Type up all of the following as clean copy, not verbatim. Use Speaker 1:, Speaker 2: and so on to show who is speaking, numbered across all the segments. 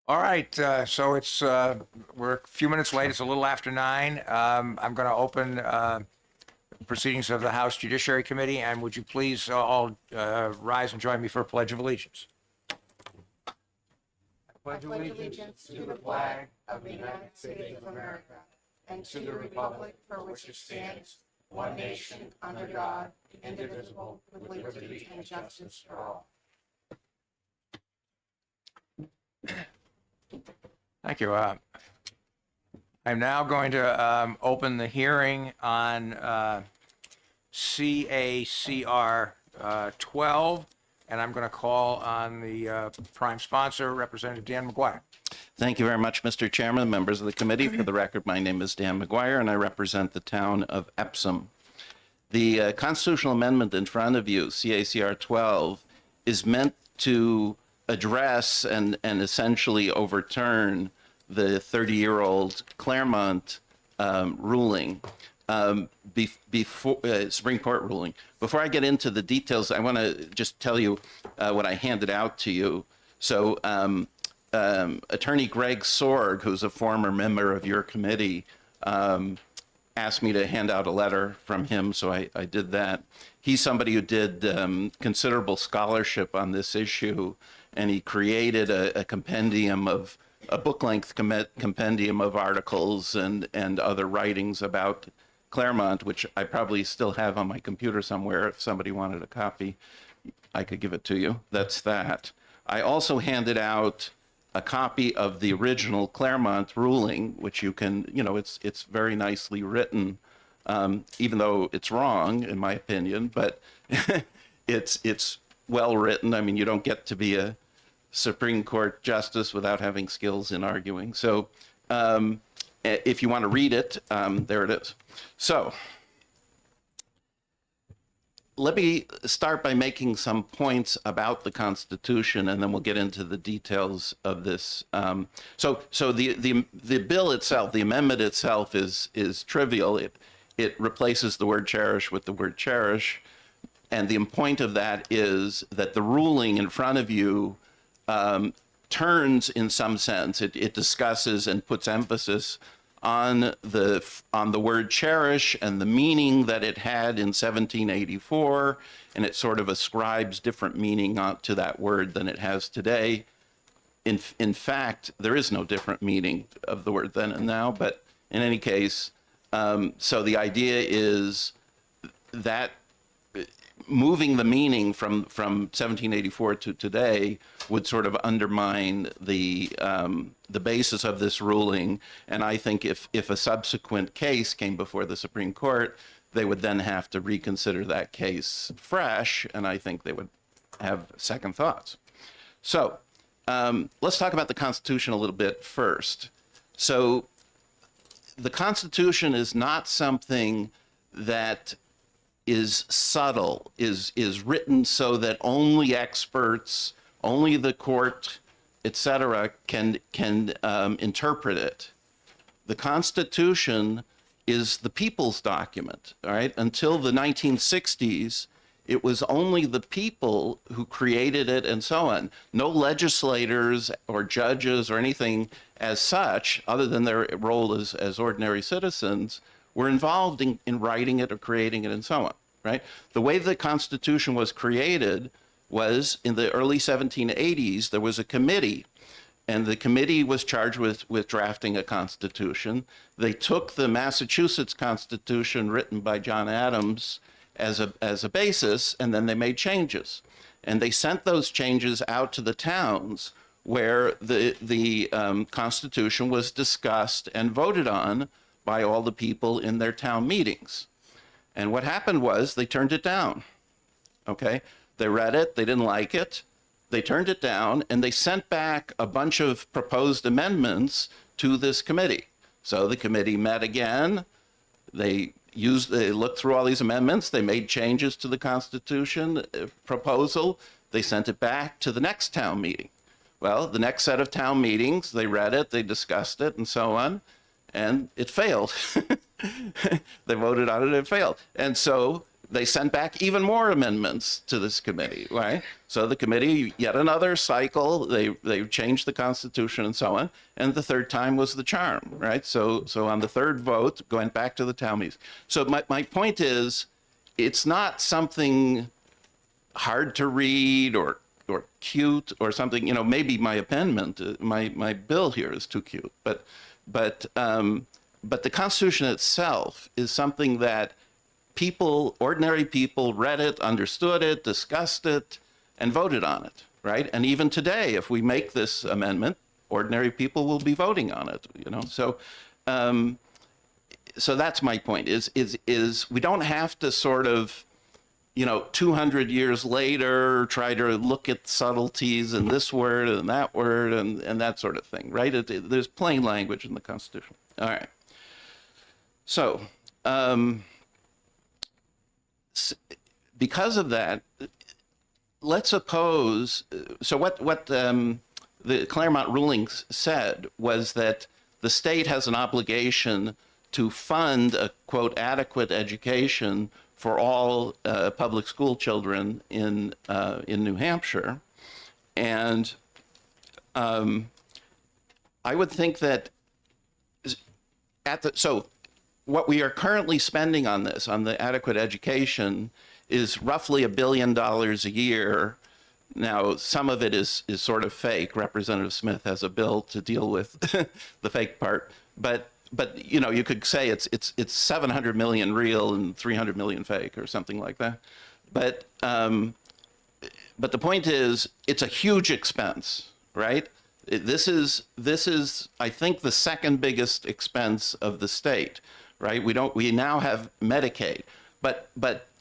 Speaker 1: All right, so we're a few minutes late. It's a little after 9. I'm going to open proceedings of the House Judiciary Committee, and would you please all rise and join me for a Pledge of Allegiance?
Speaker 2: I pledge allegiance to the flag of the United States of America and to the republic for which it stands, one nation, under God, indivisible, with liberty and justice for all.
Speaker 1: Thank you. I'm now going to open the hearing on CACR 12, and I'm going to call on the prime sponsor, Representative Dan McGuire.
Speaker 3: Thank you very much, Mr. Chairman, members of the committee. For the record, my name is Dan McGuire, and I represent the town of Epsom. The constitutional amendment in front of you, CACR 12, is meant to address and essentially overturn the 30-year-old Claremont ruling, Supreme Court ruling. Before I get into the details, I want to just tell you what I handed out to you. So Attorney Greg Sorg, who's a former member of your committee, asked me to hand out a letter from him, so I did that. He's somebody who did considerable scholarship on this issue, and he created a compendium of a book-length compendium of articles and other writings about Claremont, which I probably still have on my computer somewhere. If somebody wanted a copy, I could give it to you. That's that. I also handed out a copy of the original Claremont ruling, which you can, it's very nicely written, even though it's wrong, in my opinion, but it's well written. I mean, you don't get to be a Supreme Court justice without having skills in arguing. So if you want to read it, there it is. So let me start by making some points about the Constitution, and then we'll get into the details of this. So the bill itself, the amendment itself, is trivial. It replaces the word cherish with the word cherish, and the point of that is that the ruling in front of you turns, in some sense, it discusses and puts emphasis on the word cherish and the meaning that it had in 1784, and it sort of ascribes different meaning to that word than it has today. In fact, there is no different meaning of the word then and now, but in any case, so the idea is that moving the meaning from 1784 to today would sort of undermine the basis of this ruling. And I think if a subsequent case came before the Supreme Court, they would then have to reconsider that case fresh, and I think they would have second thoughts. So let's talk about the Constitution a little bit first. So the Constitution is not something that is subtle, is written so that only experts, only the court, etc., can interpret it. The Constitution is the people's document, all right? Until the 1960s, it was only the people who created it and so on. No legislators or judges or anything as such, other than their role as ordinary citizens, were involved in writing it or creating it and so on, right? The way the Constitution was created was in the early 1780s, there was a committee, and the committee was charged with drafting a constitution. They took the Massachusetts Constitution written by John Adams as a basis, and then they made changes. And they sent those changes out to the towns where the Constitution was discussed and voted on by all the people in their town meetings. And what happened was they turned it down, okay? They read it, they didn't like it, they turned it down, and they sent back a bunch of proposed amendments to this committee. So the committee met again, they looked through all these amendments, they made changes to the Constitution proposal, they sent it back to the next town meeting. Well, the next set of town meetings, they read it, they discussed it, and so on, and it failed. They voted on it, it failed. And so they sent back even more amendments to this committee, right? So the committee, yet another cycle, they changed the Constitution and so on, and the third time was the charm, right? So on the third vote, going back to the town meetings. So my point is, it's not something hard to read or cute or something. You know, maybe my amendment, my bill here is too cute, but the Constitution itself is something that people, ordinary people, read it, understood it, discussed it, and voted on it, right? And even today, if we make this amendment, ordinary people will be voting on it, you know? So, so that's my point, is we don't have to sort of, you know, 200 years later, try to look at subtleties in this word and that word and that sort of thing, right? There's plain language in the Constitution. All right. So, because of that, let's suppose, so what the Claremont rulings said was that the state has an obligation to fund a, quote, adequate education for all public school children in New Hampshire. And I would think that so what we are currently spending on this, on the adequate education, is roughly $1 billion a year. Now, some of it is sort of fake. Representative Smith has a bill to deal with the fake part, but you know, you could say it's 700 million real and 300 million fake or something like that. But the point is, it's a huge expense, right? This is I think the second biggest expense of the state, right? We now have Medicaid, but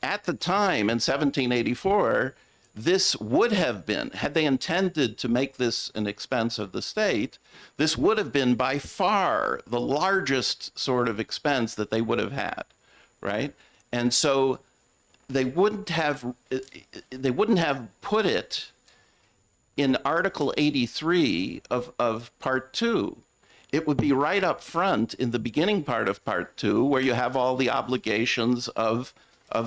Speaker 3: at the time in 1784, this would have been, had they intended to make this an expense of the state, this would have been by far the largest sort of expense that they would have had, right? And so they wouldn't have put it in Article 83 of Part 2. It would be right up front in the beginning part of Part 2, where you have all the obligations of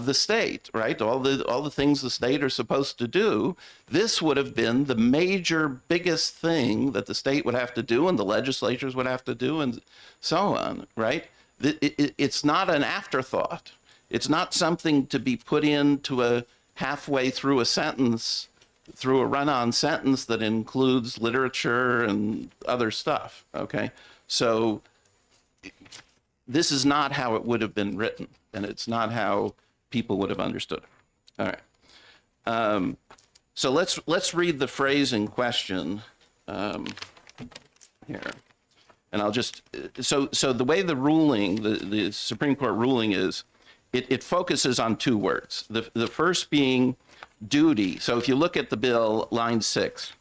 Speaker 3: the state, right? All the things the state are supposed to do. This would have been the major, biggest thing that the state would have to do and the legislatures would have to do and so on, right? It's not an afterthought. It's not something to be put into a halfway through a sentence, through a run-on sentence that includes literature and other stuff, okay? So this is not how it would have been written, and it's not how people would have understood it. All right. So let's read the phrase in question here. And I'll just, so the way the ruling, the Supreme Court ruling is, it focuses on two words. The first being duty. So if you look at the bill, line 6,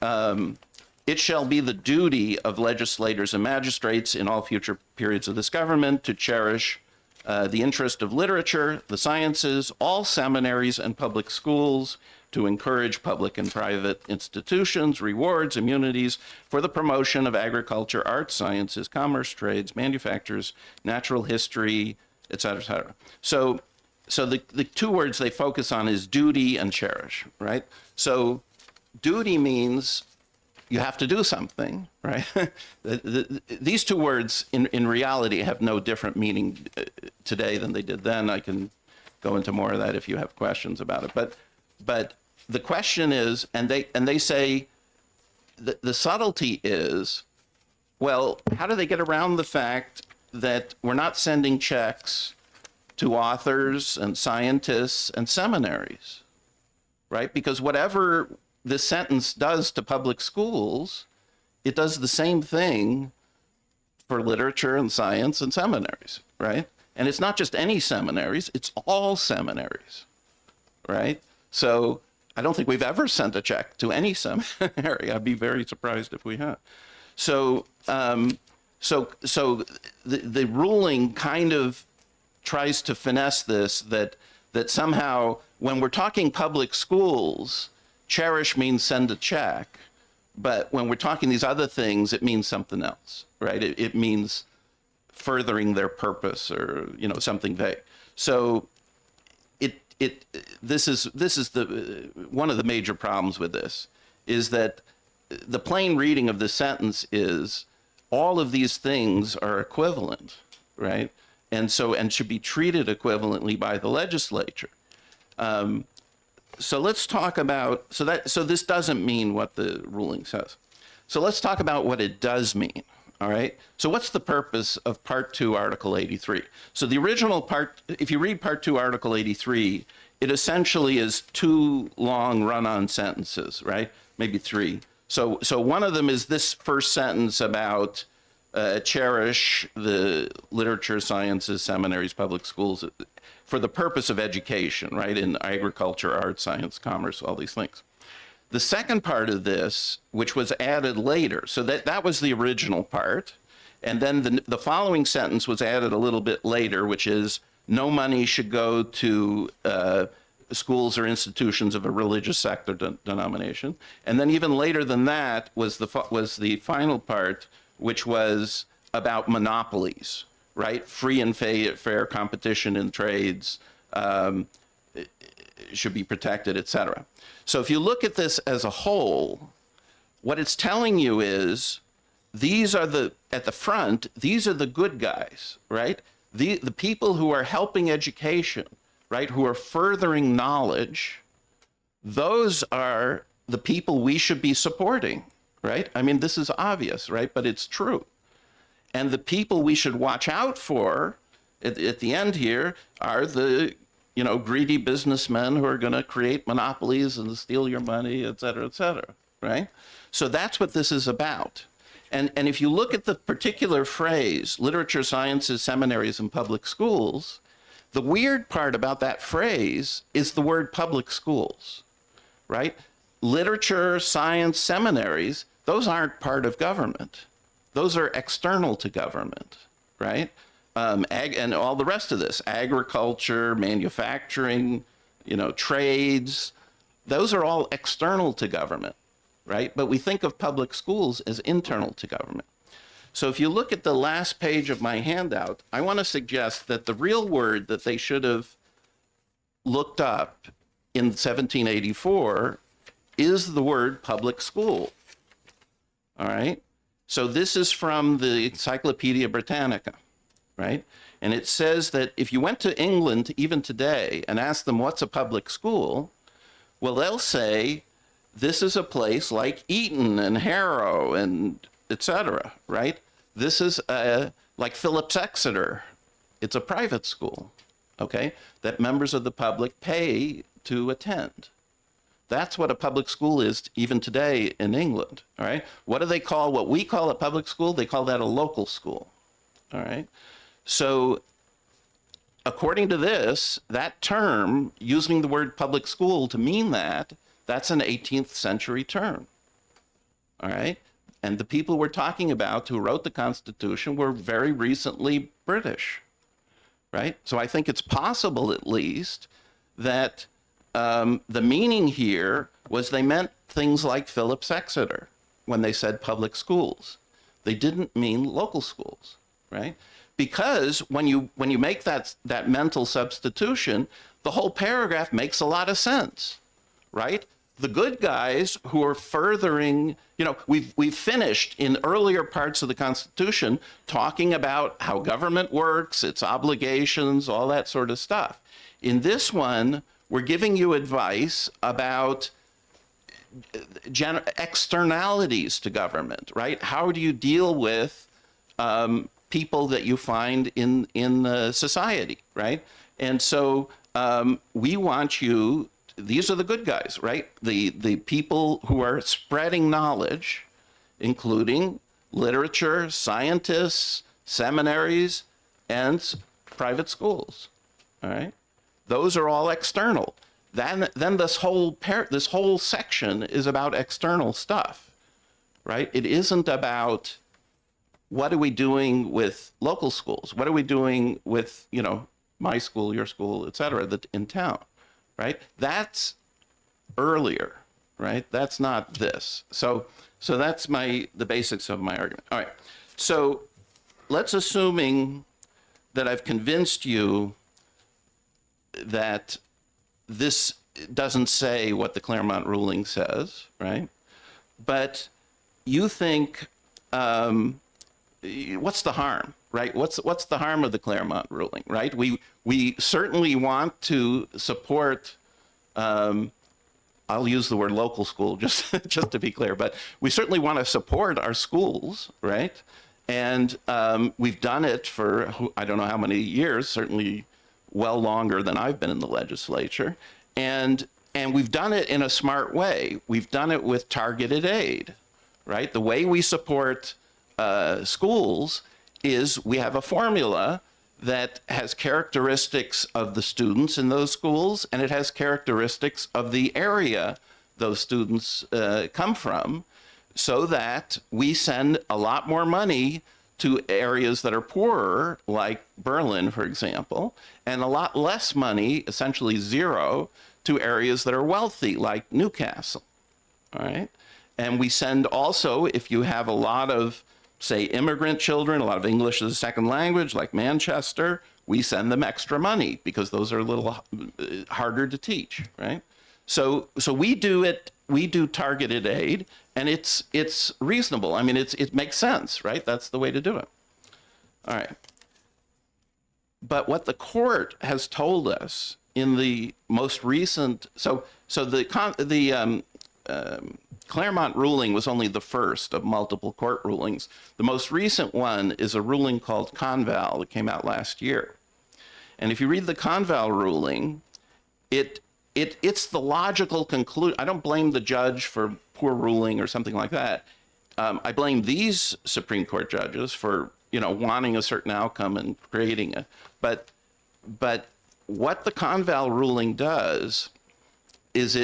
Speaker 3: it shall be the duty of legislators and magistrates in all future periods of this government to cherish the interest of literature, the sciences, all seminaries and public schools, to encourage public and private institutions, rewards, immunities for the promotion of agriculture, arts, sciences, commerce, trades, manufactures, natural history, et cetera, et cetera. So the two words they focus on is duty and cherish, right? So duty means you have to do something, right? These two words in reality have no different meaning today than they did then. I can go into more of that if you have questions about it. But the question is, and they say the subtlety is, well, how do they get around the fact that we're not sending checks to authors and scientists and seminaries, right? Because whatever this sentence does to public schools, it does the same thing for literature and science and seminaries, right? And it's not just any seminaries, it's all seminaries, right? So I don't think we've ever sent a check to any seminary. I'd be very surprised if we had. So the ruling kind of tries to finesse this, that somehow when we're talking public schools, cherish means send a check, but when we're talking these other things, it means something else, right? It means furthering their purpose or, you know, something vague. So this is one of the major problems with this is that the plain reading of this sentence is all of these things are equivalent, right? And should be treated equivalently by the legislature. So let's talk about, so this doesn't mean what the ruling says. So let's talk about what it does mean, all right? So what's the purpose of Part 2, Article 83? So the original part, if you read Part 2, Article 83, it essentially is 2 long run-on sentences, right? Maybe 3. So one of them is this first sentence about cherish the literature, sciences, seminaries, public schools for the purpose of education, right? In agriculture, art, science, commerce, all these things. The second part of this, which was added later, so that was the original part. And then the following sentence was added a little bit later, which is no money should go to schools or institutions of a religious sect or denomination. And then even later than that was the final part, which was about monopolies, right? Free and fair competition in trades should be protected, et cetera. So if you look at this as a whole, what it's telling you is these are at the front, these are the good guys, right? The people who are helping education, right? Who are furthering knowledge, those are the people we should be supporting, right? I mean, this is obvious, right? But it's true. And the people we should watch out for at the end here are the, greedy businessmen who are going to create monopolies and steal your money, et cetera, right? So that's what this is about. And if you look at the particular phrase, literature, sciences, seminaries, and public schools, the weird part about that phrase is the word public schools, right? Literature, science, seminaries, those aren't part of government. Those are external to government, right? And all the rest of this, agriculture, manufacturing, trades, those are all external to government, right? But we think of public schools as internal to government. So if you look at the last page of my handout, I want to suggest that the real word that they should have looked up in 1784 is the word public school, all right? So this is from the Encyclopedia Britannica, right? And it says that if you went to England even today and asked them what's a public school, well, they'll say this is a place like Eton and Harrow and et cetera, right? This is like Phillips Exeter. It's a private school, okay, that members of the public pay to attend. That's what a public school is even today in England, all right? What do they call what we call a public school? They call that a local school, all right? So according to this, that term, using the word public school to mean that, that's an 18th century term, all right? And the people we're talking about who wrote the Constitution were very recently British, right? So I think it's possible at least that the meaning here was they meant things like Phillips Exeter when they said public schools. They didn't mean local schools, right? Because when you make that mental substitution, the whole paragraph makes a lot of sense, right? The good guys who are furthering, we've finished in earlier parts of the Constitution talking about how government works, its obligations, all that sort of stuff. In this one, we're giving you advice about externalities to government, right? How do you deal with people that you find in society, right? And so we want you, these are the good guys, right? The people who are spreading knowledge, including literature, scientists, seminaries, and private schools, all right? Those are all external. Then this whole section is about external stuff, right? It isn't about what are we doing with local schools? What are we doing with, my school, your school, et cetera, in town, right? That's earlier, right? That's not this. So that's the basics of my argument. All right. So let's assuming that I've convinced you that this doesn't say what the Claremont ruling says, right? But you think, what's the harm, right? What's the harm of the Claremont ruling, right? We certainly want to support. I'll use the word local school just just to be clear, but we certainly want to support our schools, right? And we've done it for I don't know how many years, certainly well longer than I've been in the legislature, and we've done it in a smart way. We've done it with targeted aid, right? The way we support schools is we have a formula that has characteristics of the students in those schools, and it has characteristics of the area those students come from, so that we send a lot more money to areas that are poorer, like Berlin, for example, and a lot less money, essentially zero, to areas that are wealthy, like Newcastle, all right? And we send also, if you have a lot of, say, immigrant children, a lot of English as a second language, like Manchester, we send them extra money because those are a little harder to teach, right? So we do targeted aid, and it's reasonable. I mean, it makes sense, right? That's the way to do it. All right. But what the court has told us in the most recent, so the Claremont ruling was only the first of multiple court rulings. The most recent one is a ruling called Conval that came out last year. And if you read the Conval ruling, it's the logical conclusion. I don't blame the judge for poor ruling or something like that. I blame these Supreme Court judges for, wanting a certain outcome and creating it. But what the Conval ruling does is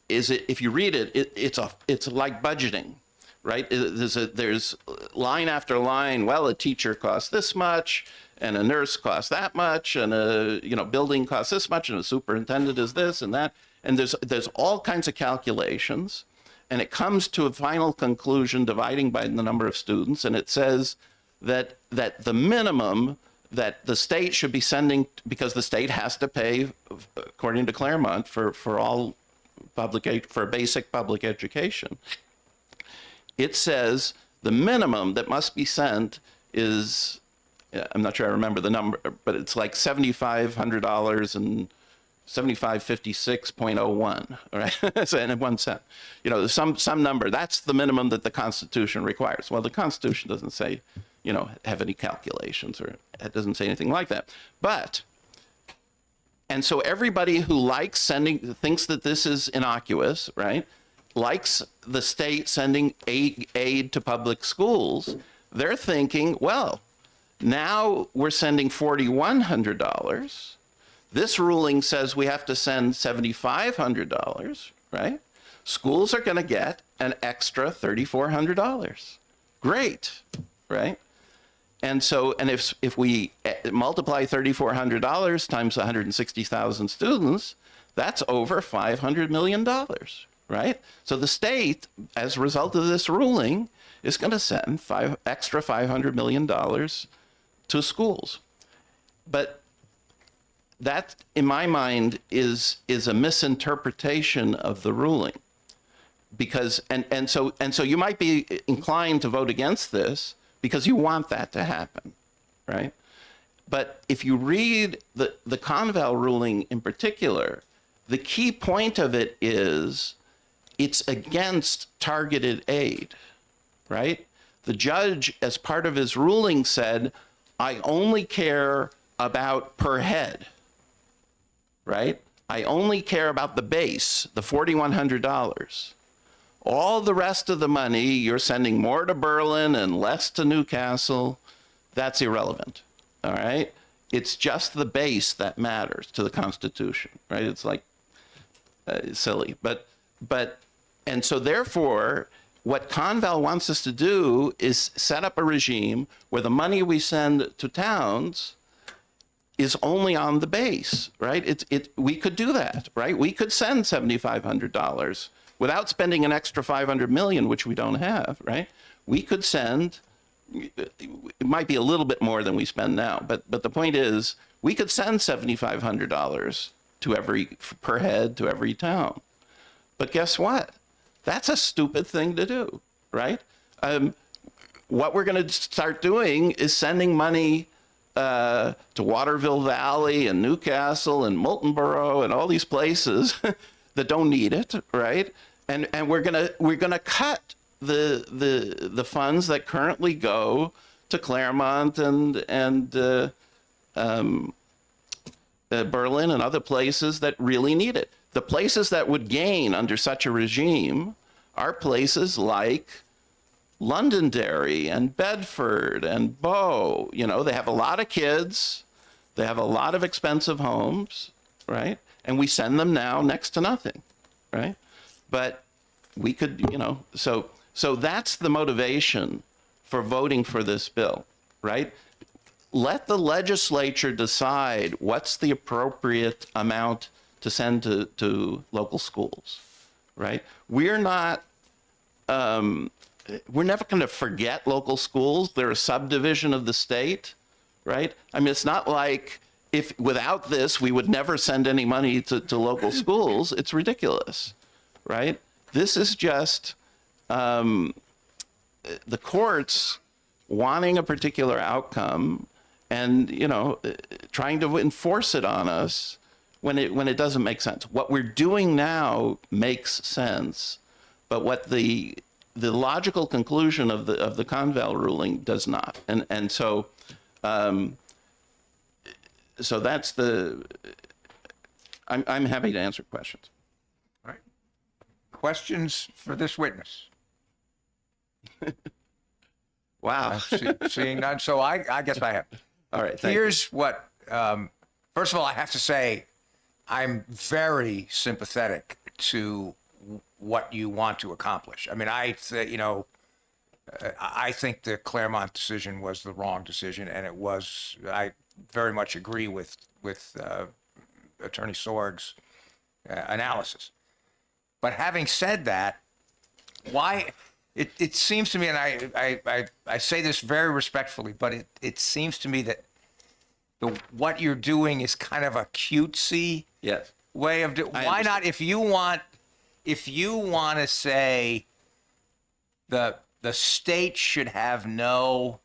Speaker 3: if you read it, it's like budgeting, right? There's line after line. Well, a teacher costs this much, and a nurse costs that much, and a building costs this much, and a superintendent is this and that, and there's all kinds of calculations, and it comes to a final conclusion dividing by the number of students, and it says that the minimum that the state should be sending, because the state has to pay, according to Claremont, for all for basic public education. It says the minimum that must be sent is, I'm not sure I remember the number, but it's like $7,500 and 7556.01, all right? So in 1 cent, some number. That's the minimum that the Constitution requires. Well, the Constitution doesn't say, have any calculations, or it doesn't say anything like that. And so everybody who thinks that this is innocuous, right, likes the state sending aid to public schools, they're thinking, well, now we're sending $4,100. This ruling says we have to send $7,500, right? Schools are going to get an extra $3,400. Great, right? And so, if we multiply $3,400 times 160,000 students, that's over $500 million, right? So the state, as a result of this ruling, is going to send extra $500 million to schools. But that, in my mind, is a misinterpretation of the ruling, because and so you might be inclined to vote against this because you want that to happen, right? But if you read the Conval ruling in particular, the key point of it is it's against targeted aid, right? The judge, as part of his ruling, said, I only care about per head, right? I only care about the base, the $4,100. All the rest of the money, you're sending more to Berlin and less to Newcastle, that's irrelevant, all right? It's just the base that matters to the Constitution, right? It's like silly, and so therefore, what Conval wants us to do is set up a regime where the money we send to towns is only on the base, right? We could do that, right? We could send $7,500 without spending an extra $500 million, which we don't have, right? We could send, it might be a little bit more than we spend now, but the point is, we could send $7,500 per head to every town. But guess what? That's a stupid thing to do, right? What we're going to start doing is sending money to Waterville Valley and Newcastle and Moultonborough and all these places that don't need it, right? And we're gonna cut the funds that currently go to Claremont and Berlin and other places that really need it. The places that would gain under such a regime are places like Londonderry and Bedford and Bow. You know, they have a lot of kids, they have a lot of expensive homes, right? And we send them now next to nothing, right? But we could, you know, so that's the motivation for voting for this bill, right? Let the legislature decide what's the appropriate amount to send to local schools, right? We're not, we're never going to forget local schools. They're a subdivision of the state, right? I mean, it's not like if without this, we would never send any money to local schools. It's ridiculous, right? This is just the courts wanting a particular outcome and, you know, trying to enforce it on us when it doesn't make sense. What we're doing now makes sense, but what the logical conclusion of the Conval ruling does not. And so so that's I'm happy to answer questions.
Speaker 1: All right. Questions for this witness?
Speaker 3: Wow.
Speaker 1: Seeing none, so I guess I have.
Speaker 3: All right. Thank you.
Speaker 1: Here's what, first of all, I have to say, I'm very sympathetic to what you want to accomplish. I mean, I think the Claremont decision was the wrong decision, and it was, I very much agree with Attorney Sorg's analysis. But having said that, why, it seems to me, and I say this very respectfully, but it seems to me that what you're doing is kind of a cutesy
Speaker 3: Yes.
Speaker 1: way of doing. Why not, if you want to say the state should have no,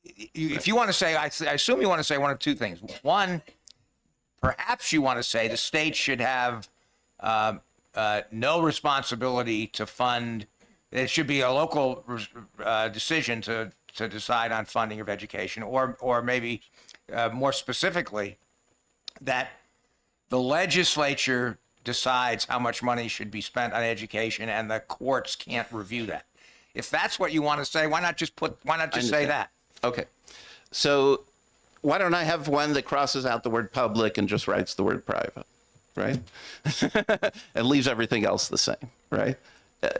Speaker 1: if you want to say, I assume you want to say one of two things. One, perhaps you want to say the state should have no responsibility to fund. It should be a local decision to decide on funding of education, or maybe more specifically, that the legislature decides how much money should be spent on education, and the courts can't review that. If that's what you want to say, why not just say that?
Speaker 3: Okay. So why don't I have one that crosses out the word public and just writes the word private, right? And leaves everything else the same, right?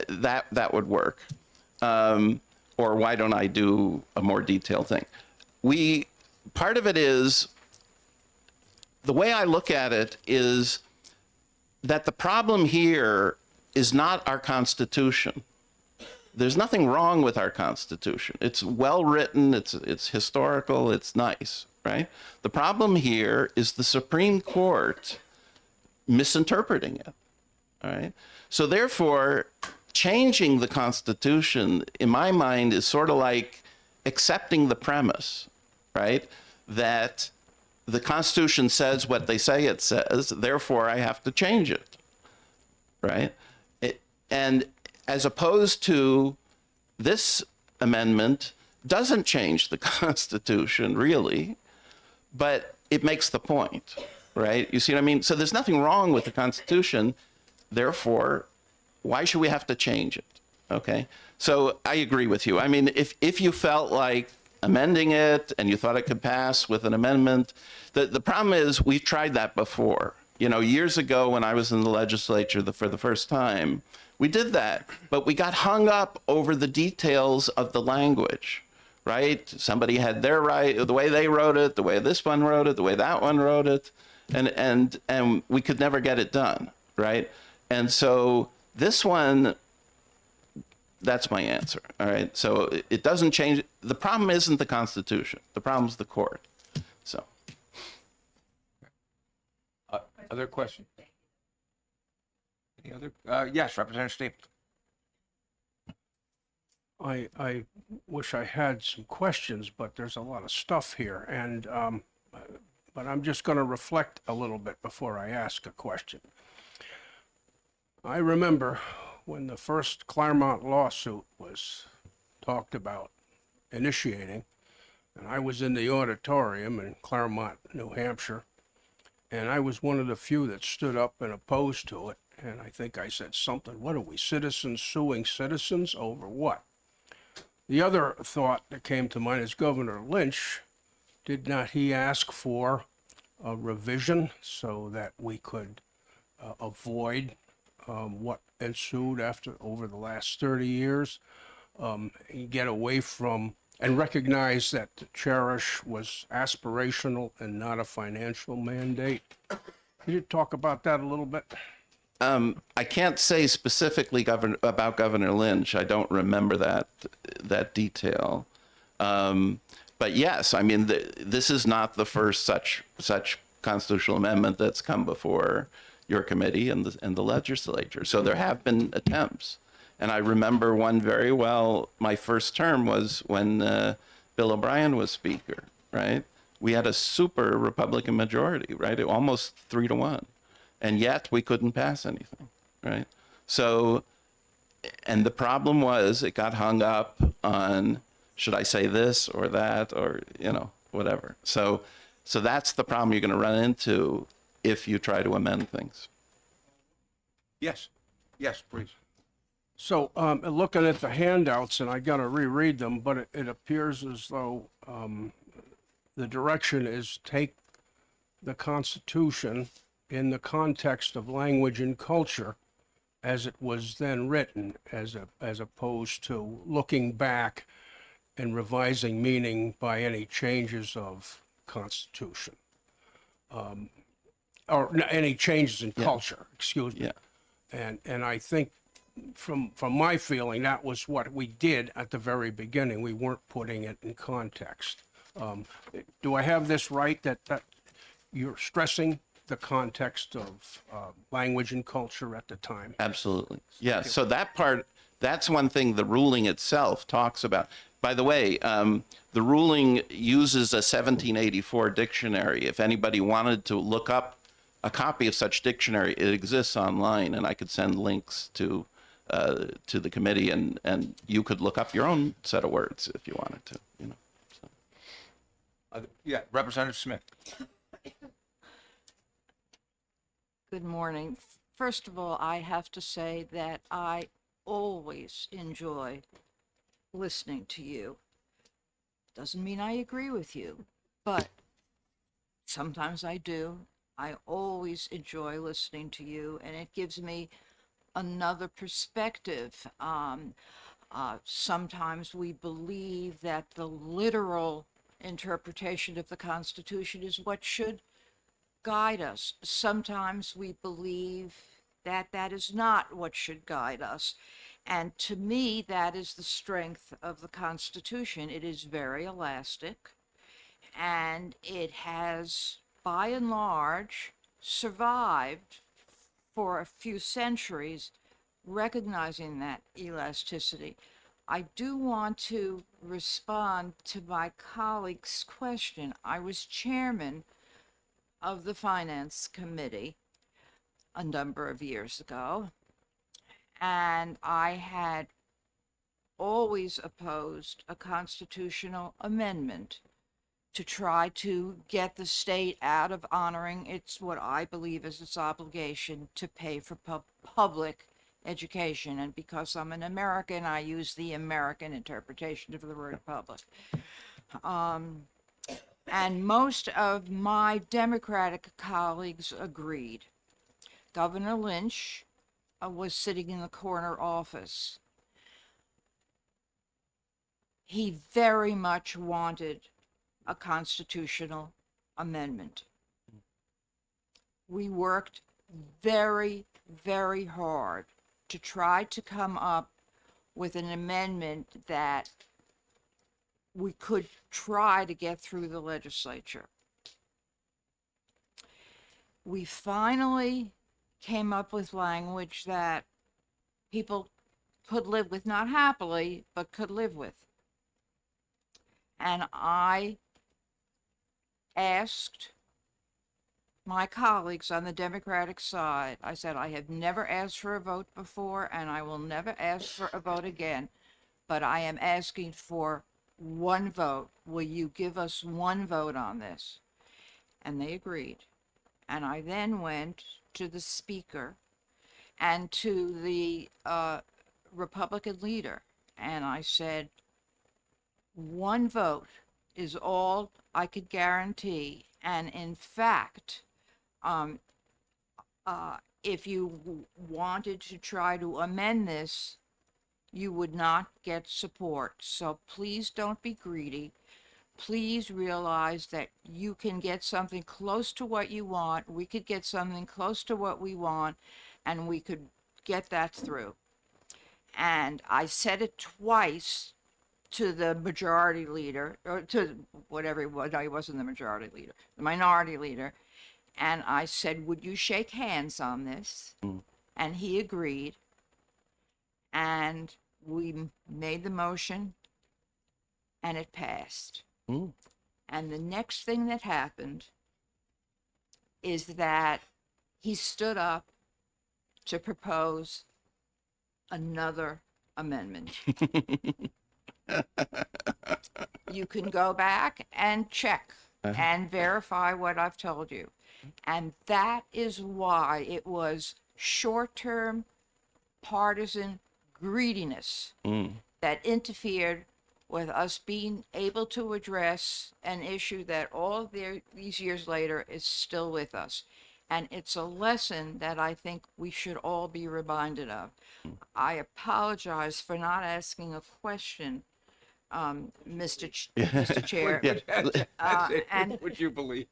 Speaker 3: That would work. Or why don't I do a more detailed thing? Part of it is, the way I look at it is that the problem here is not our Constitution. There's nothing wrong with our Constitution. It's well written, it's historical, it's nice, right? The problem here is the Supreme Court misinterpreting it, all right? So therefore, changing the Constitution, in my mind, is sort of like accepting the premise, right? That the Constitution says what they say it says, therefore I have to change it, right? And as opposed to this amendment doesn't change the Constitution, really, but it makes the point, right? You see what I mean? So there's nothing wrong with the Constitution, therefore, why should we have to change it, okay? So I agree with you. I mean, if you felt like amending it and you thought it could pass with an amendment, the problem is we've tried that before. You know, years ago when I was in the legislature for the first time, we did that, but we got hung up over the details of the language, right? Somebody had their right, the way they wrote it, the way this one wrote it, the way that one wrote it, and we could never get it done, right? And so this one, that's my answer, all right? So it doesn't change. The problem isn't the Constitution. The problem's the court, so.
Speaker 1: Other questions? Any other, yes, Representative Stapleton.
Speaker 4: I wish I had some questions, but there's a lot of stuff here, and but I'm just going to reflect a little bit before I ask a question. I remember when the first Claremont lawsuit was talked about initiating, and I was in the auditorium in Claremont, New Hampshire, and I was one of the few that stood up and opposed to it. And I think I said something, what are we, citizens suing citizens over what? The other thought that came to mind is Governor Lynch, did not he ask for a revision so that we could avoid what ensued over the last 30 years, and get away from and recognize that the Cherish was aspirational and not a financial mandate? Can you talk about that a little bit?
Speaker 3: I can't say specifically about Governor Lynch. I don't remember that detail. But yes, I mean, this is not the first such constitutional amendment that's come before your committee and the legislature. So there have been attempts. And I remember one very well. My first term was when Bill O'Brien was Speaker, right? We had a super Republican majority, right? Almost 3-1. And yet we couldn't pass anything, right? So, and the problem was it got hung up on, should I say this or that, or, you know, whatever. So that's the problem you're going to run into if you try to amend things.
Speaker 1: Yes, yes, please.
Speaker 4: So, looking at the handouts, and I got to reread them, but it appears as though the direction is take the Constitution in the context of language and culture as it was then written, as opposed to looking back and revising meaning by any changes of Constitution. Any changes in culture, excuse me.
Speaker 3: Yeah.
Speaker 4: And I think from my feeling, that was what we did at the very beginning. We weren't putting it in context. Do I have this right, that you're stressing the context of language and culture at the time?
Speaker 3: Absolutely. Yeah. So that part, that's one thing the ruling itself talks about. By the way, the ruling uses a 1784 dictionary. If anybody wanted to look up a copy of such dictionary, it exists online, and I could send links to the committee, and you could look up your own set of words if you wanted to. You know. So.
Speaker 1: Yeah, Representative Smith.
Speaker 2: Good morning. First of all, I have to say that I always enjoy listening to you. Doesn't mean I agree with you, but sometimes I do. I always enjoy listening to you, and it gives me another perspective. Sometimes we believe that the literal interpretation of the Constitution is what should guide us. Sometimes we believe that that is not what should guide us. And to me, that is the strength of the Constitution. It is very elastic, and it has, by and large, survived for a few centuries, recognizing that elasticity. I do want to respond to my colleague's question. I was chairman of the Finance Committee a number of years ago, and I had always opposed a constitutional amendment to try to get the state out of honoring what I believe is its obligation to pay for public education. And because I'm an American, I use the American interpretation of the word public. And most of my Democratic colleagues agreed. Governor Lynch was sitting in the corner office. He very much wanted a constitutional amendment. We worked very, very hard to try to come up with an amendment that we could try to get through the legislature. we finally came up with language that people could live with, not happily, but could live with. And I asked my colleagues on the Democratic side, I said, I have never asked for a vote before, and I will never ask for a vote again, but I am asking for one vote. Will you give us one vote on this? And they agreed. And I then went to the speaker and to the Republican leader, and I said, one vote is all I could guarantee. And in fact, if you wanted to try to amend this, you would not get support. So please don't be greedy. Please realize that you can get something close to what you want. We could get something close to what we want, and we could get that through. And I said it twice to the majority leader, or to whatever it was. I wasn't the majority leader, the minority leader. And I said, would you shake hands on this? And he agreed. And we made the motion, and it passed. And the next thing that happened is that he stood up to propose another amendment. You can go back and check and verify what I've told you. And that is why it was short-term partisan greediness that interfered with us being able to address an issue that all these years later is still with us. And it's a lesson that I think we should all be reminded of. I apologize for not asking a question, Mr. Chair. And
Speaker 1: Would you believe?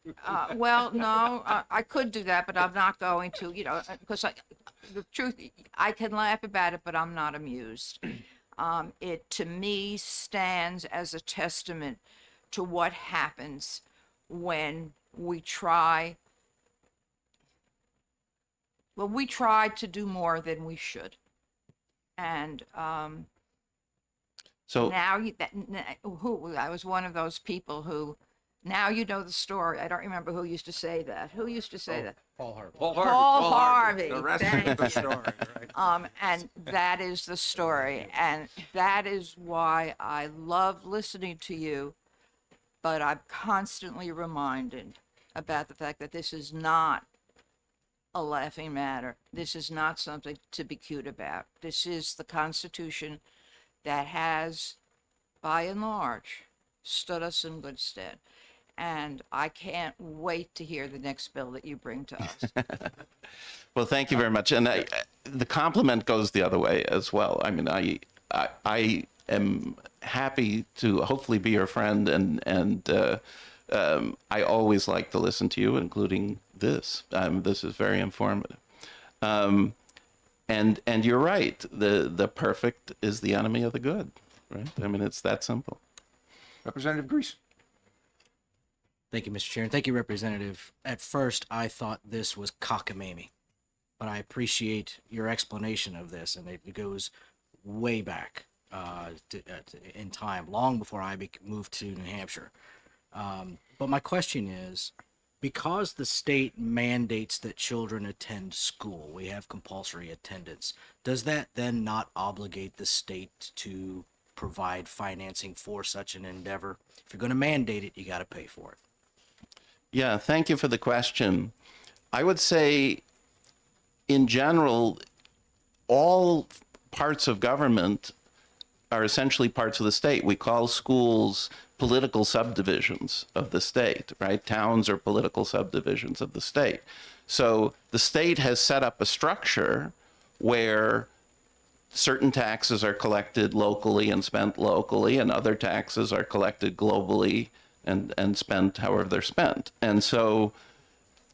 Speaker 2: well, no, I could do that, but I'm not going to, because the truth, I can laugh about it, but I'm not amused. It, to me, stands as a testament to what happens when we try to do more than we should. And
Speaker 3: So
Speaker 2: now I was one of those people who, now you know the story. I don't remember who used to say that. Who used to say that?
Speaker 1: Paul Harvey.
Speaker 2: Paul Harvey.
Speaker 1: The rest
Speaker 2: Thank
Speaker 1: is the
Speaker 2: you.
Speaker 1: story, right?
Speaker 2: And that is the story. And that is why I love listening to you, but I'm constantly reminded about the fact that this is not a laughing matter. This is not something to be cute about. This is the Constitution that has, by and large, stood us in good stead. And I can't wait to hear the next bill that you bring to us.
Speaker 3: well, thank you very much. And the compliment goes the other way as well. I mean, I am happy to hopefully be your friend, and I always like to listen to you, including this. This is very informative. And you're right. The perfect is the enemy of the good, right? I mean, it's that simple.
Speaker 1: Representative Grease.
Speaker 5: Thank you, Mr. Chair, and thank you, Representative. At first, I thought this was cockamamie, but I appreciate your explanation of this, and it goes way back in time, long before I moved to New Hampshire. But my question is, because the state mandates that children attend school, we have compulsory attendance, does that then not obligate the state to provide financing for such an endeavor? If you're going to mandate it, you got to pay for it.
Speaker 3: Yeah, thank you for the question. I would say, in general, all parts of government are essentially parts of the state. We call schools political subdivisions of the state, right? Towns are political subdivisions of the state. So the state has set up a structure where certain taxes are collected locally and spent locally, and other taxes are collected globally and spent however they're spent. And so,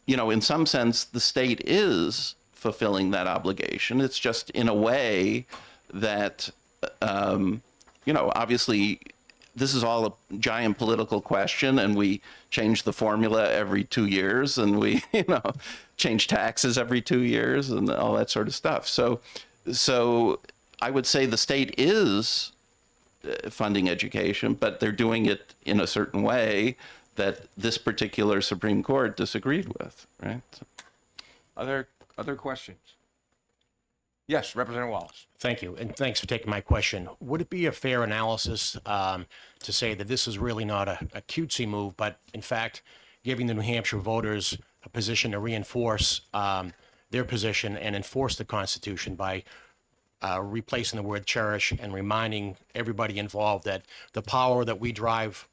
Speaker 3: in some sense, the state is fulfilling that obligation. It's just in a way that, obviously this is all a giant political question, and we change the formula every 2 years, and we, change taxes every 2 years, and all that sort of stuff. So I would say the state is funding education, but they're doing it in a certain way that this particular Supreme Court disagreed with, right?
Speaker 1: Other questions? Yes, Representative Wallace.
Speaker 6: Thank you, and thanks for taking my question. Would it be a fair analysis to say that this is really not a cutesy move, but in fact, giving the New Hampshire voters a position to reinforce their position and enforce the Constitution by replacing the word cherish and reminding everybody involved that the power that we derive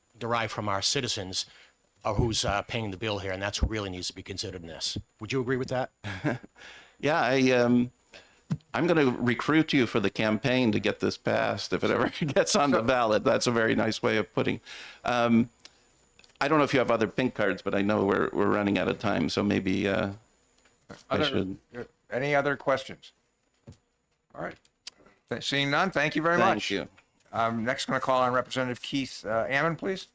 Speaker 6: from our citizens are who's paying the bill here, and that's what really needs to be considered in this. Would you agree with that?
Speaker 3: Yeah, I'm going to recruit you for the campaign to get this passed if it ever gets on the ballot. That's a very nice way of putting. I don't know if you have other pink cards, but I know we're running out of time, so maybe I should.
Speaker 1: Any other questions? All right. Seeing none, thank you very much.
Speaker 3: Thank you.
Speaker 1: Next, going to call on Representative Keith Ammon, please.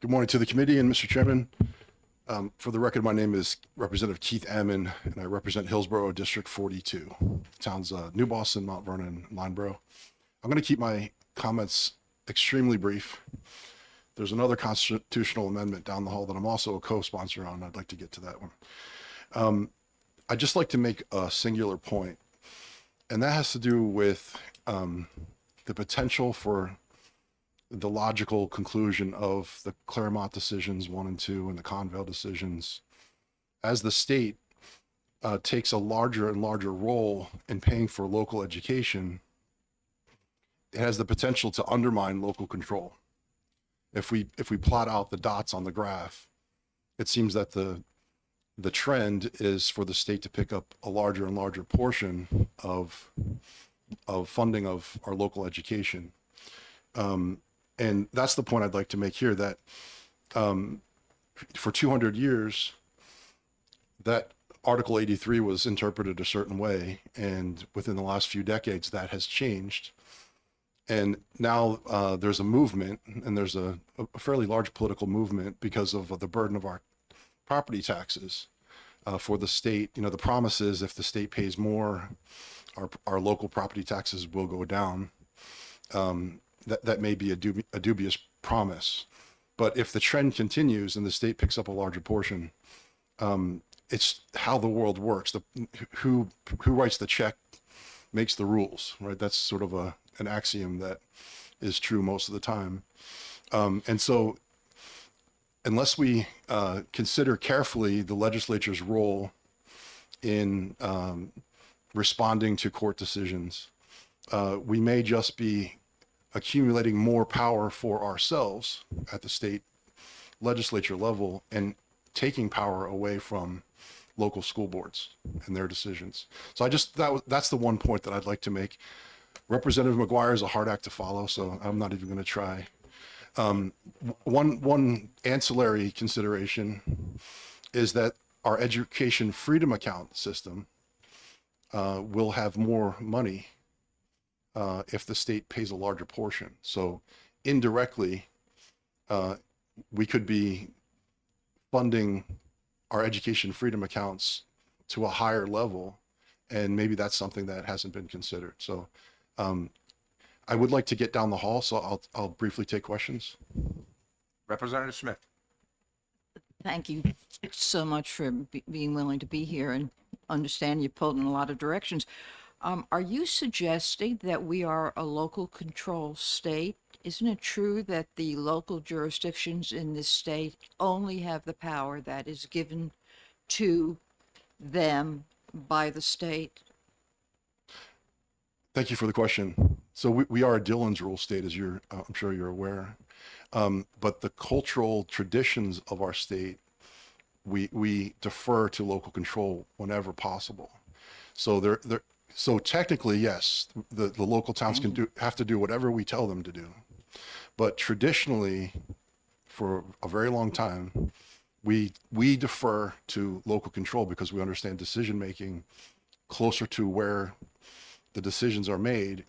Speaker 7: Good morning to the committee and Mr. Chairman. For the record, my name is Representative Keith Ammon, and I represent Hillsborough District 42, towns New Boston, Mount Vernon, and Lineborough. I'm going to keep my comments extremely brief. There's another constitutional amendment down the hall that I'm also a co-sponsor on. I'd like to get to that one. I'd just like to make a singular point, and that has to do with the potential for the logical conclusion of the Claremont decisions 1 and 2 and the Convale decisions. As the state takes a larger and larger role in paying for local education, it has the potential to undermine local control. If we plot out the dots on the graph, it seems that the trend is for the state to pick up a larger and larger portion of funding of our local education. And that's the point I'd like to make here, that for 200 years, that Article 83 was interpreted a certain way. And within the last few decades, that has changed. And now there's a movement, and there's a fairly large political movement because of the burden of our property taxes for the state. The promise is if the state pays more, our local property taxes will go down. That may be a dubious promise, but if the trend continues and the state picks up a larger portion, it's how the world works. Who writes the check makes the rules, right? That's sort of an axiom that is true most of the time. And so unless we consider carefully the legislature's role in responding to court decisions, we may just be accumulating more power for ourselves at the state legislature level and taking power away from local school boards and their decisions. So that's the one point that I'd like to make. Representative McGuire is a hard act to follow, so I'm not even going to try. One ancillary consideration is that our education freedom account system will have more money if the state pays a larger portion. So indirectly, we could be funding our education freedom accounts to a higher level, and maybe that's something that hasn't been considered. So I would like to get down the hall, so I'll briefly take questions.
Speaker 1: Representative Smith.
Speaker 2: Thank you so much for being willing to be here and understand you pulled in a lot of directions. Are you suggesting that we are a local control state? Isn't it true that the local jurisdictions in this state only have the power that is given to them by the state?
Speaker 7: Thank you for the question. So we are a Dillon's rule state, as I'm sure you're aware. But the cultural traditions of our state, we defer to local control whenever possible. So so technically, yes, the local towns have to do whatever we tell them to do. But traditionally, for a very long time, we defer to local control because we understand decision making closer to where the decisions are made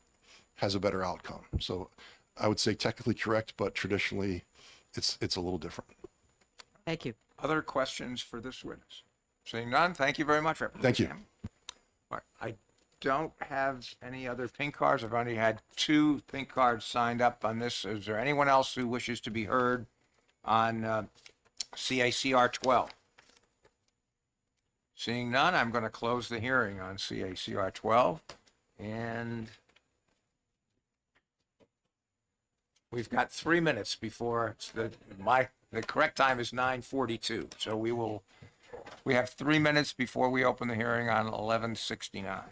Speaker 7: has a better outcome. So I would say technically correct, but traditionally it's a little different.
Speaker 2: Thank you.
Speaker 1: Other questions for this witness? Seeing none, thank you very much, Representative
Speaker 7: Thank you.
Speaker 1: Hammond. All right, I don't have any other pink cards. I've only had 2 pink cards signed up on this. Is there anyone else who wishes to be heard on CACR 12? Seeing none, I'm going to close the hearing on CACR 12. And we've got 3 minutes before the correct time is 9:42. So we have 3 minutes before we open the hearing on 1169.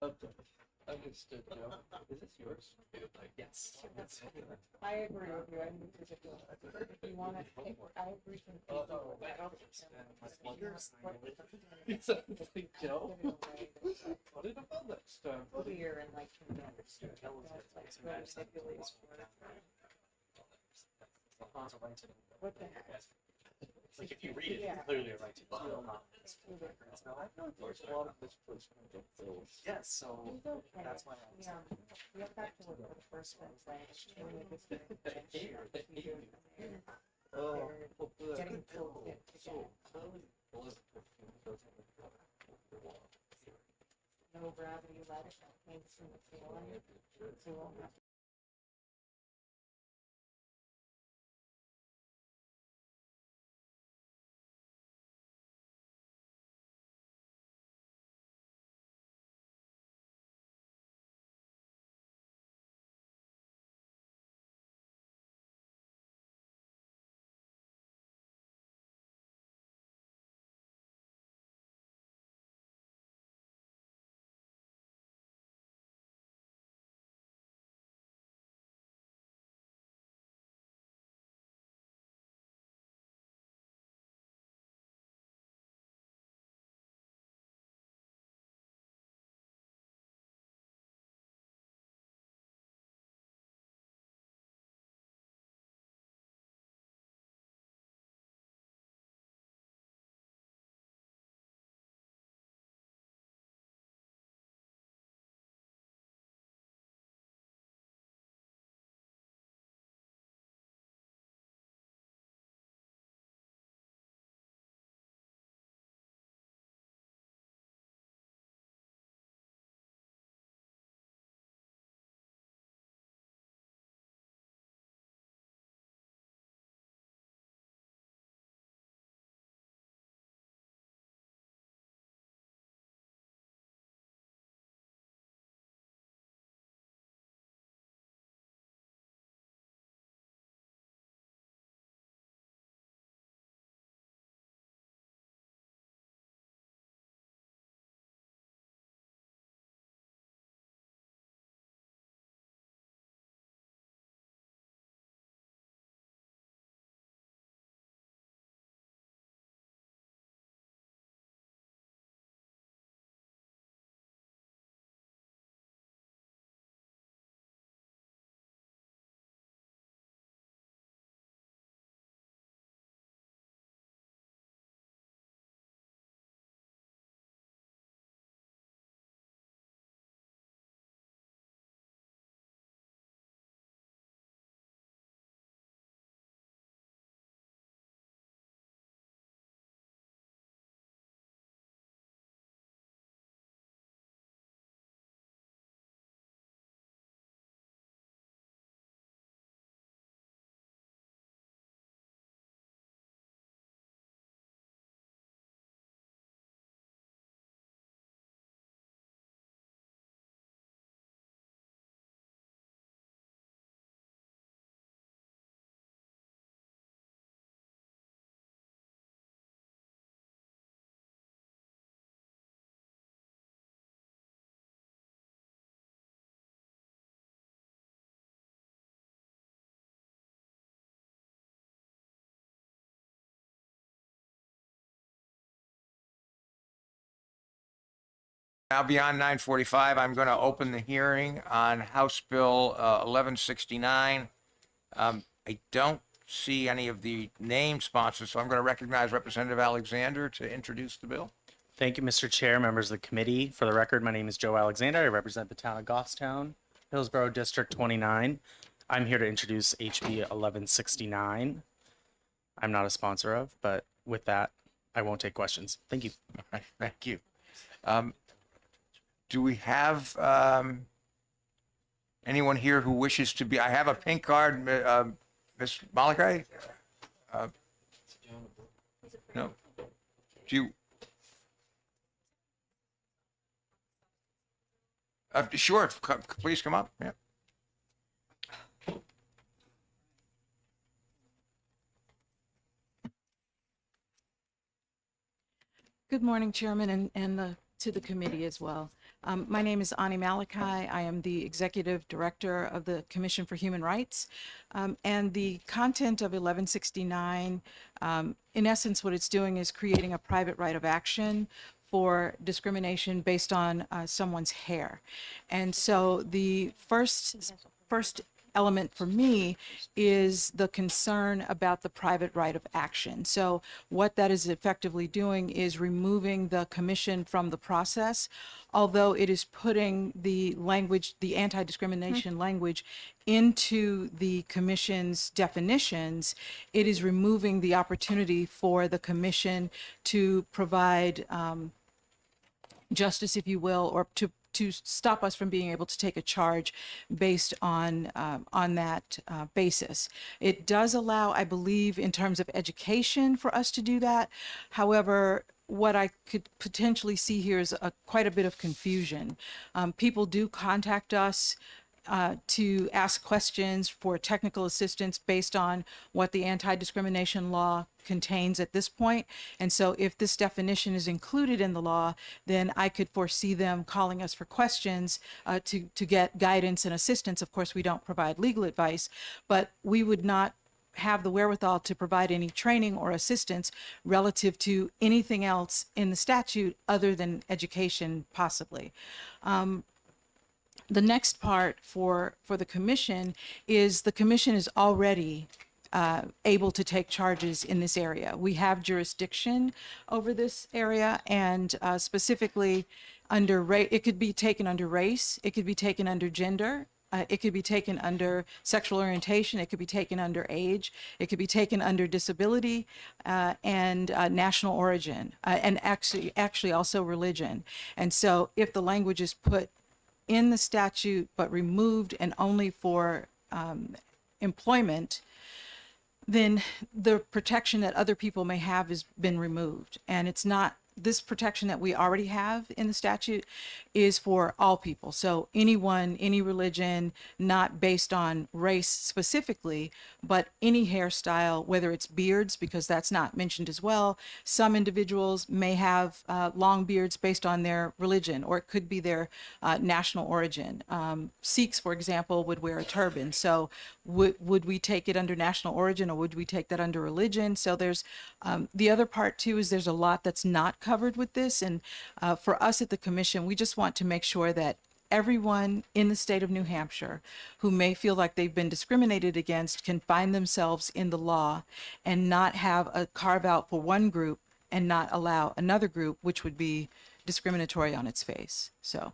Speaker 2: I agree with you. I mean, if you want to, I agree completely. Clear and like. What the heck?
Speaker 8: Like if you read it,
Speaker 2: Yeah.
Speaker 8: it's clearly a right to vote. Yes, so
Speaker 2: It's okay.
Speaker 8: that's why
Speaker 2: Yeah, we have to look at the first one, saying, when we get to the They're getting told it again. No gravity letter that came from the ceiling, so we won't have to
Speaker 1: Now beyond 9:45, I'm going to open the hearing on House Bill 1169. I don't see any of the named sponsors, so I'm going to recognize Representative Alexander to introduce the bill.
Speaker 9: Thank you, Mr. Chair, members of the committee. For the record, my name is Joe Alexander. I represent the town of Goffstown, Hillsborough District 29. I'm here to introduce HB 1169. I'm not a sponsor of, but with that, I won't take questions. Thank you.
Speaker 1: All right, thank you. Do we have anyone here who wishes to be? I have a pink card, Ms. Malachi? No? Do you? Sure, please come up. Yeah.
Speaker 10: Good morning, Chairman, and to the committee as well. My name is Ani Malachi. I am the Executive Director of the Commission for Human Rights. And the content of 1169, in essence, what it's doing is creating a private right of action for discrimination based on someone's hair. And so the first element for me is the concern about the private right of action. So what that is effectively doing is removing the commission from the process, although it is putting the language, the anti-discrimination language into the commission's definitions. It is removing the opportunity for the commission to provide justice, if you will, or to stop us from being able to take a charge based on that basis. It does allow, I believe, in terms of education for us to do that. However, what I could potentially see here is quite a bit of confusion. People do contact us to ask questions for technical assistance based on what the anti-discrimination law contains at this point. And so if this definition is included in the law, then I could foresee them calling us for questions to get guidance and assistance. Of course, we don't provide legal advice, but we would not have the wherewithal to provide any training or assistance relative to anything else in the statute other than education, possibly. The next part for the commission is the commission is already able to take charges in this area. We have jurisdiction over this area, and specifically under race, it could be taken under race, it could be taken under gender, it could be taken under sexual orientation, it could be taken under age, it could be taken under disability and national origin, and actually also religion. And so if the language is put in the statute but removed and only for employment, then the protection that other people may have has been removed. And it's not, this protection that we already have in the statute is for all people. So anyone, any religion, not based on race specifically, but any hairstyle, whether it's beards, because that's not mentioned as well. Some individuals may have long beards based on their religion, or it could be their national origin. Sikhs, for example, would wear a turban. So would we take it under national origin, or would we take that under religion? So there's the other part too is there's a lot that's not covered with this. And for us at the commission, we just want to make sure that everyone in the state of New Hampshire who may feel like they've been discriminated against can find themselves in the law and not have a carve out for one group and not allow another group, which would be discriminatory on its face. So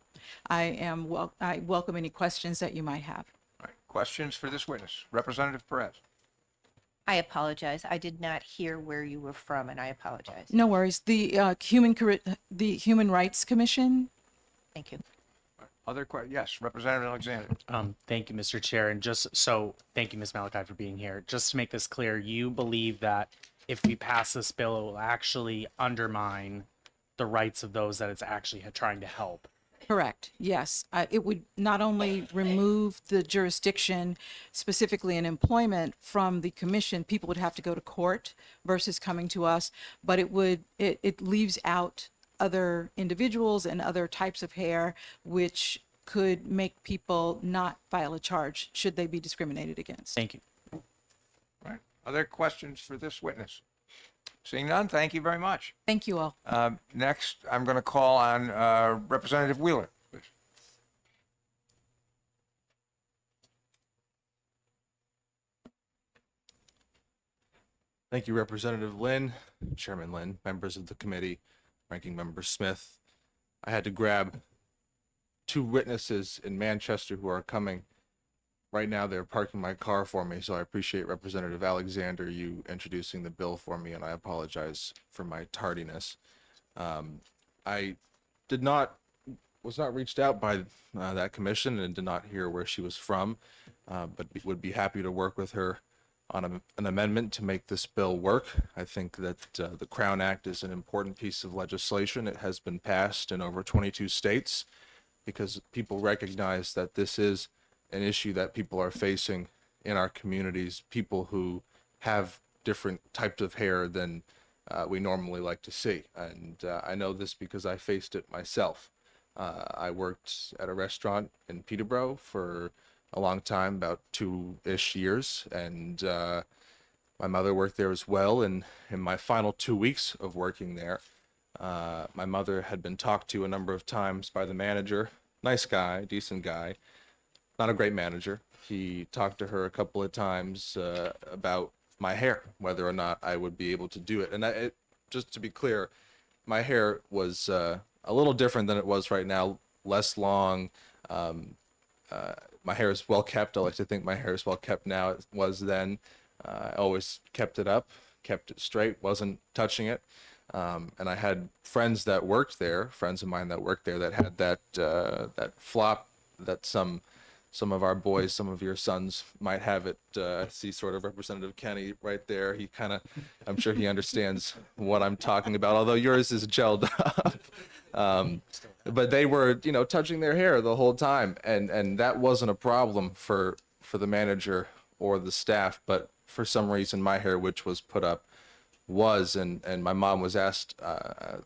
Speaker 10: I welcome any questions that you might have.
Speaker 1: All right, questions for this witness? Representative Perez.
Speaker 2: I apologize. I did not hear where you were from, and I apologize.
Speaker 10: No worries. The Human Rights Commission.
Speaker 2: Thank you.
Speaker 1: Other yes, Representative Alexander.
Speaker 9: Thank you, Mr. Chair. And just so, thank you, Ms. Malachi, for being here. Just to make this clear, you believe that if we pass this bill, it will actually undermine the rights of those that it's actually trying to help.
Speaker 10: Correct. Yes. It would not only remove the jurisdiction, specifically in employment, from the commission, people would have to go to court versus coming to us, but it leaves out other individuals and other types of hair, which could make people not file a charge should they be discriminated against.
Speaker 9: Thank you.
Speaker 1: All right. Other questions for this witness? Seeing none, thank you very much.
Speaker 10: Thank you all.
Speaker 1: Next, I'm going to call on Representative Wheeler. Please.
Speaker 11: Thank you, Representative Lynn, Chairman Lynn, members of the committee, Ranking Member Smith. I had to grab two witnesses in Manchester who are coming. Right now, they're parking my car for me, so I appreciate Representative Alexander, you introducing the bill for me, and I apologize for my tardiness. I was not reached out by that commission and did not hear where she was from, but would be happy to work with her on an amendment to make this bill work. I think that the Crown Act is an important piece of legislation. It has been passed in over 22 states because people recognize that this is an issue that people are facing in our communities, people who have different types of hair than we normally like to see. And I know this because I faced it myself. I worked at a restaurant in Peterborough for a long time, about 2-ish years, and my mother worked there as well. And in my final 2 weeks of working there, my mother had been talked to a number of times by the manager. Nice guy, decent guy, not a great manager. He talked to her a couple of times about my hair, whether or not I would be able to do it. And just to be clear, my hair was a little different than it was right now, less long. My hair is well kept. I like to think my hair is well kept now. It was then. I always kept it up, kept it straight, wasn't touching it. And I had friends that worked there, friends of mine that worked there, that had that flop that some of our boys, some of your sons might have it. I see sort of Representative Kenny right there. He kind of, I'm sure he understands what I'm talking about, although yours is gelled up. But they were, touching their hair the whole time. And that wasn't a problem for the manager or the staff, but for some reason my hair, which was put up, was, and my mom was asked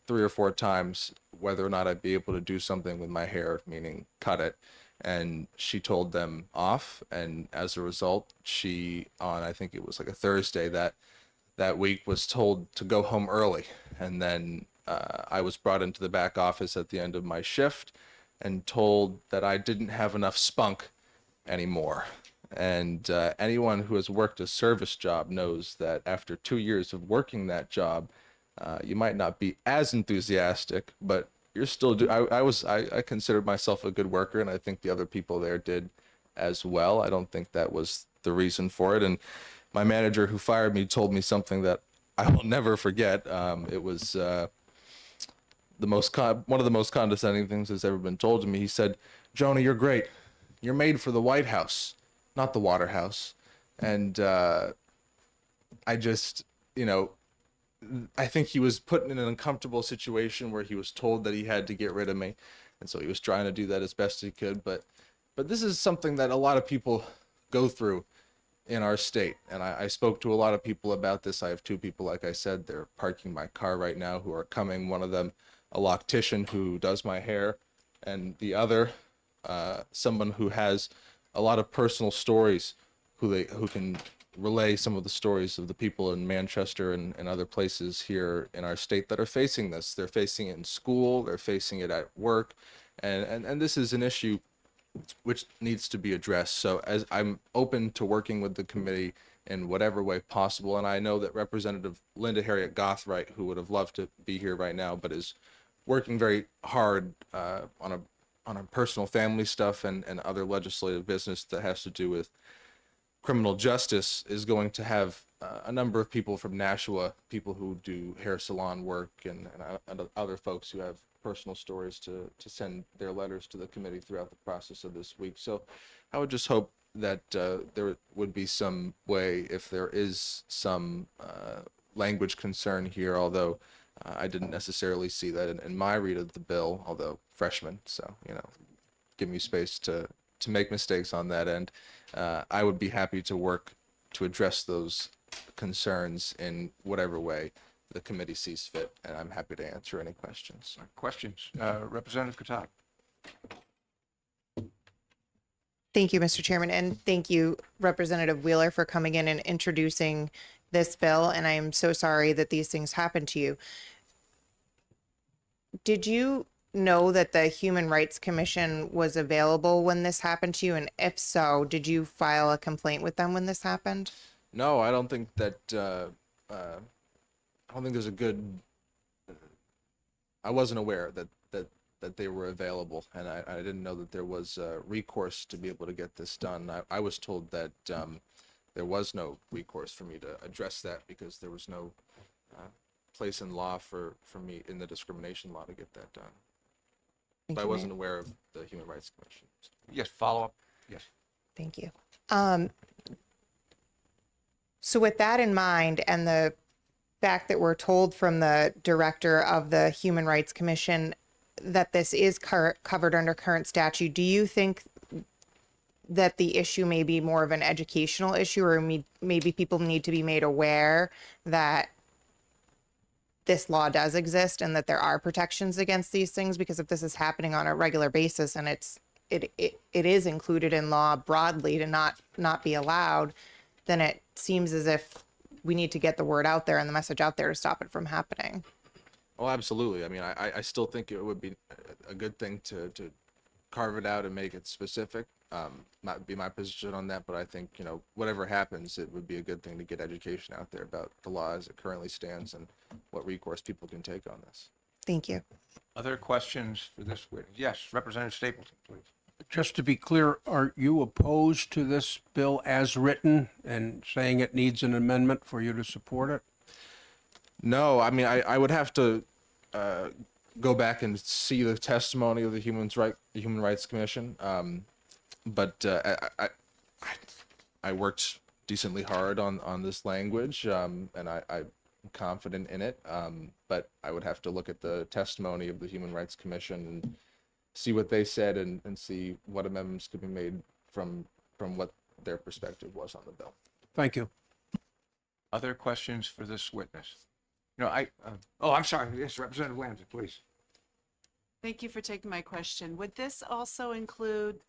Speaker 11: 3 or 4 times whether or not I'd be able to do something with my hair, meaning cut it. And she told them off, and as a result, she, on I think it was like a Thursday that week, was told to go home early. And then I was brought into the back office at the end of my shift and told that I didn't have enough spunk anymore. And anyone who has worked a service job knows that after 2 years of working that job, you might not be as enthusiastic, but you're still I considered myself a good worker, and I think the other people there did as well. I don't think that was the reason for it. And my manager who fired me told me something that I will never forget. It was one of the most condescending things that's ever been told to me. He said, "Jonah, you're great. You're made for the White House, not the Waterhouse." And I just, I think he was put in an uncomfortable situation where he was told that he had to get rid of me, and so he was trying to do that as best he could. But this is something that a lot of people go through in our state, and I spoke to a lot of people about this. I have 2 people, like I said, they're parking my car right now, who are coming. One of them, a loctician who does my hair, and the other, someone who has a lot of personal stories, who can relay some of the stories of the people in Manchester and other places here in our state that are facing this. They're facing it in school, they're facing it at work, and this is an issue which needs to be addressed. So as I'm open to working with the committee in whatever way possible, and I know that Representative Linda Harriet Gothright, who would have loved to be here right now, but is working very hard on a personal family stuff and other legislative business that has to do with criminal justice, is going to have a number of people from Nashua, people who do hair salon work, and other folks who have personal stories to send their letters to the committee throughout the process of this week. So I would just hope that there would be some way, if there is some language concern here, although I didn't necessarily see that in my read of the bill, although freshman, so, give me space to make mistakes on that end. I would be happy to work to address those concerns in whatever way the committee sees fit, and I'm happy to answer any questions.
Speaker 1: Questions? Representative Katak.
Speaker 2: Thank you, Mr. Chairman, and thank you, Representative Wheeler, for coming in and introducing this bill, and I am so sorry that these things happened to you. Did you know that the Human Rights Commission was available when this happened to you? And if so, did you file a complaint with them when this happened?
Speaker 11: No, I don't think that, I don't think there's a good, I wasn't aware that they were available, and I didn't know that there was recourse to be able to get this done. I was told that there was no recourse for me to address that because there was no place in law for me in the discrimination law to get that done.
Speaker 2: Thank
Speaker 11: But I
Speaker 2: you,
Speaker 11: wasn't
Speaker 2: Mayor.
Speaker 11: aware of the Human Rights Commission.
Speaker 1: Yes, follow up. Yes.
Speaker 2: Thank you. So with that in mind, and the fact that we're told from the director of the Human Rights Commission that this is covered under current statute, do you think that the issue may be more of an educational issue, or maybe people need to be made aware that this law does exist and that there are protections against these things? Because if this is happening on a regular basis and it is included in law broadly to not be allowed, then it seems as if we need to get the word out there and the message out there to stop it from happening.
Speaker 11: Oh, absolutely. I mean, I still think it would be a good thing to carve it out and make it specific. Not be my position on that, but I think, you know, whatever happens, it would be a good thing to get education out there about the law as it currently stands and what recourse people can take on this.
Speaker 2: Thank you.
Speaker 1: Other questions for this witness? Yes, Representative Stapleton, please.
Speaker 4: Just to be clear, are you opposed to this bill as written and saying it needs an amendment for you to support it?
Speaker 11: No, I mean, I would have to go back and see the testimony of the Human Rights Commission. But I worked decently hard on this language, and I'm confident in it. But I would have to look at the testimony of the Human Rights Commission and see what they said and see what amendments could be made from what their perspective was on the bill.
Speaker 4: Thank you.
Speaker 1: Other questions for this witness? No, I'm sorry. Yes, Representative Lambert, please.
Speaker 12: Thank you for taking my question. Would this also include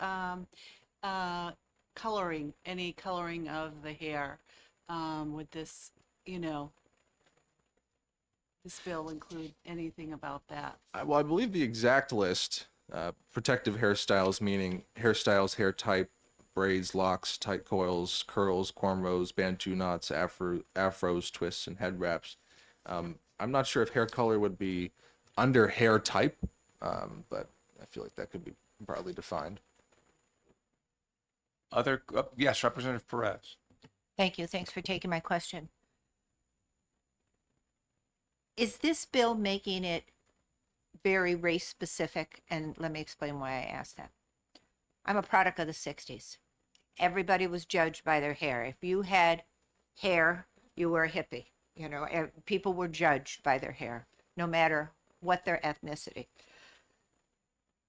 Speaker 12: coloring, any coloring of the hair? Would this, this bill include anything about that?
Speaker 11: Well, I believe the exact list, protective hairstyles, meaning hairstyles, hair type, braids, locks, tight coils, curls, cornrows, bantu knots, afros, twists, and head wraps. I'm not sure if hair color would be under hair type, but I feel like that could be broadly defined.
Speaker 1: Yes, Representative Perez.
Speaker 13: Thank you. Thanks for taking my question. Is this bill making it very race specific? And let me explain why I asked that. I'm a product of the 60s. Everybody was judged by their hair. If you had hair, you were a hippie. People were judged by their hair, no matter what their ethnicity.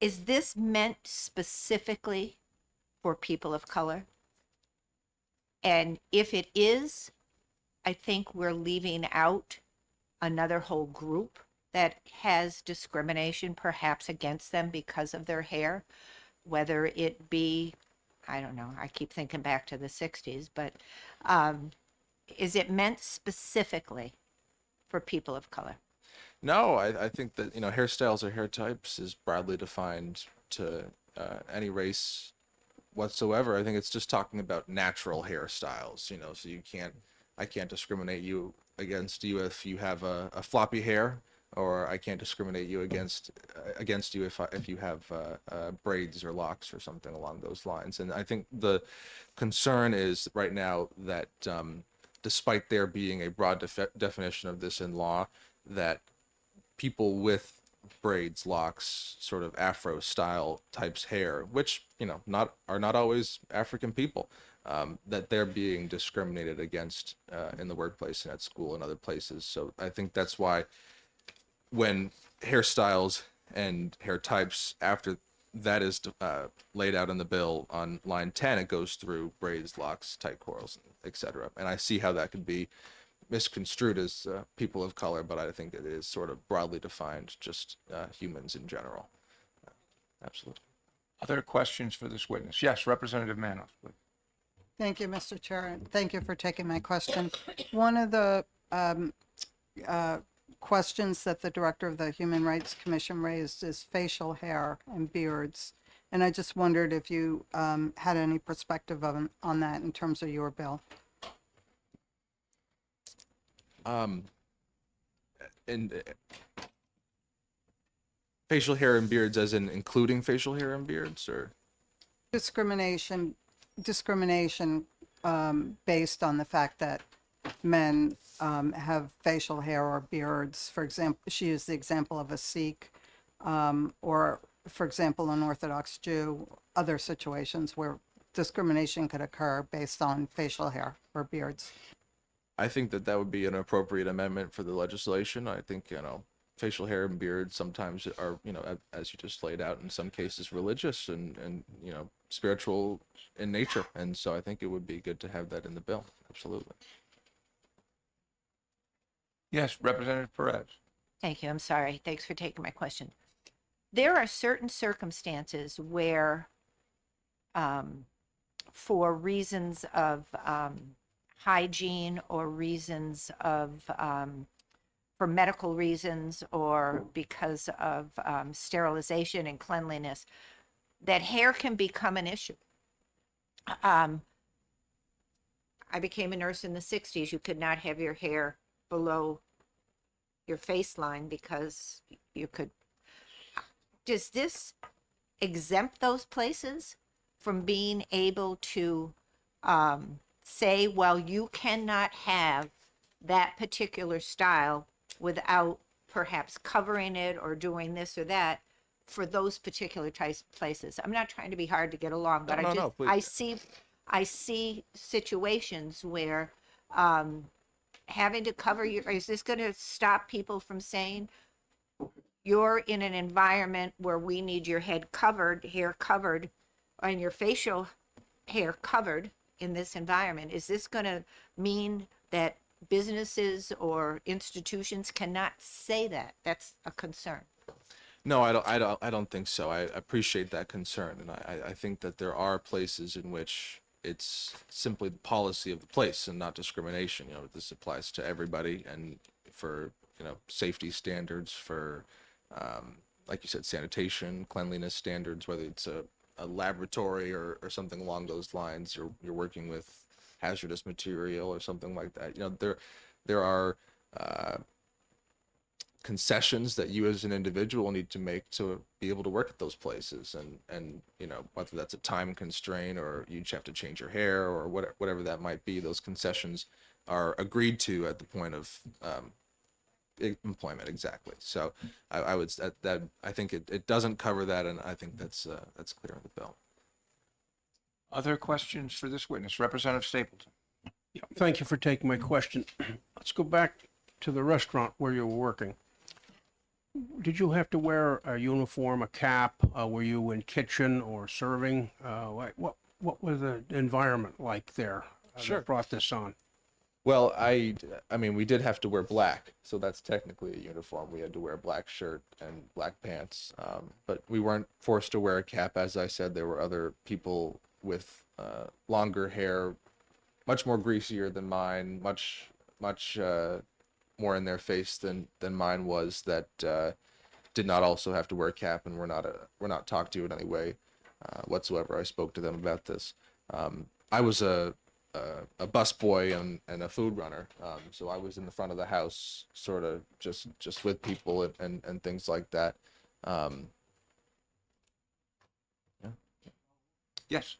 Speaker 13: Is this meant specifically for people of color? And if it is, I think we're leaving out another whole group that has discrimination perhaps against them because of their hair, whether it be, I don't know, I keep thinking back to the 60s, but is it meant specifically for people of color?
Speaker 11: No, I think that, hairstyles or hair types is broadly defined to any race whatsoever. I think it's just talking about natural hairstyles, so I can't discriminate against you if you have a floppy hair, or I can't discriminate you against you if you have braids or locks or something along those lines. And I think the concern is right now that despite there being a broad definition of this in law, that people with braids, locks, sort of Afro style types hair, which are not always African people, that they're being discriminated against in the workplace and at school and other places. So I think that's why when hairstyles and hair types, after that is laid out in the bill on line 10, it goes through braids, locks, tight coils, etc. And I see how that could be misconstrued as people of color, but I think it is sort of broadly defined, just humans in general. Absolutely.
Speaker 1: Other questions for this witness? Yes, Representative Manos, please.
Speaker 2: Thank you, Mr. Chair, and thank you for taking my question. One of the questions that the Director of the Human Rights Commission raised is facial hair and beards. And I just wondered if you had any perspective on that in terms of your bill.
Speaker 11: And facial hair and beards, as in including facial hair and beards, or
Speaker 2: Discrimination based on the fact that men have facial hair or beards. For example, she used the example of a Sikh, or for example, an Orthodox Jew, other situations where discrimination could occur based on facial hair or beards.
Speaker 11: I think that that would be an appropriate amendment for the legislation. I think, facial hair and beards sometimes are, as you just laid out, in some cases religious and spiritual in nature. And so I think it would be good to have that in the bill. Absolutely.
Speaker 1: Yes, Representative Perez.
Speaker 13: Thank you. I'm sorry. Thanks for taking my question. There are certain circumstances where, for reasons of hygiene or reasons of, for medical reasons or because of sterilization and cleanliness, that hair can become an issue. I became a nurse in the 60s. You could not have your hair below your face line because you could. Does this exempt those places from being able to say, well, you cannot have that particular style without perhaps covering it or doing this or that for those particular types of places? I'm not trying to be hard to get along, but
Speaker 11: No, please.
Speaker 13: I see situations where having to cover your, is this going to stop people from saying, you're in an environment where we need your head covered, hair covered, and your facial hair covered in this environment? Is this going to mean that businesses or institutions cannot say that? That's a concern.
Speaker 11: No, I don't think so. I appreciate that concern. And I think that there are places in which it's simply the policy of the place and not discrimination. This applies to everybody, and for, safety standards, for, like you said, sanitation, cleanliness standards, whether it's a laboratory or something along those lines, you're working with hazardous material or something like that. There are concessions that you as an individual need to make to be able to work at those places, and whether that's a time constraint or you just have to change your hair or whatever that might be, those concessions are agreed to at the point of employment. Exactly. So I would that I think it doesn't cover that, and I think that's clear in the bill.
Speaker 1: Other questions for this witness? Representative Stapleton.
Speaker 4: Yeah, thank you for taking my question. Let's go back to the restaurant where you were working. Did you have to wear a uniform, a cap? Were you in kitchen or serving? What was the environment like there
Speaker 11: Sure.
Speaker 4: that brought this on?
Speaker 11: Well, I mean, we did have to wear black, so that's technically a uniform. We had to wear a black shirt and black pants, but we weren't forced to wear a cap. As I said, there were other people with longer hair, much more greasier than mine, much more in their face than mine was, that did not also have to wear a cap and were not talked to in any way whatsoever. I spoke to them about this. I was a busboy and a food runner, so I was in the front of the house, sort of just with people and things like that. Yeah.
Speaker 1: Yes.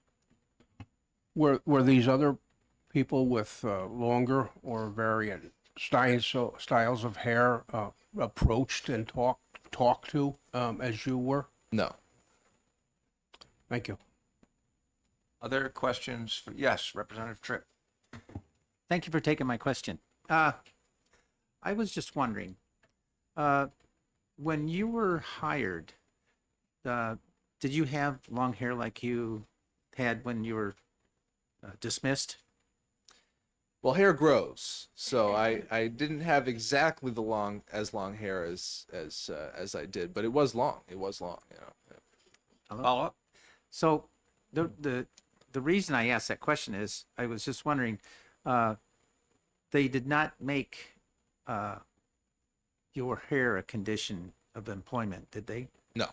Speaker 4: Were these other people with longer or variant styles of hair approached and talked to as you were?
Speaker 11: No.
Speaker 4: Thank you.
Speaker 1: Other questions? Yes, Representative Tripp.
Speaker 14: Thank you for taking my question. I was just wondering, when you were hired, did you have long hair like you had when you were dismissed?
Speaker 11: Well, hair grows, so I didn't have exactly the long hair as I did, but it was long. It was long.
Speaker 1: Follow up?
Speaker 14: So the the reason I asked that question is I was just wondering, they did not make your hair a condition of employment, did they?
Speaker 11: No.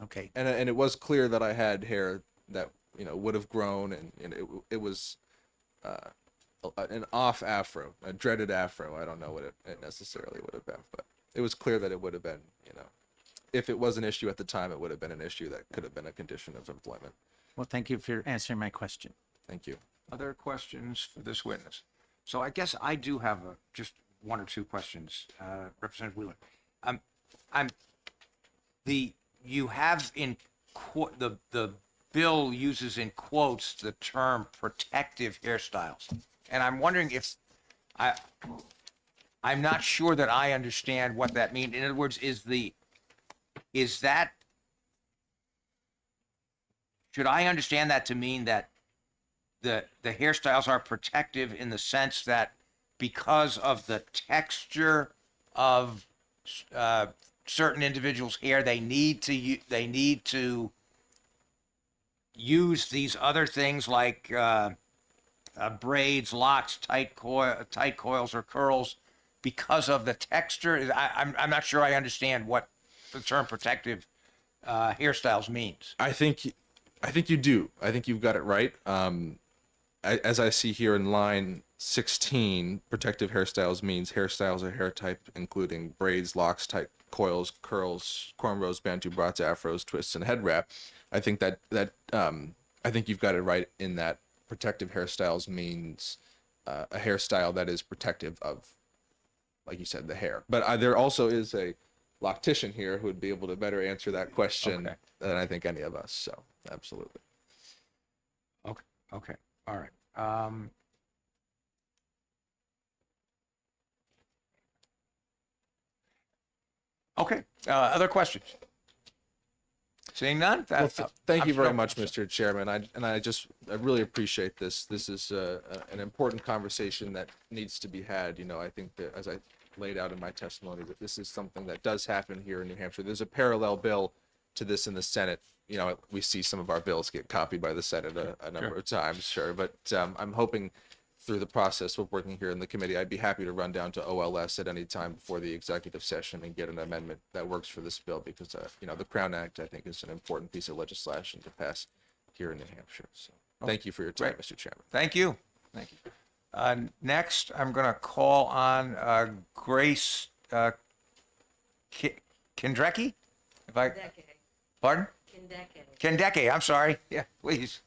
Speaker 14: Okay.
Speaker 11: And it was clear that I had hair that would have grown, and it was an off afro, a dreaded afro. I don't know what it necessarily would have been, but it was clear that it would have been, if it was an issue at the time, it would have been an issue that could have been a condition of employment.
Speaker 14: Well, thank you for answering my question.
Speaker 11: Thank you.
Speaker 1: Other questions for this witness? So I guess I do have just one or two questions, Representative Wheeler. You have in the bill uses in quotes the term protective hairstyles, and I'm wondering if I'm not sure that I understand what that means. In other words, should I understand that to mean that the hairstyles are protective in the sense that because of the texture of certain individuals' hair, they need to use these other things like braids, locks, tight coils, or curls because of the texture? I'm not sure I understand what the term protective hairstyles means.
Speaker 11: I think you do. I think you've got it right. As I see here in line 16, protective hairstyles means hairstyles or hair type including braids, locks, tight coils, curls, cornrows, bantu brats, afros, twists, and head wrap. I think that I think you've got it right in that protective hairstyles means a hairstyle that is protective of, like you said, the hair. But there also is a loctician here who would be able to better answer that question than I think any of us. So absolutely.
Speaker 1: Okay. All right. Okay. Other questions? Seeing none?
Speaker 11: Well, thank
Speaker 1: I'm
Speaker 11: you very
Speaker 1: still-
Speaker 11: much, Mr. Chairman. I really appreciate this. This is an important conversation that needs to be had. I think that, as I laid out in my testimony, that this is something that does happen here in New Hampshire. There's a parallel bill to this in the Senate. We see some of our bills get copied by the Senate a number of times, sure. But I'm hoping through the process of working here in the committee, I'd be happy to run down to OLS at any time before the executive session and get an amendment that works for this bill, because the Crown Act, I think, is an important piece of legislation to pass here in New Hampshire. So thank you for your time,
Speaker 1: Great.
Speaker 11: Mr. Chairman.
Speaker 1: Thank you. Thank you. Next, I'm going to call on Grace Kendrecki. Pardon? Kendecki. I'm sorry. Yeah, please.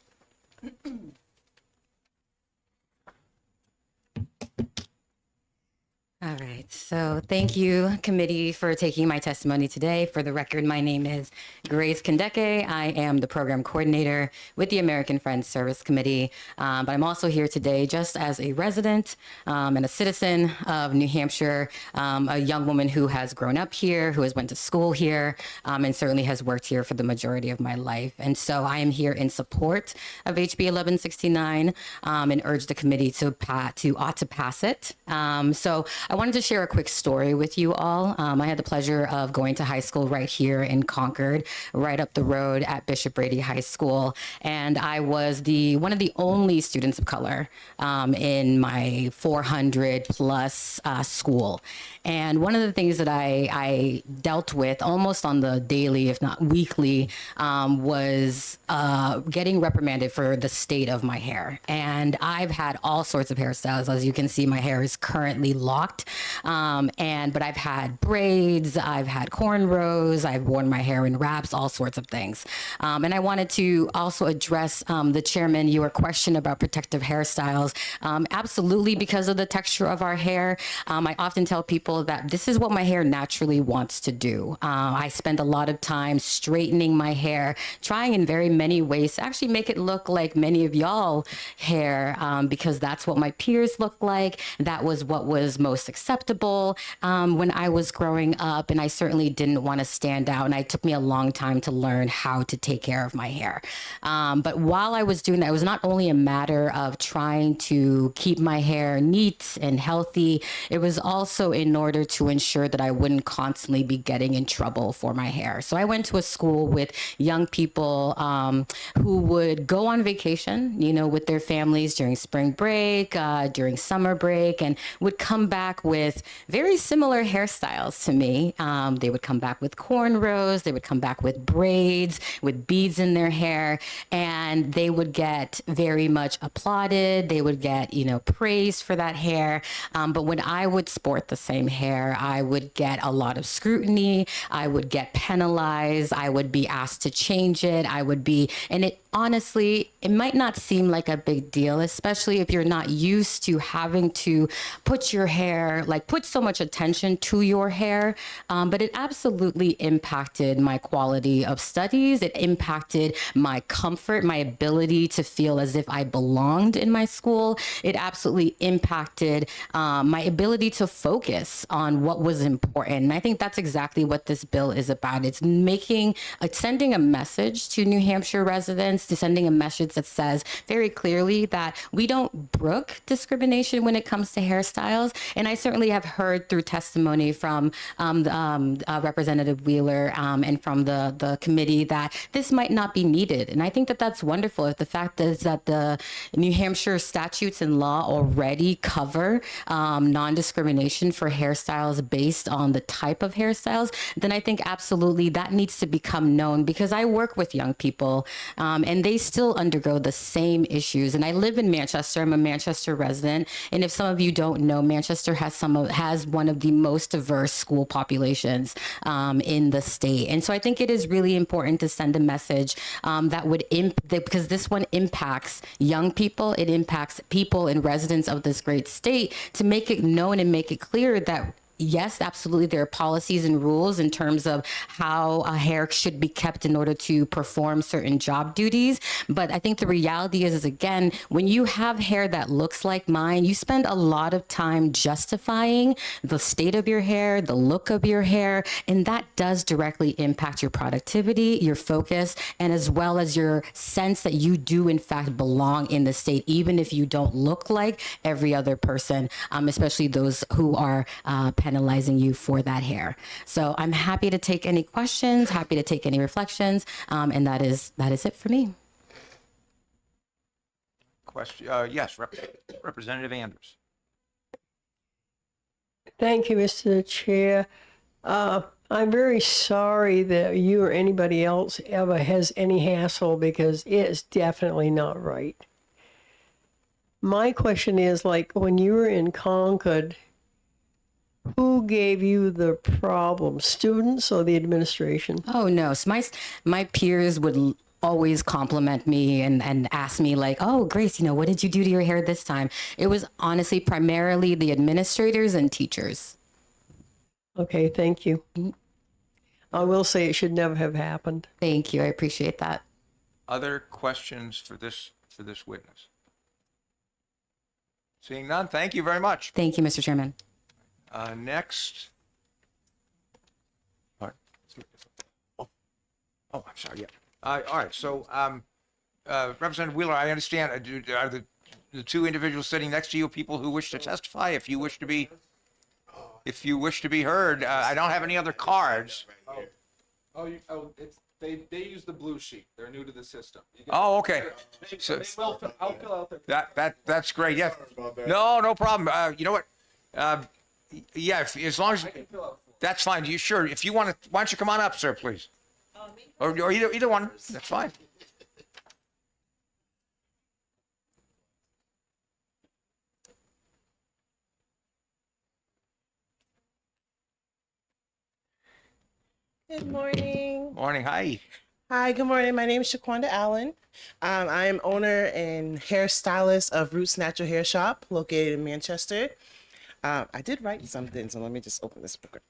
Speaker 15: All right, so thank you, committee, for taking my testimony today. For the record, my name is Grace Kendecki. I am the program coordinator with the American Friends Service Committee, but I'm also here today just as a resident and a citizen of New Hampshire, a young woman who has grown up here, who has went to school here, and certainly has worked here for the majority of my life. And so I am here in support of HB 1169 and urge the committee to pass it. So I wanted to share a quick story with you all. I had the pleasure of going to high school right here in Concord, right up the road at Bishop Brady High School. And I was one of the only students of color in my 400 plus school. And one of the things that I dealt with almost on the daily, if not weekly, was getting reprimanded for the state of my hair. And I've had all sorts of hairstyles. As you can see, my hair is currently locked. But I've had braids, I've had cornrows, I've worn my hair in wraps, all sorts of things. And I wanted to also address the chairman, your question about protective hairstyles. Absolutely, because of the texture of our hair. I often tell people that this is what my hair naturally wants to do. I spend a lot of time straightening my hair, trying in very many ways to actually make it look like many of y'all hair, because that's what my peers look like. That was what was most acceptable acceptable when I was growing up, and I certainly didn't want to stand out. And it took me a long time to learn how to take care of my hair. But while I was doing that, it was not only a matter of trying to keep my hair neat and healthy, it was also in order to ensure that I wouldn't constantly be getting in trouble for my hair. So I went to a school with young people who would go on vacation, you know, with their families during spring break, during summer break, and would come back with very similar hairstyles to me. They would come back with cornrows, they would come back with braids, with beads in their hair, and they would get very much applauded. They would get, you know, praised for that hair. But when I would sport the same hair, I would get a lot of scrutiny. I would get penalized. I would be asked to change it. And it honestly, it might not seem like a big deal, especially if you're not used to having to put your hair, like put so much attention to your hair. But it absolutely impacted my quality of studies. It impacted my comfort, my ability to feel as if I belonged in my school. It absolutely impacted my ability to focus on what was important. And I think that's exactly what this bill is about. It's sending a message to New Hampshire residents, to sending a message that says very clearly that we don't brook discrimination when it comes to hairstyles. And I certainly have heard through testimony from Representative Wheeler and from the committee that this might not be needed. And I think that that's wonderful. If the fact is that the New Hampshire statutes and law already cover non-discrimination for hairstyles based on the type of hairstyles, then I think absolutely that needs to become known, because I work with young people and they still undergo the same issues. And I live in Manchester. I'm a Manchester resident. And if some of you don't know, Manchester has one of the most diverse school populations in the state. And so I think it is really important to send a message because this one impacts young people. It impacts people and residents of this great state, to make it known and make it clear that yes, absolutely, there are policies and rules in terms of how a hair should be kept in order to perform certain job duties. But I think the reality is again, when you have hair that looks like mine, you spend a lot of time justifying the state of your hair, the look of your hair, and that does directly impact your productivity, your focus, and as well as your sense that you do in fact belong in the state, even if you don't look like every other person, especially those who are penalizing you for that hair. So I'm happy to take any questions, happy to take any reflections, and that is it for me.
Speaker 1: Question, yes, Representative Anders.
Speaker 16: Thank you, Mr. Chair. I'm very sorry that you or anybody else ever has any hassle, because it's definitely not right. My question is, like, when you were in Concord, who gave you the problem, students or the administration?
Speaker 15: Oh no, so my peers would always compliment me and ask me like, oh, Grace, you know, what did you do to your hair this time? It was honestly primarily the administrators and teachers.
Speaker 16: Okay, thank you. I will say it should never have happened.
Speaker 15: Thank you, I appreciate that.
Speaker 1: Other questions for this witness? Seeing none, thank you very much.
Speaker 15: Thank you, Mr. Chairman.
Speaker 1: Next. All right. Oh, I'm sorry. Yeah. All right. So, Representative Wheeler, I understand. Are the two individuals sitting next to you people who wish to testify? If you wish to be heard, I don't have any other cards.
Speaker 11: They use the blue sheet. They're new to the system.
Speaker 1: Oh, okay. So
Speaker 11: I'll fill out their.
Speaker 1: that's great. Yeah. No problem. You know what? Yeah, as long as that's fine. You sure? If you want to, why don't you come on up, sir, please? Or either one. That's fine.
Speaker 17: Good morning.
Speaker 1: Morning. Hi.
Speaker 17: Hi, good morning. My name is Shaquanda Allen. I am owner and hairstylist of Roots Natural Hair Shop located in Manchester. I did write something, so let me just open this book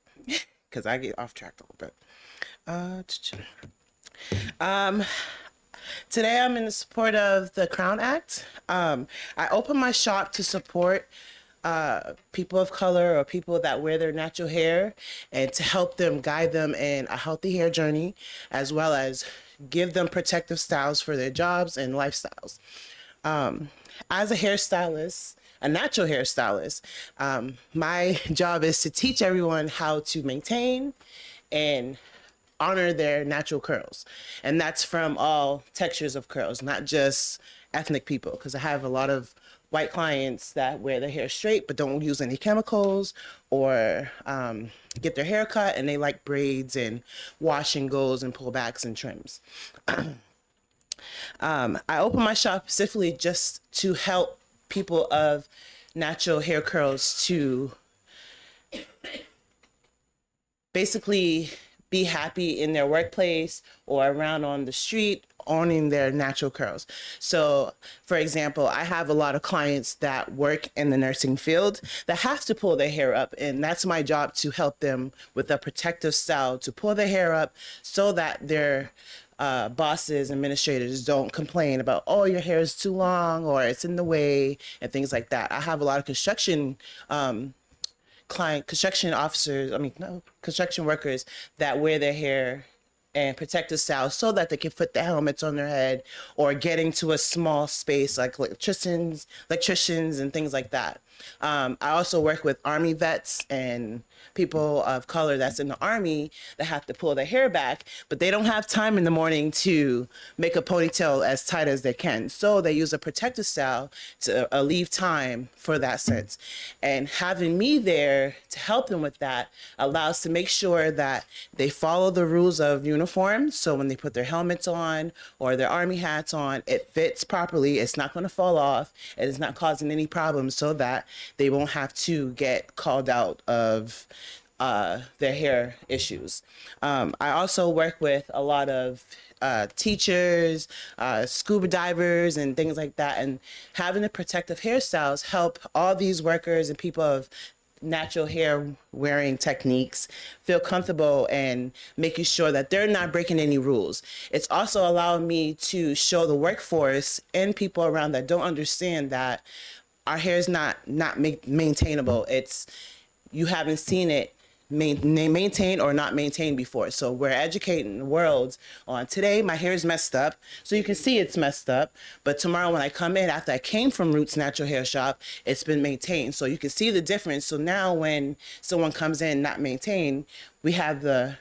Speaker 17: because I get off track a little bit. Today I'm in support of the Crown Act. I opened my shop to support people of color or people that wear their natural hair, and to help them, guide them in a healthy hair journey, as well as give them protective styles for their jobs and lifestyles. As a hairstylist, a natural hairstylist, my job is to teach everyone how to maintain and honor their natural curls. And that's from all textures of curls, not just ethnic people, because I have a lot of white clients that wear their hair straight but don't use any chemicals, or get their hair cut and they like braids and wash and goes and pullbacks and trims. I opened my shop specifically just to help people of natural hair curls to basically be happy in their workplace or around on the street, owning their natural curls. So, for example, I have a lot of clients that work in the nursing field that have to pull their hair up, and that's my job, to help them with a protective style to pull their hair up so that their bosses, administrators don't complain about, oh, your hair is too long or it's in the way and things like that. I have a lot of construction construction workers that wear their hair and protective styles so that they can put the helmets on their head or get into a small space like electricians and things like that. I also work with Army vets and people of color that's in the Army that have to pull their hair back, but they don't have time in the morning to make a ponytail as tight as they can. So they use a protective style to leave time for that sense. And having me there to help them with that allows to make sure that they follow the rules of uniform. So when they put their helmets on or their Army hats on, it fits properly. It's not going to fall off. It is not causing any problems, so that they won't have to get called out of their hair issues. I also work with a lot of teachers, scuba divers, and things like that. And having the protective hairstyles help all these workers and people of natural hair wearing techniques feel comfortable and making sure that they're not breaking any rules. It's also allowing me to show the workforce and people around that don't understand that our hair is not maintainable. It's, you haven't seen it maintained or not maintained before. So we're educating the world on, today my hair is messed up, so you can see it's messed up, but tomorrow when I come in, after I came from Roots Natural Hair Shop, it's been maintained. So you can see the difference. So now when someone comes in not maintained, we have the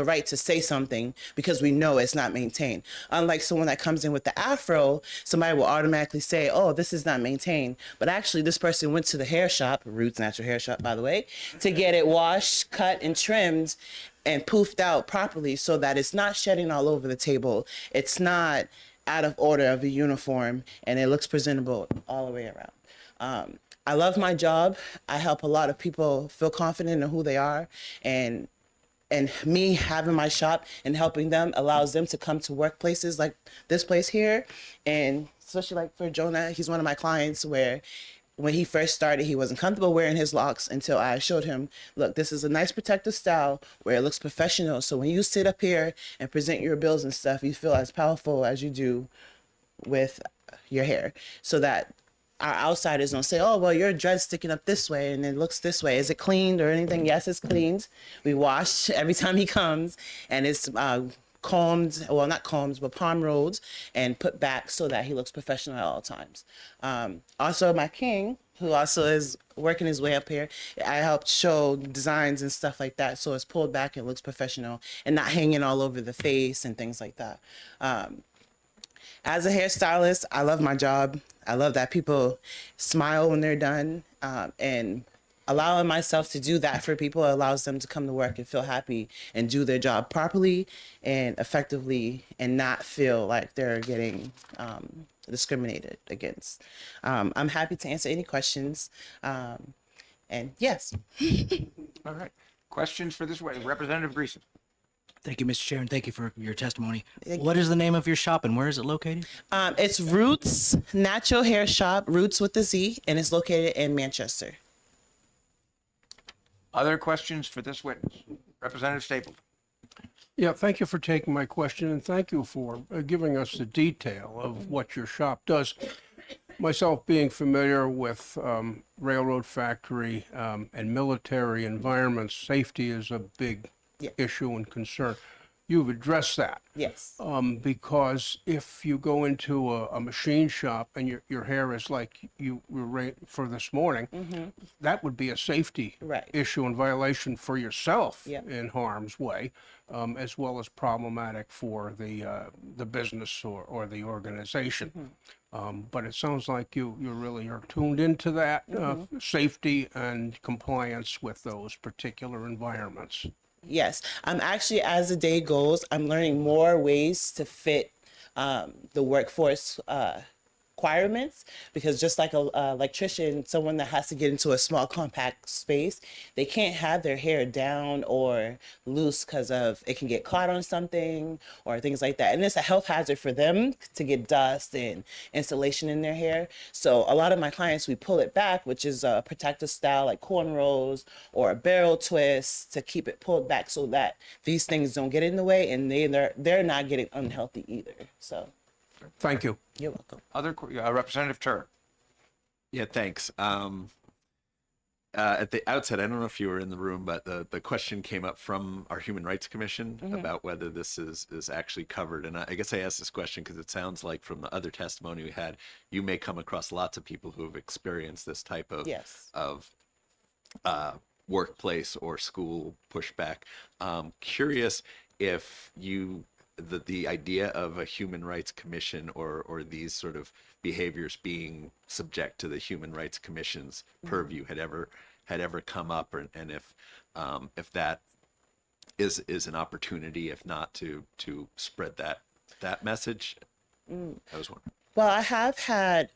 Speaker 17: right to say something because we know it's not maintained. Unlike someone that comes in with the afro, somebody will automatically say, oh, this is not maintained. But actually, this person went to the hair shop, Roots Natural Hair Shop, by the way, to get it washed, cut, and trimmed and poofed out properly so that it's not shedding all over the table. It's not out of order of a uniform, and it looks presentable all the way around. I love my job. I help a lot of people feel confident in who they are, and me having my shop and helping them allows them to come to workplaces like this place here. And especially like for Jonah, he's one of my clients where when he first started, he wasn't comfortable wearing his locks until I showed him, look, this is a nice protective style where it looks professional. So when you sit up here and present your bills and stuff, you feel as powerful as you do with your hair, so that our outsiders don't say, oh, well, your dread's sticking up this way and it looks this way. Is it cleaned or anything? Yes, it's cleaned. We wash every time he comes, and it's combed, well, not combed, but palm rolled and put back so that he looks professional at all times. Also, my king, who also is working his way up here, I helped show designs and stuff like that, so it's pulled back and looks professional and not hanging all over the face and things like that. As a hairstylist, I love my job. I love that people smile when they're done, and allowing myself to do that for people allows them to come to work and feel happy and do their job properly and effectively and not feel like they're getting discriminated against. I'm happy to answer any questions. And yes.
Speaker 1: All right. Questions for this way, Representative Greason.
Speaker 5: Thank you, Mr. Chair, and thank you for your testimony. What is the name of your shop and where is it located?
Speaker 17: It's Roots Natural Hair Shop, Roots with a Z, and it's located in Manchester.
Speaker 1: Other questions for this witness? Representative Stapleton.
Speaker 4: Yeah, thank you for taking my question, and thank you for giving us the detail of what your shop does. Myself being familiar with railroad factory and military environments, safety is a big issue and concern. You've addressed that.
Speaker 17: Yes.
Speaker 4: Because if you go into a machine shop and your hair is like you were for this morning, that would be a safety
Speaker 17: Right.
Speaker 4: issue and violation for yourself
Speaker 17: Yep.
Speaker 4: in harm's way, as well as problematic for the business or the organization. But it sounds like you really are tuned into that safety and compliance with those particular environments.
Speaker 17: Yes, I'm actually, as the day goes, I'm learning more ways to fit the workforce requirements, because just like a electrician, someone that has to get into a small compact space, they can't have their hair down or loose because of it can get caught on something or things like that, and it's a health hazard for them to get dust and insulation in their hair. So a lot of my clients, we pull it back, which is a protective style like cornrows or a barrel twist, to keep it pulled back so that these things don't get in the way, and they're not getting unhealthy either. So
Speaker 4: Thank you.
Speaker 17: you're welcome.
Speaker 1: Other, Representative Tur.
Speaker 18: Yeah, thanks. At the outset, I don't know if you were in the room, but the question came up from our Human Rights Commission about whether this is actually covered. And I guess I asked this question because it sounds like from the other testimony we had, you may come across lots of people who have experienced this type of workplace or school pushback. Curious if the idea of a Human Rights Commission or these sort of behaviors being subject to the Human Rights Commission's purview had ever come up, and if that is an opportunity, if not to spread that message. I was wondering.
Speaker 17: Well, I have had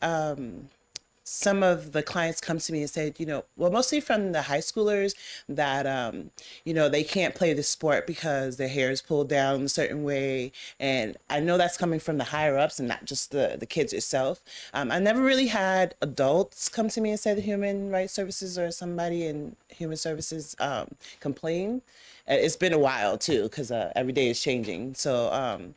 Speaker 17: some of the clients come to me and say, well, mostly from the high schoolers, that, they can't play the sport because their hair is pulled down a certain way. And I know that's coming from the higher ups and not just the kids itself. I never really had adults come to me and say the Human Rights Services or somebody in Human Services complain. It's been a while too, because every day is changing. So,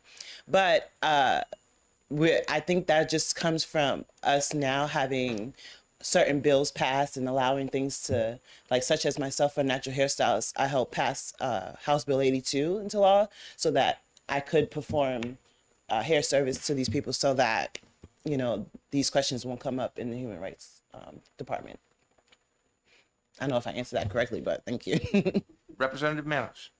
Speaker 17: I think that just comes from us now having certain bills passed and allowing things to, like, such as myself, a natural hairstylist, I helped pass House Bill 82 into law so that I could perform hair service to these people so that, these questions won't come up in the Human Rights Department. I don't know if I answered that correctly, but thank you.
Speaker 1: Representative Manos.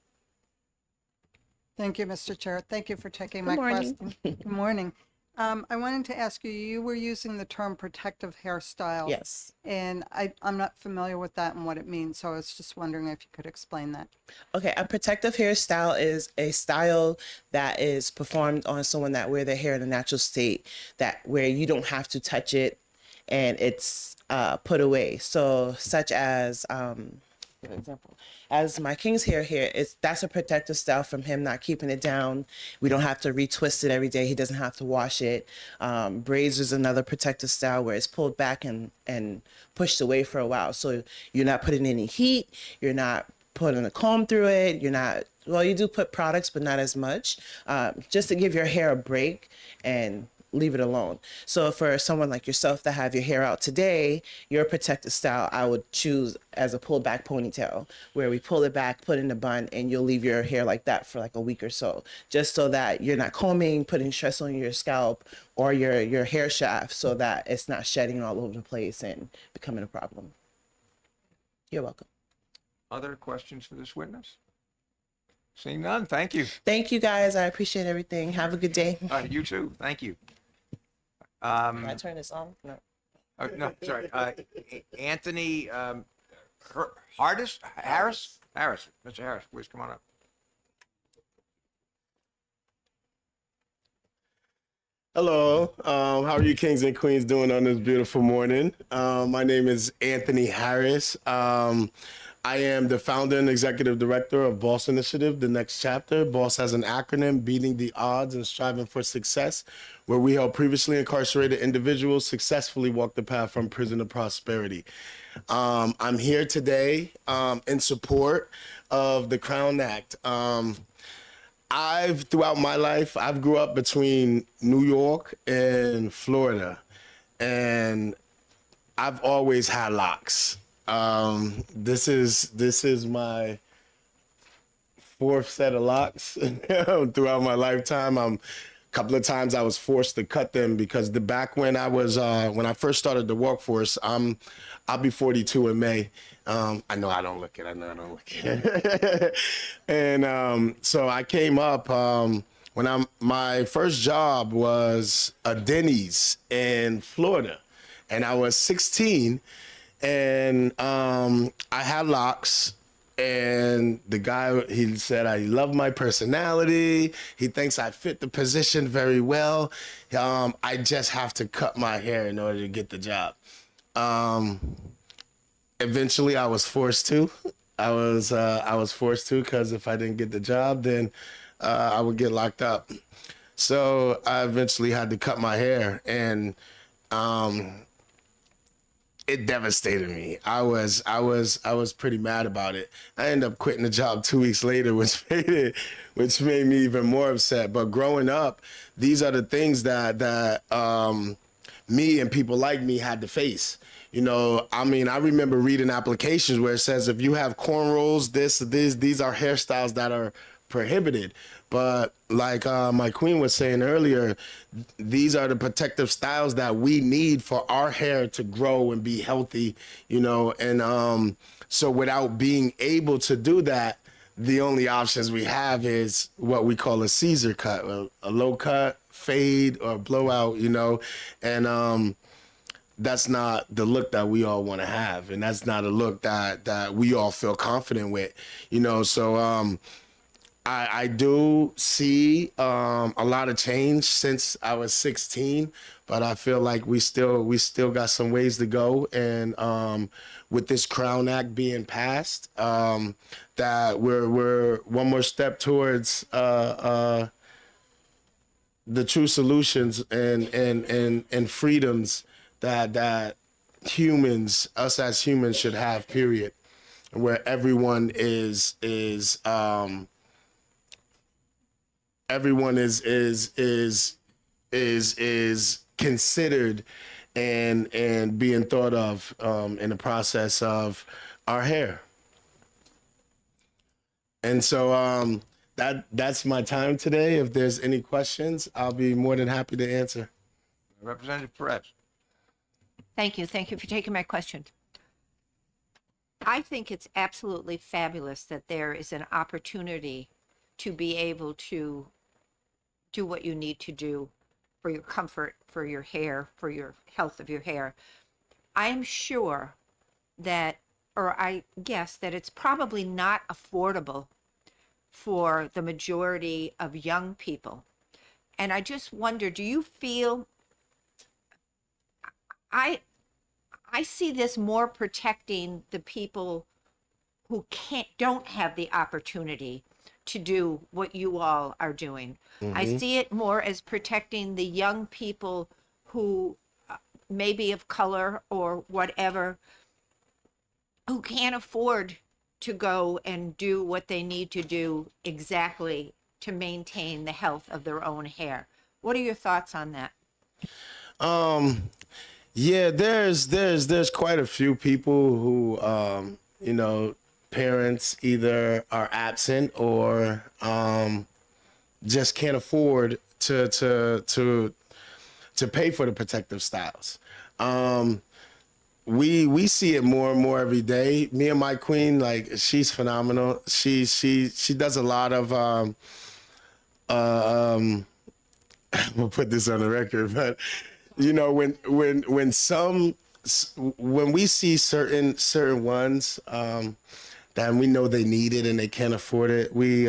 Speaker 2: Thank you, Mr. Chair. Thank you for taking
Speaker 17: Good
Speaker 2: my
Speaker 17: morning.
Speaker 2: question. Good morning. I wanted to ask you, you were using the term protective hairstyle.
Speaker 17: Yes.
Speaker 2: And I'm not familiar with that and what it means, so I was just wondering if you could explain that.
Speaker 17: Okay, a protective hairstyle is a style that is performed on someone that wear their hair in a natural state, that where you don't have to touch it and it's put away. So such as, for example, as my king's hair here, that's a protective style from him not keeping it down. We don't have to retwist it every day. He doesn't have to wash it. Braids is another protective style where it's pulled back and pushed away for a while. So you're not putting any heat. You're not putting a comb through it. You do put products, but not as much, just to give your hair a break and leave it alone. So for someone like yourself that have your hair out today, your protective style, I would choose as a pulled back ponytail, where we pull it back, put in a bun, and you'll leave your hair like that for like a week or so, just so that you're not combing, putting stress on your scalp or your hair shaft, so that it's not shedding all over the place and becoming a problem. You're welcome.
Speaker 1: Other questions for this witness? Seeing none, thank you.
Speaker 17: Thank you, guys. I appreciate everything. Have a good day.
Speaker 1: You too, thank you.
Speaker 17: Can I turn this on? No.
Speaker 1: No, sorry. Anthony Harris? Mr. Harris, please come on up.
Speaker 19: Hello, how are you kings and queens doing on this beautiful morning? My name is Anthony Harris. I am the founder and executive director of BOSS Initiative, the next chapter. BOSS has an acronym, Beating the Odds and Striving for Success, where we help previously incarcerated individuals successfully walk the path from prison to prosperity. I'm here today in support of the Crown Act. Throughout my life, I've grew up between New York and Florida. and I've always had locks. This is my fourth set of locks throughout my lifetime. A couple of times I was forced to cut them because back when I was when I first started the workforce, I'll be 42 in May. I know I don't look it. I know I don't look it. And so I came up when my first job was a Denny's in Florida, and I was 16, and I had locks. And the guy, he said, I love my personality. He thinks I fit the position very well. I just have to cut my hair in order to get the job. Eventually, I was forced to. I was forced to because if I didn't get the job, then I would get locked up. So I eventually had to cut my hair, and it devastated me. I was pretty mad about it. I ended up quitting the job 2 weeks later, which made me even more upset. But growing up, these are the things that me and people like me had to face. You know, I mean, I remember reading applications where it says if you have cornrows, these are hairstyles that are prohibited. But like my queen was saying earlier, these are the protective styles that we need for our hair to grow and be healthy, you know. And so without being able to do that, the only options we have is what we call a Caesar cut, a low cut, fade, or blowout, you know. And that's not the look that we all want to have, and that's not a look that we all feel confident with, you know. So I do see a lot of change since I was 16, but I feel like we still got some ways to go. And with this Crown Act being passed, that we're one more step towards the true solutions and freedoms that humans, us as humans, should have. Period. Where everyone is considered and being thought of in the process of our hair. And so that's my time today. If there's any questions, I'll be more than happy to answer.
Speaker 1: Representative Perez.
Speaker 13: Thank you. Thank you for taking my question. I think it's absolutely fabulous that there is an opportunity to be able to do what you need to do for your comfort, for your hair, for your health of your hair. I'm sure that, or I guess that it's probably not affordable for the majority of young people. And I just wonder, do you feel, I see this more protecting the people who don't have the opportunity to do what you all are doing. Mm-hmm. I see it more as protecting the young people who may be of color or whatever, who can't afford to go and do what they need to do exactly to maintain the health of their own hair. What are your thoughts on that?
Speaker 19: Yeah, there's quite a few people who, you know, parents either are absent or just can't afford to pay for the protective styles. We see it more and more every day. Me and my queen, like, she's phenomenal. She does a lot of we'll put this on the record, but you know, when we see certain ones that we know they need it and they can't afford it, we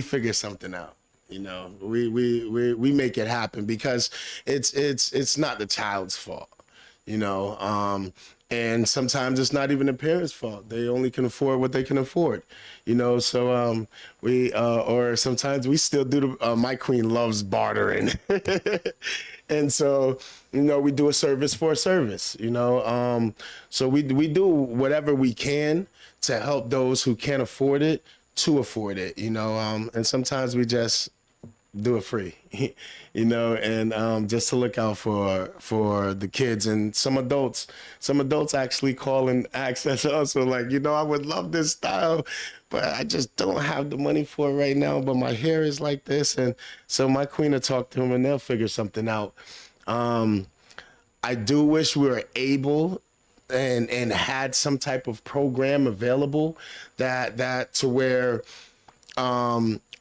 Speaker 19: figure something out. You know, we make it happen because it's not the child's fault. You know, and sometimes it's not even the parents' fault. They only can afford what they can afford. You know, so or sometimes we still do my queen loves bartering. And so, you know, we do a service for a service, you know. So we do whatever we can to help those who can't afford it to afford it, you know. And sometimes we just do it free, and just to look out for the kids. And some adults actually call and ask us also, like, I would love this style, but I just don't have the money for it right now. But my hair is like this, and so my queen will talk to them, and they'll figure something out. I do wish we were able and had some type of program available that to where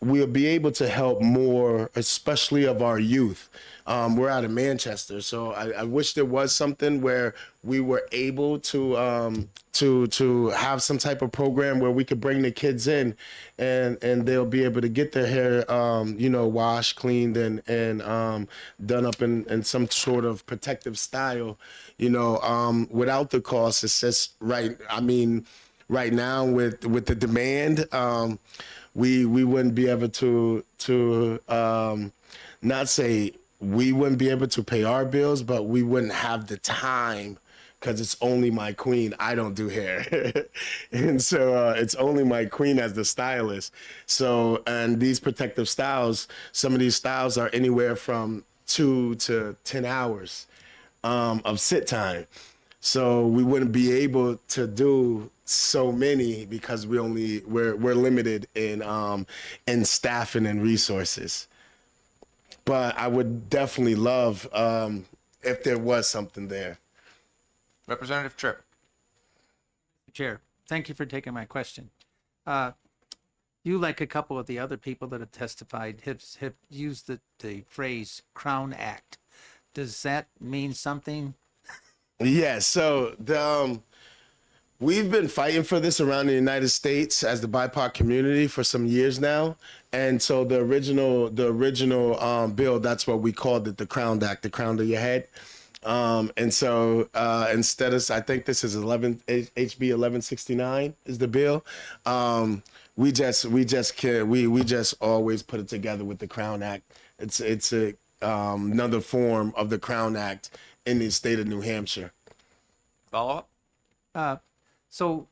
Speaker 19: we'll be able to help more, especially of our youth. We're out of Manchester, so I wish there was something where we were able to have some type of program where we could bring the kids in, and they'll be able to get their hair, washed, cleaned, and done up in some sort of protective style, without the cost. It's just right. I mean, right now with the demand, we wouldn't be able to not say we wouldn't be able to pay our bills, but we wouldn't have the time because it's only my queen. I don't do hair. And so it's only my queen as the stylist. So, and these protective styles, some of these styles are anywhere from 2 to 10 hours of sit time. So we wouldn't be able to do so many because we're limited in staffing and resources. But I would definitely love if there was something there.
Speaker 1: Representative Tripp.
Speaker 14: Chair, thank you for taking my question. You, like a couple of the other people that have testified, have used the phrase Crown Act. Does that mean something?
Speaker 19: Yeah, so we've been fighting for this around the United States as the BIPOC community for some years now. And so the original bill, that's what we called it, the Crown Act, the crown to your head. And so instead of, I think this is HB 1169 is the bill. We just always put it together with the Crown Act. It's another form of the Crown Act in the state of New Hampshire.
Speaker 1: Follow up?
Speaker 14: So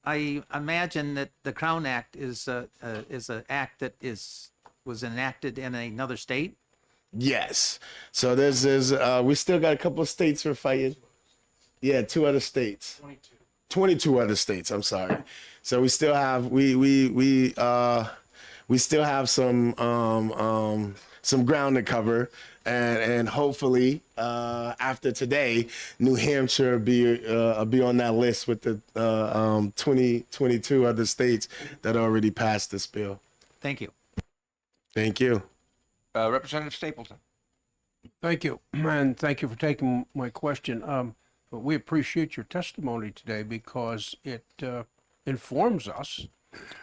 Speaker 14: I imagine that the Crown Act is an act that was enacted in another state.
Speaker 19: Yes. So there's we still got a couple of states we're fighting. Yeah, 2 other states. 22 other states. I'm sorry. So we still have we still have some ground to cover, and hopefully after today, New Hampshire will be on that list with the 22 other states that already passed this bill.
Speaker 14: Thank you.
Speaker 19: Thank you.
Speaker 1: Representative Stapleton.
Speaker 4: Thank you, and thank you for taking my question. We appreciate your testimony today because it informs us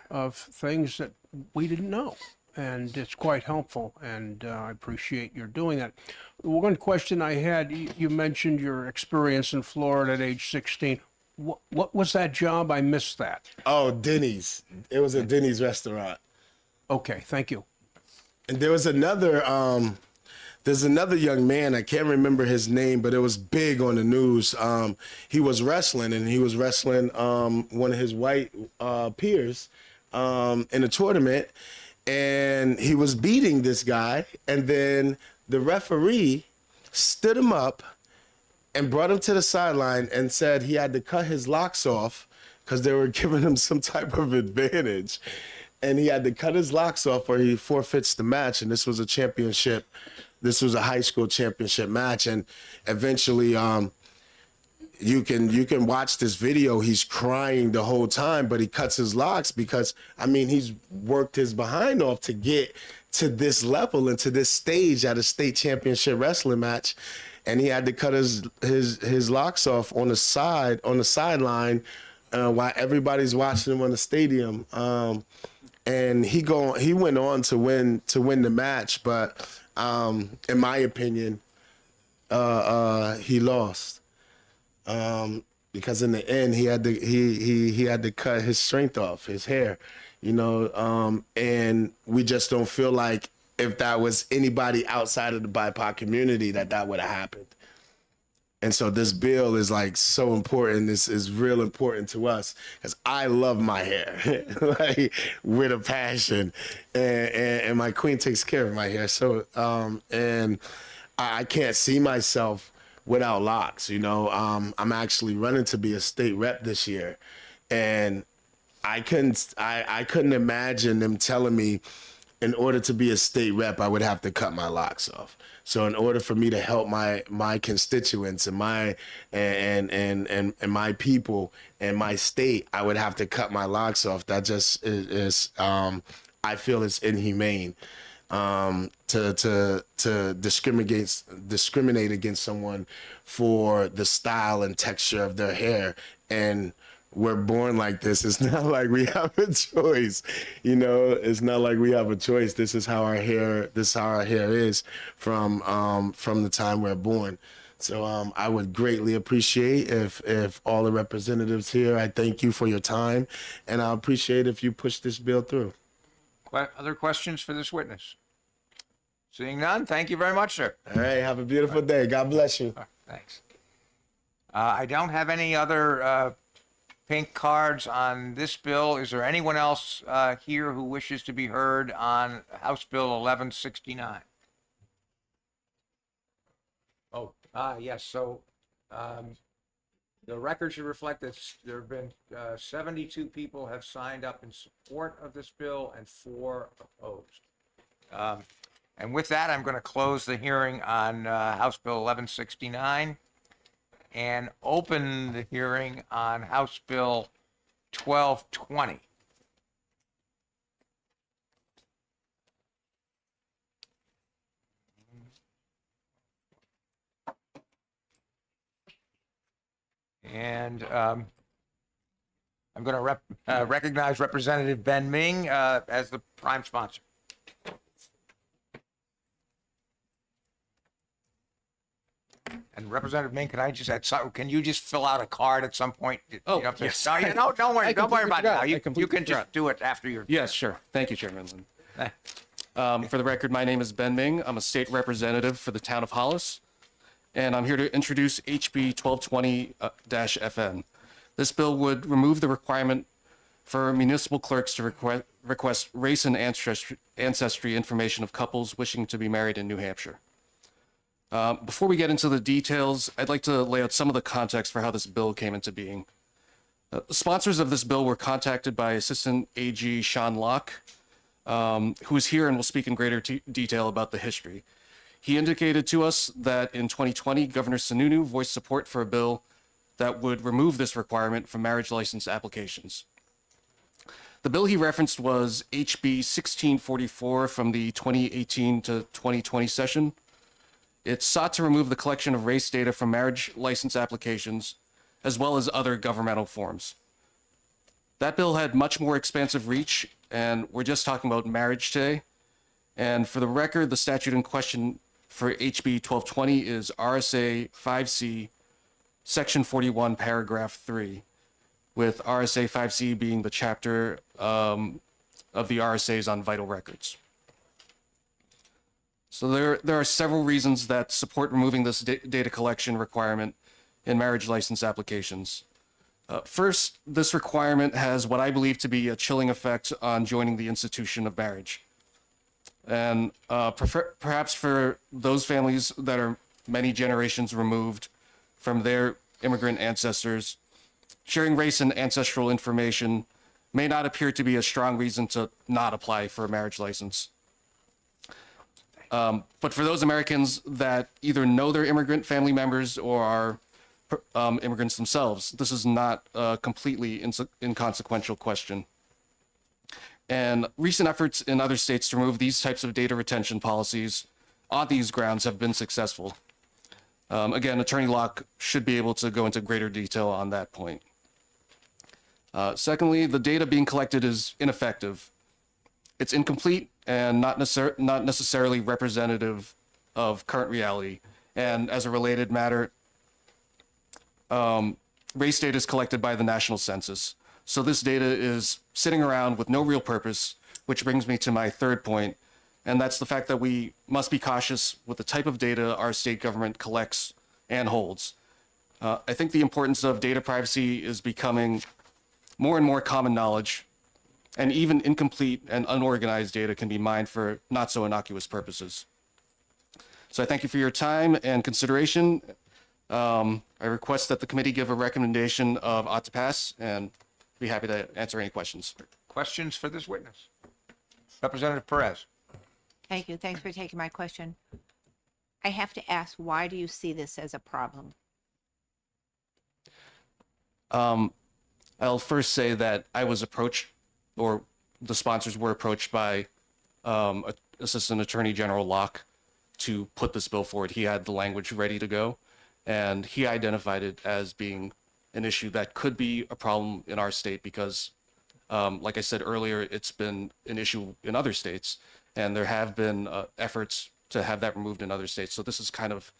Speaker 4: of things that we didn't know, and it's quite helpful, and I appreciate your doing that. One question I had, you mentioned your experience in Florida at age 16. What was that job? I missed that.
Speaker 19: Oh, Denny's. It was a Denny's restaurant.
Speaker 4: Okay, thank you.
Speaker 19: And there was another, there's another young man, I can't remember his name, but it was big on the news. He was wrestling, and he was wrestling one of his white peers in a tournament, and he was beating this guy, and then the referee stood him up and brought him to the sideline and said he had to cut his locks off because they were giving him some type of advantage. And he had to cut his locks off or he forfeits the match. And this was a championship. This was a high school championship match. And eventually you can watch this video. He's crying the whole time, but he cuts his locks because, I mean, he's worked his behind off to get to this level and to this stage at a state championship wrestling match. And he had to cut his locks off on the sideline while everybody's watching him on the stadium. And he went on to win the match, but in my opinion, he lost because in the end he had to cut his strength off, his hair, and we just don't feel like if that was anybody outside of the BIPOC community that would have happened. And so this bill is like so important. This is real important to us because I love my hair like with a passion, and my queen takes care of my hair. So and I can't see myself without locks. You know, I'm actually running to be a state rep this year, and I couldn't imagine them telling me in order to be a state rep, I would have to cut my locks off. So in order for me to help my constituents and my and my people and my state, I would have to cut my locks off. That just is I feel it's inhumane to discriminate against someone for the style and texture of their hair. And we're born like this. It's not like we have a choice, you know. It's not like we have a choice. This is how our hair. This is how our hair is from the time we're born. So I would greatly appreciate if all the representatives here. I thank you for your time, and I appreciate if you push this bill through.
Speaker 1: Other questions for this witness? Seeing none, thank you very much, sir.
Speaker 19: All right. Have a beautiful day. God bless you.
Speaker 1: Thanks. I don't have any other pink cards on this bill. Is there anyone else here who wishes to be heard on House Bill 1169? Oh, yes. So the record should reflect that there have been 72 people have signed up in support of this bill and 4 opposed. And with that, I'm going to close the hearing on House Bill 1169 and open the hearing on House Bill 1220. And I'm going to recognize Representative Ben Ming as the prime sponsor. And Representative Ming, can I just add something? Can you just fill out a card at some point?
Speaker 20: Oh,
Speaker 1: yes.
Speaker 20: yes.
Speaker 1: No, don't worry. Don't worry about it now. You
Speaker 20: completely
Speaker 1: can just
Speaker 20: forgot.
Speaker 1: do it after you're.
Speaker 20: Yes, sure. Thank you, Chairman. For the record, my name is Ben Ming. I'm a state representative for the town of Hollis, and I'm here to introduce HB 1220-FN. This bill would remove the requirement for municipal clerks to request race and ancestry information of couples wishing to be married in New Hampshire. Before we get into the details, I'd like to lay out some of the context for how this bill came into being. The sponsors of this bill were contacted by Assistant AG Sean Locke, who is here and will speak in greater detail about the history. He indicated to us that in 2020, Governor Sununu voiced support for a bill that would remove this requirement from marriage license applications. The bill he referenced was HB 1644 from the 2018 to 2020 session. It sought to remove the collection of race data from marriage license applications, as well as other governmental forms. That bill had much more expansive reach, and we're just talking about marriage today. And for the record, the statute in question for HB 1220 is RSA 5C, Section 41, Paragraph 3, with RSA 5C being the chapter of the RSAs on vital records. So there are several reasons that support removing this data collection requirement in marriage license applications. First, this requirement has what I believe to be a chilling effect on joining the institution of marriage. And perhaps for those families that are many generations removed from their immigrant ancestors, sharing race and ancestral information may not appear to be a strong reason to not apply for a marriage license. But for those Americans that either know their immigrant family members or are immigrants themselves, this is not a completely inconsequential question. And recent efforts in other states to remove these types of data retention policies on these grounds have been successful. Again, Attorney Locke should be able to go into greater detail on that point. Secondly, the data being collected is ineffective. It's incomplete and not necessarily representative of current reality. And as a related matter, race data is collected by the national census. So this data is sitting around with no real purpose, which brings me to my third point, and that's the fact that we must be cautious with the type of data our state government collects and holds. I think the importance of data privacy is becoming more and more common knowledge, and even incomplete and unorganized data can be mined for not so innocuous purposes. So I thank you for your time and consideration. I request that the committee give a recommendation of ought to pass, and be happy to answer any questions.
Speaker 1: Questions for this witness? Representative Perez.
Speaker 13: Thank you. Thanks for taking my question. I have to ask, why do you see this as a problem?
Speaker 20: I'll first say that I was approached, or the sponsors were approached by Assistant Attorney General Locke to put this bill forward. He had the language ready to go, and he identified it as being an issue that could be a problem in our state because, like I said earlier, it's been an issue in other states, and there have been efforts to have that removed in other states. So this is kind of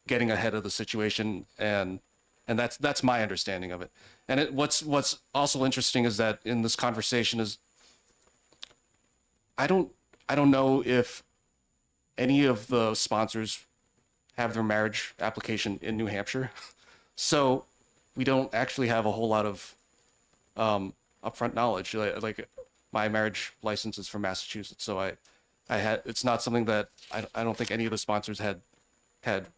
Speaker 20: getting ahead of the situation, and that's my understanding of it. And what's also interesting is that in this conversation is I don't know if any of the sponsors have their marriage application in New Hampshire, so we don't actually have a whole lot of upfront knowledge. Like my marriage license is from Massachusetts, so it's not something that I don't think any of the sponsors had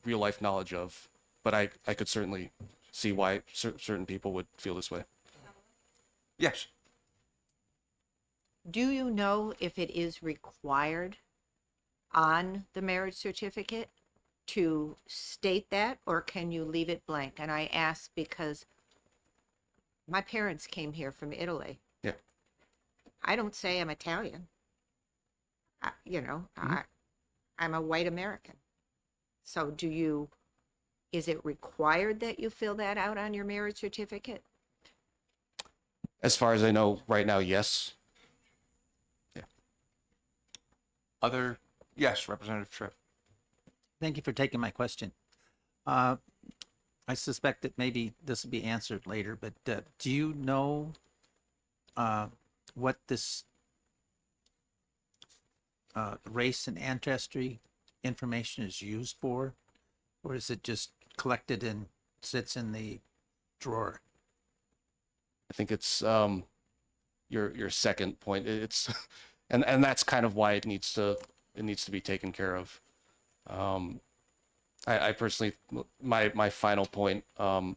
Speaker 20: real life knowledge of, but I could certainly see why certain people would feel this way.
Speaker 1: Yes.
Speaker 13: Do you know if it is required on the marriage certificate to state that, or can you leave it blank? And I ask because my parents came here from Italy.
Speaker 20: Yeah.
Speaker 13: I don't say I'm Italian. I'm a white American. So is it required that you fill that out on your marriage certificate?
Speaker 20: As far as I know right now, yes.
Speaker 1: Yes, Representative Tripp.
Speaker 14: Thank you for taking my question. I suspect that maybe this will be answered later, but do you know what this race and ancestry information is used for? Or is it just collected and sits in the drawer?
Speaker 20: I think it's your second point. It's and that's kind of why it needs to be taken care of. I personally, my final point on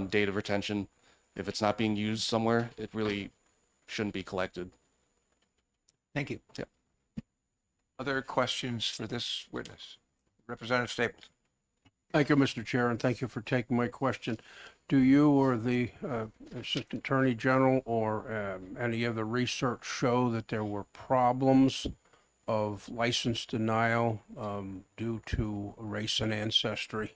Speaker 20: data retention, if it's not being used somewhere, it really shouldn't be collected.
Speaker 14: Thank you.
Speaker 20: Yeah.
Speaker 1: Other questions for this witness? Representative Stapleton.
Speaker 4: Thank you, Mr. Chair, and thank you for taking my question. Do you or the Assistant Attorney General or any of the research show that there were problems of license denial due to race and ancestry?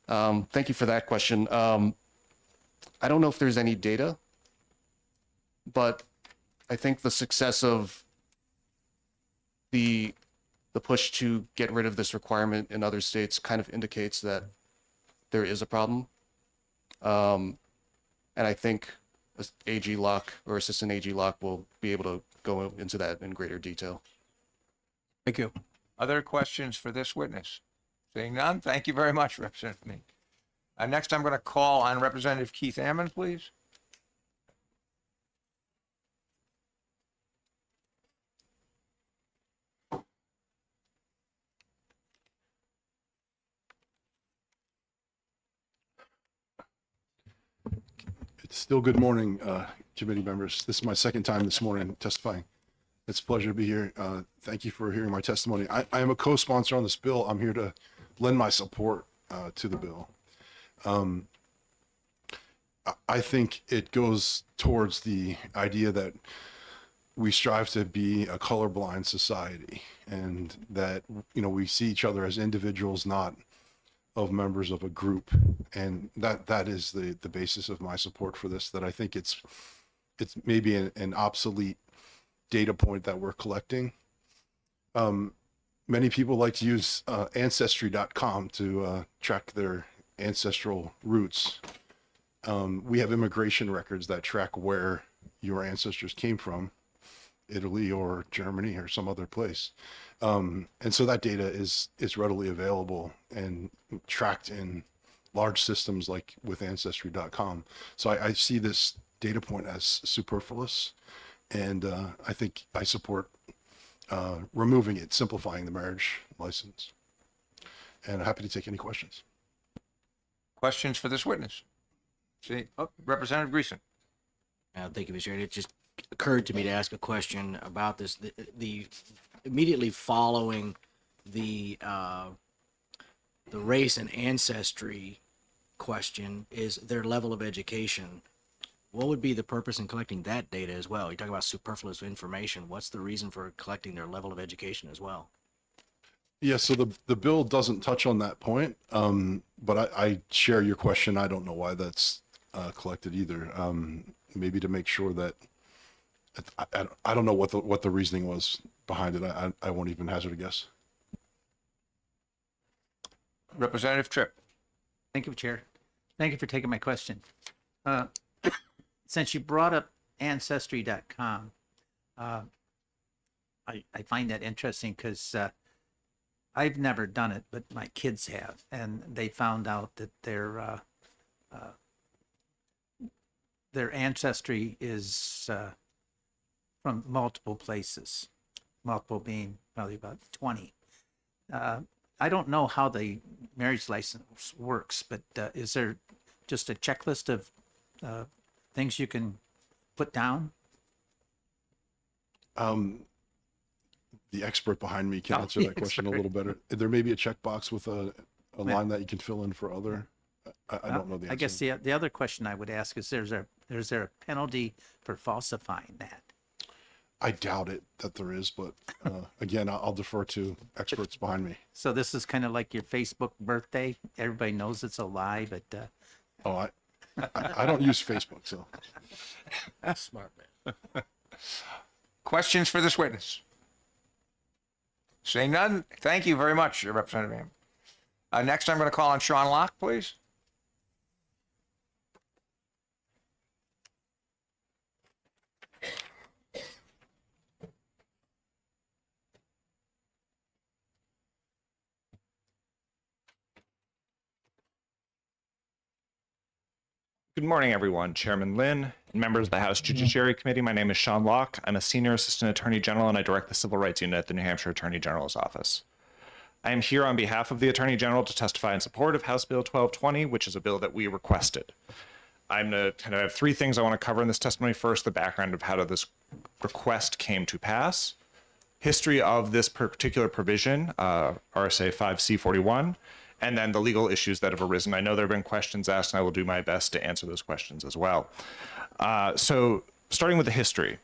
Speaker 20: Thank you for that question. I don't know if there's any data, but I think the success of the push to get rid of this requirement in other states kind of indicates that there is a problem. And I think AG Locke or Assistant AG Locke will be able to go into that in greater detail.
Speaker 4: Thank you.
Speaker 1: Other questions for this witness? Seeing none, thank you very much, Representative Meek. Next, I'm going to call on Representative Keith Ammon, please.
Speaker 7: It's still good morning, committee members. This is my second time this morning testifying. It's a pleasure to be here. Thank you for hearing my testimony. I am a co-sponsor on this bill. I'm here to lend my support to the bill. I think it goes towards the idea that we strive to be a colorblind society, and that, we see each other as individuals, not of members of a group. And that is the basis of my support for this, that I think it's maybe an obsolete data point that we're collecting. Many people like to use ancestry.com to track their ancestral roots. We have immigration records that track where your ancestors came from, Italy or Germany or some other place. And so that data is readily available and tracked in large systems like with Ancestry.com. So I see this data point as superfluous, and I think I support removing it, simplifying the marriage license. And I'm happy to take any questions.
Speaker 1: Questions for this witness? See, Representative Greason.
Speaker 5: Thank you, Mr. Chair. It just occurred to me to ask a question about this. The immediately following the race and ancestry question is their level of education. What would be the purpose in collecting that data as well? You talk about superfluous information. What's the reason for collecting their level of education as well?
Speaker 7: Yeah, so the bill doesn't touch on that point, but I share your question. I don't know why that's collected either. Maybe to make sure that I don't know what the reasoning was behind it. I won't even hazard a guess.
Speaker 1: Representative Tripp.
Speaker 14: Thank you, Chair. Thank you for taking my question. Since you brought up Ancestry.com, I find that interesting because I've never done it, but my kids have, and they found out that their ancestry is from multiple places, multiple being probably about 20. I don't know how the marriage license works, but is there just a checklist of things you can put down?
Speaker 7: The expert behind me can answer that question a little better. There may be a checkbox with a line that you can fill in for other. I don't know the answer.
Speaker 14: I guess the other question I would ask is, is there a penalty for falsifying that?
Speaker 7: I doubt it that there is, but again, I'll defer to experts behind me.
Speaker 14: So this is kind of like your Facebook birthday. Everybody knows it's a lie, but
Speaker 7: Oh, I don't use Facebook, so.
Speaker 6: Smart man.
Speaker 1: Questions for this witness? Seeing none, thank you very much, Representative Ammon. Next, I'm going to call on Sean Locke, please.
Speaker 21: Good morning, everyone. Chairman Lynn, and members of the House Judiciary Committee. My name is Sean Locke. I'm a Senior Assistant Attorney General, and I direct the Civil Rights Unit at the New Hampshire Attorney General's Office. I am here on behalf of the Attorney General to testify in support of House Bill 1220, which is a bill that we requested. I'm going to kind of have three things I want to cover in this testimony. First, the background of how this request came to pass, history of this particular provision, RSA 5C41, and then the legal issues that have arisen. I know there have been questions asked, and I will do my best to answer those questions as well. So starting with the history.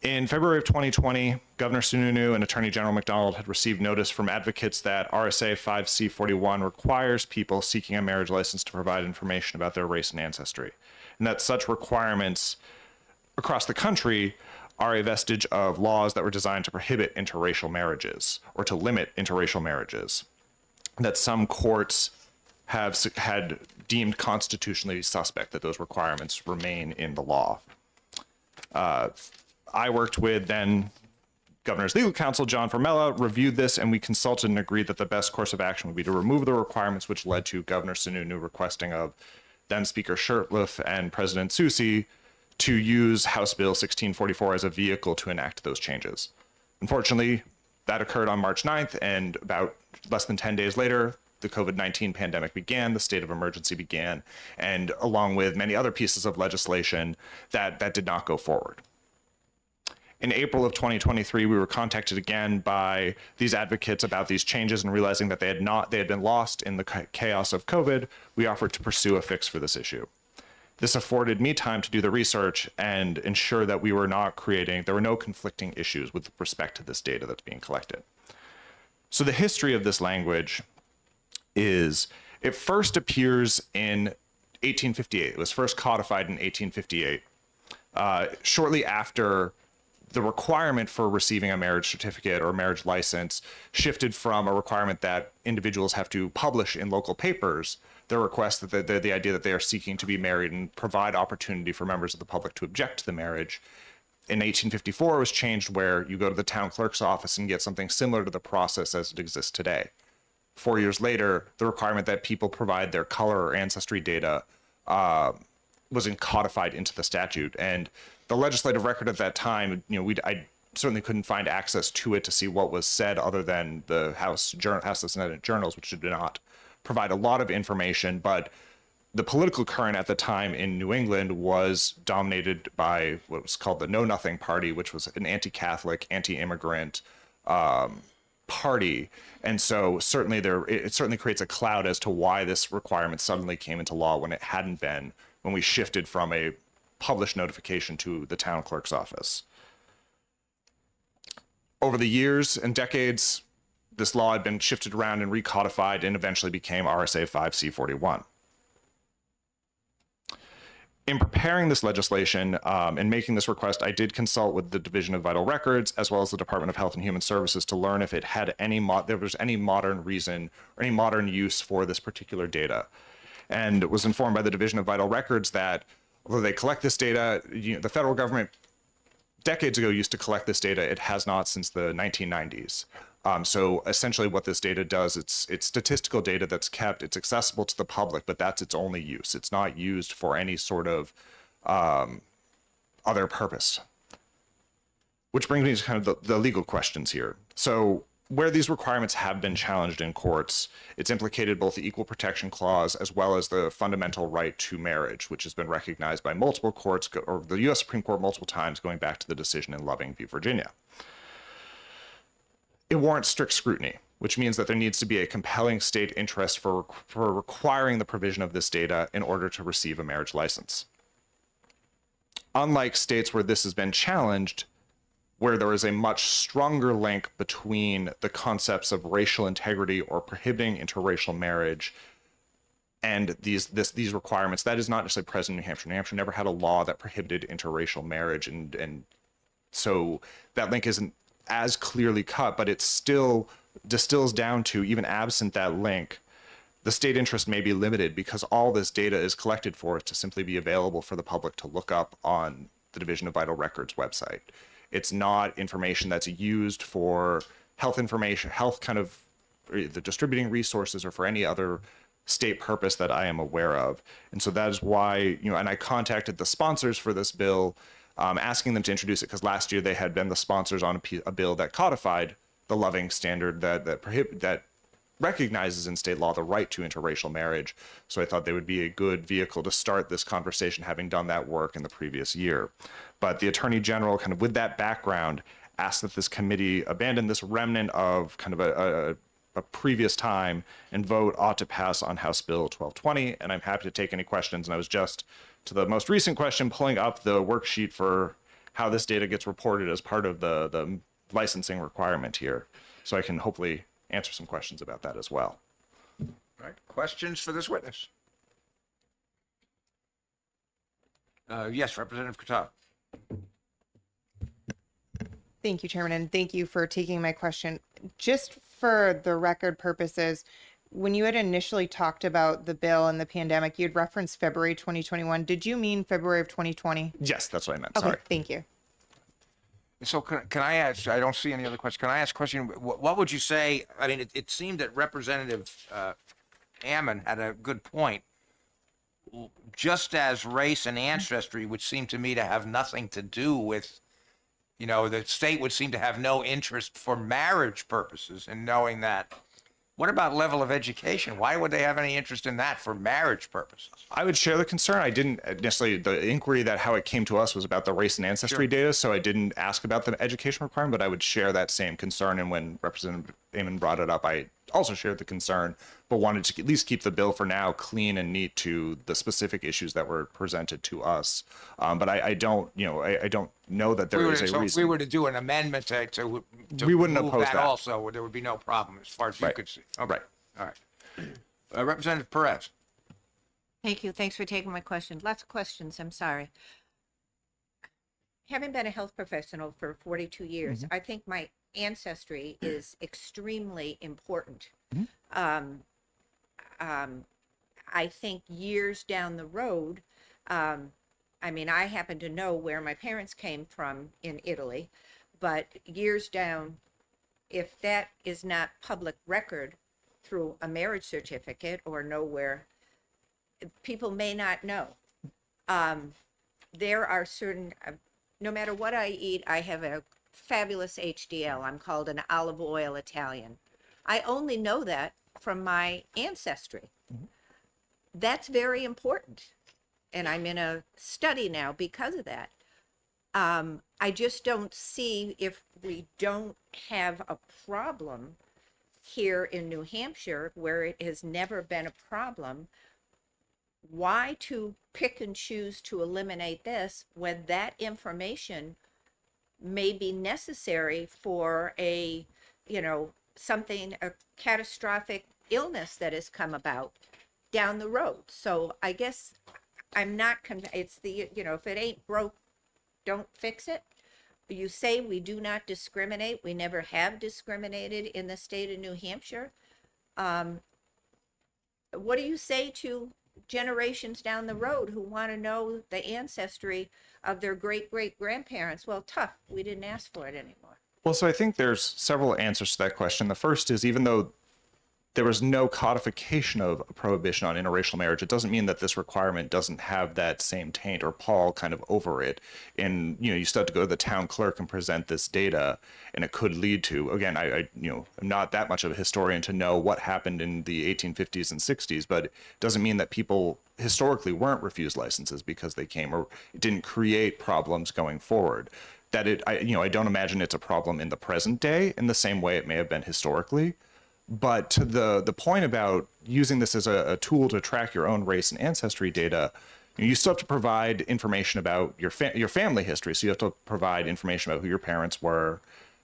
Speaker 21: In February of 2020, Governor Sununu and Attorney General McDonald had received notice from advocates that RSA 5C41 requires people seeking a marriage license to provide information about their race and ancestry, and that such requirements across the country are a vestige of laws that were designed to prohibit interracial marriages or to limit interracial marriages, that some courts had deemed constitutionally suspect that those requirements remain in the law. I worked with then Governor's legal counsel, John Formella, reviewed this, and we consulted and agreed that the best course of action would be to remove the requirements, which led to Governor Sununu requesting of then Speaker Shurtleff and President Susi to use House Bill 1644 as a vehicle to enact those changes. Unfortunately, that occurred on March 9th, and about less than 10 days later, the COVID-19 pandemic began, the state of emergency began, and along with many other pieces of legislation, that did not go forward. In April of 2023, we were contacted again by these advocates about these changes, and realizing that they had been lost in the chaos of COVID, we offered to pursue a fix for this issue. This afforded me time to do the research and ensure that there were no conflicting issues with respect to this data that's being collected. So the history of this language is, it first appears in 1858. It was first codified in 1858, shortly after the requirement for receiving a marriage certificate or marriage license shifted from a requirement that individuals have to publish in local papers their request, that the idea that they are seeking to be married and provide opportunity for members of the public to object to the marriage. In 1854, it was changed where you go to the town clerk's office and get something similar to the process as it exists today. 4 years later, the requirement that people provide their color or ancestry data was codified into the statute. And the legislative record at that time, I certainly couldn't find access to it to see what was said other than the House of Senate journals, which did not provide a lot of information. But the political current at the time in New England was dominated by what was called the Know Nothing Party, which was an anti-Catholic, anti-immigrant party. And so certainly it certainly creates a cloud as to why this requirement suddenly came into law when it hadn't been, when we shifted from a published notification to the town clerk's office. Over the years and decades, this law had been shifted around and recodified and eventually became RSA 5C41. In preparing this legislation and making this request, I did consult with the Division of Vital Records as well as the Department of Health and Human Services to learn if it had there was any modern reason or any modern use for this particular data. And was informed by the Division of Vital Records that although they collect this data, the federal government decades ago used to collect this data. It has not since the 1990s. So essentially what this data does, it's statistical data that's kept, it's accessible to the public, but that's its only use. It's not used for any sort of other purpose. Which brings me to kind of the legal questions here. So where these requirements have been challenged in courts, it's implicated both the Equal Protection Clause as well as the fundamental right to marriage, which has been recognized by multiple courts, or the U.S. Supreme Court multiple times, going back to the decision in Loving v. Virginia. It warrants strict scrutiny, which means that there needs to be a compelling state interest for requiring the provision of this data in order to receive a marriage license. Unlike states where this has been challenged, where there is a much stronger link between the concepts of racial integrity or prohibiting interracial marriage and these requirements. That is not necessarily present in New Hampshire. New Hampshire never had a law that prohibited interracial marriage, and so that link isn't as clearly cut, but it still distills down to, even absent that link, the state interest may be limited because all this data is collected for it to simply be available for the public to look up on the Division of Vital Records website. It's not information that's used for health information, health kind of the distributing resources or for any other state purpose that I am aware of. And so that is why, and I contacted the sponsors for this bill, asking them to introduce it because last year they had been the sponsors on a bill that codified the Loving standard that recognizes in state law the right to interracial marriage. So I thought they would be a good vehicle to start this conversation, having done that work in the previous year. But the Attorney General, kind of with that background, asked that this committee abandon this remnant of kind of a previous time and vote ought to pass on House Bill 1220. And I'm happy to take any questions. And I was just, to the most recent question, pulling up the worksheet for how this data gets reported as part of the licensing requirement here. So I can hopefully answer some questions about that as well.
Speaker 1: All right, questions for this witness? Yes, Representative Katab.
Speaker 2: Thank you, Chairman, and thank you for taking my question. Just for the record purposes, when you had initially talked about the bill and the pandemic, you had referenced February 2021. Did you mean February of 2020?
Speaker 21: Yes, that's what I meant.
Speaker 2: Okay,
Speaker 21: Sorry.
Speaker 2: thank you.
Speaker 1: So can I ask, I don't see any other questions. Can I ask a question? What would you say? I mean, it seemed that Representative Ammon had a good point. Just as race and ancestry would seem to me to have nothing to do with, the state would seem to have no interest for marriage purposes in knowing that. What about level of education? Why would they have any interest in that for marriage purposes?
Speaker 21: I would share the concern. I didn't necessarily, the inquiry that how it came to us was about the race and ancestry data, so I didn't ask about the education requirement, but I would share that same concern. And when Representative Ammon brought it up, I also shared the concern, but wanted to at least keep the bill for now clean and neat to the specific issues that were presented to us. But I don't, I don't know that there is a reason.
Speaker 1: If we were to do an amendment to
Speaker 21: we wouldn't
Speaker 1: move
Speaker 21: oppose
Speaker 1: that
Speaker 21: that.
Speaker 1: also, there would be no problem as far as you could see. Okay.
Speaker 21: Right.
Speaker 1: All right. Representative Perez.
Speaker 13: Thank you. Thanks for taking my question. Lots of questions. I'm sorry. Having been a health professional for 42 years, I think my ancestry is extremely important. I think years down the road, I mean, I happen to know where my parents came from in Italy, but years down, if that is not public record, through a marriage certificate or know where, people may not know. There are certain, no matter what I eat, I have a fabulous HDL. I'm called an olive oil Italian. I only know that from my ancestry. That's very important. And I'm in a study now because of that. I just don't see, if we don't have a problem here in New Hampshire where it has never been a problem, why to pick and choose to eliminate this when that information may be necessary for a, something, a catastrophic illness that has come about down the road. So I guess I'm not, it's the, if it ain't broke, don't fix it. You say we do not discriminate. We never have discriminated in the state of New Hampshire. What do you say to generations down the road who want to know the ancestry of their great-great-grandparents? Well, tough. We didn't ask for it anymore.
Speaker 21: Well, so I think there's several answers to that question. The first is, even though there was no codification of a prohibition on interracial marriage, it doesn't mean that this requirement doesn't have that same taint or pall kind of over it. And, you still have to go to the town clerk and present this data, and it could lead to, again, I'm not that much of a historian to know what happened in the 1850s and 60s, but it doesn't mean that people historically weren't refused licenses because they came, or it didn't create problems going forward. That I don't imagine it's a problem in the present day in the same way it may have been historically. But to the point about using this as a tool to track your own race and ancestry data, you still have to provide information about your family history. So you have to provide information about who your parents were,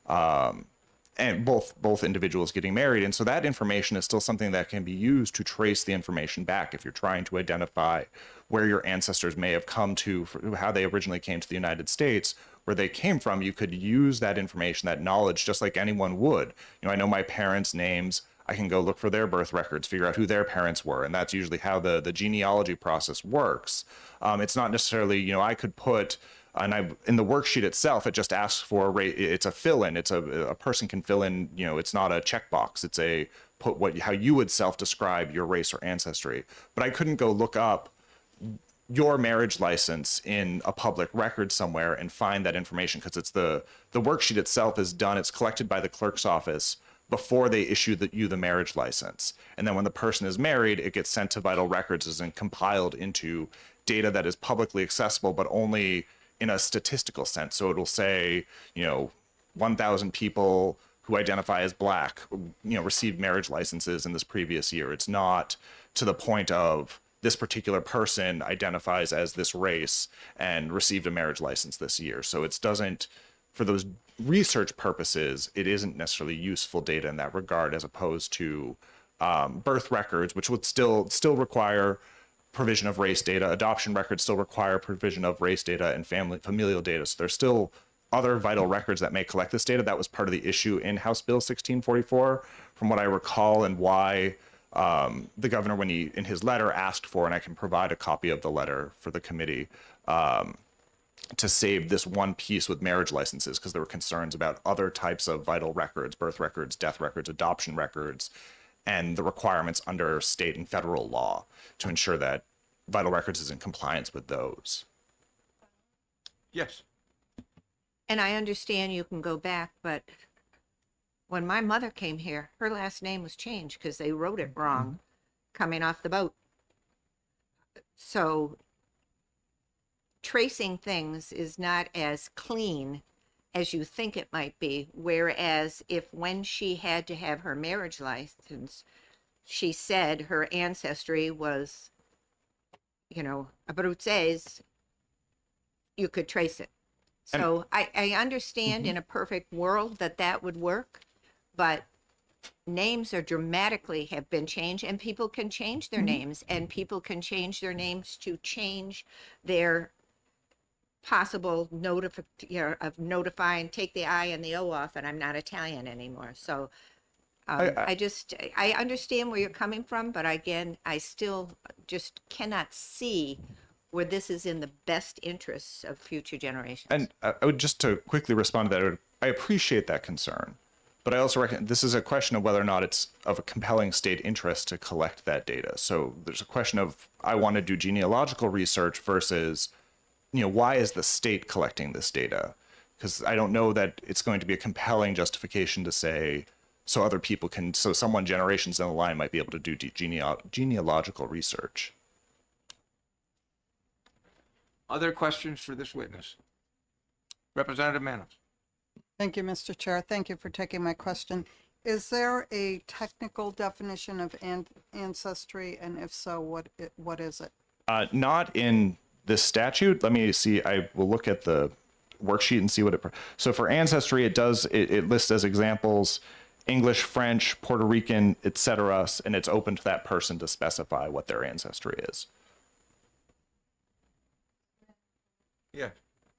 Speaker 21: and both individuals getting married. And so that information is still something that can be used to trace the information back if you're trying to identify where your ancestors may have come to, how they originally came to the United States, where they came from. You could use that information, that knowledge, just like anyone would. I know my parents' names. I can go look for their birth records, figure out who their parents were. And that's usually how the genealogy process works. It's not necessarily, I could put, in the worksheet itself, it just asks for, it's a fill-in. It's a person can fill in, it's not a checkbox. It's how you would self-describe your race or ancestry. But I couldn't go look up your marriage license in a public record somewhere and find that information, because it's the worksheet itself is done. It's collected by the clerk's office before they issue you the marriage license. And then when the person is married, it gets sent to Vital Records and compiled into data that is publicly accessible, but only in a statistical sense. So it'll say, 1,000 people who identify as Black, received marriage licenses in this previous year. It's not to the point of this particular person identifies as this race and received a marriage license this year. So it doesn't, for those research purposes, it isn't necessarily useful data in that regard, as opposed to birth records, which would still require provision of race data. Adoption records still require provision of race data and familial data. So there's still other vital records that may collect this data. That was part of the issue in House Bill 1644, from what I recall, and why the governor, when he in his letter asked for, and I can provide a copy of the letter for the committee, to save this one piece with marriage licenses, because there were concerns about other types of vital records, birth records, death records, adoption records, and the requirements under state and federal law to ensure that vital records is in compliance with those.
Speaker 1: Yes.
Speaker 13: And I understand you can go back, but when my mother came here, her last name was changed because they wrote it wrong coming off the boat. So tracing things is not as clean as you think it might be. Whereas if when she had to have her marriage license, she said her ancestry was, Abruzzese, you could trace it. So I understand in a perfect world that would work, but names are dramatically have been changed, and people can change their names, and people can change their names to change their possible of notifying, take the I and the O off, and I'm not Italian anymore. So I understand where you're coming from, but again, I still just cannot see where this is in the best interests of future generations.
Speaker 21: And I would just to quickly respond to that, I appreciate that concern, But I also reckon this is a question of whether or not it's of a compelling state interest to collect that data. So there's a question of, I want to do genealogical research versus, why is the state collecting this data? Because I don't know that it's going to be a compelling justification to say, so other people can, so someone generations down the line might be able to do genealogical research.
Speaker 1: Other questions for this witness? Representative Manos.
Speaker 2: Thank you, Mr. Chair. Thank you for taking my question. Is there a technical definition of ancestry, and if so, what is it?
Speaker 21: Not in this statute. Let me see. I will look at the worksheet and see what it. So for ancestry, it lists as examples English, French, Puerto Rican, etc., and it's open to that person to specify what their ancestry is.
Speaker 1: Yeah.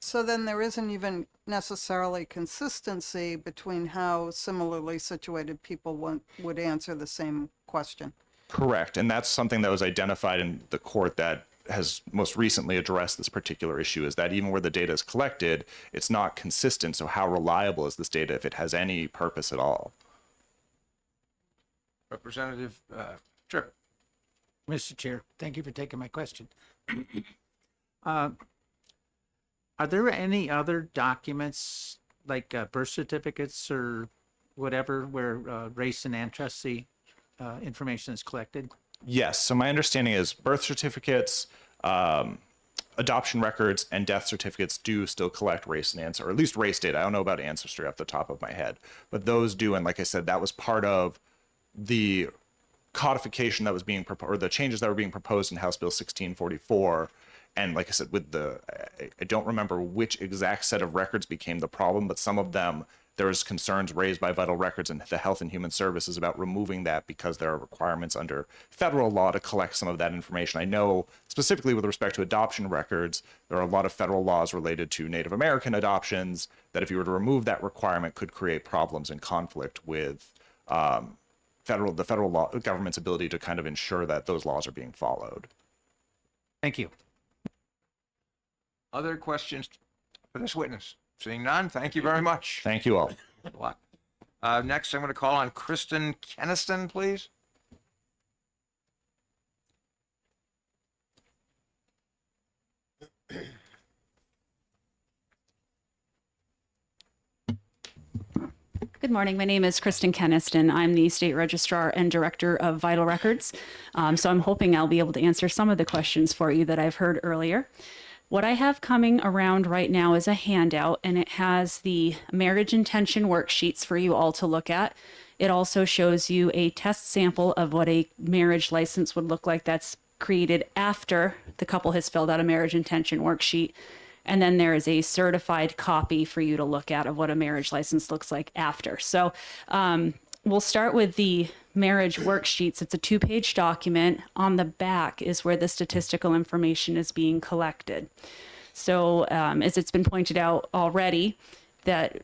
Speaker 2: So then there isn't even necessarily consistency between how similarly situated people would answer the same question.
Speaker 21: Correct. And that's something that was identified in the court that has most recently addressed this particular issue, is that even where the data is collected, it's not consistent. So how reliable is this data if it has any purpose at all?
Speaker 1: Representative Tripp.
Speaker 14: Mr. Chair, thank you for taking my question. Are there any other documents like birth certificates or whatever where race and ancestry information is collected?
Speaker 21: Yes. So my understanding is birth certificates, adoption records, and death certificates do still collect race and ancestry, or at least race data. I don't know about ancestry off the top of my head, but those do. And like I said, that was part of the codification that was being proposed, or the changes that were being proposed in House Bill 1644. And like I said, I don't remember which exact set of records became the problem, but some of them, there was concerns raised by Vital Records and the Health and Human Services about removing that because there are requirements under federal law to collect some of that information. I know specifically with respect to adoption records, there are a lot of federal laws related to Native American adoptions that if you were to remove that requirement could create problems and conflict with the federal law, government's ability to kind of ensure that those laws are being followed.
Speaker 14: Thank you.
Speaker 1: Other questions for this witness? Seeing none, thank you very much.
Speaker 21: Thank you all.
Speaker 1: Next, I'm going to call on Kristen Keniston, please.
Speaker 3: Good morning. My name is Kristen Keniston. I'm the State Registrar and Director of Vital Records. So I'm hoping I'll be able to answer some of the questions for you that I've heard earlier. What I have coming around right now is a handout, and it has the marriage intention worksheets for you all to look at. It also shows you a test sample of what a marriage license would look like that's created after the couple has filled out a marriage intention worksheet. And then there is a certified copy for you to look at of what a marriage license looks like after. So we'll start with the marriage worksheets. It's a 2-page document. On the back is where the statistical information is being collected. So as it's been pointed out already, that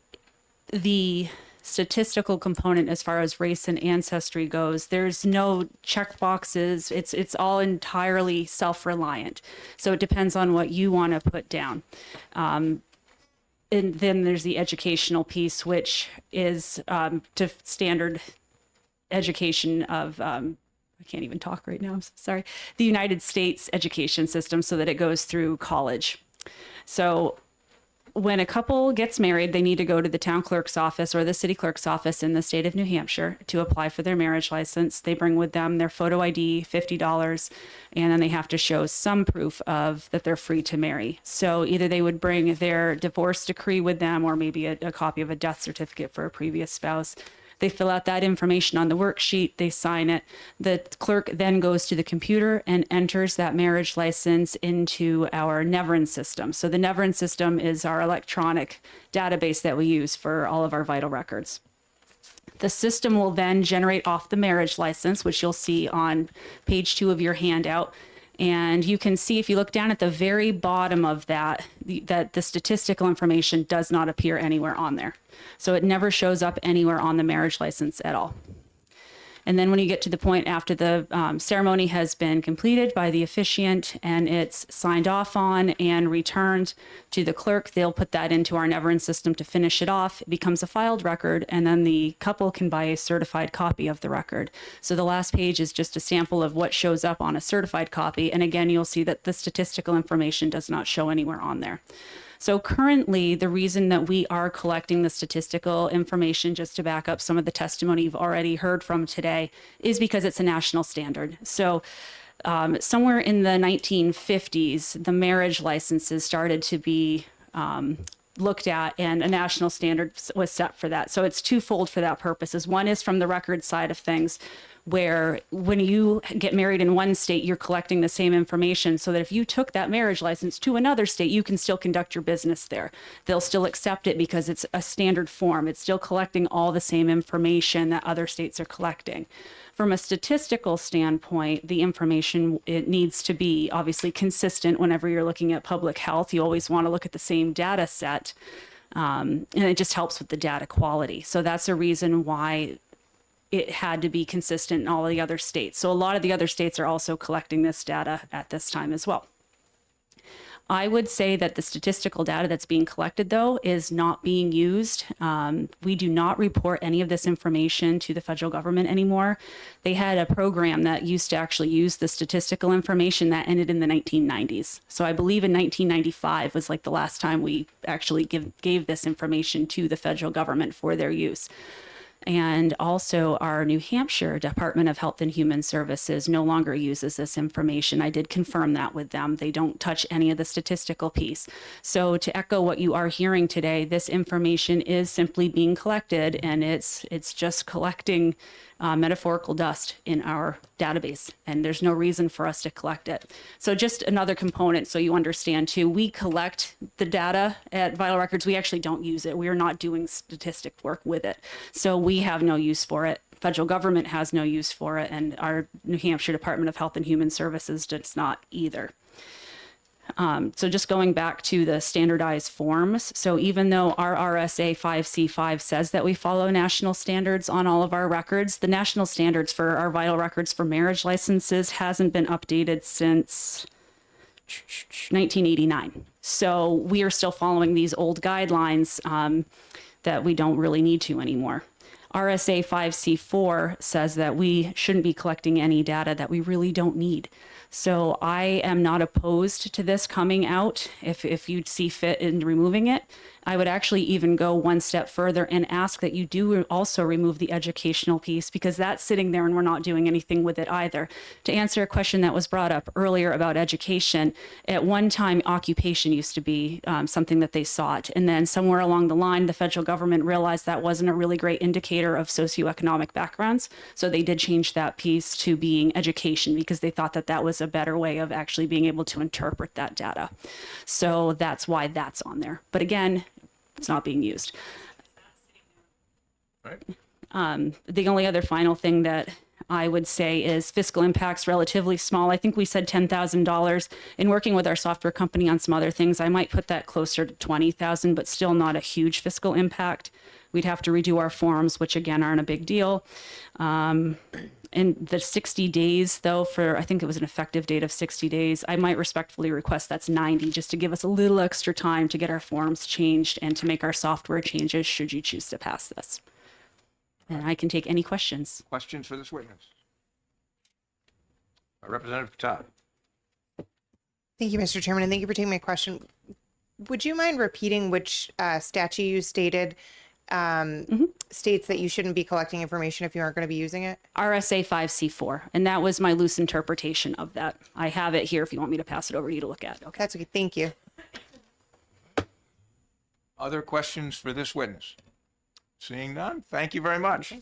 Speaker 3: the statistical component as far as race and ancestry goes, there's no check boxes. It's all entirely self-reliant. So it depends on what you want to put down. And then there's the educational piece, which is to standard education of, I can't even talk right now, I'm so sorry, the United States education system so that it goes through college. So when a couple gets married, they need to go to the town clerk's office or the city clerk's office in the state of New Hampshire to apply for their marriage license. They bring with them their photo ID, $50, and then they have to show some proof of that they're free to marry. So either they would bring their divorce decree with them or maybe a copy of a death certificate for a previous spouse. They fill out that information on the worksheet, they sign it. The clerk then goes to the computer and enters that marriage license into our Neverin system. So the Neverin system is our electronic database that we use for all of our vital records. The system will then generate off the marriage license, which you'll see on page 2 of your handout. And you can see if you look down at the very bottom of that, that the statistical information does not appear anywhere on there. So it never shows up anywhere on the marriage license at all. And then when you get to the point after the ceremony has been completed by the officiant and it's signed off on and returned to the clerk, they'll put that into our Never-End system to finish it off. It becomes a filed record, and then the couple can buy a certified copy of the record. So the last page is just a sample of what shows up on a certified copy. And again, you'll see that the statistical information does not show anywhere on there. So currently, the reason that we are collecting the statistical information, just to back up some of the testimony you've already heard from today, is because it's a national standard. So somewhere in the 1950s, the marriage licenses started to be looked at, and a national standard was set for that. So it's twofold for that purposes. One is from the record side of things, where when you get married in one state, you're collecting the same information so that if you took that marriage license to another state, you can still conduct your business there. They'll still accept it because it's a standard form. It's still collecting all the same information that other states are collecting. From a statistical standpoint, the information, it needs to be obviously consistent whenever you're looking at public health. You always want to look at the same data set, and it just helps with the data quality. So that's a reason why it had to be consistent in all of the other states. So a lot of the other states are also collecting this data at this time as well. I would say that the statistical data that's being collected, though, is not being used. We do not report any of this information to the federal government anymore. They had a program that used to actually use the statistical information that ended in the 1990s. So I believe in 1995 was like the last time we actually gave this information to the federal government for their use. And also our New Hampshire Department of Health and Human Services no longer uses this information. I did confirm that with them. They don't touch any of the statistical piece. So to echo what you are hearing today, this information is simply being collected, and it's just collecting metaphorical dust in our database, and there's no reason for us to collect it. So just another component so you understand too, we collect the data at Vital Records. We actually don't use it. We are not doing statistic work with it. So we have no use for it. Federal government has no use for it, and our New Hampshire Department of Health and Human Services does not either. So just going back to the standardized forms. So even though our RSA 5C5 says that we follow national standards on all of our records, the national standards for our vital records for marriage licenses hasn't been updated since 1989. So we are still following these old guidelines that we don't really need to anymore. RSA 5C4 says that we shouldn't be collecting any data that we really don't need. So I am not opposed to this coming out if you see fit in removing it. I would actually even go one step further and ask that you do also remove the educational piece, because that's sitting there and we're not doing anything with it either. To answer a question that was brought up earlier about education, at one time occupation used to be something that they sought. And then somewhere along the line, the federal government realized that wasn't a really great indicator of socioeconomic backgrounds. So they did change that piece to being education, because they thought that that was a better way of actually being able to interpret that data. So that's why that's on there. But again, it's not being used. The only other final thing that I would say is fiscal impact's relatively small. I think we said $10,000. In working with our software company on some other things, I might put that closer to $20,000, but still not a huge fiscal impact. We'd have to redo our forms, which again aren't a big deal. In the 60 days, though, for I think it was an effective date of 60 days, I might respectfully request that's 90, just to give us a little extra time to get our forms changed and to make our software changes should you choose to pass this. And I can take any questions.
Speaker 1: Questions for this witness? Representative Todd.
Speaker 2: Thank you, Mr. Chairman, and thank you for taking my question. Would you mind repeating which statute you stated states that you shouldn't be collecting information if you aren't going to be using it?
Speaker 3: RSA 5C4, and that was my loose interpretation of that. I have it here if you want me to pass it over to you to look at. Okay.
Speaker 2: That's okay. Thank you.
Speaker 1: Other questions for this witness? Seeing none, thank you very much.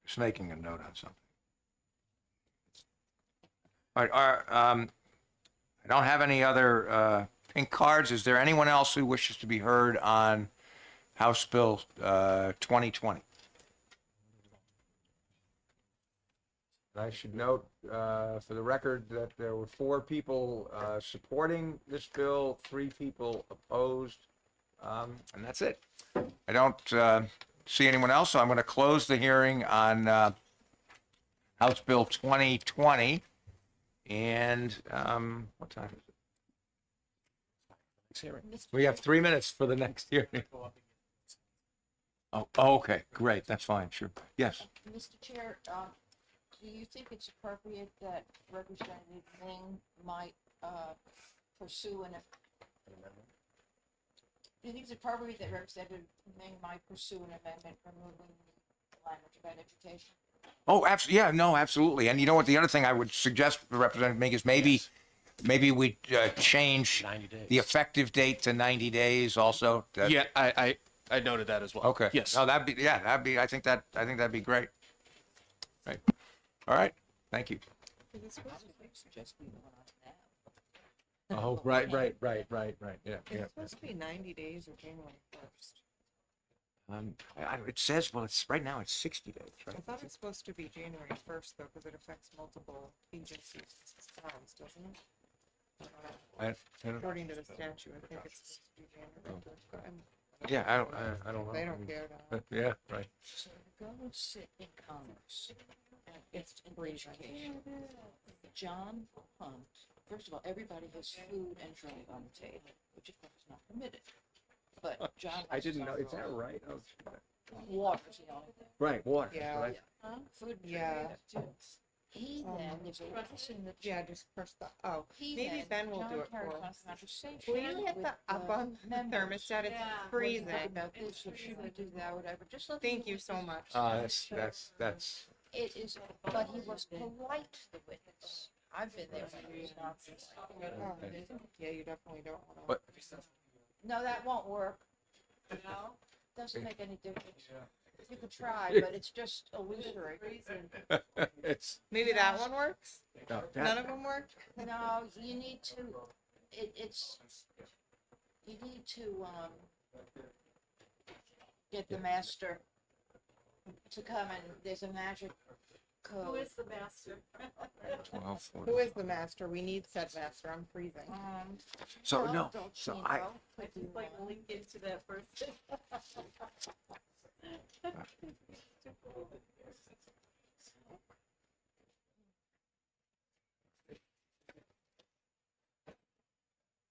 Speaker 1: Just making a note on something. All right, I don't have any other pink cards. Is there anyone else who wishes to be heard on House Bill 2020? I should note, for the record, that there were 4 people supporting this bill, 3 people opposed, and that's it. I don't see anyone else, so I'm going to close the hearing on House Bill 2020. And what time is it? We have 3 minutes for the next hearing. Oh, okay, great, that's fine, sure. Yes.
Speaker 2: Mr. Chair, do you think it's appropriate that Representative Ming might pursue an? Do you think it's appropriate that Representative Ming might pursue an amendment removing the language about education?
Speaker 1: Oh, absolutely. Yeah, no, absolutely. And you know what? The other thing I would suggest for Representative Ming is maybe we change
Speaker 6: 90 days.
Speaker 1: the effective date to 90 days also.
Speaker 20: Yeah, I noted that as well.
Speaker 1: Okay.
Speaker 20: Yes.
Speaker 1: No, that'd be, I think that'd be great. Right. All right. Thank you. Oh, right. Yeah.
Speaker 12: It's supposed to be 90 days or January 1st.
Speaker 1: It says, well, it's right now it's 60 days, right?
Speaker 12: I thought it's supposed to be January 1st though, because it affects multiple agencies and towns, doesn't it?
Speaker 1: I don't,
Speaker 12: According to the statute, I think it's supposed to be January 1st, but
Speaker 1: yeah, I don't know.
Speaker 12: they don't care now.
Speaker 1: Yeah, right.
Speaker 2: So go and sit in Commerce and
Speaker 12: It's
Speaker 2: in
Speaker 12: free
Speaker 2: education. John Hunt, first of all, everybody has food and drink on the table, which of course is not permitted. But John.
Speaker 1: I didn't know. Is that right? Oh,
Speaker 2: Water's the only thing.
Speaker 1: right. Water.
Speaker 12: Yeah.
Speaker 1: Right.
Speaker 2: Huh? Food and
Speaker 12: Yeah.
Speaker 2: drink. He then, there's a reference in the.
Speaker 12: Yeah, just press the, oh,
Speaker 2: He
Speaker 12: maybe Ben will
Speaker 2: John
Speaker 12: do it
Speaker 2: carried
Speaker 12: for
Speaker 2: on
Speaker 12: us.
Speaker 2: a conversation
Speaker 12: Will you hit
Speaker 2: with
Speaker 12: the up on the
Speaker 2: members.
Speaker 12: thermostat? It's
Speaker 2: What
Speaker 12: freezing.
Speaker 2: do you think about this, or should we do that, whatever, just let.
Speaker 12: Thank you so much.
Speaker 1: That's.
Speaker 2: It is, but he was polite to the witness. I've been there when he was not.
Speaker 12: Yeah, you definitely don't want to.
Speaker 1: But
Speaker 2: No, that won't work. No? Doesn't make any difference. You could try, but it's just illusory.
Speaker 1: it's
Speaker 12: Maybe that one works?
Speaker 1: no,
Speaker 12: None of them work?
Speaker 2: No, you need to, you need to, get the master to come and there's a magic code. Who is the master?
Speaker 1: 12:40.
Speaker 12: Who is the master? We need said master. I'm freezing.
Speaker 1: So
Speaker 2: Well,
Speaker 1: no.
Speaker 2: don't
Speaker 1: So
Speaker 2: you
Speaker 1: I.
Speaker 2: know? I just like link into that first.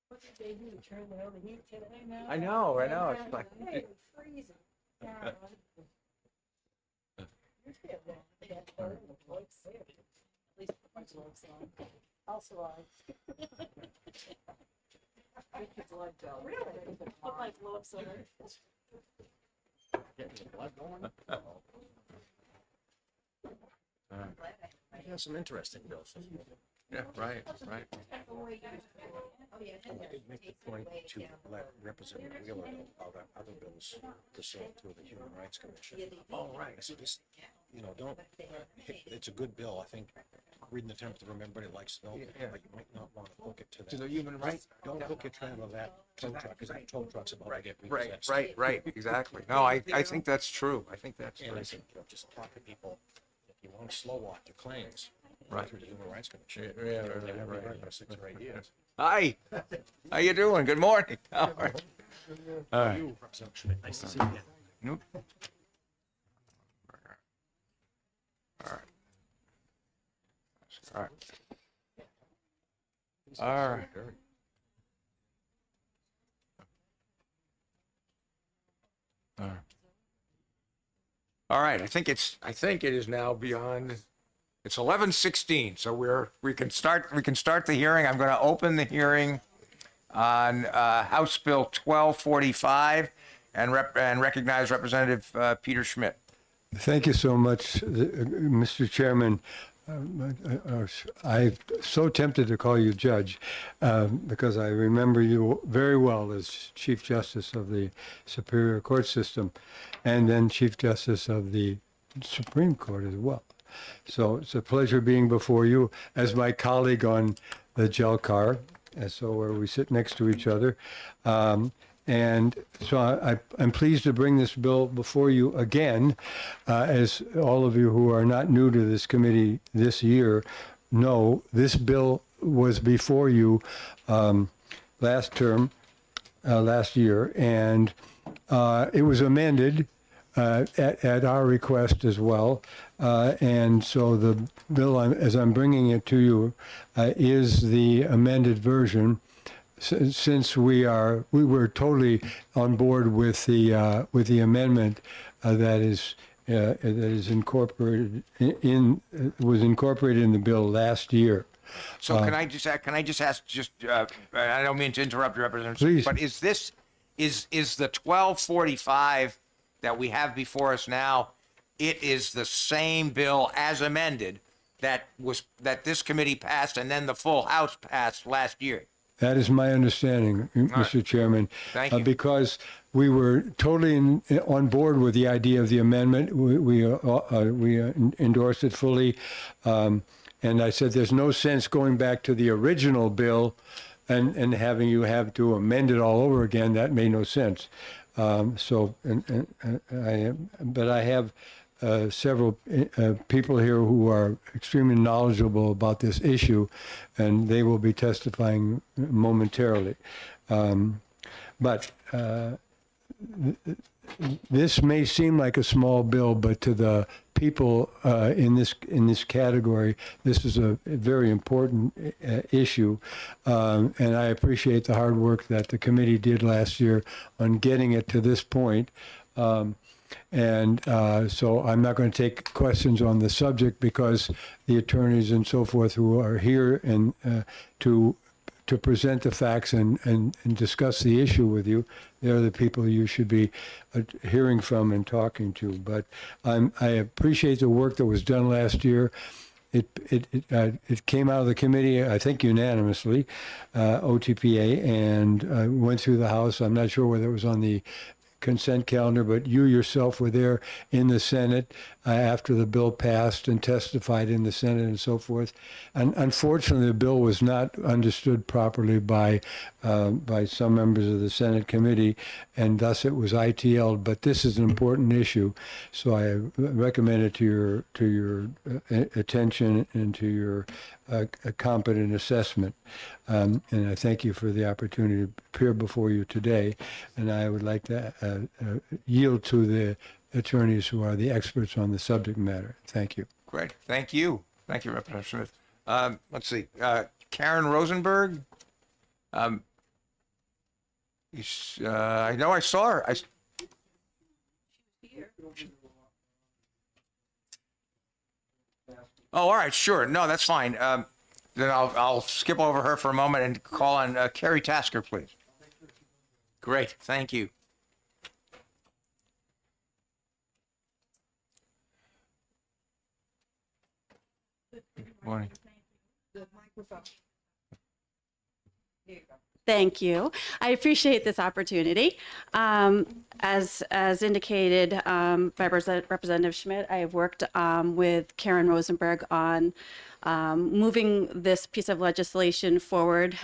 Speaker 2: What did they do? Turn the heat today now?
Speaker 1: I know. It's like.
Speaker 2: Hey, it's freezing. Yeah. At least put my gloves on. Also, Get your blood going. Really? Put my gloves on.
Speaker 6: Getting the blood going. There's some interesting bills.
Speaker 1: Yeah. Right.
Speaker 2: Oh, yeah.
Speaker 6: I did make the point to let Representative Wheeler know about other bills to send to the Human Rights Commission. Oh, right. I said, this, don't, it's a good bill. I think reading the temp to remember everybody likes to know, but you might not want to hook it to that.
Speaker 1: To the human rights.
Speaker 6: Don't hook it to that tow truck, because that tow truck's about to get
Speaker 1: Right.
Speaker 6: repossessed.
Speaker 1: Right. Exactly. No, I think that's true. I think that's
Speaker 6: And I
Speaker 1: right.
Speaker 6: think, just talk to people, if you want to slow walk your claims, go
Speaker 1: Right.
Speaker 6: through the Human Rights Commission.
Speaker 1: Yeah,
Speaker 6: They
Speaker 1: right,
Speaker 6: haven't
Speaker 1: right.
Speaker 6: heard for 6 or 8 years.
Speaker 1: Hi. How you doing? Good morning. All right. All right.
Speaker 6: You, Representative Schmidt, nice to see you again.
Speaker 1: Nope. All right. All right. All right. All right. All right. I think it is now beyond. It's 11:16, so we can start the hearing. I'm going to open the hearing on House Bill 1245 and recognize Representative Peter Schmidt.
Speaker 8: Thank you so much, Mr. Chairman. I'm so tempted to call you judge because I remember you very well as Chief Justice of the Superior Court System and then Chief Justice of the Supreme Court as well. So it's a pleasure being before you as my colleague on the gel car, and so where we sit next to each other. And so I'm pleased to bring this bill before you again. As all of you who are not new to this committee this year know, this bill was before you last term, last year, and it was amended at our request as well. And so the bill, as I'm bringing it to you, is the amended version. Since we were totally on board with the amendment that is incorporated was incorporated in the bill last year.
Speaker 1: So can I just ask, I don't mean to interrupt your representative,
Speaker 8: Please.
Speaker 1: but is the 1245 that we have before us now, it is the same bill as amended that this committee passed and then the full House passed last year?
Speaker 8: That is my understanding, Mr. Chairman.
Speaker 1: Thank you.
Speaker 8: Because we were totally on board with the idea of the amendment. We endorsed it fully. And I said, there's no sense going back to the original bill and having you have to amend it all over again. That made no sense. But I have several people here who are extremely knowledgeable about this issue, and they will be testifying momentarily. But this may seem like a small bill, but to the people in this category, this is a very important issue. And I appreciate the hard work that the committee did last year on getting it to this point. So I'm not going to take questions on the subject because the attorneys and so forth who are here and to present the facts and discuss the issue with you, they're the people you should be hearing from and talking to. But I appreciate the work that was done last year. It came out of the committee, I think unanimously, OTPA, and went through the House. I'm not sure whether it was on the consent calendar, but you yourself were there in the Senate after the bill passed and testified in the Senate and so forth. And unfortunately, the bill was not understood properly by some members of the Senate committee, and thus it was ITL'd. But this is an important issue, so I recommend it to your attention and to your competent assessment. And I thank you for the opportunity to appear before you today. And I would like to yield to the attorneys who are the experts on the subject matter. Thank you.
Speaker 1: Great. Thank you. Thank you, Representative Smith. Let's see. Karen Rosenberg. I know I saw her. Oh, all right. Sure. No, that's fine. Then I'll skip over her for a moment and call on Carrie Tasker, please. Great. Thank you. Morning.
Speaker 9: Thank you. I appreciate this opportunity. As indicated by Representative Schmidt, I have worked with Karen Rosenberg on moving this piece of legislation forward.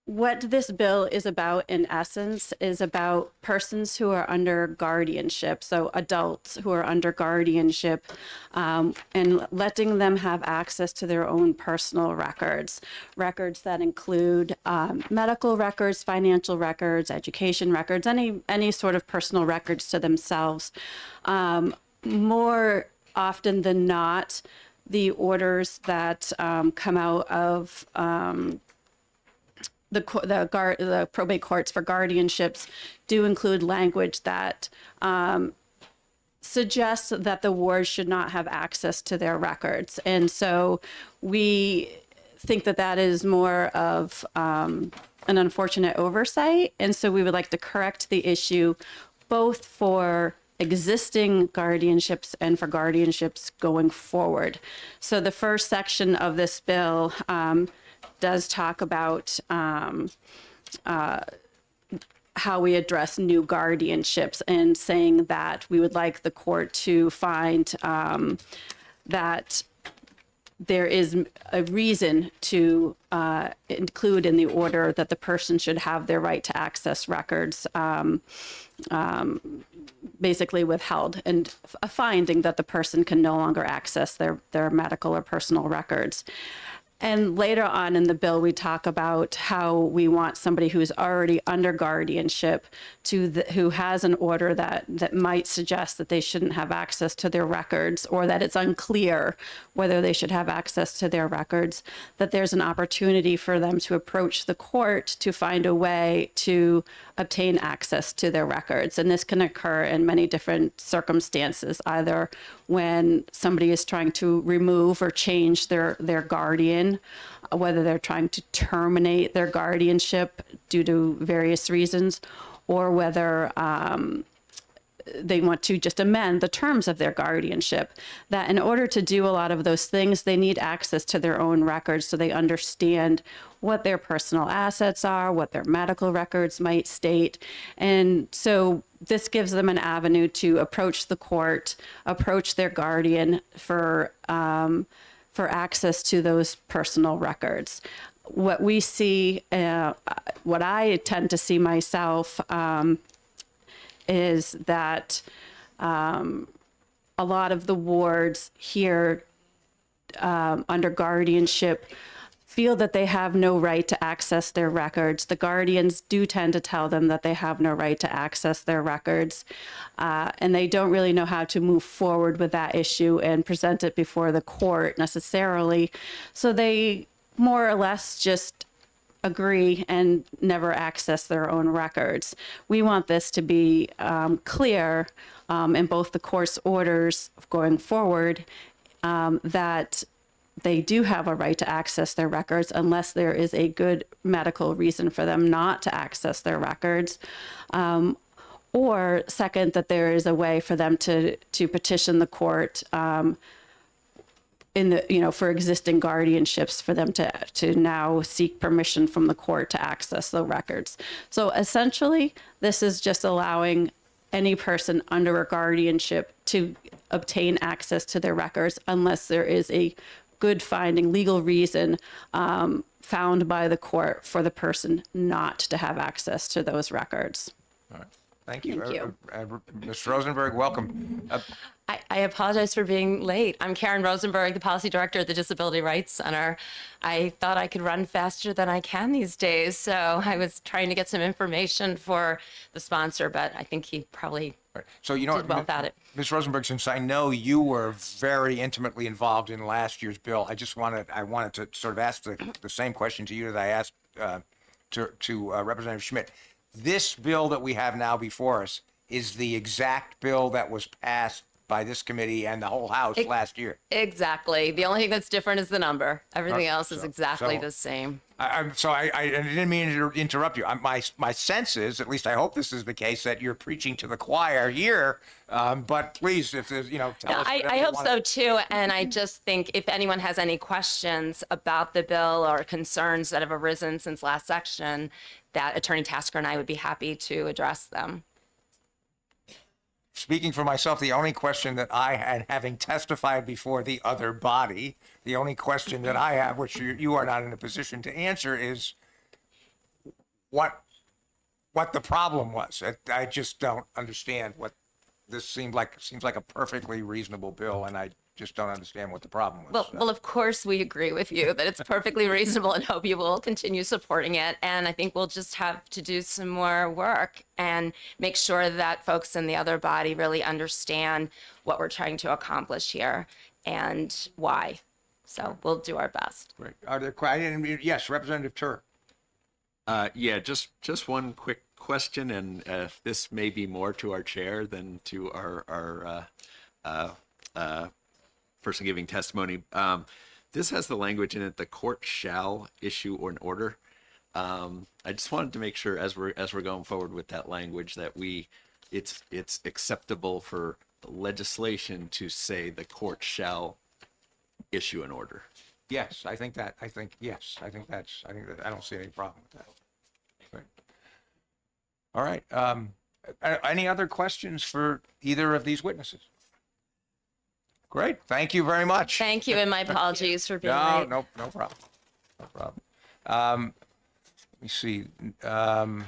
Speaker 9: What this bill is about, in essence, is about persons who are under guardianship, so adults who are under guardianship, and letting them have access to their own personal records that include medical records, financial records, education records, any sort of personal records to themselves. More often than not, the orders that come out of the probate courts for guardianships do include language that suggests that the wards should not have access to their records. And so we think that that is more of an unfortunate oversight. And so we would like to correct the issue both for existing guardianships and for guardianships going forward. So the first section of this bill does talk about how we address new guardianships and saying that we would like the court to find that there is a reason to include in the order that the person should have their right to access records basically withheld, and a finding that the person can no longer access their medical or personal records. And later on in the bill, we talk about how we want somebody who's already under guardianship who has an order that might suggest that they shouldn't have access to their records, or that it's unclear whether they should have access to their records, that there's an opportunity for them to approach the court to find a way to obtain access to their records. And this can occur in many different circumstances, either when somebody is trying to remove or change their guardian, whether they're trying to terminate their guardianship due to various reasons, or whether they want to just amend the terms of their guardianship, that in order to do a lot of those things, they need access to their own records so they understand what their personal assets are, what their medical records might state. And so this gives them an avenue to approach the court, approach their guardian for access to those personal records. What we see, what I tend to see myself, is that a lot of the wards here under guardianship feel that they have no right to access their records. The guardians do tend to tell them that they have no right to access their records, and they don't really know how to move forward with that issue and present it before the court necessarily. So they more or less just agree and never access their own records. We want this to be clear in both the court's orders going forward, that they do have a right to access their records unless there is a good medical reason for them not to access their records. Or second, that there is a way for them to petition the court for existing guardianships, for them to now seek permission from the court to access the records. So essentially, this is just allowing any person under a guardianship to obtain access to their records unless there is a good finding, legal reason found by the court for the person not to have access to those records.
Speaker 1: All right. Thank you.
Speaker 9: Thank you.
Speaker 1: Ms. Rosenberg, welcome.
Speaker 10: I apologize for being late. I'm Karen Rosenberg, the Policy Director at the Disability Rights Center. I thought I could run faster than I can these days, so I was trying to get some information for the sponsor, but I think he probably
Speaker 1: So, you know,
Speaker 10: did well without it.
Speaker 1: Ms. Rosenberg, since I know you were very intimately involved in last year's bill, I wanted to sort of ask the same question to you that I asked to Representative Schmidt. This bill that we have now before us is the exact bill that was passed by this committee and the whole House last year.
Speaker 10: Exactly. The only thing that's different is the number. Everything else is exactly the same.
Speaker 1: I didn't mean to interrupt you. My sense is, at least I hope this is the case, that you're preaching to the choir here. But please, if there's, tell us.
Speaker 10: I hope so too. And I just think if anyone has any questions about the bill or concerns that have arisen since last section, that Attorney Tasker and I would be happy to address them.
Speaker 1: Speaking for myself, the only question that I had, having testified before the other body, the only question that I have, which you are not in a position to answer, is what the problem was. I just don't understand what this seems like a perfectly reasonable bill, and I just don't understand what the problem was.
Speaker 10: Well, of course, we agree with you that it's perfectly reasonable and hope you will continue supporting it. And I think we'll just have to do some more work and make sure that folks in the other body really understand what we're trying to accomplish here and why. So we'll do our best.
Speaker 1: Great. Are there, yes, Representative Tur.
Speaker 18: Yeah, just one quick question, and this may be more to our chair than to our person giving testimony. This has the language in it: the court shall issue an order. I just wanted to make sure, as we're going forward with that language, that it's acceptable for legislation to say the court shall issue an order.
Speaker 1: Yes, I think that I don't see any problem with that. Great. All right. Any other questions for either of these witnesses? Great. Thank you very much.
Speaker 10: Thank you, and my apologies for being
Speaker 1: No,
Speaker 10: late.
Speaker 1: no problem. No problem. Let me see. On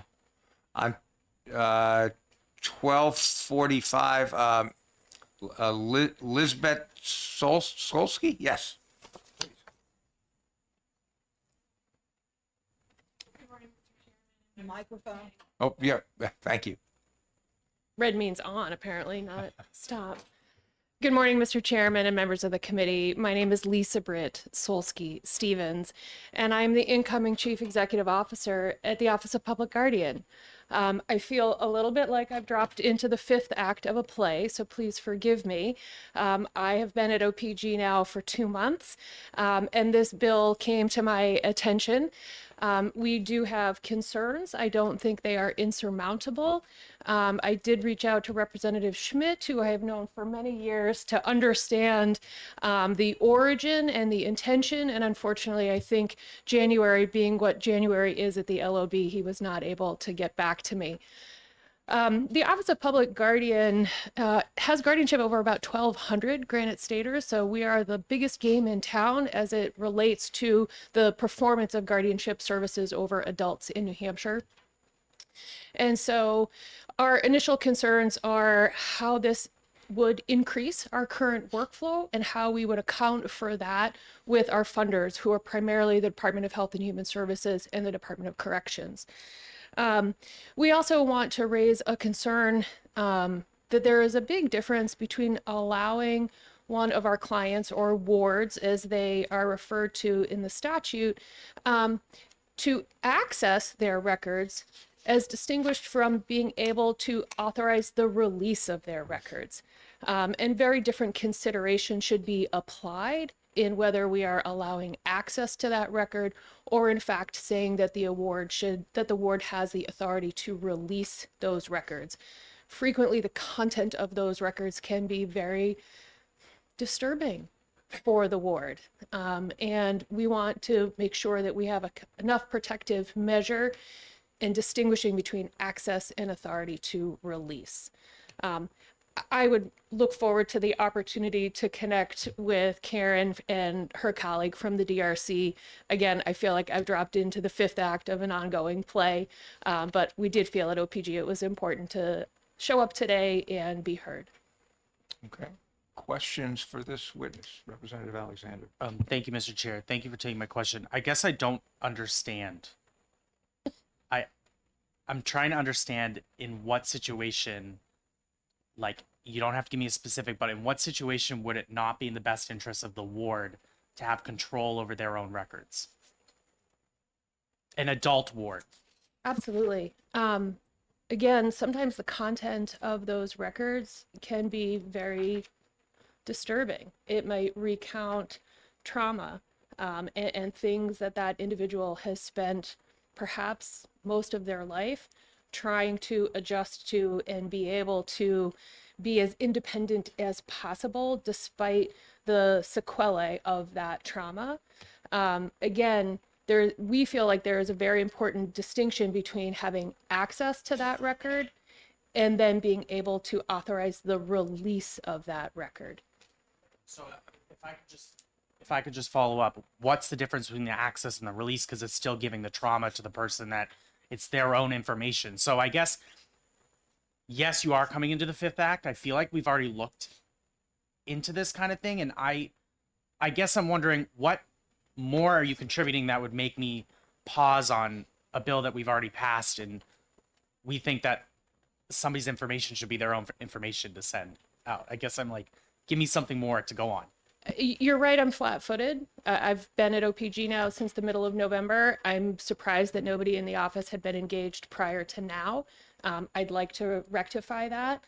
Speaker 1: 12:45, Lisbeth Solsky? Yes.
Speaker 16: Microphone.
Speaker 1: Oh, yeah. Thank you.
Speaker 16: Red means on, apparently, not stop. Good morning, Mr. Chairman and members of the committee. My name is Lisa Britt Solsky Stevens, and I'm the incoming Chief Executive Officer at the Office of Public Guardian. I feel a little bit like I've dropped into the fifth act of a play, so please forgive me. I have been at OPG now for 2 months, and this bill came to my attention. We do have concerns. I don't think they are insurmountable. I did reach out to Representative Schmidt, who I have known for many years, to understand the origin and the intention. And unfortunately, I think January being what January is at the LOB, he was not able to get back to me. The Office of Public Guardian has guardianship over about 1,200 Granite Staters, so we are the biggest game in town as it relates to the performance of guardianship services over adults in New Hampshire. And so our initial concerns are how this would increase our current workflow and how we would account for that with our funders, who are primarily the Department of Health and Human Services and the Department of Corrections. We also want to raise a concern that there is a big difference between allowing one of our clients, or wards as they are referred to in the statute, to access their records as distinguished from being able to authorize the release of their records. And very different consideration should be applied in whether we are allowing access to that record, or in fact saying that the ward has the authority to release those records. Frequently, the content of those records can be very disturbing for the ward. And we want to make sure that we have enough protective measure in distinguishing between access and authority to release. I would look forward to the opportunity to connect with Karen and her colleague from the DRC. Again, I feel like I've dropped into the fifth act of an ongoing play, but we did feel at OPG it was important to show up today and be heard.
Speaker 1: Okay. Questions for this witness, Representative Alexander?
Speaker 22: Thank you, Mr. Chair. Thank you for taking my question. I guess I don't understand. I'm trying to understand in what situation, like, you don't have to give me a specific, but in what situation would it not be in the best interest of the ward to have control over their own records? An adult ward.
Speaker 16: Absolutely. Again, sometimes the content of those records can be very disturbing. It might recount trauma and things that that individual has spent perhaps most of their life trying to adjust to and be able to be as independent as possible despite the sequelae of that trauma. Again, we feel like there is a very important distinction between having access to that record and then being able to authorize the release of that record.
Speaker 22: So if I could just follow up, what's the difference between the access and the release? Because it's still giving the trauma to the person that it's their own information. So I guess, yes, you are coming into the fifth act. I feel like we've already looked into this kind of thing. And I guess I'm wondering, what more are you contributing that would make me pause on a bill that we've already passed and we think that somebody's information should be their own information to send out? I guess I'm like, give me something more to go on.
Speaker 16: You're right, I'm flat-footed. I've been at OPG now since the middle of November. I'm surprised that nobody in the office had been engaged prior to now. I'd like to rectify that.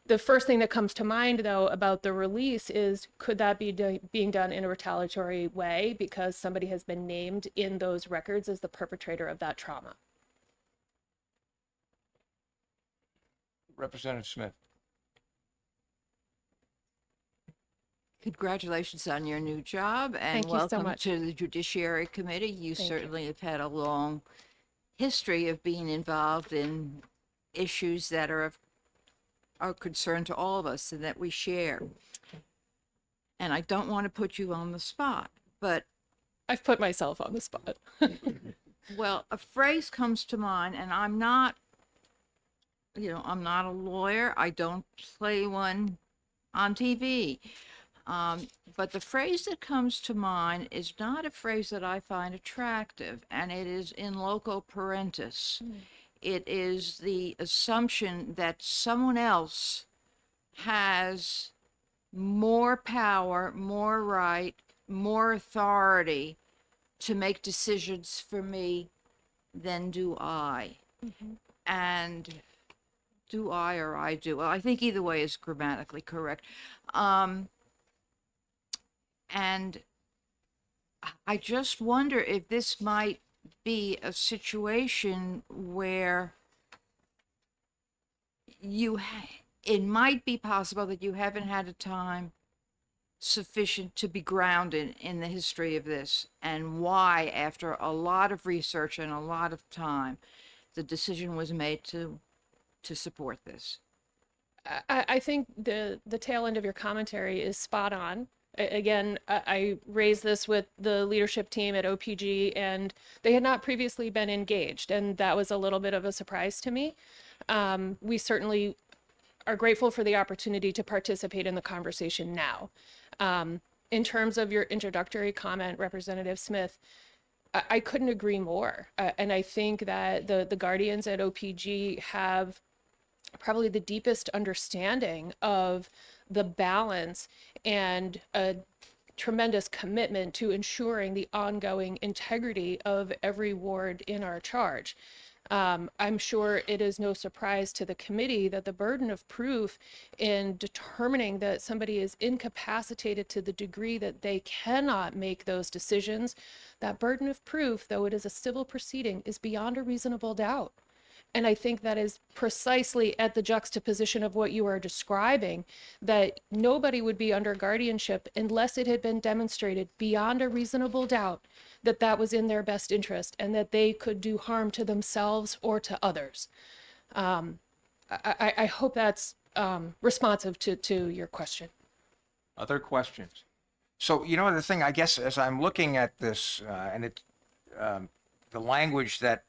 Speaker 16: The first thing that comes to mind, though, about the release is, could that be being done in a retaliatory way because somebody has been named in those records as the perpetrator of that trauma?
Speaker 1: Representative Smith.
Speaker 2: Congratulations on your new job, and
Speaker 16: Thank you so
Speaker 2: welcome
Speaker 16: much.
Speaker 2: to the Judiciary Committee. You
Speaker 16: Thank
Speaker 2: certainly have had a long history of being involved in issues that are concern to all of us and that we share. and I don't want to put you on the spot, but
Speaker 16: I've put myself on the spot.
Speaker 2: well, a phrase comes to mind, and I'm not, I'm not a lawyer. I don't play one on TV. But the phrase that comes to mind is not a phrase that I find attractive, and it is in loco parentis. It is the assumption that someone else has more power, more right, more authority to make decisions for me than do I. And do I or I do? Well, I think either way is grammatically correct. And I just wonder if this might be a situation where it might be possible that you haven't had a time sufficient to be grounded in the history of this, and why, after a lot of research and a lot of time, the decision was made to support this.
Speaker 16: I think the tail end of your commentary is spot on. Again, I raised this with the leadership team at OPG, and they had not previously been engaged, and that was a little bit of a surprise to me. We certainly are grateful for the opportunity to participate in the conversation now. In terms of your introductory comment, Representative Smith, I couldn't agree more. And I think that the guardians at OPG have probably the deepest understanding of the balance and a tremendous commitment to ensuring the ongoing integrity of every ward in our charge. I'm sure it is no surprise to the committee that the burden of proof in determining that somebody is incapacitated to the degree that they cannot make those decisions, that burden of proof, though it is a civil proceeding, is beyond a reasonable doubt. And I think that is precisely at the juxtaposition of what you are describing, that nobody would be under guardianship unless it had been demonstrated beyond a reasonable doubt that that was in their best interest and that they could do harm to themselves or to others. I hope that's responsive to your question.
Speaker 1: Other questions? So, the thing, I guess, as I'm looking at this, and the language that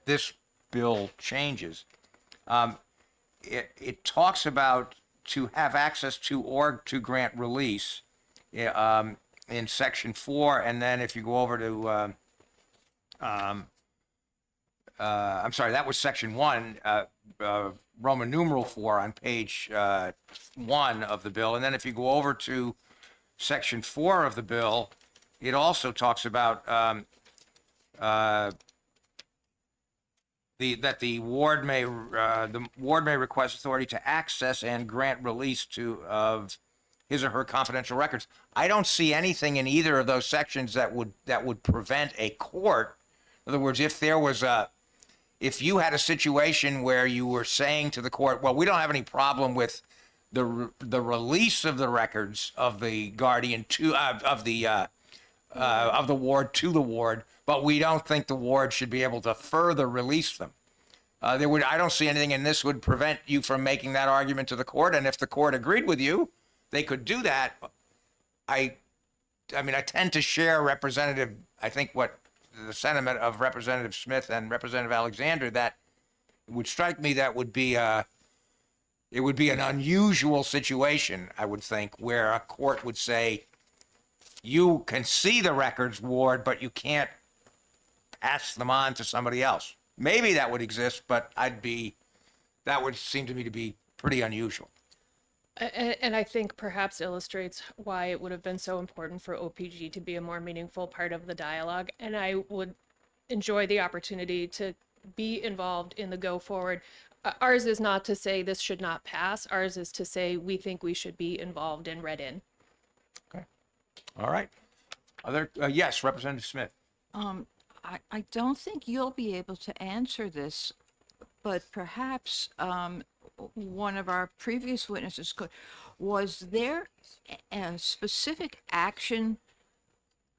Speaker 1: this bill changes, it talks about to have access to or to grant release in section 4, and then if you go over to I'm sorry, that was section 1, Roman numeral 4 on page 1 of the bill, and then if you go over to section 4 of the bill, it also talks about the ward may request authority to access and grant release of his or her confidential records. I don't see anything in either of those sections that would prevent a court. In other words, if you had a situation where you were saying to the court, well, we don't have any problem with the release of the records of the guardian of the ward to the ward, but we don't think the ward should be able to further release them. I don't see anything in this would prevent you from making that argument to the court, and if the court agreed with you, they could do that. I tend to share I think what the sentiment of Representative Smith and Representative Alexander, that it would strike me that it would be an unusual situation, I would think, where a court would say, you can see the records, ward, but you can't pass them on to somebody else. Maybe that would exist, but that would seem to me to be pretty unusual.
Speaker 16: And I think perhaps illustrates why it would have been so important for OPG to be a more meaningful part of the dialogue. And I would enjoy the opportunity to be involved in the go forward. Ours is not to say this should not pass. Ours is to say we think we should be involved and read in.
Speaker 1: Okay. All right. Yes, Representative Smith.
Speaker 2: I don't think you'll be able to answer this, but perhaps one of our previous witnesses could. Was there a specific action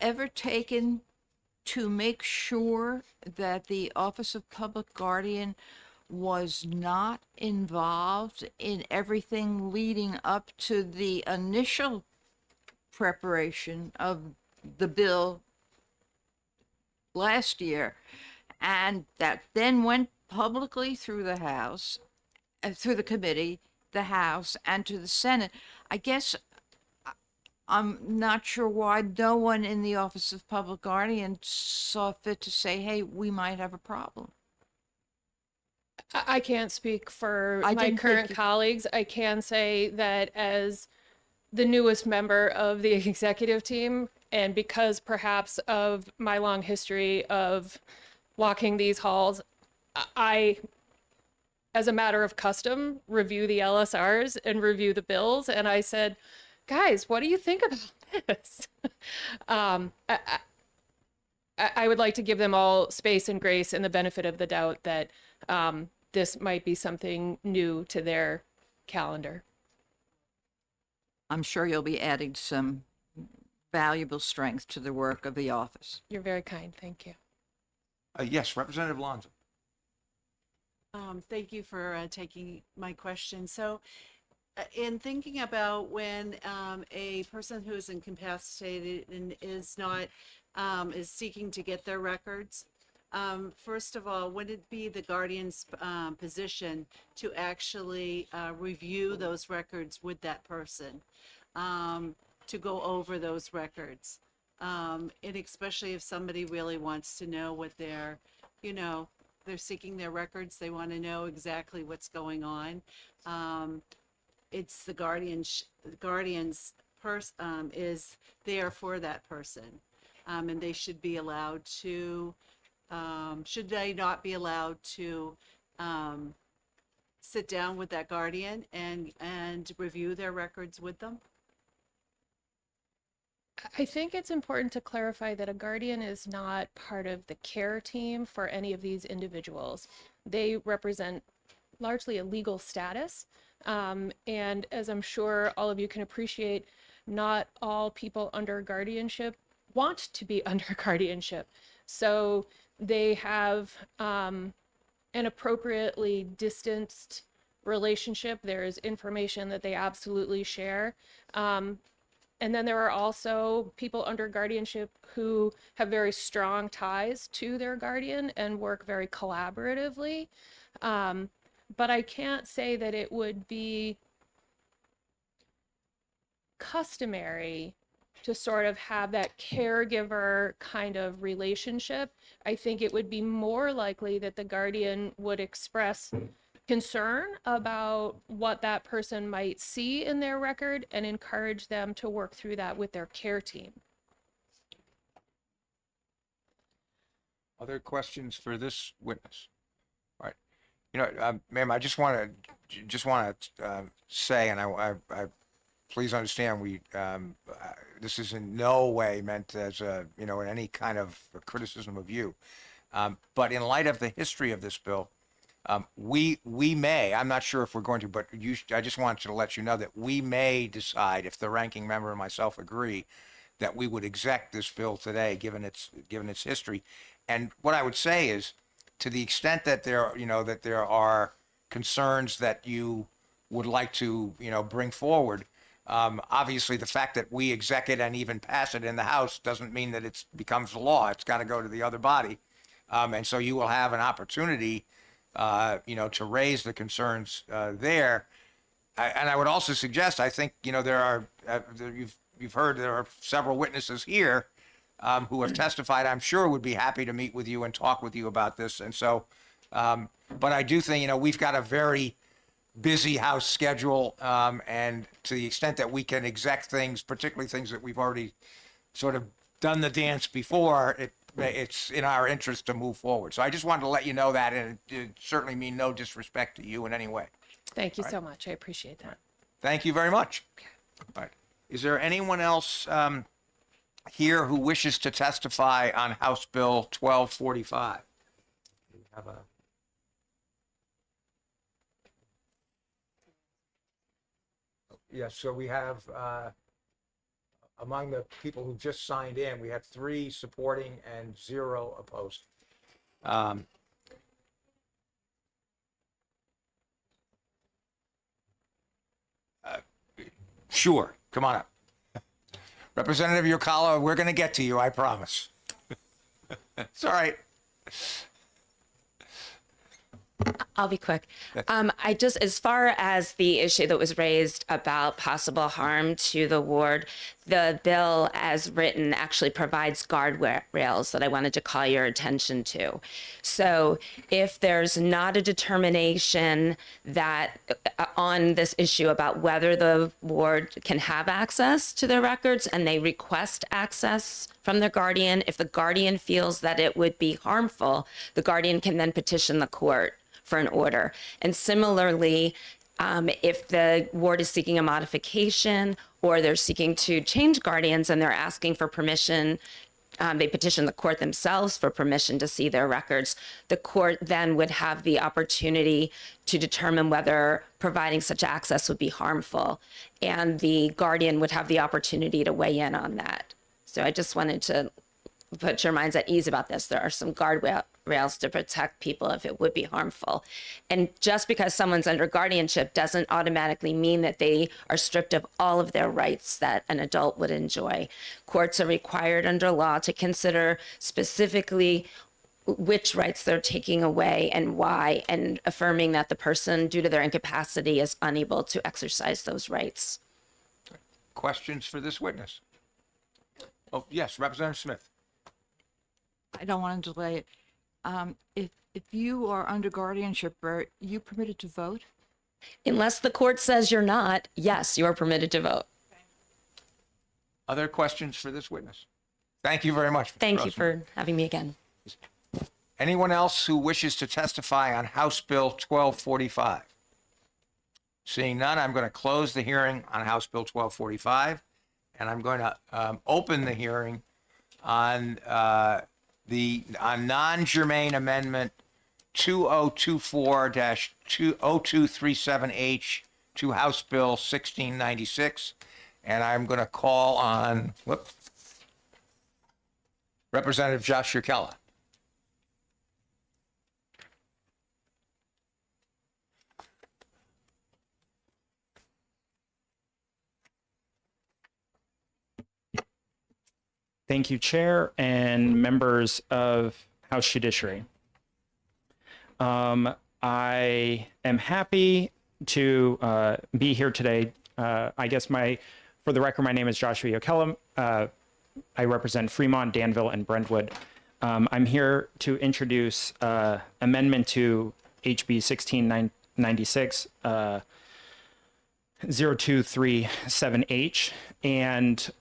Speaker 2: ever taken to make sure that the Office of Public Guardian was not involved in everything leading up to the initial preparation of the bill last year, and that then went publicly through the House, through the committee, the House, and to the Senate. I guess I'm not sure why no one in the Office of Public Guardian saw fit to say, hey, we might have a problem.
Speaker 16: I can't speak for
Speaker 2: I
Speaker 16: my
Speaker 2: didn't
Speaker 16: current
Speaker 2: think
Speaker 16: colleagues. I can say that as the newest member of the executive team, and because perhaps of my long history of walking these halls, I, as a matter of custom, review the LSRs and review the bills. And I said, guys, what do you think about this? I would like to give them all space and grace and the benefit of the doubt that this might be something new to their calendar.
Speaker 2: I'm sure you'll be adding some valuable strength to the work of the office.
Speaker 16: You're very kind. Thank you.
Speaker 1: Yes, Representative Lonzo.
Speaker 11: Thank you for taking my question. So, in thinking about when a person who is incapacitated and is not is seeking to get their records, first of all, would it be the guardian's position to actually review those records with that person, to go over those records, and especially if somebody really wants to know what they're, they're seeking their records, they want to know exactly what's going on. It's the guardian's is there for that person, and they should be allowed to. Should they not be allowed to sit down with that guardian and review their records with them?
Speaker 16: I think it's important to clarify that a guardian is not part of the care team for any of these individuals. They represent largely a legal status. And as I'm sure all of you can appreciate, not all people under guardianship want to be under guardianship. So they have an appropriately distanced relationship. There is information that they absolutely share. And then there are also people under guardianship who have very strong ties to their guardian and work very collaboratively. But I can't say that it would be customary to sort of have that caregiver kind of relationship. I think it would be more likely that the guardian would express concern about what that person might see in their record and encourage them to work through that with their care team.
Speaker 1: Other questions for this witness? All right. Ma'am, I just want to say, and I please understand, this is in no way meant as in any kind of criticism of you. But in light of the history of this bill, we may, I'm not sure if we're going to, but I just wanted to let you know that we may decide, if the ranking member and myself agree, that we would exec this bill today, given its history. And what I would say is, to the extent that there are concerns that you would like to, bring forward, obviously the fact that we exec it and even pass it in the House doesn't mean that it becomes law. It's got to go to the other body. And so you will have an opportunity to raise the concerns there. And I would also suggest, I think, there are, you've heard there are several witnesses here who have testified, I'm sure would be happy to meet with you and talk with you about this. And so, but I do think, we've got a very busy House schedule, and to the extent that we can exec things, particularly things that we've already sort of done the dance before, it's in our interest to move forward. So I just wanted to let you know that, and it certainly mean no disrespect to you in any way.
Speaker 16: Thank you so much. I appreciate that.
Speaker 1: Thank you very much. All right. Is there anyone else here who wishes to testify on House Bill 1245? We have Yes, so we have, among the people who just signed in, we had 3 supporting and 0 opposed. Sure. Come on up. Representative Yokala, we're going to get to you, I promise. It's all right.
Speaker 10: I'll be quick. I just, as far as the issue that was raised about possible harm to the ward, the bill as written actually provides guardrails that I wanted to call your attention to. So if there's not a determination that on this issue about whether the ward can have access to their records and they request access from their guardian, if the guardian feels that it would be harmful, the guardian can then petition the court for an order. And similarly, if the ward is seeking a modification or they're seeking to change guardians and they're asking for permission, they petition the court themselves for permission to see their records, the court then would have the opportunity to determine whether providing such access would be harmful. And the guardian would have the opportunity to weigh in on that. So I just wanted to put your minds at ease about this. There are some guardrails to protect people if it would be harmful. And just because someone's under guardianship doesn't automatically mean that they are stripped of all of their rights that an adult would enjoy. Courts are required under law to consider specifically which rights they're taking away and why, and affirming that the person, due to their incapacity, is unable to exercise those rights.
Speaker 1: Questions for this witness? Oh, yes, Representative Smith.
Speaker 15: I don't want to delay it. If you are under guardianship, are you permitted to vote?
Speaker 10: Unless the court says you're not, yes, you are permitted to vote.
Speaker 1: Other questions for this witness? Thank you very much. Mr.
Speaker 10: Thank you
Speaker 1: Grossman.
Speaker 10: for having me again.
Speaker 1: Anyone else who wishes to testify on House Bill 1245? Seeing none, I'm going to close the hearing on House Bill 1245, and I'm going to open the hearing on non-germane amendment 2024-0237H to House Bill 1696. And I'm going to call on, Representative Josh Yokala.
Speaker 17: Thank you, Chair and members of House Judiciary. I am happy to be here today. I guess for the record, my name is Joshua Yokela. I represent Fremont, Danville, and Brentwood. I'm here to introduce amendment to HB 1696 0237H and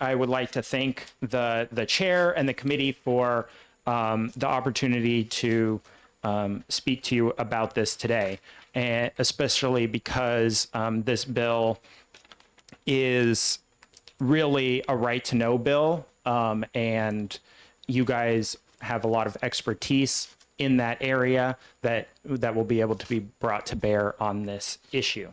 Speaker 17: I would like to thank the chair and the committee for the opportunity to speak to you about this today, and especially because this bill is really a right to know bill, and you guys have a lot of expertise in that area that will be able to be brought to bear on this issue.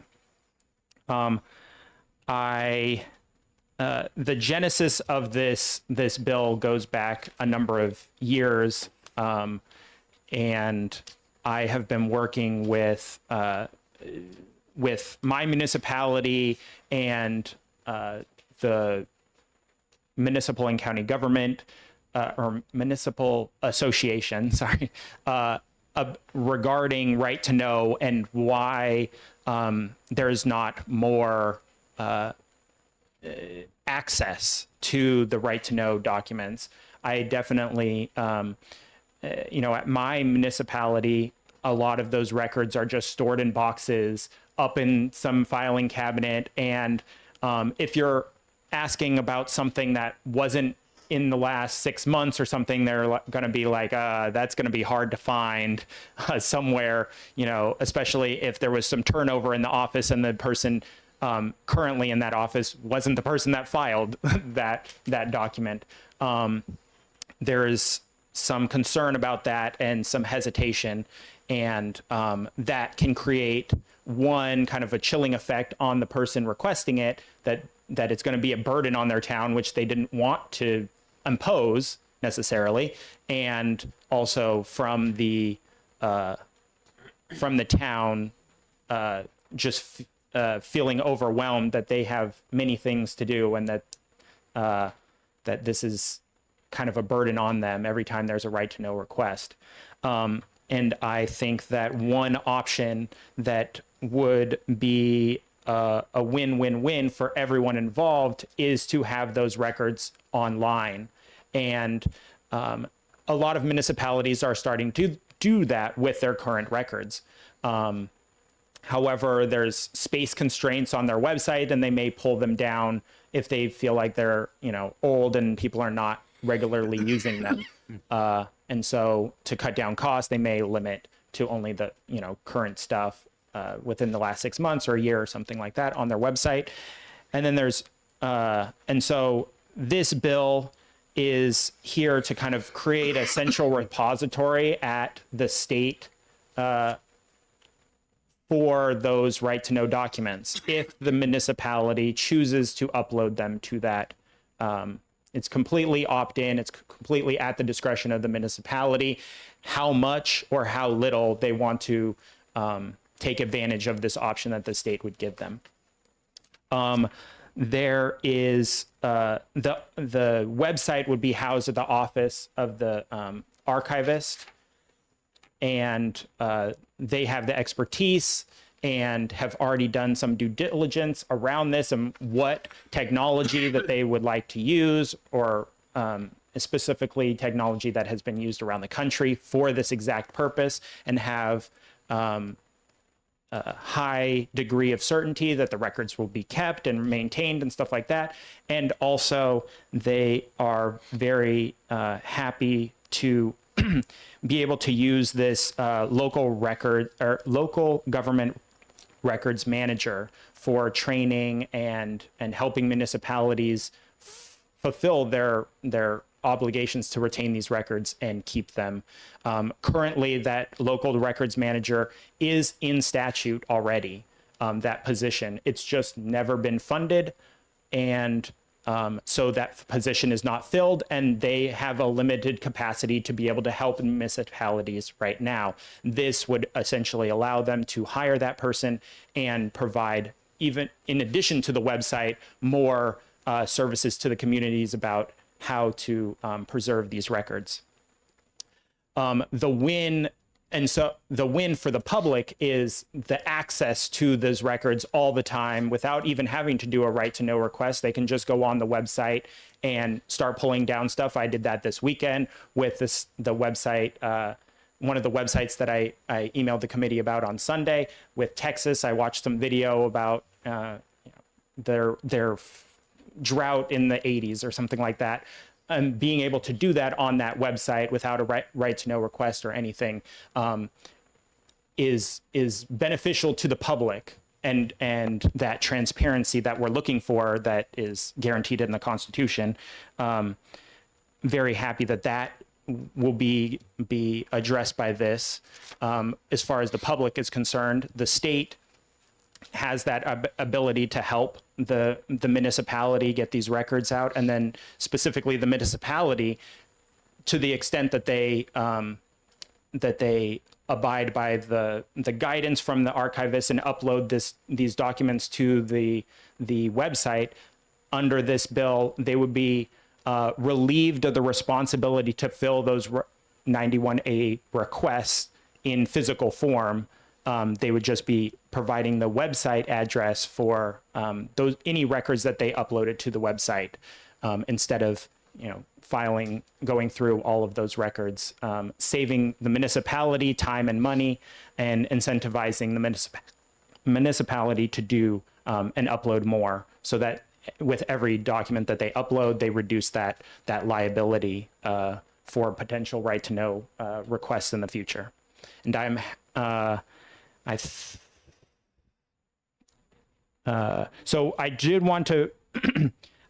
Speaker 17: The genesis of this bill goes back a number of years, and I have been working with my municipality and the municipal and county government or municipal association, sorry, regarding right to know and why there's not more access to the right to know documents. I definitely, at my municipality, a lot of those records are just stored in boxes up in some filing cabinet. And if you're asking about something that wasn't in the last 6 months or something, they're going to be like, that's going to be hard to find somewhere, especially if there was some turnover in the office and the person currently in that office wasn't the person that filed that document. There is some concern about that and some hesitation, and that can create one kind of a chilling effect on the person requesting it, that it's going to be a burden on their town, which they didn't want to impose necessarily, and also from the town just feeling overwhelmed that they have many things to do and that this is kind of a burden on them every time there's a right to know request. And I think that one option that would be a win-win-win for everyone involved is to have those records online. And a lot of municipalities are starting to do that with their current records. However, there's space constraints on their website, and they may pull them down if they feel like they're, old and people are not regularly using them. And so to cut down costs, they may limit to only the, current stuff within the last 6 months or a year or something like that on their website. And then there's, and so this bill is here to kind of create a central repository at the state for those right to know documents if the municipality chooses to upload them to that. It's completely opt-in. It's completely at the discretion of the municipality how much or how little they want to take advantage of this option that the state would give them. There is the website would be housed at the office of the archivist, and they have the expertise and have already done some due diligence around this and what technology that they would like to use, or specifically technology that has been used around the country for this exact purpose, and have a high degree of certainty that the records will be kept and maintained and stuff like that. And also they are very happy to be able to use this local record or local government records manager for training and helping municipalities fulfill their obligations to retain these records and keep them. Currently, that local records manager is in statute already, that position. It's just never been funded, and so that position is not filled, and they have a limited capacity to be able to help municipalities right now. This would essentially allow them to hire that person and provide, even in addition to the website, more services to the communities about how to preserve these records. The win for the public is the access to those records all the time without even having to do a right to know request. They can just go on the website and start pulling down stuff. I did that this weekend with the website, one of the websites that I emailed the committee about on Sunday with Texas. I watched some video about their drought in the 80s or something like that. And being able to do that on that website without a right to know request or anything is beneficial to the public, and that transparency that we're looking for that is guaranteed in the Constitution. Very happy that will be addressed by this. As far as the public is concerned, the state has that ability to help the municipality get these records out, and then specifically the municipality, to the extent that they abide by the guidance from the archivist and upload these documents to the website. Under this bill, they would be relieved of the responsibility to fill those 91A requests in physical form. They would just be providing the website address for any records that they uploaded to the website, instead of going through all of those records, saving the municipality time and money, and incentivizing the municipality to do and upload more, so that with every document that they upload, they reduce that liability for potential right to know requests in the future. And so I did want to,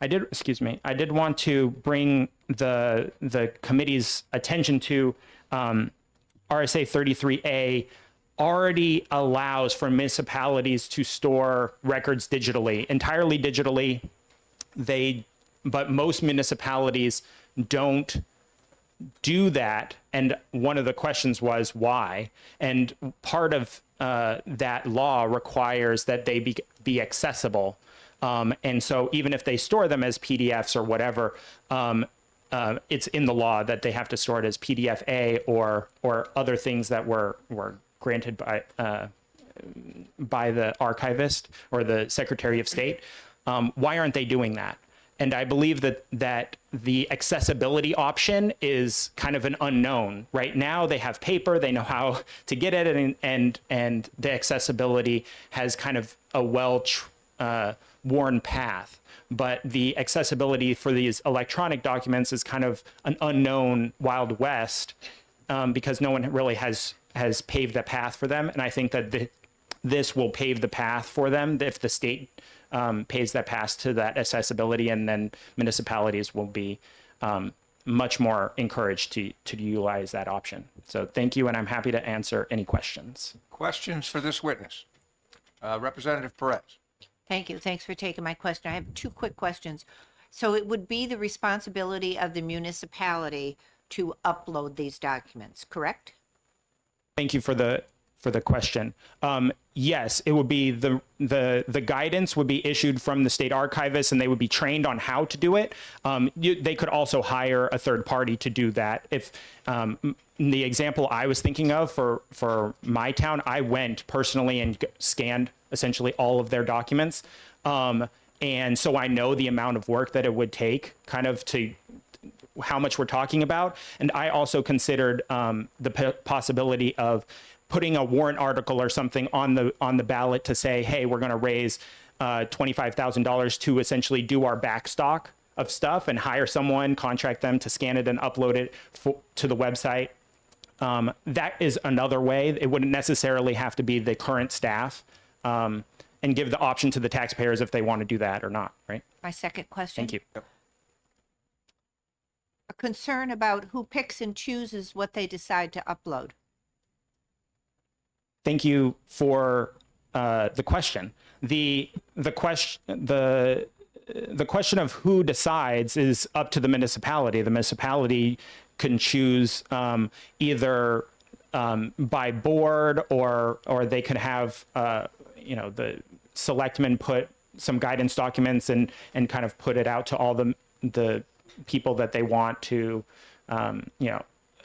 Speaker 17: I did want to bring the committee's attention to RSA 33A already allows for municipalities to store records digitally, entirely digitally. But most municipalities don't do that, and one of the questions was why. And part of that law requires that they be accessible. And so even if they store them as PDFs or whatever, it's in the law that they have to store it as PDF-A or other things that were granted by the archivist or the Secretary of State. Why aren't they doing that? And I believe that the accessibility option is kind of an unknown. Right now, they have paper, they know how to get at it, and the accessibility has kind of a worn path. But the accessibility for these electronic documents is kind of an unknown Wild West because no one really has paved the path for them. And I think that this will pave the path for them if the state pays that path to that accessibility, and then municipalities will be much more encouraged to utilize that option. So thank you, and I'm happy to answer any questions.
Speaker 1: Questions for this witness? Representative Perez.
Speaker 13: Thank you. Thanks for taking my question. I have two quick questions. So it would be the responsibility of the municipality to upload these documents, correct?
Speaker 17: Thank you for the question. Yes, it would be the guidance would be issued from the state archivist, and they would be trained on how to do it. They could also hire a third party to do that. If the example I was thinking of for my town, I went personally and scanned essentially all of their documents, and so I know the amount of work that it would take, kind of to how much we're talking about. And I also considered the possibility of putting a warrant article or something on the ballot to say, hey, we're going to raise $25,000 to essentially do our backstock of stuff and hire someone, contract them to scan it and upload it to the website. That is another way. It wouldn't necessarily have to be the current staff, and give the option to the taxpayers if they want to do that or not, right?
Speaker 13: My second question.
Speaker 17: Thank you.
Speaker 13: A concern about who picks and chooses what they decide to upload.
Speaker 17: Thank you for the question. The question of who decides is up to the municipality. The municipality can choose either by board, or they could have the selectmen put some guidance documents and kind of put it out to all the people that they want to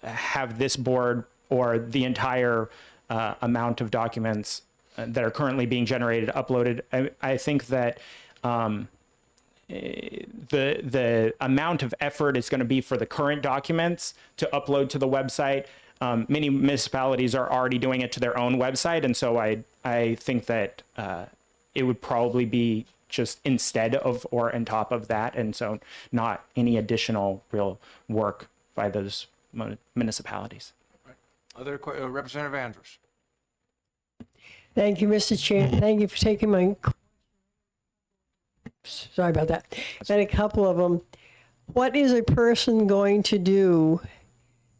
Speaker 17: have this board or the entire amount of documents that are currently being generated uploaded. I think that the amount of effort is going to be for the current documents to upload to the website. Many municipalities are already doing it to their own website, and so I think that it would probably be just instead of or on top of that, and so not any additional real work by those municipalities.
Speaker 1: Other Representative Andrews.
Speaker 4: Thank you, Mr. Chair. Thank you for taking my. Sorry about that. And a couple of them. What is a person going to do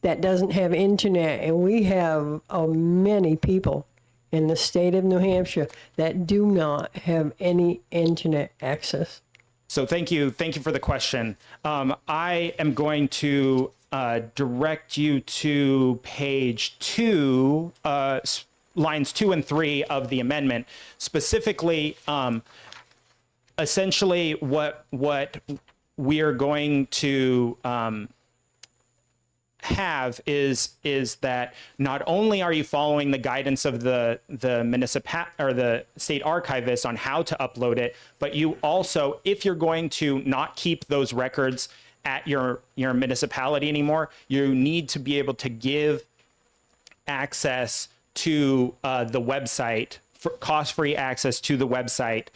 Speaker 4: that doesn't have internet? And we have many people in the state of New Hampshire that do not have any internet access.
Speaker 17: So thank you for the question. I am going to direct you to page 2, lines 2 and 3 of the amendment. Specifically, essentially what we are going to have is that not only are you following the guidance of the municipal or the state archivist on how to upload it, but you also, if you're going to not keep those records at your municipality anymore, you need to be able to give access to the website, for cost-free access to the website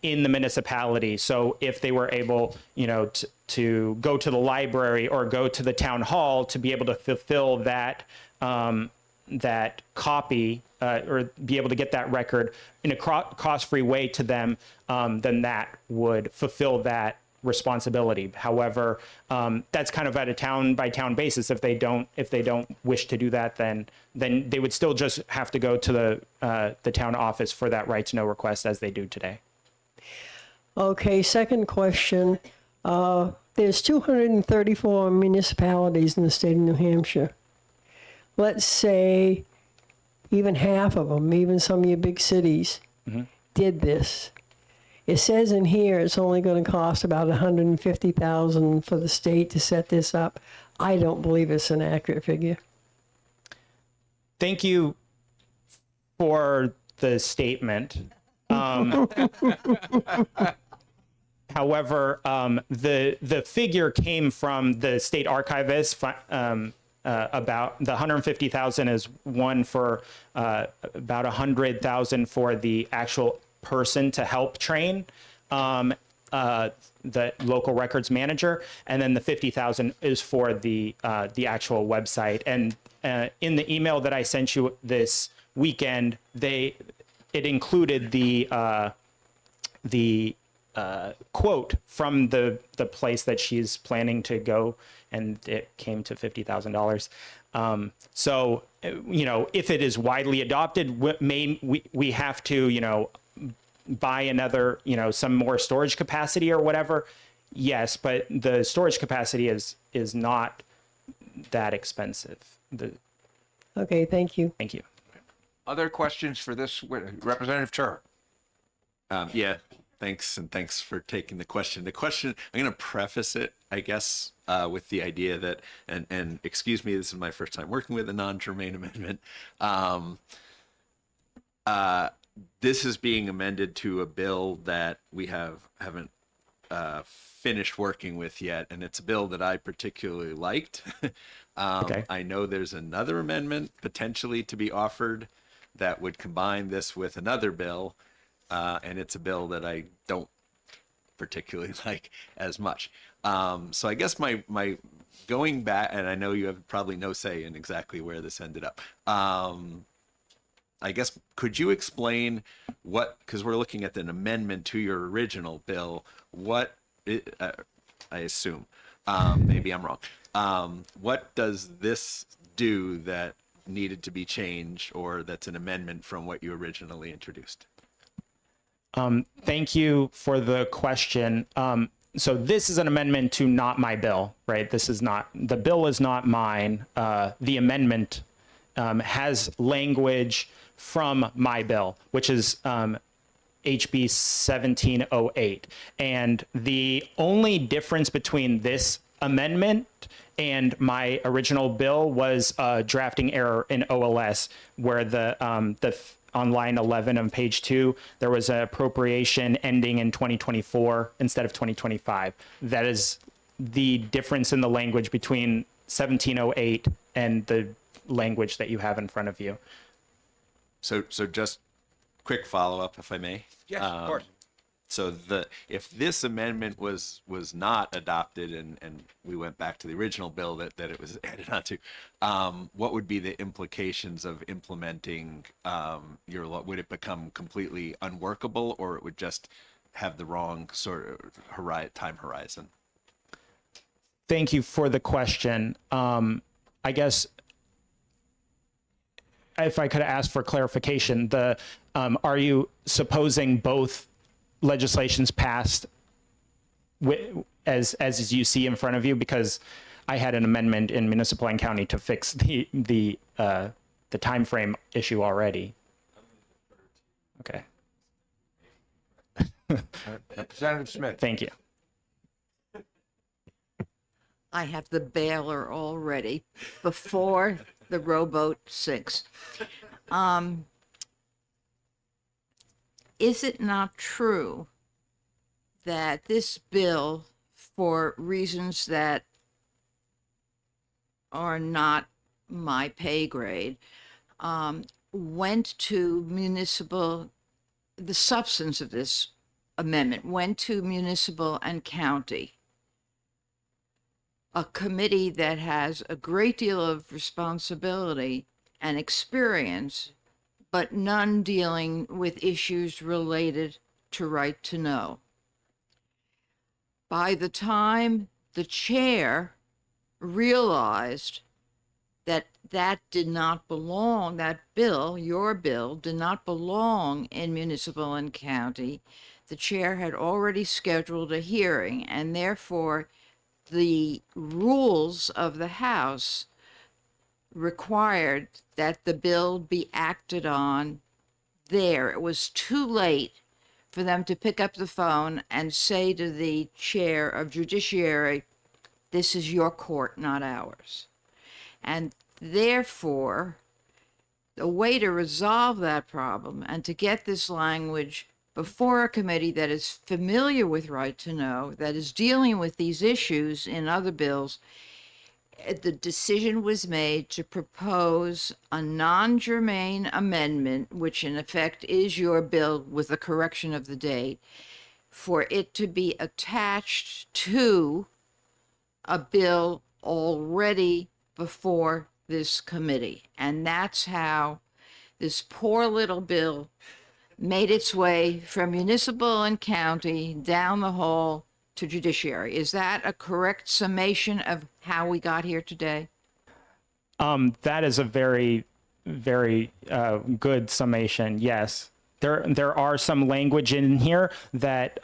Speaker 17: in the municipality. So if they were able, to go to the library or go to the town hall to be able to fulfill that that copy or be able to get that record in a cost-free way to them, then that would fulfill that responsibility. However, that's kind of at a town by town basis. If they don't wish to do that, then they would still just have to go to the town office for that right to know request as they do today.
Speaker 4: Okay, second question. There's 234 municipalities in the state of New Hampshire. Let's say even half of them, even some of your big cities, did this. It says in here it's only going to cost about $150,000 for the state to set this up. I don't believe it's an accurate figure.
Speaker 17: Thank you for the statement. However, the figure came from the state archivist. About the 150,000 is one for about 100,000 for the actual person to help train the local records manager, and then the 50,000 is for the actual website. And in the email that I sent you this weekend, it included the quote from the place that she's planning to go, and it came to $50,000. So, if it is widely adopted, we have to, buy another, some more storage capacity or whatever. Yes, but the storage capacity is not that expensive.
Speaker 4: Okay, thank you.
Speaker 17: Thank you.
Speaker 1: Other questions for this Representative Tur?
Speaker 18: Yeah, thanks, and thanks for taking the question. I'm going to preface it, I guess, with the idea that, and excuse me, this is my first time working with a non-germane amendment. This is being amended to a bill that we haven't finished working with yet, and it's a bill that I particularly liked.
Speaker 17: Okay.
Speaker 18: I know there's another amendment potentially to be offered that would combine this with another bill, and it's a bill that I don't particularly like as much. So I guess my going back, and I know you have probably no say in exactly where this ended up. I guess, could you explain because we're looking at an amendment to your original bill, I assume, maybe I'm wrong. What does this do that needed to be changed, or that's an amendment from what you originally introduced?
Speaker 17: Thank you for the question. So this is an amendment to not my bill, right? The bill is not mine. The amendment has language from my bill, which is HB 1708. And the only difference between this amendment and my original bill was a drafting error in OLS, where on line 11 on page 2, there was an appropriation ending in 2024 instead of 2025. That is the difference in the language between 1708 and the language that you have in front of you.
Speaker 18: So just quick follow-up, if I may.
Speaker 1: Yes, of course.
Speaker 18: So if this amendment was not adopted and we went back to the original bill that it was added onto, what would be the implications of implementing your law? Would it become completely unworkable, or it would just have the wrong sort of time horizon?
Speaker 17: Thank you for the question. I guess if I could ask for clarification, are you supposing both legislations passed as you see in front of you? Because I had an amendment in municipal and county to fix the time frame issue already. Okay.
Speaker 1: Representative Smith.
Speaker 17: Thank you.
Speaker 15: I have the baler already before the rowboat sinks. Is it not true that this bill, for reasons that are not my pay grade, went to the substance of this amendment went to municipal and county, a committee that has a great deal of responsibility and experience, but none dealing with issues related to right to know? By the time the chair realized that did not belong, that bill, your bill, did not belong in municipal and county, the chair had already scheduled a hearing, and therefore the rules of the House required that the bill be acted on there. It was too late for them to pick up the phone and say to the chair of Judiciary, this is your court, not ours. And therefore, the way to resolve that problem and to get this language before a committee that is familiar with right to know, that is dealing with these issues in other bills, the decision was made to propose a non-germane amendment, which in effect is your bill with the correction of the date, for it to be attached to a bill already before this committee. And that's how this poor little bill made its way from municipal and county down the hall to judiciary. Is that a correct summation of how we got here today?
Speaker 17: That is a very, very good summation. Yes. There are some language in here that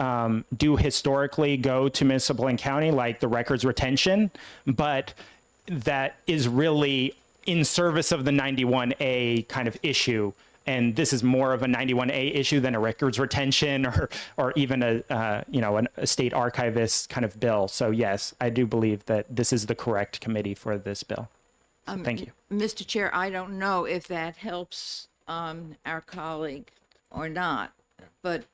Speaker 17: do historically go to municipal and county, like the records retention, but that is really in service of the 91A kind of issue. And this is more of a 91A issue than a records retention or even a state archivist kind of bill. So yes, I do believe that this is the correct committee for this bill. So thank you.
Speaker 15: Mr. Chair, I don't know if that helps our colleague or not, but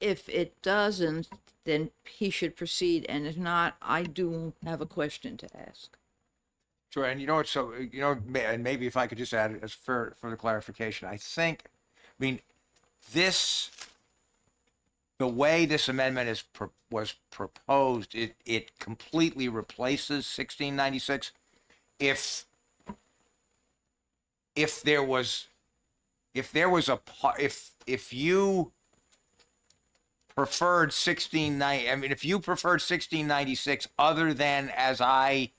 Speaker 15: if it doesn't, then he should proceed. And if not, I do have a question to ask.
Speaker 1: Sure, and you know what, so, and maybe if I could just add as for the clarification, the way this amendment was proposed, it completely replaces 1696. If you preferred 1696 other than as I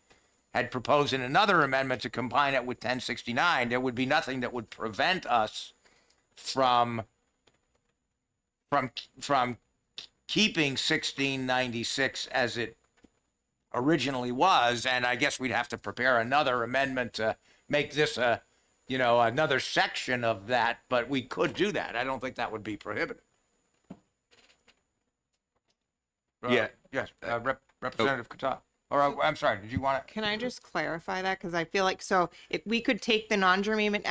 Speaker 1: had proposed in another amendment to combine it with 1069, there would be nothing that would prevent us from keeping 1696 as it originally was, and I guess we'd have to prepare another amendment to make this another section of that, but we could do that. I don't think that would be prohibited.
Speaker 18: Yeah.
Speaker 1: Yes, Representative Kata. Or I'm sorry, did you want to?
Speaker 12: Can I just clarify that? Because I feel like, so if we could take the non-germane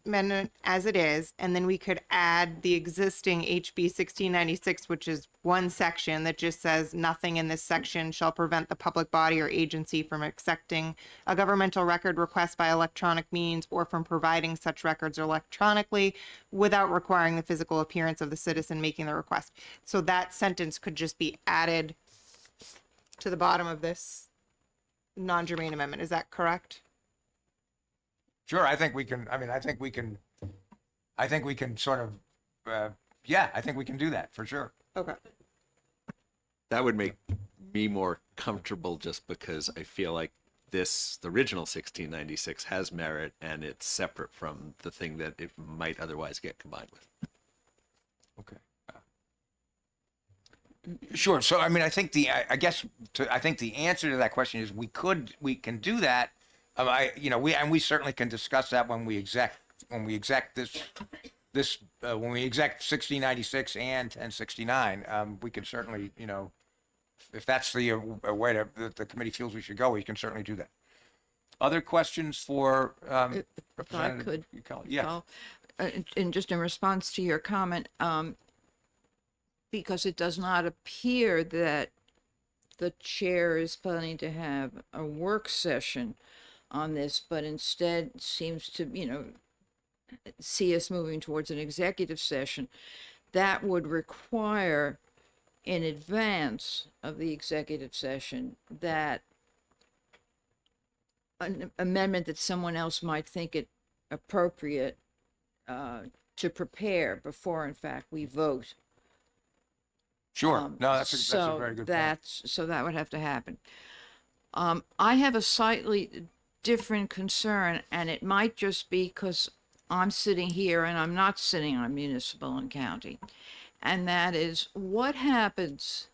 Speaker 12: amendment as it is, and then we could add the existing HB 1696, which is one section that just says nothing in this section shall prevent the public body or agency from accepting a governmental record request by electronic means or from providing such records electronically without requiring the physical appearance of the citizen making the request. So that sentence could just be added to the bottom of this non-germane amendment. Is that correct?
Speaker 1: Sure, I think we can sort of, I think we can do that for sure.
Speaker 12: Okay.
Speaker 18: That would make me more comfortable just because I feel like the original 1696 has merit and it's separate from the thing that it might otherwise get combined with.
Speaker 1: Okay. Sure. So, I think the answer to that question is we can do that. We certainly can discuss that when we exec 1696 and 1069. We can certainly, if that's the way that the committee feels we should go, we can certainly do that. Other questions for
Speaker 15: If I could,
Speaker 1: yeah.
Speaker 15: and just in response to your comment, because it does not appear that the chair is planning to have a work session on this, but instead seems to, see us moving towards an executive session, that would require in advance of the executive session that an amendment that someone else might think it appropriate to prepare before, in fact, we vote.
Speaker 1: Sure. No, that's a very good point.
Speaker 15: So that would have to happen. I have a slightly different concern, and it might just be because I'm sitting here and I'm not sitting on municipal and county. And that is, what happens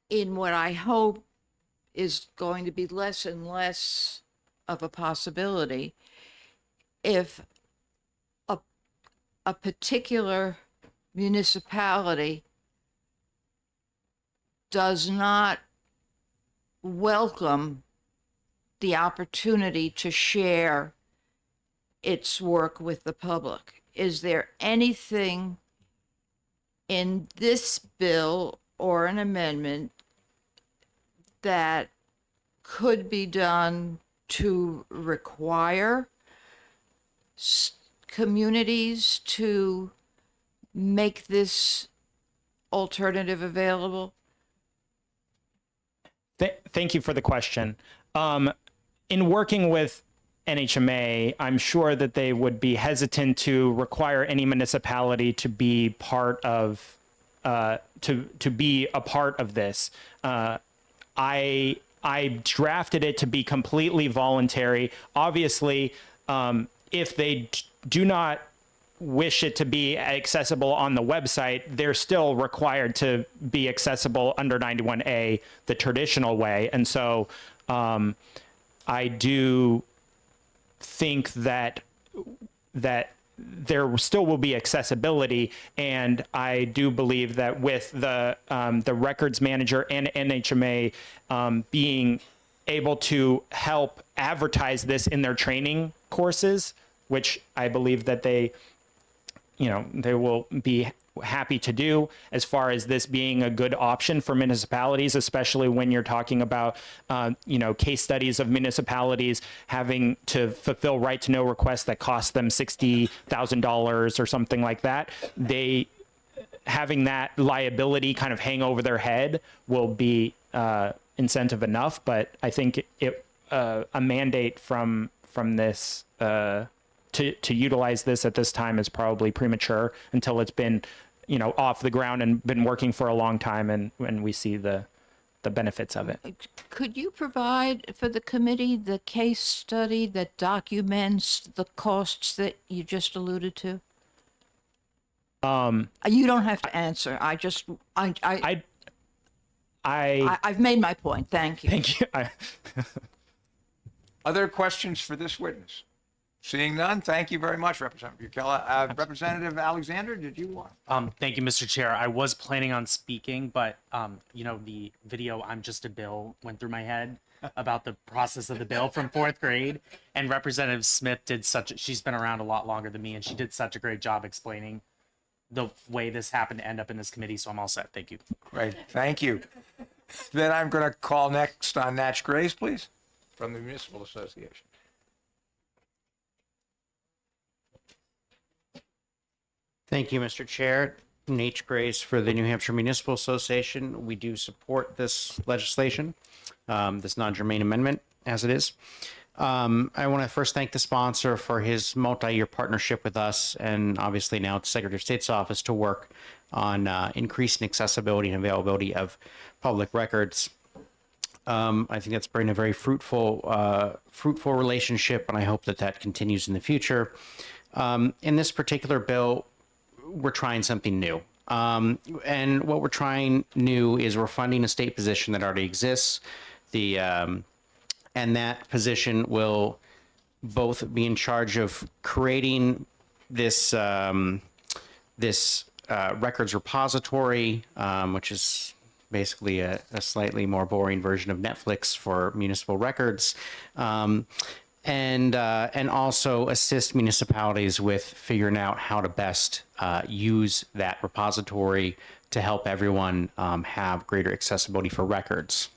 Speaker 15: in what I hope is going to be less and less of a possibility if a particular municipality does not welcome the opportunity to share its work with the public. Is there anything in this bill or an amendment that could be done to require communities to make this alternative available?
Speaker 17: Thank you for the question. In working with NHMA, I'm sure that they would be hesitant to require any municipality to be part of to be a part of this. I drafted it to be completely voluntary. Obviously, if they do not wish it to be accessible on the website, they're still required to be accessible under 91A the traditional way. And so I do think that there still will be accessibility, and I do believe that with the records manager and NHMA being able to help advertise this in their training courses, which I believe that they will be happy to do, as far as this being a good option for municipalities, especially when you're talking about, case studies of municipalities having to fulfill right to know requests that cost them $60,000 or something like that. Having that liability kind of hang over their head will be incentive enough, but I think a mandate from this to utilize this at this time is probably premature until it's been, off the ground and been working for a long time, and we see the benefits of it.
Speaker 15: Could you provide for the committee the case study that documents the costs that you just alluded to? You don't have to answer. I've made my point. Thank you.
Speaker 17: Thank you.
Speaker 1: Other questions for this witness? Seeing none, thank you very much, Representative Bukella. Representative Alexander, did you want?
Speaker 22: Thank you, Mr. Chair. I was planning on speaking, but the video "I'm Just a Bill" went through my head about the process of the bill from 4th grade, and Representative Smith she's been around a lot longer than me, and she did such a great job explaining the way this happened to end up in this committee, so I'm all set. Thank you.
Speaker 1: Great, thank you. Then I'm going to call next on Natch Grace, please, from the Municipal Association.
Speaker 5: Thank you, Mr. Chair. Nate Grace for the New Hampshire Municipal Association. We do support this legislation, this non-germane amendment as it is. I want to first thank the sponsor for his multi-year partnership with us, and obviously now it's Secretary of State's office to work on increasing accessibility and availability of public records. I think that's been a very fruitful relationship, and I hope that continues in the future. In this particular bill, we're trying something new. And what we're trying new is we're funding a state position that already exists. And that position will both be in charge of creating this records repository, which is basically a slightly more boring version of Netflix for municipal records. And also assist municipalities with figuring out how to best use that repository to help everyone have greater accessibility for records.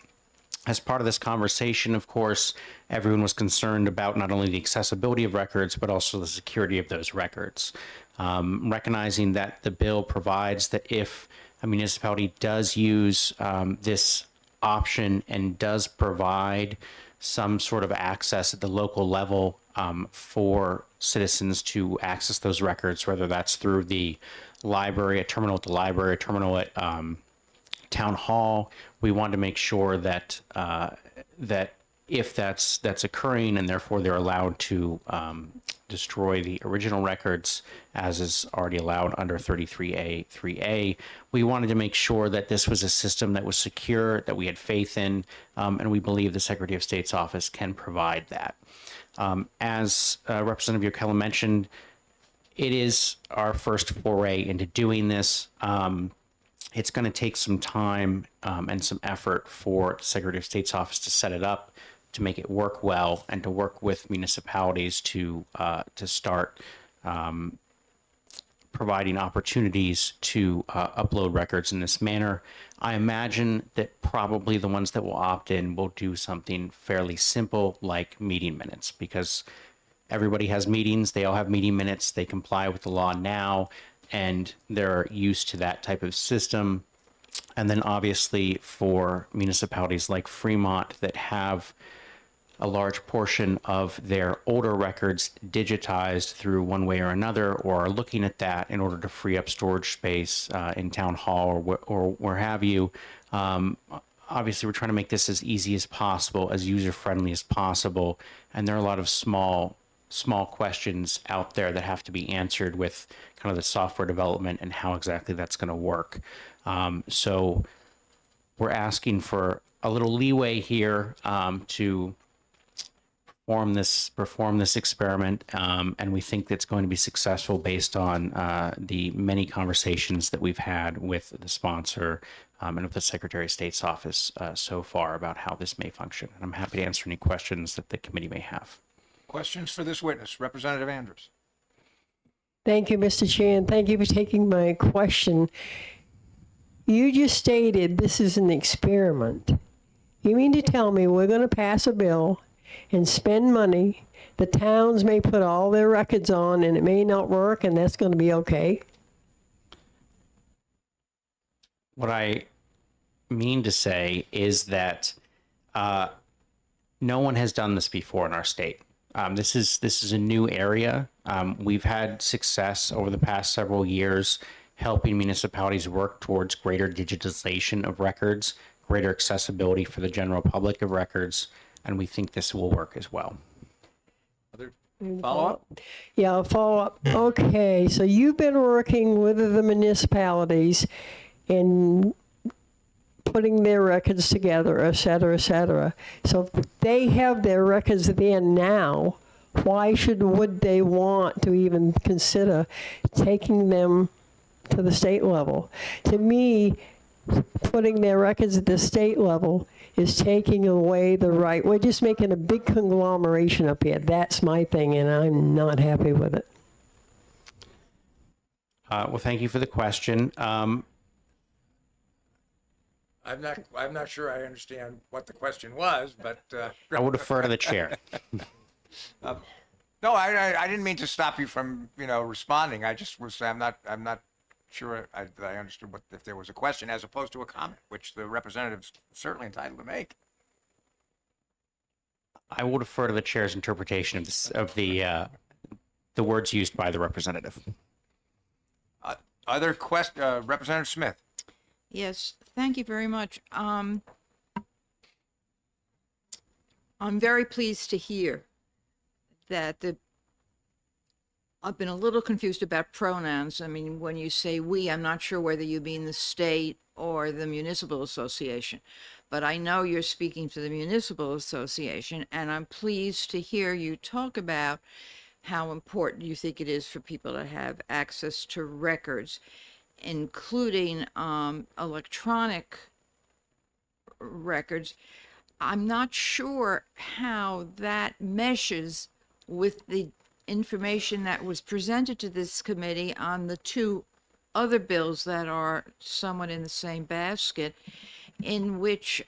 Speaker 5: As part of this conversation, of course, everyone was concerned about not only the accessibility of records, but also the security of those records. Recognizing that the bill provides that if a municipality does use this option and does provide some sort of access at the local level for citizens to access those records, whether that's through the library, a terminal at the library, a terminal at town hall. We want to make sure that that if that's occurring, and therefore they're allowed to destroy the original records, as is already allowed under 33A3A. We wanted to make sure that this was a system that was secure, that we had faith in, and we believe the Secretary of State's office can provide that. As Representative Yokela mentioned, it is our first foray into doing this. It's going to take some time and some effort for the Secretary of State's office to set it up, to make it work well, and to work with municipalities to start providing opportunities to upload records in this manner. I imagine that probably the ones that will opt in will do something fairly simple like meeting minutes, because everybody has meetings, they all have meeting minutes, they comply with the law now, and they're used to that type of system. And then obviously for municipalities like Fremont that have a large portion of their older records digitized through one way or another, or are looking at that in order to free up storage space in town hall or where have you. Obviously, we're trying to make this as easy as possible, as user-friendly as possible. And there are a lot of small questions out there that have to be answered with kind of the software development and how exactly that's going to work. So we're asking for a little leeway here to perform this experiment, and we think that's going to be successful based on the many conversations that we've had with the sponsor and with the Secretary of State's office so far about how this may function. And I'm happy to answer any questions that the committee may have.
Speaker 1: Questions for this witness? Representative Andrews.
Speaker 4: Thank you, Mr. Chair, and thank you for taking my question. You just stated this is an experiment. You mean to tell me we're going to pass a bill and spend money, the towns may put all their records on and it may not work, and that's going to be okay?
Speaker 5: What I mean to say is that no one has done this before in our state. This is a new area. We've had success over the past several years helping municipalities work towards greater digitization of records, greater accessibility for the general public of records, and we think this will work as well.
Speaker 1: Other follow-up?
Speaker 4: Yeah, I'll follow up. Okay, so you've been working with the municipalities in putting their records together, et cetera, et cetera. So if they have their records there now, why would they want to even consider taking them to the state level? To me, putting their records at the state level is taking away the right. We're just making a big conglomeration up here. That's my thing, and I'm not happy with it.
Speaker 5: Well, thank you for the question.
Speaker 1: I'm not sure I understand what the question was, but
Speaker 5: I would defer to the chair.
Speaker 1: No, I didn't mean to stop you from responding. I just was I'm not sure I understood if there was a question as opposed to a comment, which the representative's certainly entitled to make.
Speaker 5: I will defer to the chair's interpretation of the words used by the representative.
Speaker 1: Other question, Representative Smith.
Speaker 15: Yes, thank you very much. I'm very pleased to hear that I've been a little confused about pronouns. I mean, when you say we, I'm not sure whether you mean the state or the municipal association, but I know you're speaking to the municipal association, and I'm pleased to hear you talk about how important you think it is for people to have access to records, including electronic records. I'm not sure how that meshes with the information that was presented to this committee on the two other bills that are somewhat in the same basket, in which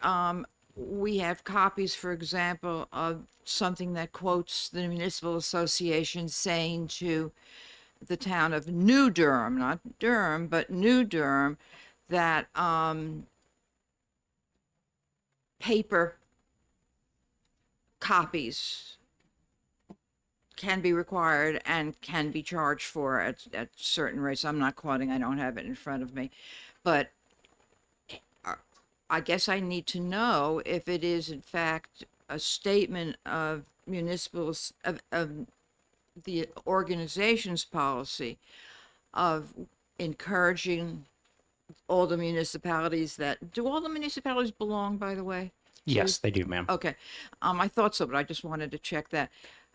Speaker 15: we have copies, for example, of something that quotes the municipal association saying to the town of New Durham, not Durham, but New Durham, that paper copies can be required and can be charged for at certain rates. I'm not quoting, I don't have it in front of me, but I guess I need to know if it is in fact a statement of municipal, of the organization's policy of encouraging all the municipalities do all the municipalities belong, by the way?
Speaker 5: Yes, they do, ma'am.
Speaker 15: Okay. I thought so, but I just wanted to check that,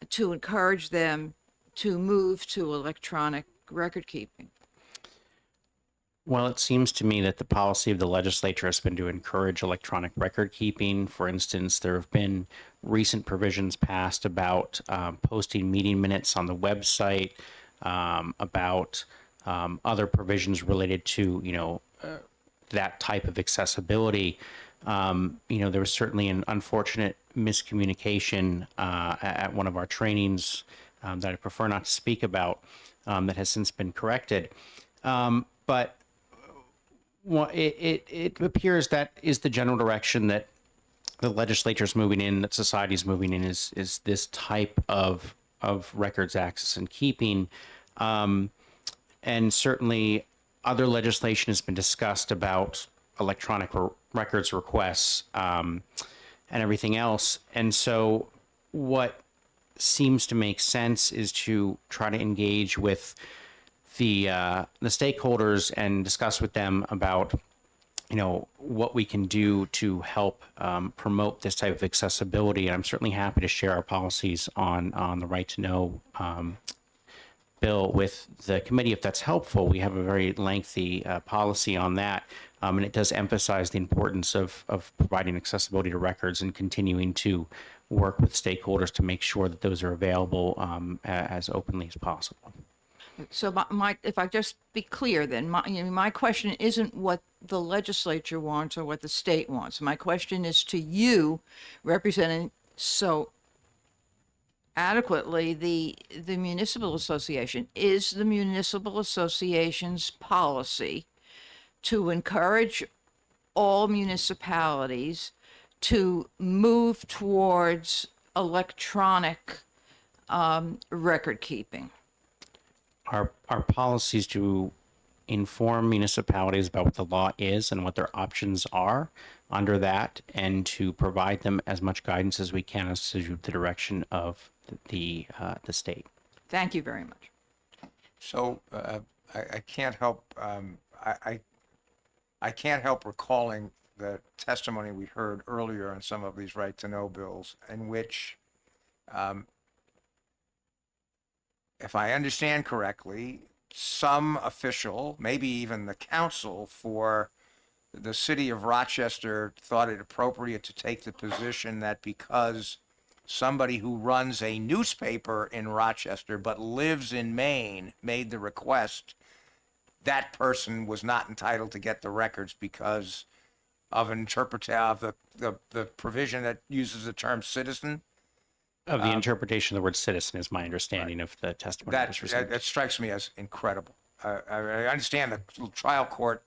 Speaker 15: to encourage them to move to electronic record keeping.
Speaker 5: Well, it seems to me that the policy of the legislature has been to encourage electronic record keeping. For instance, there have been recent provisions passed about posting meeting minutes on the website, about other provisions related to, that type of accessibility. There was certainly an unfortunate miscommunication at one of our trainings that I prefer not to speak about, that has since been corrected. But it appears that is the general direction that the legislature is moving in, that society is moving in, is this type of records access and keeping. And certainly other legislation has been discussed about electronic records requests and everything else. And so what seems to make sense is to try to engage with the stakeholders and discuss with them about, what we can do to help promote this type of accessibility. And I'm certainly happy to share our policies on the right to know bill with the committee if that's helpful. We have a very lengthy policy on that, and it does emphasize the importance of providing accessibility to records and continuing to work with stakeholders to make sure that those are available as openly as possible.
Speaker 15: So my if I just be clear, then my question isn't what the legislature wants or what the state wants. My question is to you, representing so adequately the municipal association. Is the municipal association's policy to encourage all municipalities to move towards electronic record keeping?
Speaker 5: Our policies to inform municipalities about what the law is and what their options are under that, and to provide them as much guidance as we can as to the direction of the state.
Speaker 15: Thank you very much.
Speaker 1: So I can't help I can't help recalling the testimony we heard earlier on some of these right to know bills, in which, if I understand correctly, some official, maybe even the council for the city of Rochester, thought it appropriate to take the position that because somebody who runs a newspaper in Rochester but lives in Maine made the request, that person was not entitled to get the records because of an interpretation of the provision that uses the term citizen.
Speaker 5: Of the interpretation of the word citizen is my understanding of the testimony.
Speaker 1: That strikes me as incredible. I understand the trial court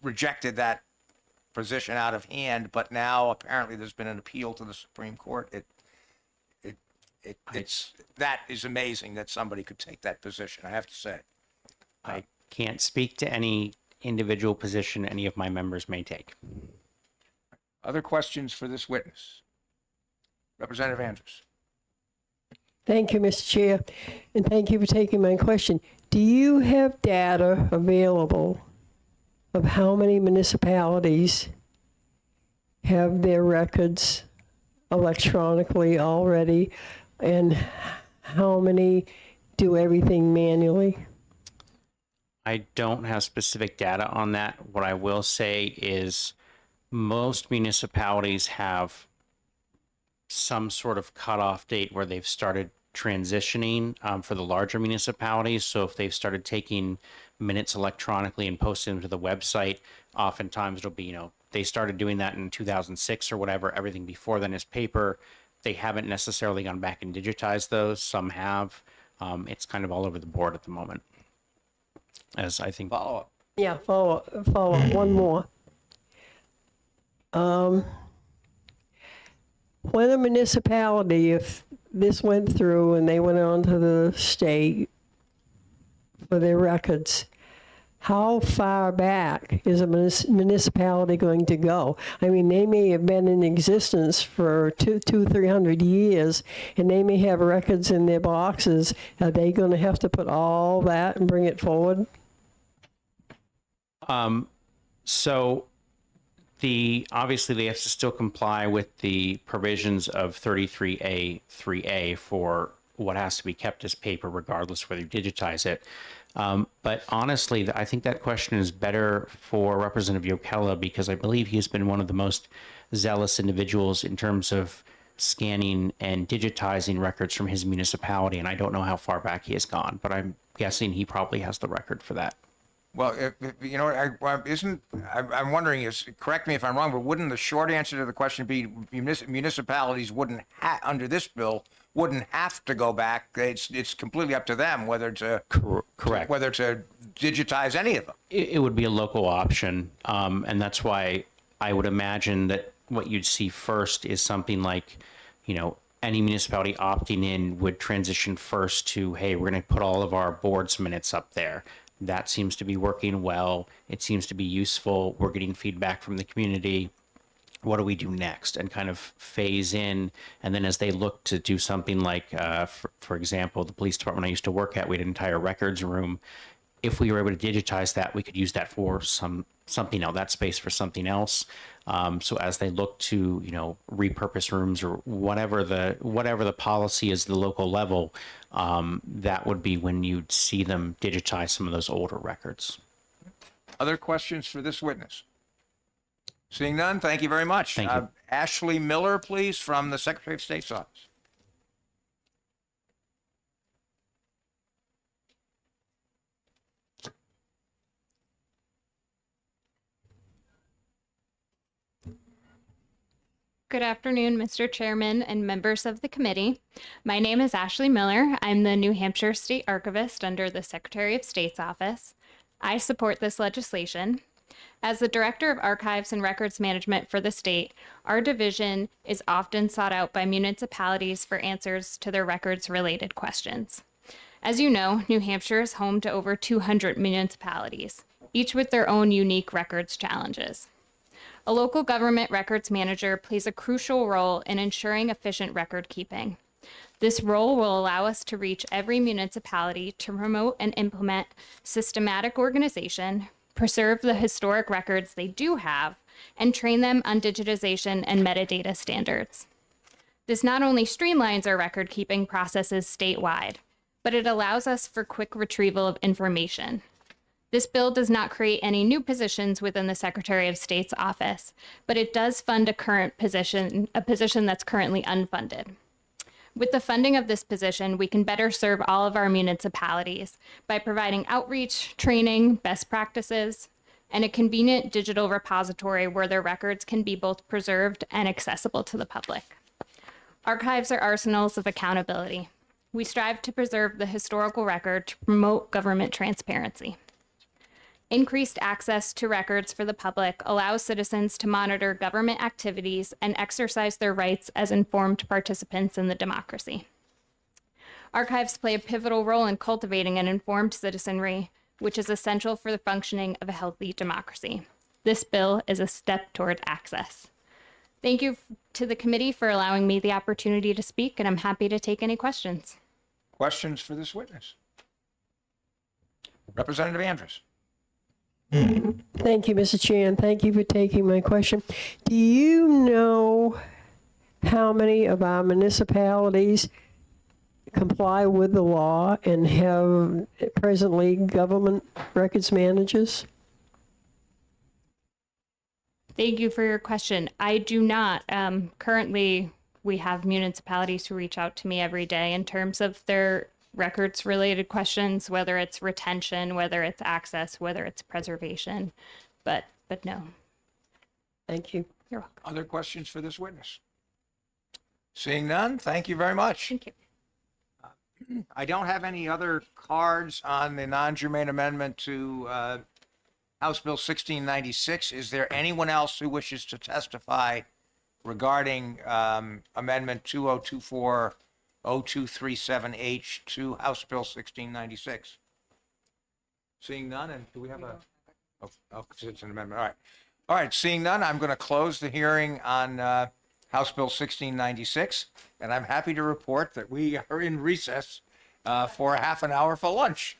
Speaker 1: rejected that position out of hand, but now apparently there's been an appeal to the Supreme Court. That is amazing that somebody could take that position, I have to say.
Speaker 5: I can't speak to any individual position any of my members may take.
Speaker 1: Other questions for this witness? Representative Andrews.
Speaker 4: Thank you, Mr. Chair, and thank you for taking my question. Do you have data available of how many municipalities have their records electronically already, and how many do everything manually?
Speaker 5: I don't have specific data on that. What I will say is most municipalities have some sort of cutoff date where they've started transitioning for the larger municipalities. So if they've started taking minutes electronically and posting them to the website, oftentimes it'll be, they started doing that in 2006 or whatever. Everything before then is paper. They haven't necessarily gone back and digitized those. Some have. It's kind of all over the board at the moment. As I think.
Speaker 1: Follow up.
Speaker 4: Yeah, follow up. One more. When a municipality, if this went through and they went on to the state for their records, how far back is a municipality going to go? I mean, they may have been in existence for 300 years, and they may have records in their boxes. Are they going to have to put all that and bring it forward?
Speaker 5: So obviously they have to still comply with the provisions of 33A 3A for what has to be kept as paper, regardless whether you digitize it. But honestly, I think that question is better for Representative Yokela, because I believe he has been one of the most zealous individuals in terms of scanning and digitizing records from his municipality. And I don't know how far back he has gone, but I'm guessing he probably has the record for that.
Speaker 1: Well, you know, I'm wondering, correct me if I'm wrong, but wouldn't the short answer to the question be municipalities wouldn't, under this bill, wouldn't have to go back? It's completely up to them whether to
Speaker 5: correct,
Speaker 1: whether to digitize any of them.
Speaker 5: It would be a local option, and that's why I would imagine that what you'd see first is something like, you know, any municipality opting in would transition first to, hey, we're going to put all of our board's minutes up there. That seems to be working well. It seems to be useful. We're getting feedback from the community. What do we do next? And kind of phase in. And then as they look to do something like, for example, the police department I used to work at, we had an entire records room. If we were able to digitize that, we could use that for something else, that space for something else. So as they look to, you know, repurpose rooms or whatever the policy is, the local level, that would be when you'd see them digitize some of those older records.
Speaker 1: Other questions for this witness? Seeing none, thank you very much.
Speaker 5: Thank you.
Speaker 1: Ashley Miller, please, from the Secretary of State's office.
Speaker 7: Good afternoon, Mr. Chairman and members of the committee. My name is Ashley Miller. I'm the New Hampshire State Archivist under the Secretary of State's office. I support this legislation. As the Director of Archives and Records Management for the state, our division is often sought out by municipalities for answers to their records-related questions. As you know, New Hampshire is home to over 200 municipalities, each with their own unique records challenges. A local government records manager plays a crucial role in ensuring efficient record keeping. This role will allow us to reach every municipality to promote and implement systematic organization, preserve the historic records they do have, and train them on digitization and metadata standards. This not only streamlines our record keeping processes statewide, but it allows us for quick retrieval of information. This bill does not create any new positions within the Secretary of State's office, but it does fund a position that's currently unfunded. With the funding of this position, we can better serve all of our municipalities by providing outreach, training, best practices, and a convenient digital repository where their records can be both preserved and accessible to the public. Archives are arsenals of accountability. We strive to preserve the historical record to promote government transparency. Increased access to records for the public allows citizens to monitor government activities and exercise their rights as informed participants in the democracy. Archives play a pivotal role in cultivating an informed citizenry, which is essential for the functioning of a healthy democracy. This bill is a step toward access. Thank you to the committee for allowing me the opportunity to speak, and I'm happy to take any questions.
Speaker 1: Questions for this witness? Representative Andrews.
Speaker 4: Thank you, Mr. Chair, and thank you for taking my question. Do you know how many of our municipalities comply with the law and have presently government records managers?
Speaker 7: Thank you for your question. I do not. Currently, we have municipalities who reach out to me every day in terms of their records related questions, whether it's retention, whether it's access, whether it's preservation, but no.
Speaker 4: Thank you.
Speaker 7: You're welcome.
Speaker 1: Other questions for this witness? Seeing none, thank you very much.
Speaker 7: Thank you.
Speaker 1: I don't have any other cards on the non-germane amendment to House Bill 1696. Is there anyone else who wishes to testify regarding Amendment 2024 0237H to House Bill 1696? Seeing none, and do we have a, oh, it's an amendment, all right. All right, seeing none, I'm going to close the hearing on House Bill 1696, and I'm happy to report that we are in recess for a half an hour for lunch.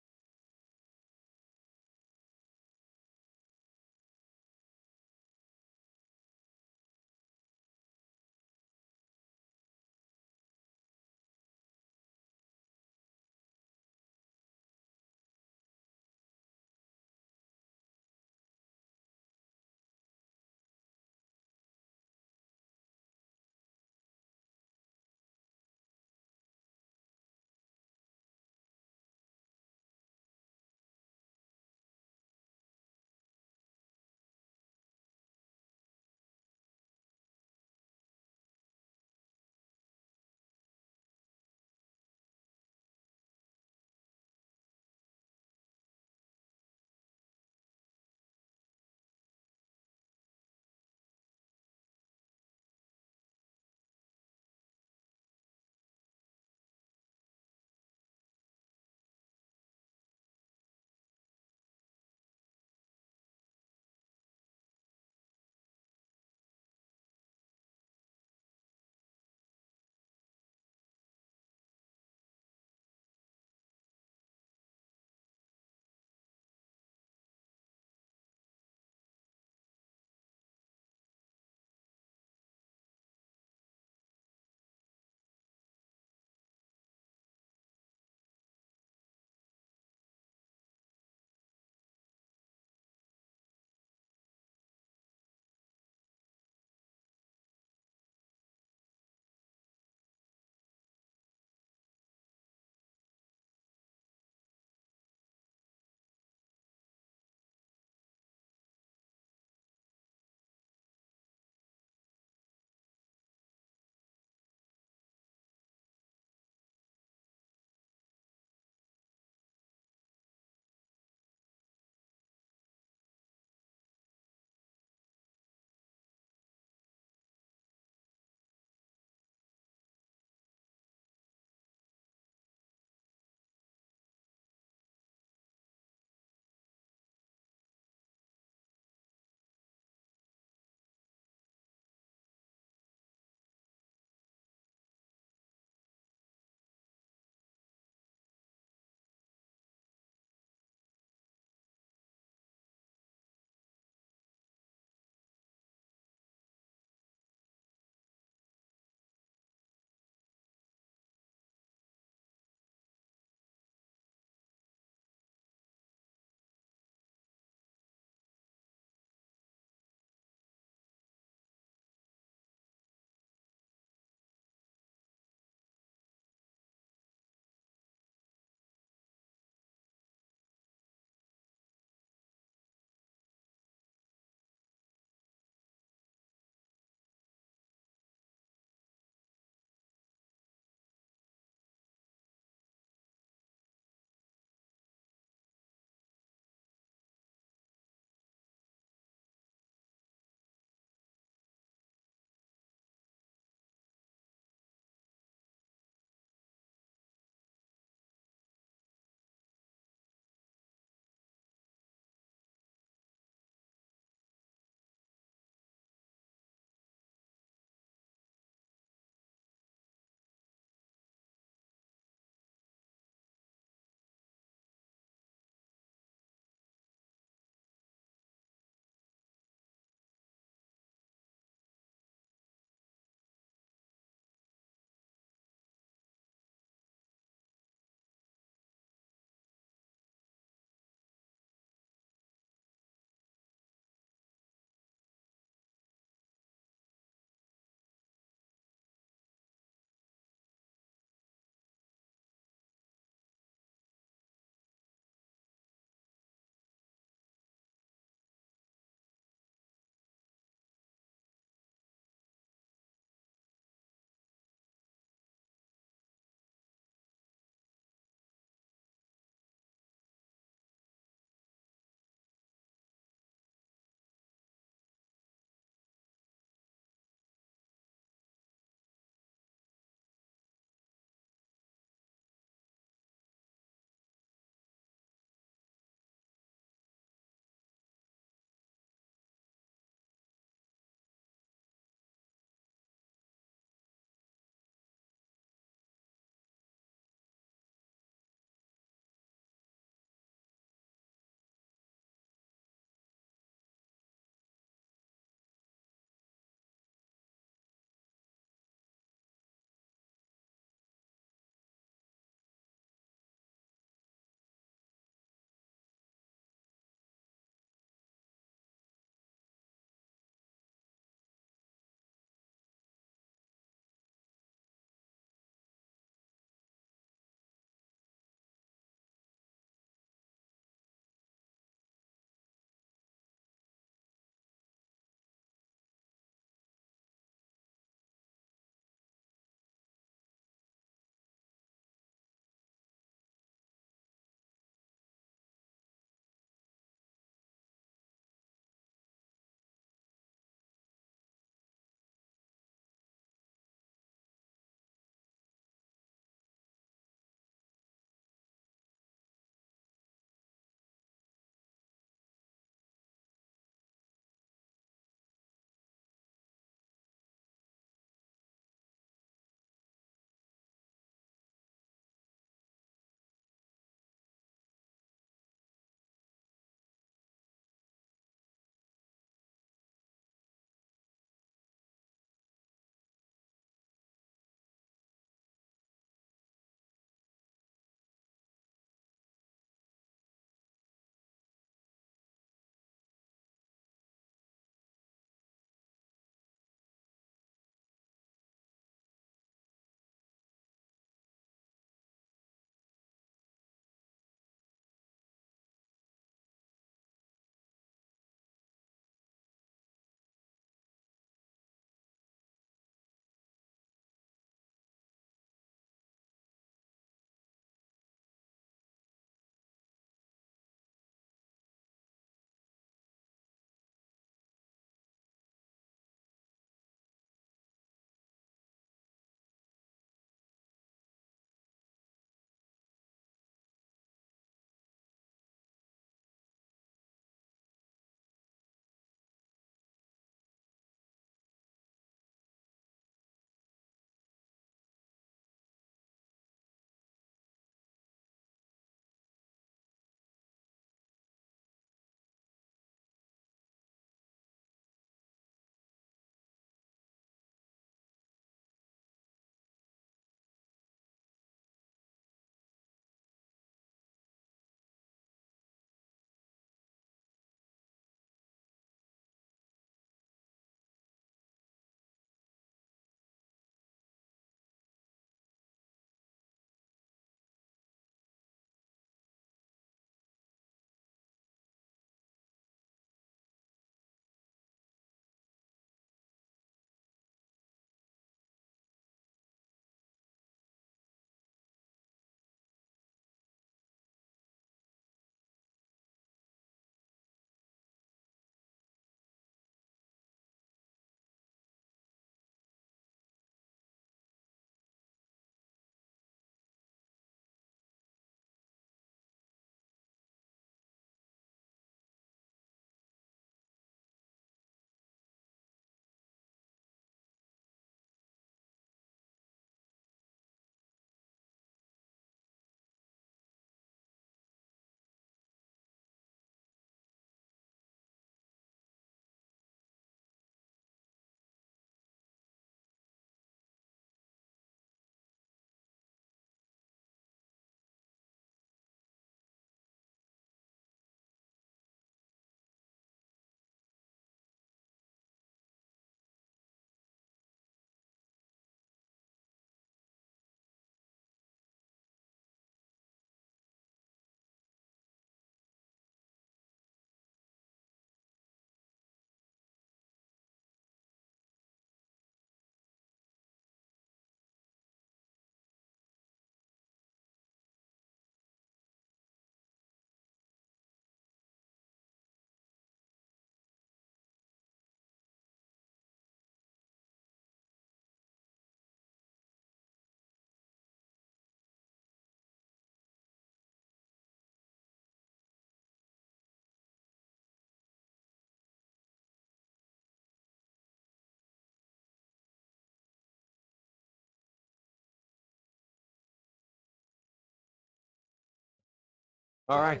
Speaker 1: All right.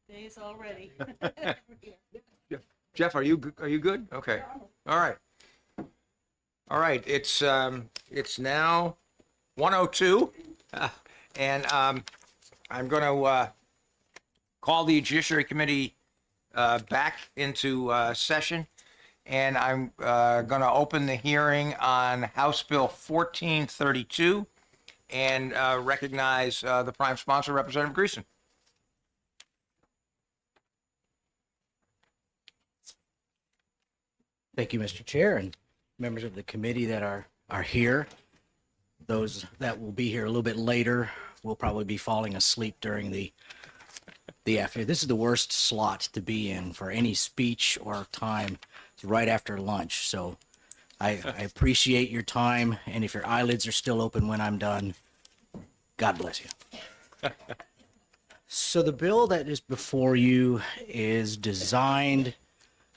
Speaker 11: Days already.
Speaker 1: Jeff, are you good? Okay. All right. All right. It's now 1:02, and I'm going to call the Judiciary Committee back into session, and I'm going to open the hearing on House Bill 1432 and recognize the prime sponsor, Representative Greason.
Speaker 14: Thank you, Mr. Chair, and members of the committee that are here. Those that will be here a little bit later will probably be falling asleep during the afternoon. This is the worst slot to be in for any speech or time. It's right after lunch. So I appreciate your time, and if your eyelids are still open when I'm done, God bless you. So the bill that is before you is designed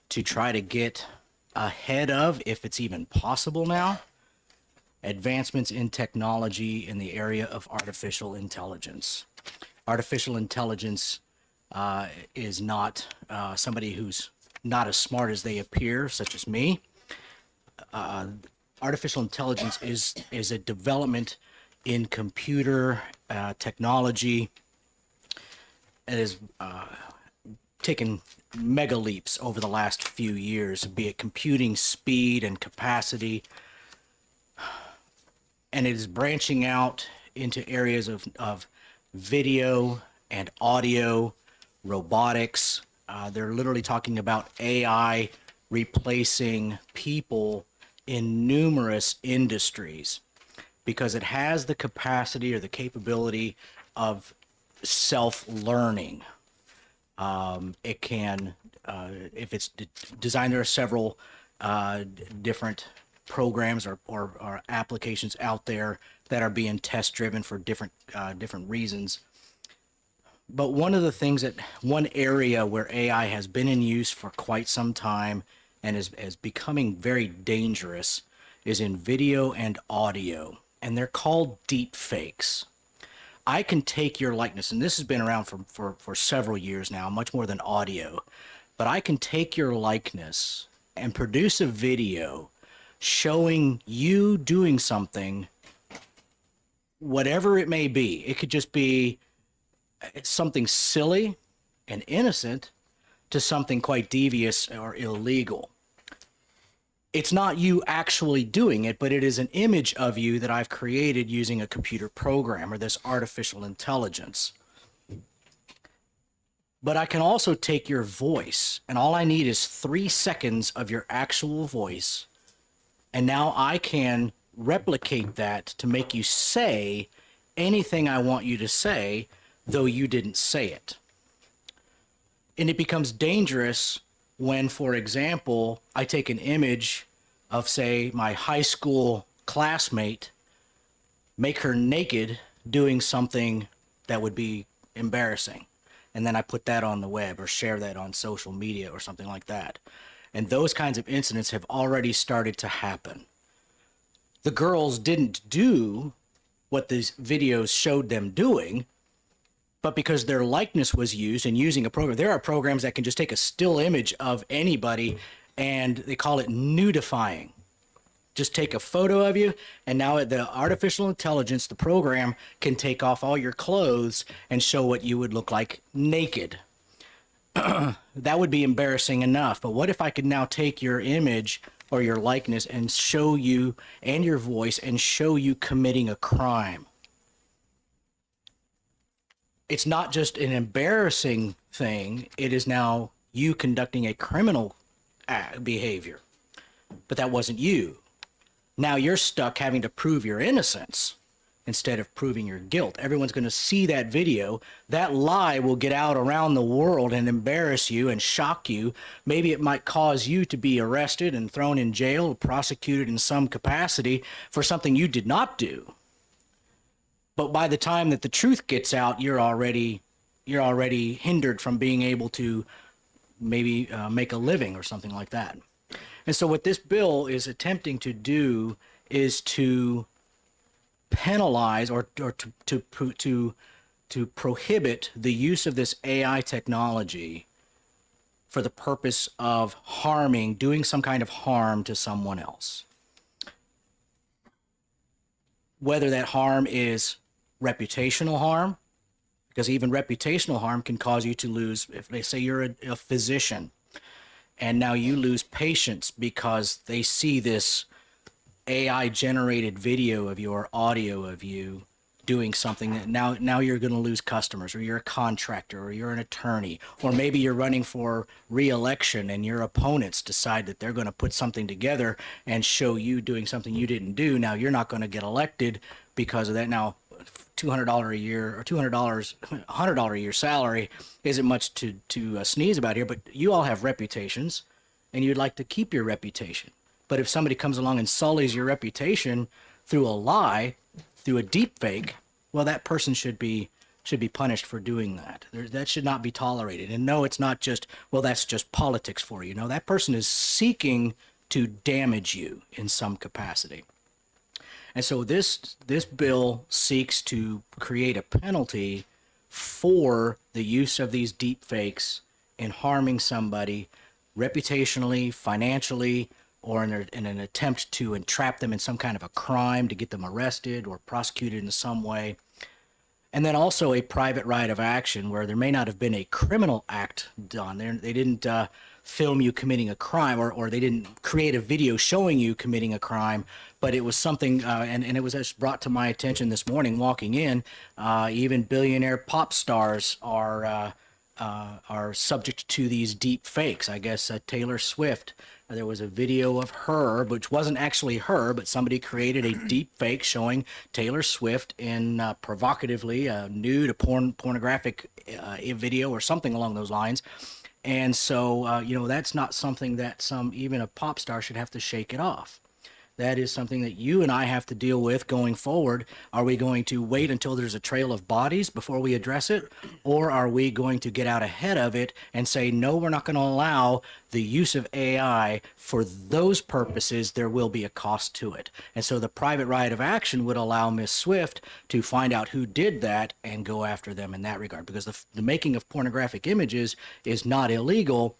Speaker 14: to try to get ahead of, if it's even possible now, advancements in technology in the area of artificial intelligence. Artificial intelligence is not somebody who's not as smart as they appear, such as me. Artificial intelligence is a development in computer technology. It has taken mega leaps over the last few years, be it computing speed and capacity, and it is branching out into areas of video and audio, robotics. They're literally talking about AI replacing people in numerous industries because it has the capacity or the capability of self-learning. It can, if it's designed, there are several different programs or applications out there that are being test driven for different reasons. But one area where AI has been in use for quite some time and is becoming very dangerous is in video and audio, and they're called deep fakes. I can take your likeness, and this has been around for several years now, much more than audio, but I can take your likeness and produce a video showing you doing something, whatever it may be. It could just be something silly and innocent to something quite devious or illegal. It's not you actually doing it, but it is an image of you that I've created using a computer program or this artificial intelligence. But I can also take your voice, and all I need is 3 seconds of your actual voice, and now I can replicate that to make you say anything I want you to say, though you didn't say it. And it becomes dangerous when, for example, I take an image of, say, my high school classmate, make her naked doing something that would be embarrassing, and then I put that on the web or share that on social media or something like that. And those kinds of incidents have already started to happen. The girls didn't do what these videos showed them doing, but because their likeness was used and using a program, there are programs that can just take a still image of anybody and they call it nudifying. Just take a photo of you, and now the artificial intelligence, the program, can take off all your clothes and show what you would look like naked. That would be embarrassing enough, but what if I could now take your image or your likeness and show you, and your voice, and show you committing a crime? It's not just an embarrassing thing, it is now you conducting a criminal behavior. But that wasn't you. Now you're stuck having to prove your innocence instead of proving your guilt. Everyone's going to see that video. That lie will get out around the world and embarrass you and shock you. Maybe it might cause you to be arrested and thrown in jail or prosecuted in some capacity for something you did not do. But by the time that the truth gets out, you're already hindered from being able to maybe make a living or something like that. And so what this bill is attempting to do is to penalize or to prohibit the use of this AI technology for the purpose of doing some kind of harm to someone else. Whether that harm is reputational harm, because even reputational harm can cause you to lose, if they say you're a physician, and now you lose patients because they see this AI generated video of you or audio of you doing something that now you're going to lose customers, or you're a contractor, or you're an attorney, or maybe you're running for re-election and your opponents decide that they're going to put something together and show you doing something you didn't do. Now you're not going to get elected because of that. Now $200 a year or $100 a year salary isn't much to sneeze about here, but you all have reputations and you'd like to keep your reputation. But if somebody comes along and sullies your reputation through a lie, through a deep fake, well, that person should be punished for doing that. That should not be tolerated. And no, it's not just, well, that's just politics for you. No, that person is seeking to damage you in some capacity. And so this bill seeks to create a penalty for the use of these deep fakes in harming somebody reputationally, financially, or in an attempt to entrap them in some kind of a crime, to get them arrested or prosecuted in some way. And then also a private right of action where there may not have been a criminal act done. They didn't film you committing a crime, or they didn't create a video showing you committing a crime, but it was something, and it was just brought to my attention this morning walking in, even billionaire pop stars are subject to these deep fakes. I guess Taylor Swift, there was a video of her, which wasn't actually her, but somebody created a deep fake showing Taylor Swift in provocatively nude, a pornographic video or something along those lines. And so, that's not something that even a pop star should have to shake it off. That is something that you and I have to deal with going forward. Are we going to wait until there's a trail of bodies before we address it? Or are we going to get out ahead of it and say, no, we're not going to allow the use of AI for those purposes? There will be a cost to it. And so the private right of action would allow Ms. Swift to find out who did that and go after them in that regard. Because the making of pornographic images is not illegal.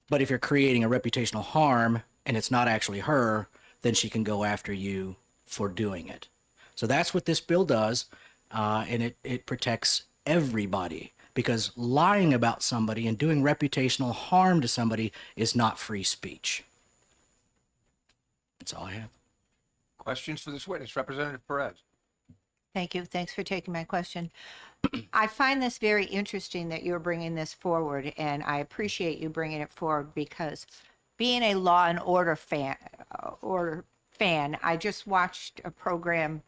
Speaker 14: But if you're creating a reputational harm and it's not actually her, then she can go after you for doing it. So that's what this bill does, and it protects everybody, because lying about somebody and doing reputational harm to somebody is not free speech. That's all I have.
Speaker 1: Questions for this witness, Representative Perez?
Speaker 13: Thank you. Thanks for taking my question. I find this very interesting that you're bringing this forward, and I appreciate you bringing it forward, because being a Law and Order fan, I just watched a program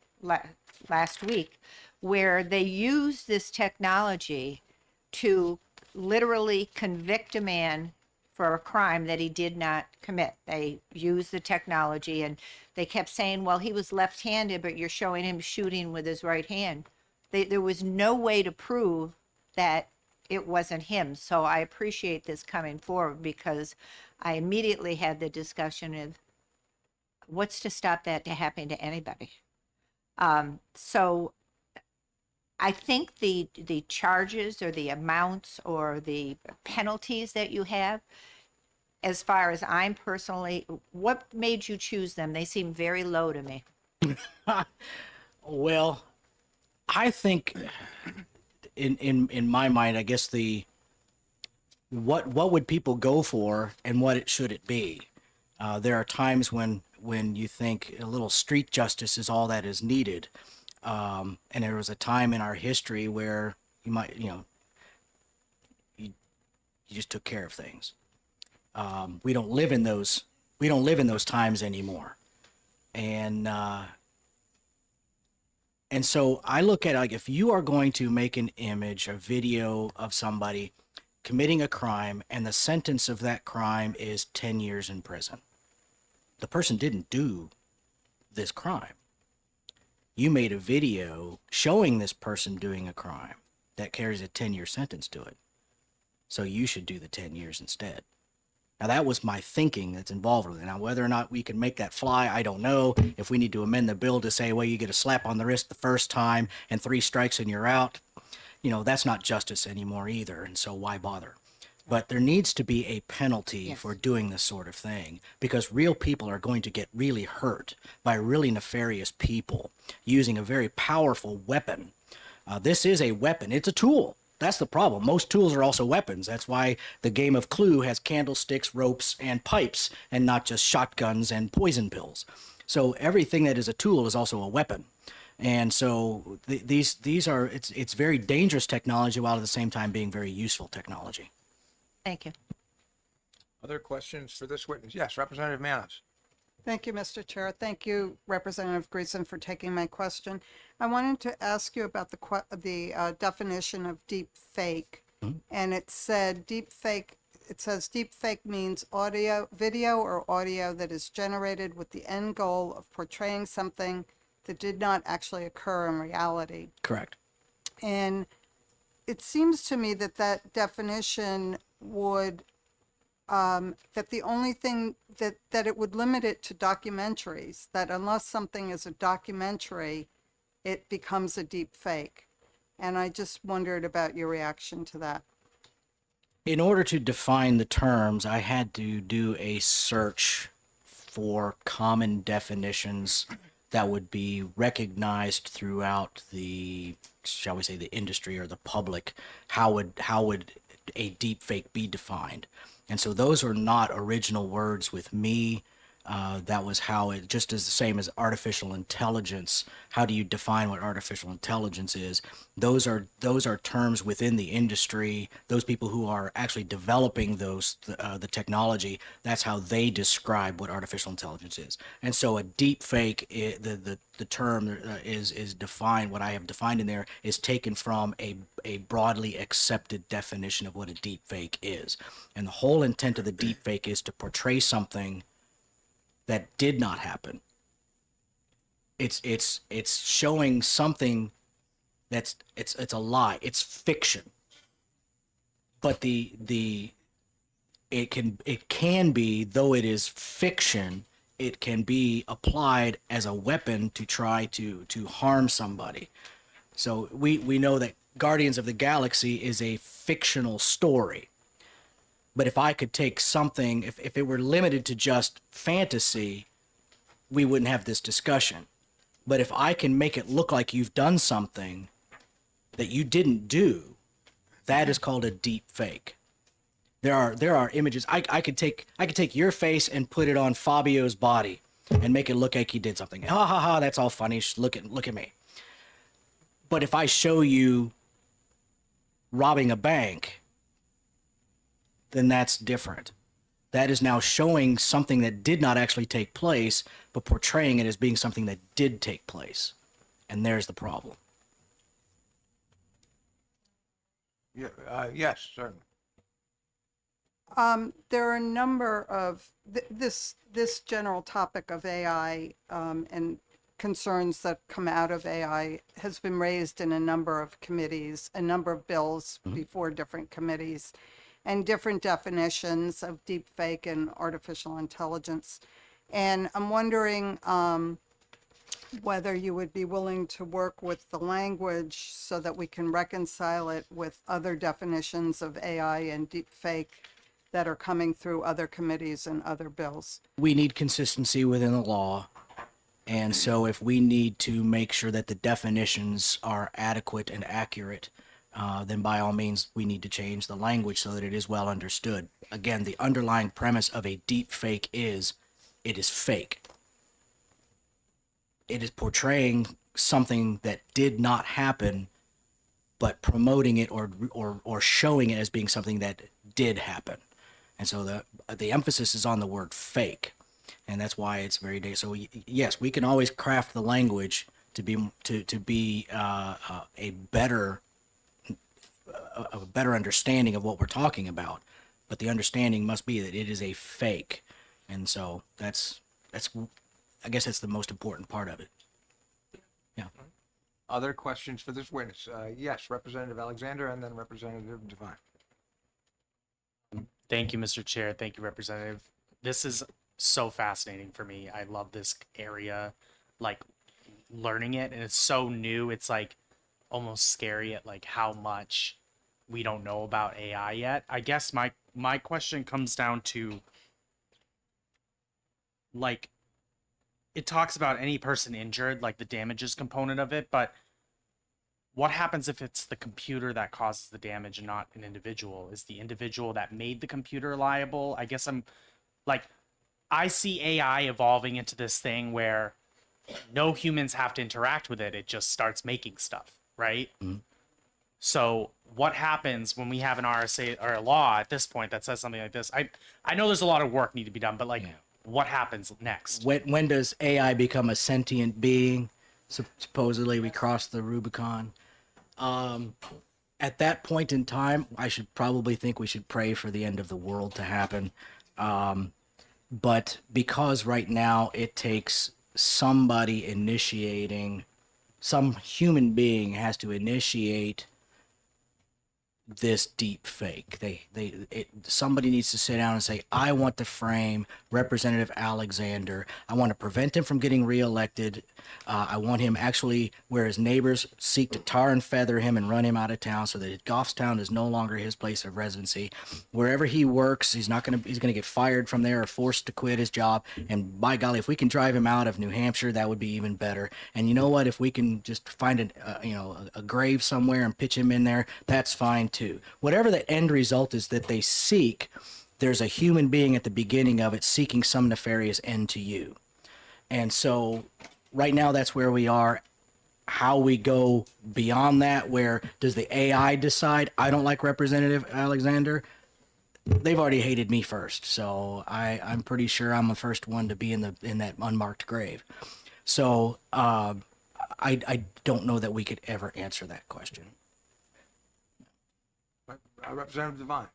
Speaker 13: last week where they use this technology to literally convict a man for a crime that he did not commit. They used the technology, and they kept saying, well, he was left-handed, but you're showing him shooting with his right hand. There was no way to prove that it wasn't him. So I appreciate this coming forward, because I immediately had the discussion of what's to stop that to happening to anybody. So I think the charges or the amounts or the penalties that you have, as far as I'm personally, what made you choose them? They seem very low to me.
Speaker 14: Well, I think in my mind, I guess what would people go for, and what should it be? There are times when you think a little street justice is all that is needed, and there was a time in our history where you just took care of things. We don't live in those times anymore, and so I look at it like, if you are going to make an image, a video of somebody committing a crime, and the sentence of that crime is 10 years in prison, the person didn't do this crime. You made a video showing this person doing a crime that carries a 10-year sentence to it. So you should do the 10 years instead. Now, that was my thinking that's involved with it. Now, whether or not we can make that fly, I don't know. If we need to amend the bill to say, well, you get a slap on the wrist the first time and 3 strikes and you're out, that's not justice anymore either. And so why bother? But there needs to be a penalty for doing this sort of thing, because real people are going to get really hurt by really nefarious people using a very powerful weapon. This is a weapon. It's a tool. That's the problem. Most tools are also weapons. That's why the game of Clue has candlesticks, ropes, and pipes, and not just shotguns and poison pills. So everything that is a tool is also a weapon. And so these are, it's very dangerous technology while at the same time being very useful technology.
Speaker 13: Thank you.
Speaker 1: Other questions for this witness? Yes, Representative Manos.
Speaker 2: Thank you, Mr. Chair. Thank you, Representative Greason, for taking my question. I wanted to ask you about the definition of deep fake. And it said deep fake. It says deep fake means video or audio that is generated with the end goal of portraying something that did not actually occur in reality.
Speaker 14: Correct.
Speaker 2: And it seems to me that that definition would that the only thing that it would limit it to documentaries, that unless something is a documentary, it becomes a deep fake. And I just wondered about your reaction to that.
Speaker 14: In order to define the terms, I had to do a search for common definitions that would be recognized throughout the, shall we say, the industry or the public. How would a deep fake be defined? And so those are not original words with me. That was how it, just as the same as artificial intelligence. How do you define what artificial intelligence is? Those are terms within the industry. Those people who are actually developing the technology, that's how they describe what artificial intelligence is. And so a deep fake, the term is defined. What I have defined in there is taken from a broadly accepted definition of what a deep fake is. And the whole intent of the deep fake is to portray something that did not happen. It's showing something that's it's a lie. It's fiction. But it can be, though it is fiction, it can be applied as a weapon to try to harm somebody. So we know that Guardians of the Galaxy is a fictional story. But if I could take something, if it were limited to just fantasy, we wouldn't have this discussion. But if I can make it look like you've done something that you didn't do, that is called a deep fake. There are images. I could take your face and put it on Fabio's body and make it look like he did something. Ha ha ha! That's all funny. Look at me. But if I show you robbing a bank, then that's different. That is now showing something that did not actually take place, but portraying it as being something that did take place. And there's the problem.
Speaker 1: Yeah, yes, certainly.
Speaker 2: There are a number of this general topic of AI and concerns that come out of AI has been raised in a number of committees, a number of bills before different committees, and different definitions of deep fake and artificial intelligence. And I'm wondering whether you would be willing to work with the language so that we can reconcile it with other definitions of AI and deep fake that are coming through other committees and other bills.
Speaker 14: We need consistency within the law. And so if we need to make sure that the definitions are adequate and accurate, then by all means, we need to change the language so that it is well understood. Again, the underlying premise of a deep fake is it is fake. It is portraying something that did not happen, but promoting it or showing it as being something that did happen. And so the emphasis is on the word fake, and that's why it's very dangerous. So yes, we can always craft the language to be a better understanding of what we're talking about, but the understanding must be that it is a fake. And so that's I guess that's the most important part of it. Yeah.
Speaker 1: Other questions for this witness? Yes, Representative Alexander and then Representative Devine.
Speaker 22: Thank you, Mr. Chair. Thank you, Representative. This is so fascinating for me. I love this area, like learning it, and it's so new. It's like almost scary at like how much we don't know about AI yet. I guess my question comes down to like it talks about any person injured, like the damages component of it, but what happens if it's the computer that causes the damage and not an individual? Is the individual that made the computer liable? I guess I'm like, I see AI evolving into this thing where no humans have to interact with it. It just starts making stuff, right? So what happens when we have an RSA or a law at this point that says something like this? I know there's a lot of work need to be done, but like, what happens next?
Speaker 14: When does AI become a sentient being? Supposedly we crossed the Rubicon. At that point in time, I should probably think we should pray for the end of the world to happen. But because right now it takes somebody initiating, some human being has to initiate this deep fake. Somebody needs to sit down and say, I want to frame Representative Alexander. I want to prevent him from getting reelected. I want him actually where his neighbors seek to tar and feather him and run him out of town so that Goffstown is no longer his place of residency. Wherever he works, he's going to get fired from there or forced to quit his job. And by golly, if we can drive him out of New Hampshire, that would be even better. And you know what? If we can just find a grave somewhere and pitch him in there, that's fine too. Whatever the end result is that they seek, there's a human being at the beginning of it seeking some nefarious end to you. And so right now that's where we are. How we go beyond that, where does the AI decide, I don't like Representative Alexander? They've already hated me first, so I'm pretty sure I'm the first one to be in that unmarked grave. So I don't know that we could ever answer that question.
Speaker 1: Representative Devine.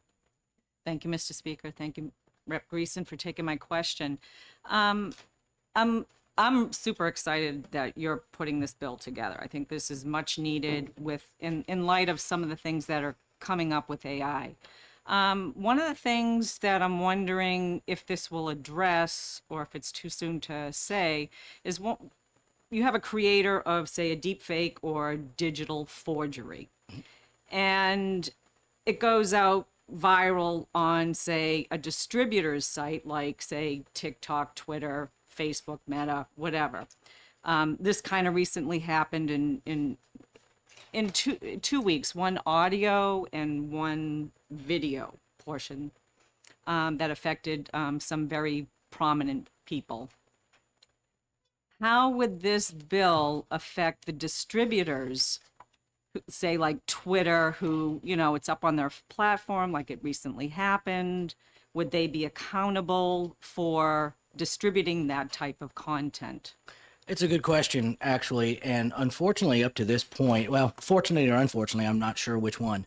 Speaker 19: Thank you, Mr. Speaker. Thank you, Rep. Greason, for taking my question. I'm super excited that you're putting this bill together. I think this is much needed in light of some of the things that are coming up with AI. One of the things that I'm wondering if this will address, or if it's too soon to say, is what you have a creator of, say, a deep fake or digital forgery, and it goes out viral on, say, a distributor's site like, say, TikTok, Twitter, Facebook, Meta, whatever. This kind of recently happened in 2 weeks, one audio and one video portion that affected some very prominent people. How would this bill affect the distributors, say like Twitter, who, it's up on their platform like it recently happened? Would they be accountable for distributing that type of content?
Speaker 14: It's a good question, actually. And unfortunately, up to this point, well, fortunately or unfortunately, I'm not sure which one,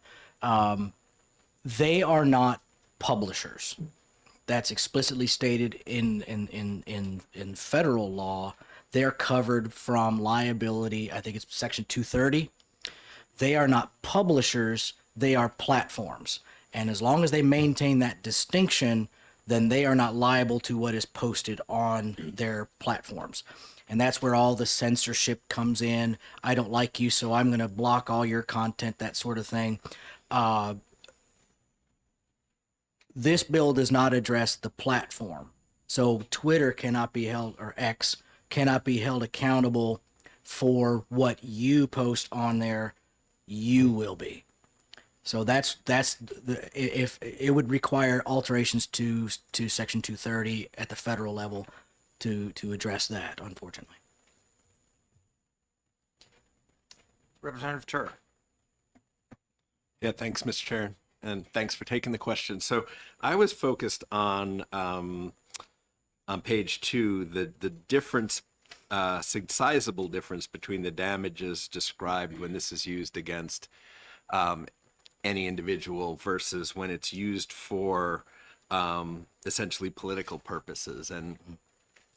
Speaker 14: they are not publishers. That's explicitly stated in federal law. They're covered from liability. I think it's Section 230. They are not publishers. They are platforms. And as long as they maintain that distinction, then they are not liable to what is posted on their platforms. And that's where all the censorship comes in. I don't like you, so I'm going to block all your content, that sort of thing. This bill does not address the platform. So Twitter cannot be held, or X cannot be held accountable for what you post on there. You will be. So that's if it would require alterations to Section 230 at the federal level to address that, unfortunately.
Speaker 1: Representative Tur.
Speaker 18: Yeah, thanks, Mr. Chair, and thanks for taking the question. So I was focused on page 2, the difference, sizable difference between the damages described when this is used against any individual versus when it's used for essentially political purposes. And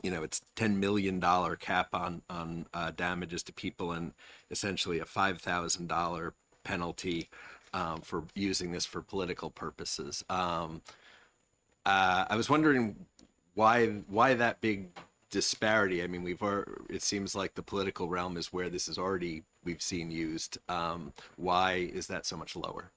Speaker 18: it's $10 million cap on damages to people, and essentially a $5,000 penalty for using this for political purposes. I was wondering why that big disparity. I mean, it seems like the political realm is where this is already we've seen used. Why is that so much lower?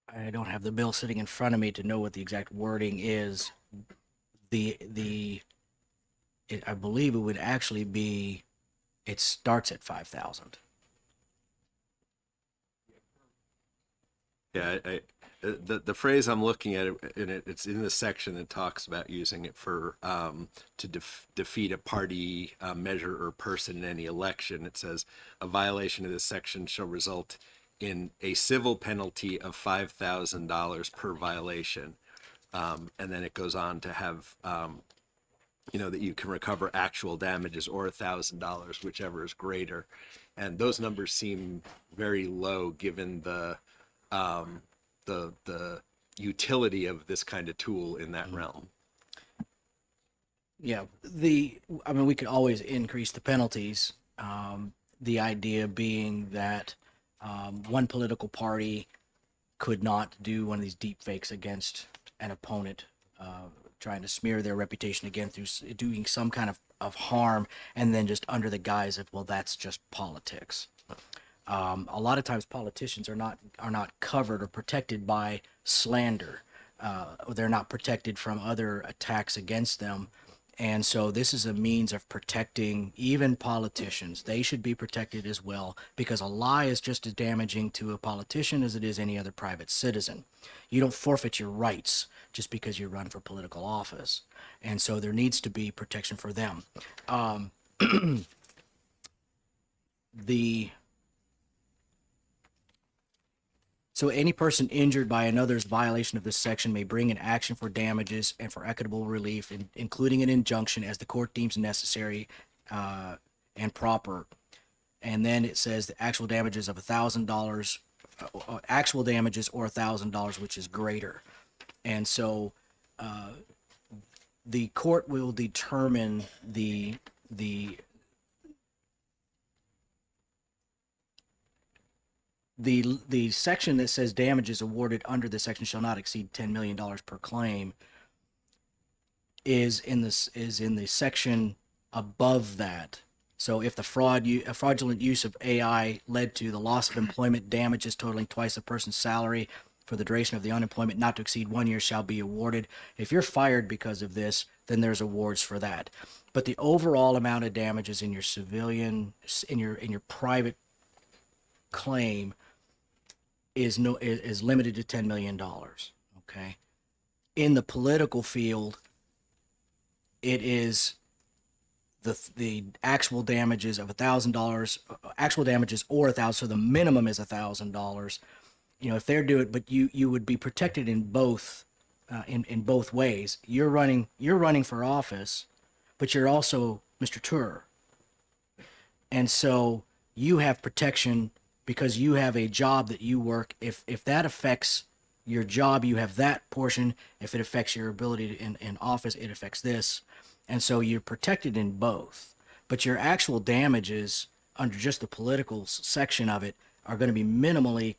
Speaker 14: I don't have the bill sitting in front of me to know what the exact wording is. I believe it would actually be, it starts at 5,000.
Speaker 18: Yeah, the phrase I'm looking at, it's in the section that talks about using it for to defeat a party measure or person in any election. It says a violation of this section shall result in a civil penalty of $5,000 per violation, and then it goes on to have that you can recover actual damages or $1,000, whichever is greater, and those numbers seem very low given the utility of this kind of tool in that realm.
Speaker 14: Yeah, I mean, we could always increase the penalties. The idea being that one political party could not do one of these deep fakes against an opponent, trying to smear their reputation again through doing some kind of harm, and then just under the guise of, well, that's just politics. A lot of times politicians are not covered or protected by slander. They're not protected from other attacks against them. And so this is a means of protecting even politicians. They should be protected as well, because a lie is just as damaging to a politician as it is any other private citizen. You don't forfeit your rights just because you run for political office. And so there needs to be protection for them. So any person injured by another's violation of this section may bring an action for damages and for equitable relief, including an injunction as the court deems necessary and proper. And then it says the actual damages of $1,000, actual damages or $1,000, which is greater. And so the court will determine the section that says damages awarded under this section shall not exceed $10 million per claim is in the section above that. So if a fraudulent use of AI led to the loss of employment, damages totaling twice a person's salary for the duration of the unemployment not to exceed 1 year shall be awarded. If you're fired because of this, then there's awards for that. But the overall amount of damages in your civilian, in your private claim is limited to $10 million. Okay. In the political field, it is the actual damages of $1,000, actual damages or $1,000. So the minimum is $1,000. You know, if they're doing, but you would be protected in both, in both ways. You're running for office, but you're also Mr. Tour. And so you have protection because you have a job that you work. If that affects your job, you have that portion. If it affects your ability in office, it affects this. And so you're protected in both. But your actual damages under just the political section of it are going to be minimal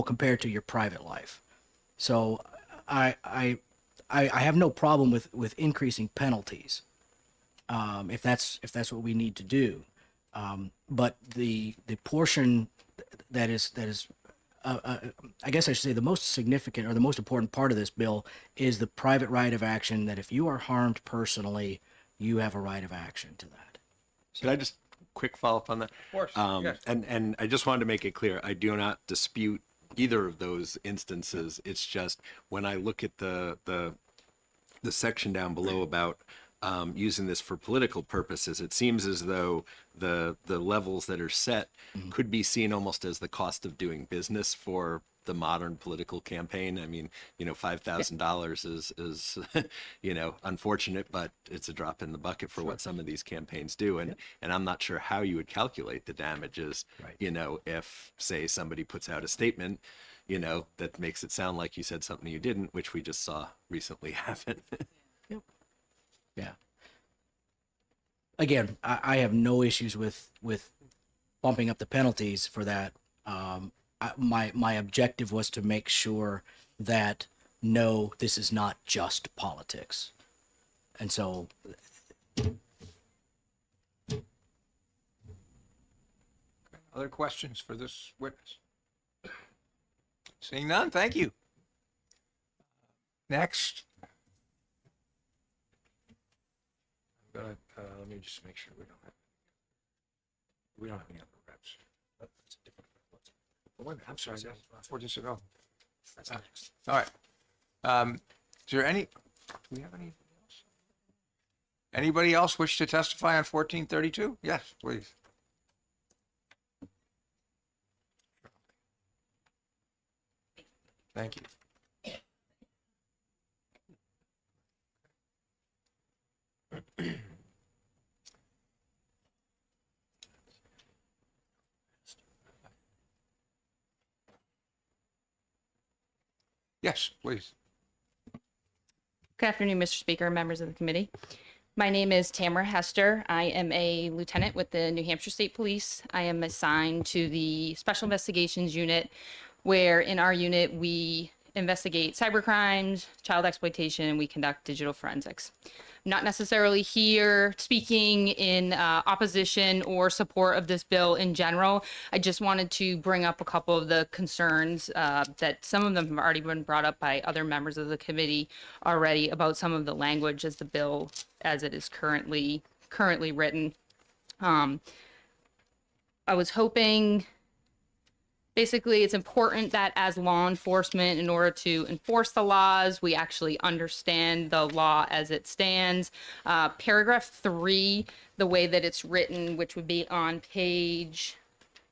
Speaker 14: compared to your private life. So I have no problem with increasing penalties if that's what we need to do. But the portion that is I guess I should say the most significant or the most important part of this bill is the private right of action, that if you are harmed personally, you have a right of action to that.
Speaker 18: Could I just quick follow up on that?
Speaker 1: Of course. Yes.
Speaker 18: And I just wanted to make it clear, I do not dispute either of those instances. It's just when I look at the section down below about using this for political purposes, it seems as though the levels that are set could be seen almost as the cost of doing business for the modern political campaign. I mean, $5,000 is unfortunate, but it's a drop in the bucket for what some of these campaigns do. And I'm not sure how you would calculate the damages, if, say, somebody puts out a statement, that makes it sound like you said something you didn't, which we just saw recently happen.
Speaker 14: Yeah. Again, I have no issues with bumping up the penalties for that. My objective was to make sure that no, this is not just politics. And so
Speaker 1: Other questions for this witness? Seeing none, thank you. Next. I'm gonna, let me just make sure we don't have any other reps. That's a different one. Wait a minute, I'm sorry, that's 14 to go. All right. Is there any, do we have anything else? Anybody else wish to testify on 1432? Yes, please. Thank you. Yes, please.
Speaker 3: Good afternoon, Mr. Speaker, members of the committee. My name is Tamara Hester. I am a lieutenant with the New Hampshire State Police. I am assigned to the Special Investigations Unit, where in our unit we investigate cybercrimes, child exploitation, and we conduct digital forensics. Not necessarily here speaking in opposition or support of this bill in general. I just wanted to bring up a couple of the concerns that some of them have already been brought up by other members of the committee already about some of the language as the bill as it is currently written. I was hoping, basically, it's important that as law enforcement, in order to enforce the laws, we actually understand the law as it stands. Paragraph 3, the way that it's written, which would be on page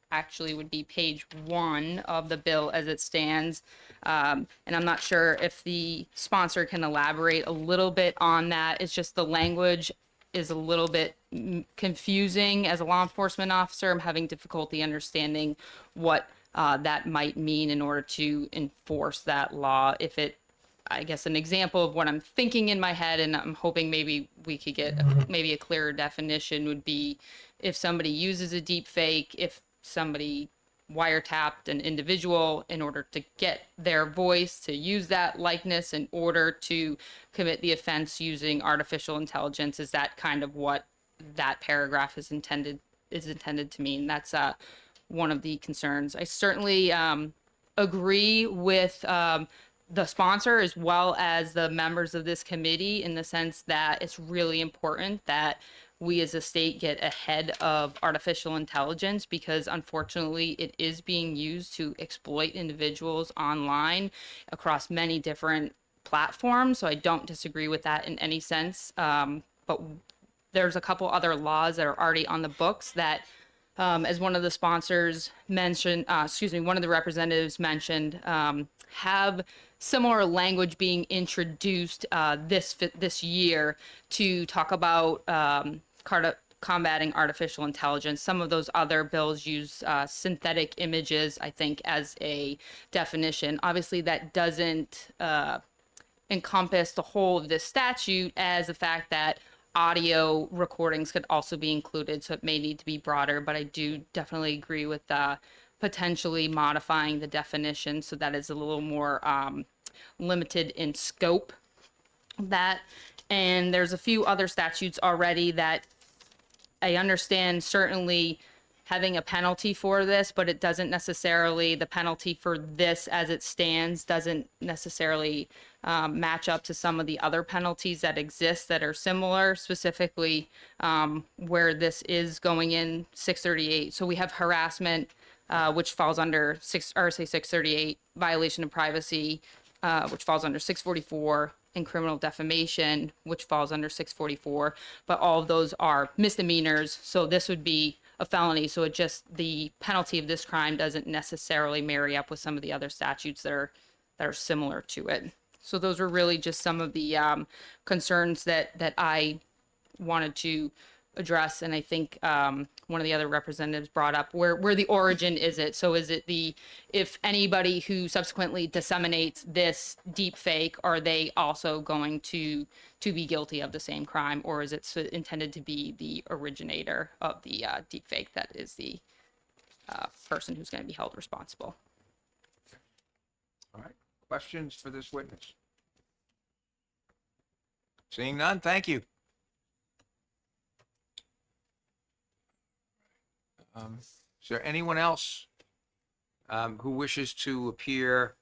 Speaker 3: 1 of the bill as it stands. And I'm not sure if the sponsor can elaborate a little bit on that. It's just the language is a little bit confusing. As a law enforcement officer, I'm having difficulty understanding what that might mean in order to enforce that law. If it, I guess an example of what I'm thinking in my head, and I'm hoping maybe we could get maybe a clearer definition, would be if somebody uses a deep fake, if somebody wiretapped an individual in order to get their voice, to use that likeness in order to commit the offense using artificial intelligence, is that kind of what that paragraph is intended to mean? That's one of the concerns. I certainly agree with the sponsor as well as the members of this committee in the sense that it's really important that we as a state get ahead of artificial intelligence, because unfortunately it is being used to exploit individuals online across many different platforms. So I don't disagree with that in any sense. But there's a couple other laws that are already on the books that, as one of the sponsors mentioned, one of the representatives mentioned, have similar language being introduced this year to talk about combating artificial intelligence. Some of those other bills use synthetic images, I think, as a definition. Obviously, that doesn't encompass the whole of this statute, as the fact that audio recordings could also be included, so it may need to be broader, but I do definitely agree with potentially modifying the definition so that is a little more limited in scope. And there's a few other statutes already that I understand certainly having a penalty for this, but it doesn't necessarily, the penalty for this as it stands doesn't necessarily match up to some of the other penalties that exist that are similar, specifically where this is going in 638. So we have harassment, which falls under RSA 638, violation of privacy, which falls under 644, and criminal defamation, which falls under 644. But all of those are misdemeanors, so this would be a felony. So it just, the penalty of this crime doesn't necessarily marry up with some of the other statutes that are similar to it. So those are really just some of the concerns that I wanted to address. And I think one of the other representatives brought up where the origin is it. So is it if anybody who subsequently disseminates this deep fake, are they also going to be guilty of the same crime, or is it intended to be the originator of the deep fake that is the person who's going to be held responsible.
Speaker 1: All right. Questions for this witness? Seeing none, thank you. Is there anyone else who wishes to appear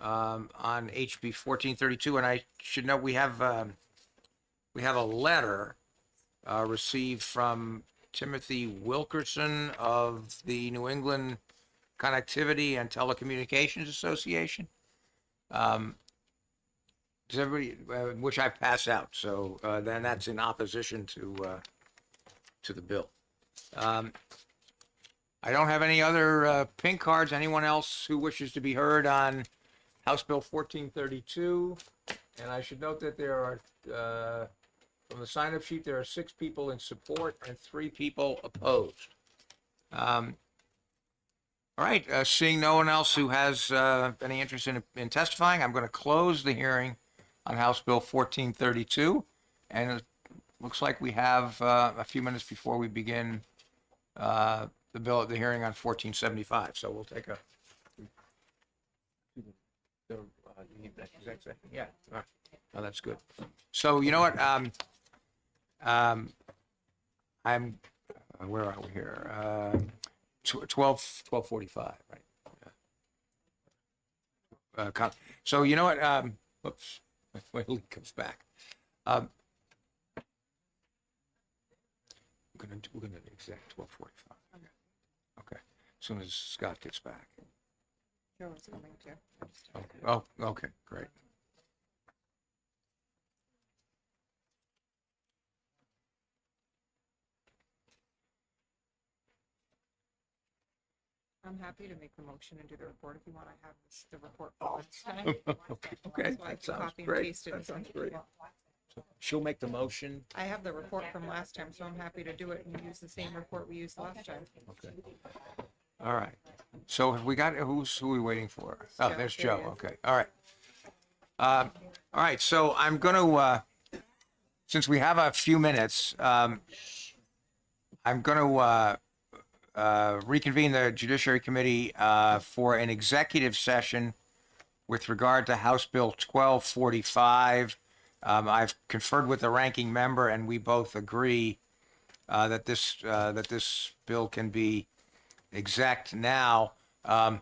Speaker 1: on HB 1432? And I should note we have a letter received from Timothy Wilkerson of the New England Connectivity and Telecommunications Association. Does everybody, which I've passed out, so then that's in opposition to the bill. I don't have any other pink cards. Anyone else who wishes to be heard on House Bill 1432? And I should note that there are, from the sign-up sheet, there are 6 people in support and 3 people opposed. All right, seeing no one else who has any interest in testifying, I'm going to close the hearing on House Bill 1432. And it looks like we have a few minutes before we begin the hearing on 1475. So we'll take a. Yeah. All right. Oh, that's good. So you know what? Where are we here? 12:45, right? So you know what? Whoops. Wait till he comes back. We're gonna exact 12:45. Okay. As soon as Scott gets back.
Speaker 12: Joe's coming too.
Speaker 1: Okay. Oh, okay, great.
Speaker 12: I'm happy to make the motion and do the report if you want. I have the report for last time.
Speaker 1: Okay,
Speaker 12: So I
Speaker 1: that
Speaker 12: can
Speaker 1: sounds
Speaker 12: copy and
Speaker 1: great.
Speaker 12: paste it
Speaker 1: That
Speaker 12: if you
Speaker 1: sounds
Speaker 12: want.
Speaker 1: great. She'll make the motion.
Speaker 12: I have the report from last time, so I'm happy to do it and use the same report we used last time.
Speaker 1: Okay. All right. So have we got, who are we waiting for? Oh, there's Joe. Okay. All right. All right. So I'm going to, since we have a few minutes, I'm going to reconvene the Judiciary Committee for an executive session with regard to House Bill 1245. I've conferred with the ranking member, and we both agree that this bill can be exec now. As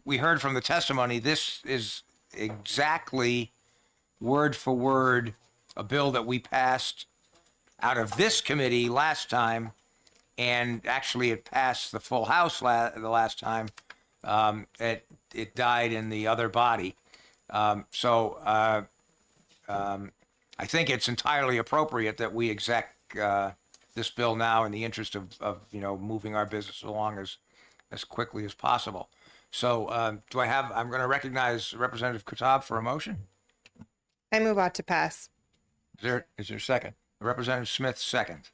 Speaker 1: we heard from the testimony, this is exactly word for word a bill that we passed out of this committee last time, and actually it passed the full House the last time. It died in the other body. So I think it's entirely appropriate that we exec this bill now in the interest of moving our business along as quickly as possible. So I'm going to recognize Representative Kutab for a motion.
Speaker 12: I move on to pass.
Speaker 1: Is there a second? Representative Smith, second.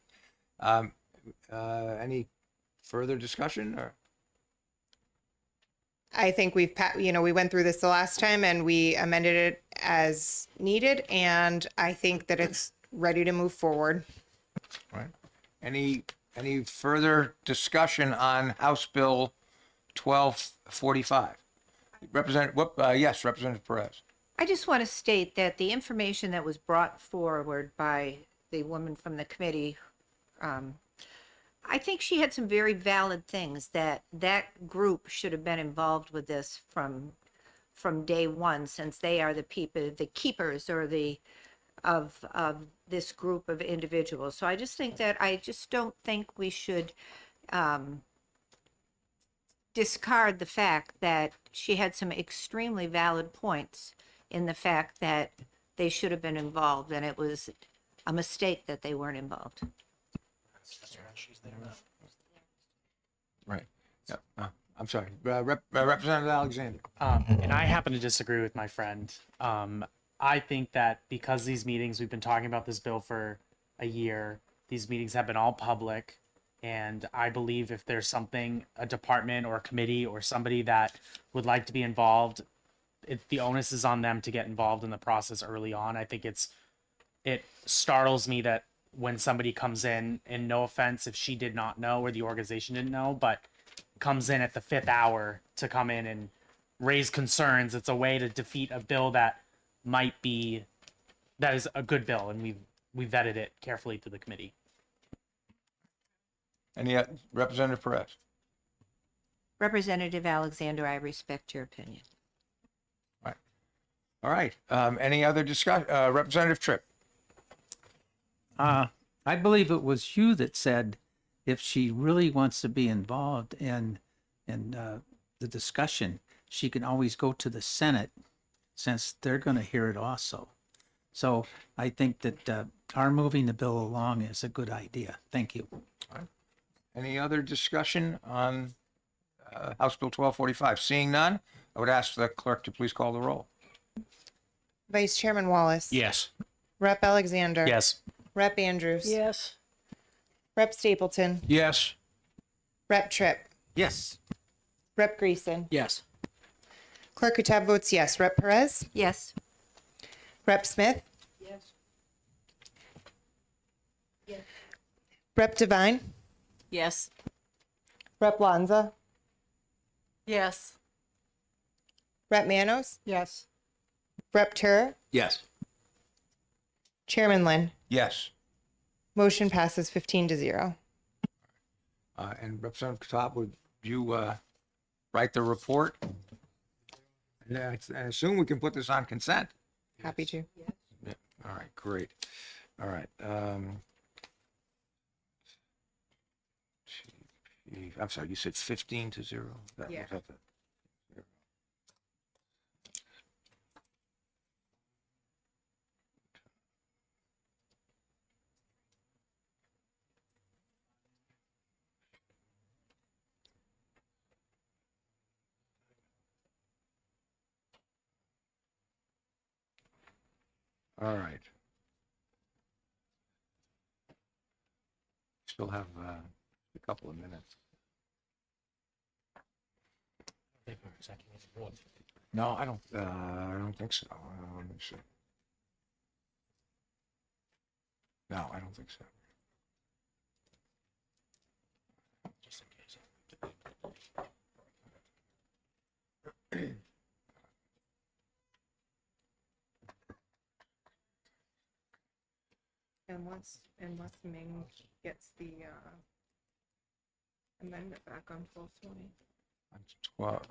Speaker 1: Any further discussion? Or?
Speaker 12: I think we went through this the last time and we amended it as needed, and I think that it's ready to move forward.
Speaker 1: Right. Any further discussion on House Bill 1245? Yes, Representative Perez.
Speaker 13: I just want to state that the information that was brought forward by the woman from the committee, I think she had some very valid things that group should have been involved with this from day one, since they are the people, the keepers or of this group of individuals. So I just don't think we should discard the fact that she had some extremely valid points in the fact that they should have been involved, and it was a mistake that they weren't involved.
Speaker 1: Right. Yeah. I'm sorry. Representative Alexander.
Speaker 22: And I happen to disagree with my friend. I think that because these meetings, we've been talking about this bill for a year, these meetings have been all public. And I believe if there's something, a department or a committee or somebody that would like to be involved, the onus is on them to get involved in the process early on. I think it startles me that when somebody comes in, and no offense if she did not know or the organization didn't know, but comes in at the 5th hour to come in and raise concerns. It's a way to defeat a bill that is a good bill, and we vetted it carefully to the committee.
Speaker 1: Any, Representative Perez?
Speaker 13: Representative Alexander, I respect your opinion.
Speaker 1: All right. Any other discussion? Representative Tripp?
Speaker 20: I believe it was you that said if she really wants to be involved in the discussion, she can always go to the Senate since they're going to hear it also. So I think that our moving the bill along is a good idea. Thank you.
Speaker 1: Any other discussion on House Bill 1245? Seeing none, I would ask the clerk to please call the roll.
Speaker 12: Vice Chairman Wallace.
Speaker 6: Yes.
Speaker 12: Rep. Alexander.
Speaker 22: Yes.
Speaker 12: Rep. Andrews.
Speaker 4: Yes.
Speaker 12: Rep. Stapleton.
Speaker 1: Yes.
Speaker 12: Rep. Tripp.
Speaker 20: Yes.
Speaker 12: Rep. Greason.
Speaker 14: Yes.
Speaker 12: Clerk Hutab votes yes. Rep. Perez.
Speaker 13: Yes.
Speaker 12: Rep. Smith.
Speaker 19: Yes.
Speaker 12: Rep. Devine.
Speaker 19: Yes.
Speaker 12: Rep. Lanza.
Speaker 11: Yes.
Speaker 12: Rep. Manos.
Speaker 4: Yes.
Speaker 12: Rep. Turer.
Speaker 18: Yes.
Speaker 12: Chairman Lynn.
Speaker 1: Yes.
Speaker 12: Motion passes 15-0.
Speaker 1: And Representative Katab, would you write the report? And I assume we can put this on consent.
Speaker 12: Happy to.
Speaker 1: Yeah. All right, great. All right. I'm sorry, you said 15-0?
Speaker 12: Yeah.
Speaker 1: Was that the- All right. Still have a couple of minutes. No, I don't think so. Let me see. No, I don't think so. Just in case.
Speaker 12: Unless Ming gets the amendment back on 1220.
Speaker 1: 12.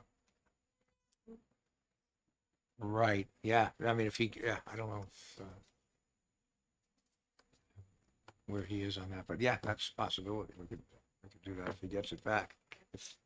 Speaker 1: Right, yeah, I mean, I don't know if, where he is on that, but yeah, that's a possibility. We could do that if he gets it back. If-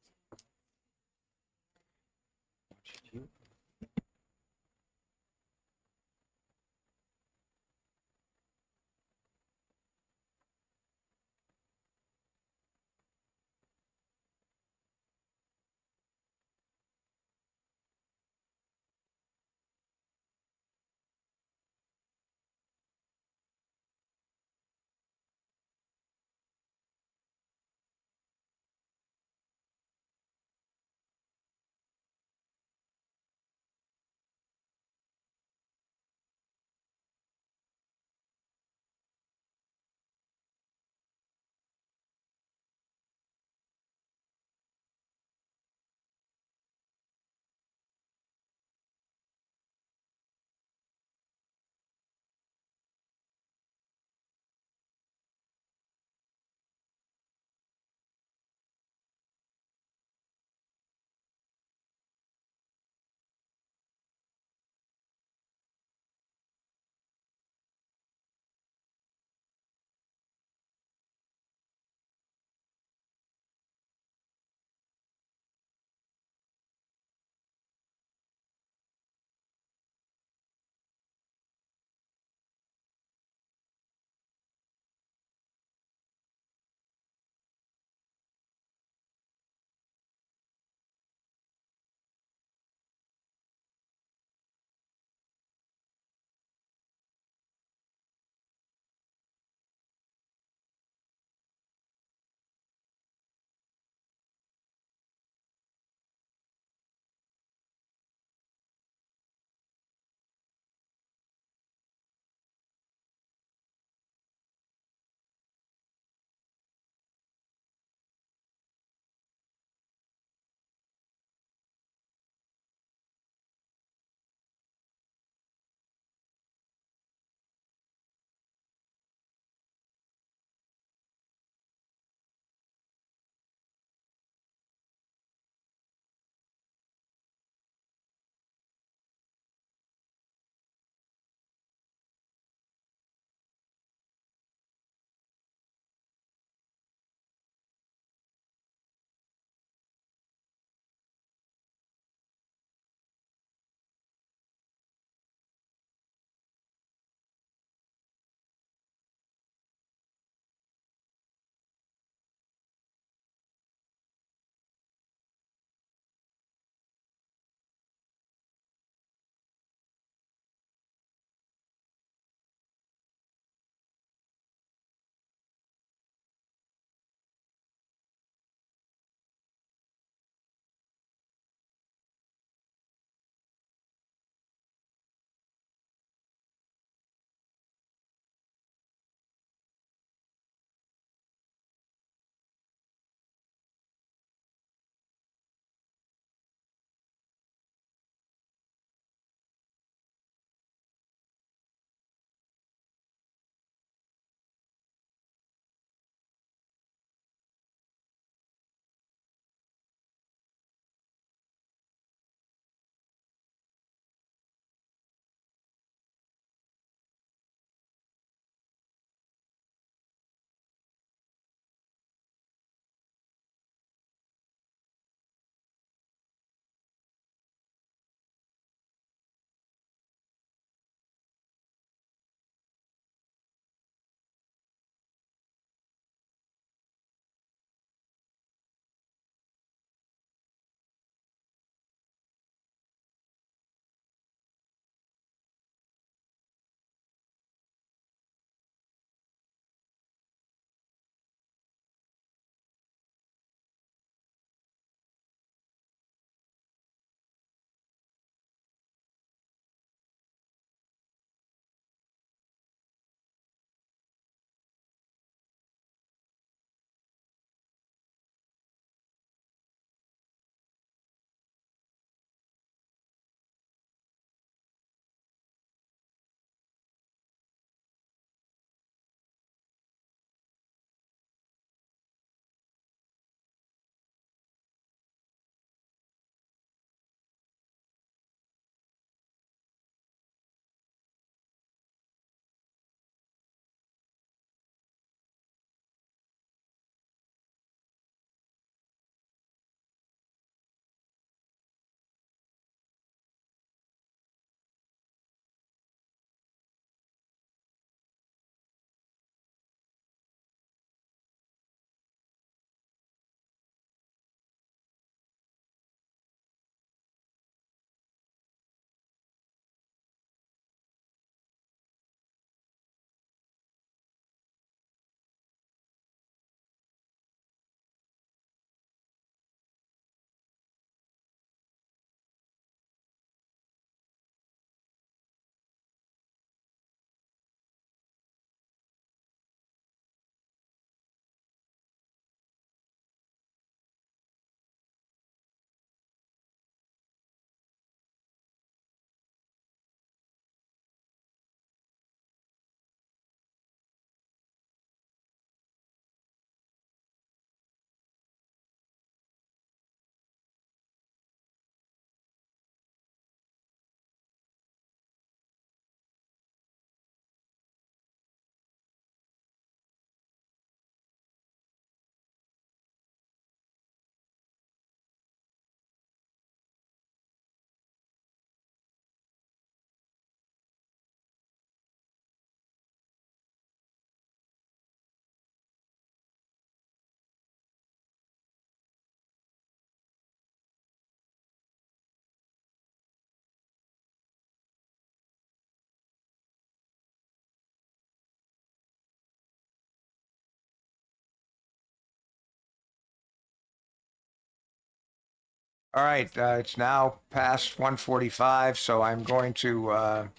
Speaker 1: All right, it's now past 1:45, so I'm going to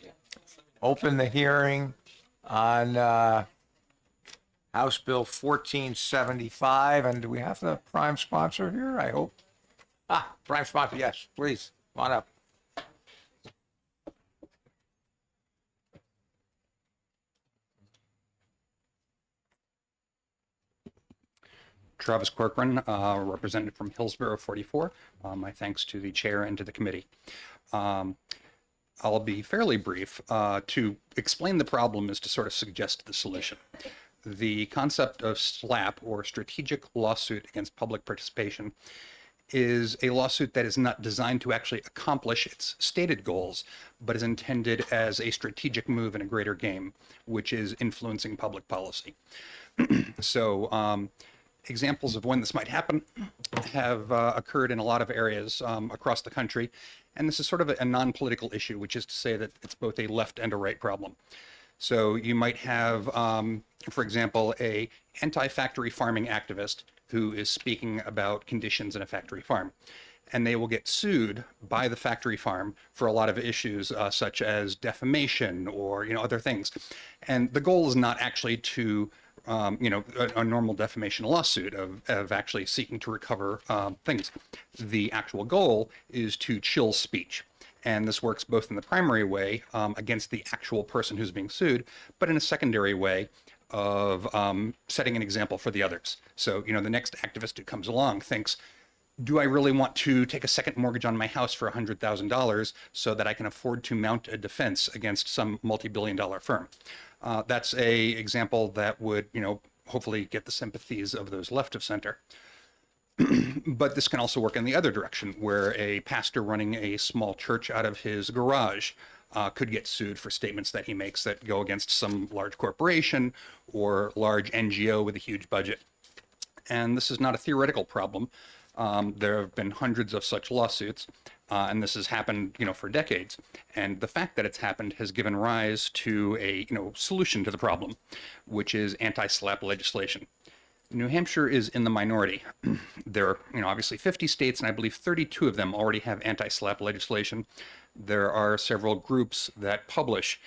Speaker 1: open the hearing on House Bill 1475. And do we have the prime sponsor here? I hope. Prime sponsor, yes, please, come on up.
Speaker 8: Travis Corcoran, representative from Hillsborough 44. My thanks to the chair and to the committee. I'll be fairly brief. To explain the problem is to sort of suggest the solution. The concept of SLAPP, or strategic lawsuit against public participation, is a lawsuit that is not designed to actually accomplish its stated goals, but is intended as a strategic move in a greater game, which is influencing public policy. So examples of when this might happen have occurred in a lot of areas across the country. And this is sort of a non-political issue, which is to say that it's both a left and a right problem. So you might have, for example, a anti-factory farming activist who is speaking about conditions in a factory farm. And they will get sued by the factory farm for a lot of issues such as defamation or other things. And the goal is not actually to a normal defamation lawsuit of actually seeking to recover things. The actual goal is to chill speech. And this works both in the primary way against the actual person who's being sued, but in a secondary way of setting an example for the others. So, the next activist who comes along thinks, do I really want to take a second mortgage on my house for $100,000 so that I can afford to mount a defense against some multi-billion-dollar firm? That's a example that would, hopefully get the sympathies of those left of center. But this can also work in the other direction, where a pastor running a small church out of his garage could get sued for statements that he makes that go against some large corporation or large NGO with a huge budget. And this is not a theoretical problem. There have been hundreds of such lawsuits, and this has happened, for decades. And the fact that it's happened has given rise to a, solution to the problem, which is anti-SLAPP legislation. New Hampshire is in the minority. There are, obviously 50 states, and I believe 32 of them already have anti-SLAPP legislation. There are several groups that publish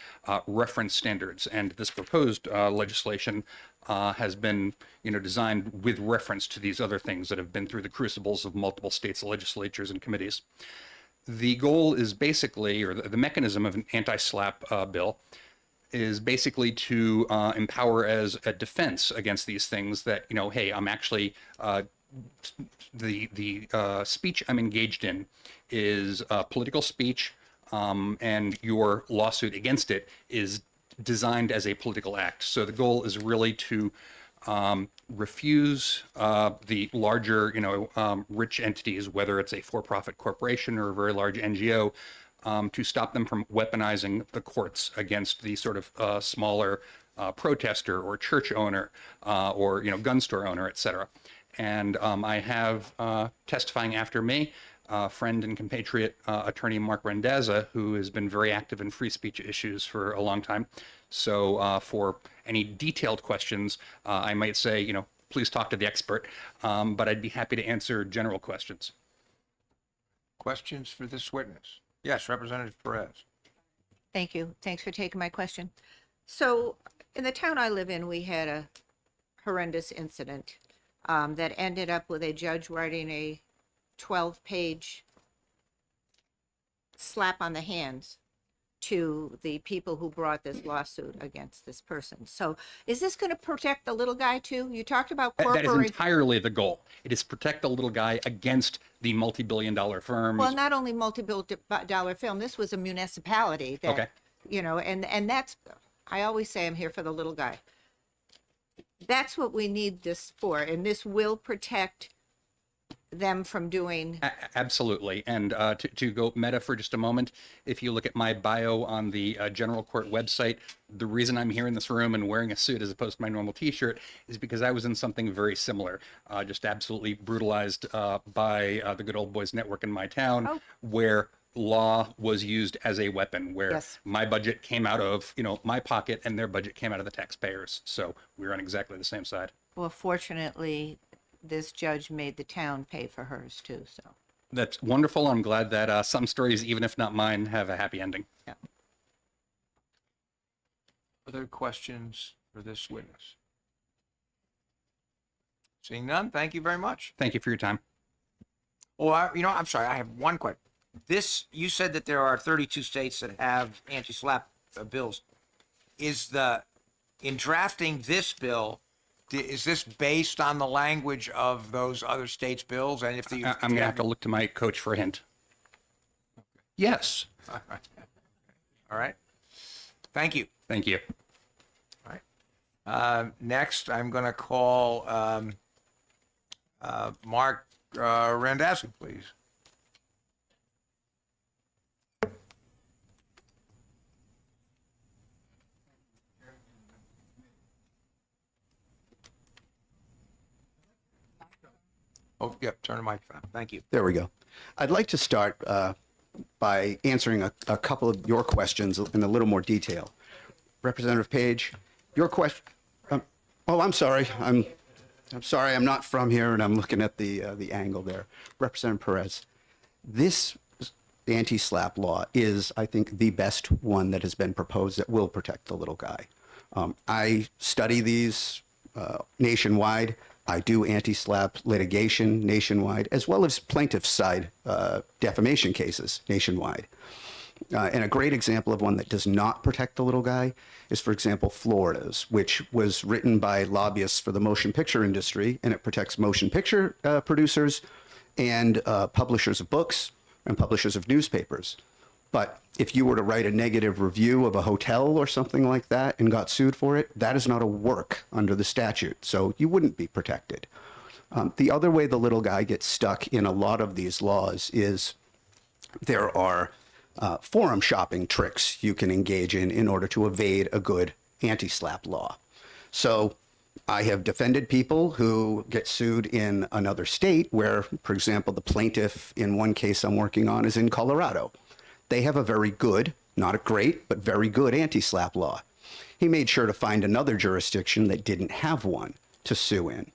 Speaker 8: reference standards, and this proposed legislation has been, designed with reference to these other things that have been through the crucibles of multiple states' legislatures and committees. The goal is basically, or the mechanism of an anti-SLAPP bill is basically to empower as a defense against these things that, hey, I'm actually, the speech I'm engaged in is political speech, and your lawsuit against it is designed as a political act. So the goal is really to refuse the larger, rich entities, whether it's a for-profit corporation or a very large NGO, to stop them from weaponizing the courts against the sort of smaller protester or church owner or gun store owner, et cetera. And I have testifying after me, friend and compatriot attorney Mark Rendazza, who has been very active in free speech issues for a long time. So for any detailed questions, I might say, please talk to the expert, but I'd be happy to answer general questions.
Speaker 1: Questions for this witness? Yes, Representative Perez.
Speaker 13: Thank you. Thanks for taking my question. So in the town I live in, we had a horrendous incident that ended up with a judge writing a 12-page slap on the hands to the people who brought this lawsuit against this person. So is this going to protect the little guy too? You talked about corporate.
Speaker 8: That is entirely the goal. It is protect the little guy against the multi-billion-dollar firms.
Speaker 13: Well, not only multi-billion-dollar film, this was a municipality that,
Speaker 8: Okay.
Speaker 13: And that's, I always say I'm here for the little guy. That's what we need this for, and this will protect them from doing.
Speaker 8: Absolutely. And to go meta for just a moment, if you look at my bio on the general court website, the reason I'm here in this room and wearing a suit as opposed to my normal t-shirt is because I was in something very similar, just absolutely brutalized by the Good Old Boys Network in my town, where law was used as a weapon, where my budget came out of, my pocket, and their budget came out of the taxpayers. So we were on exactly the same side.
Speaker 13: Well, fortunately, this judge made the town pay for hers too, so.
Speaker 8: That's wonderful. I'm glad that some stories, even if not mine, have a happy ending.
Speaker 1: Other questions for this witness? Seeing none, thank you very much.
Speaker 8: Thank you for your time.
Speaker 1: Oh, I'm sorry. I have one question. You said that there are 32 states that have anti-SLAPP bills. In drafting this bill, is this based on the language of those other states' bills? And if
Speaker 8: I'm going to have to look to my coach for a hint. Yes.
Speaker 1: All right. Thank you.
Speaker 8: Thank you.
Speaker 1: All right. Next, I'm going to call Mark Randazzi, please. Oh, yep, turn the mic on. Thank you.
Speaker 9: There we go. I'd like to start by answering a couple of your questions in a little more detail. Representative Page, your question. Oh, I'm sorry. I'm sorry. I'm not from here, and I'm looking at the angle there. Representative Perez, this anti-SLAPP law is, I think, the best one that has been proposed that will protect the little guy. I study these nationwide. I do anti-SLAPP litigation nationwide, as well as plaintiff's side defamation cases nationwide. And a great example of one that does not protect the little guy is, for example, Florida's, which was written by lobbyists for the motion picture industry, and it protects motion picture producers and publishers of books and publishers of newspapers. But if you were to write a negative review of a hotel or something like that and got sued for it, that is not a work under the statute, so you wouldn't be protected. The other way the little guy gets stuck in a lot of these laws is there are forum shopping tricks you can engage in order to evade a good anti-SLAPP law. So I have defended people who get sued in another state where, for example, the plaintiff in one case I'm working on is in Colorado. They have a very good, not a great, but very good anti-SLAPP law. He made sure to find another jurisdiction that didn't have one to sue in.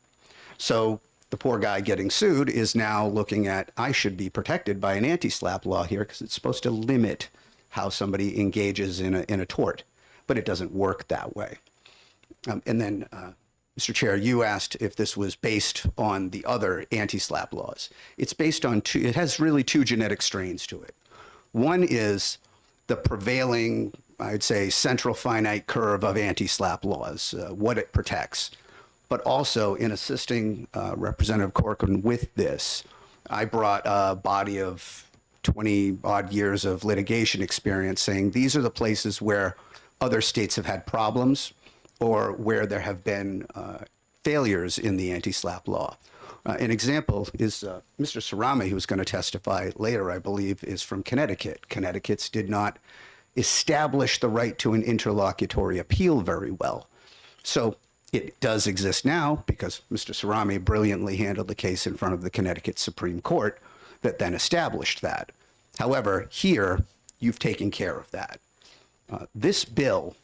Speaker 9: So the poor guy getting sued is now looking at, I should be protected by an anti-SLAPP law here because it's supposed to limit how somebody engages in a tort, but it doesn't work that way. And then, Mr. Chair, you asked if this was based on the other anti-SLAPP laws. It's based on it has really two genetic strains to it. One is the prevailing, I'd say, central finite curve of anti-SLAPP laws, what it protects. But also in assisting Representative Corcoran with this, I brought a body of 20 odd years of litigation experience saying these are the places where other states have had problems or where there have been failures in the anti-SLAPP law. An example is Mr. Sarami, who's going to testify later, I believe, is from Connecticut. Connecticut's did not establish the right to an interlocutory appeal very well. So it does exist now because Mr. Sarami brilliantly handled the case in front of the Connecticut Supreme Court that then established that. However, here, you've taken care of that. This bill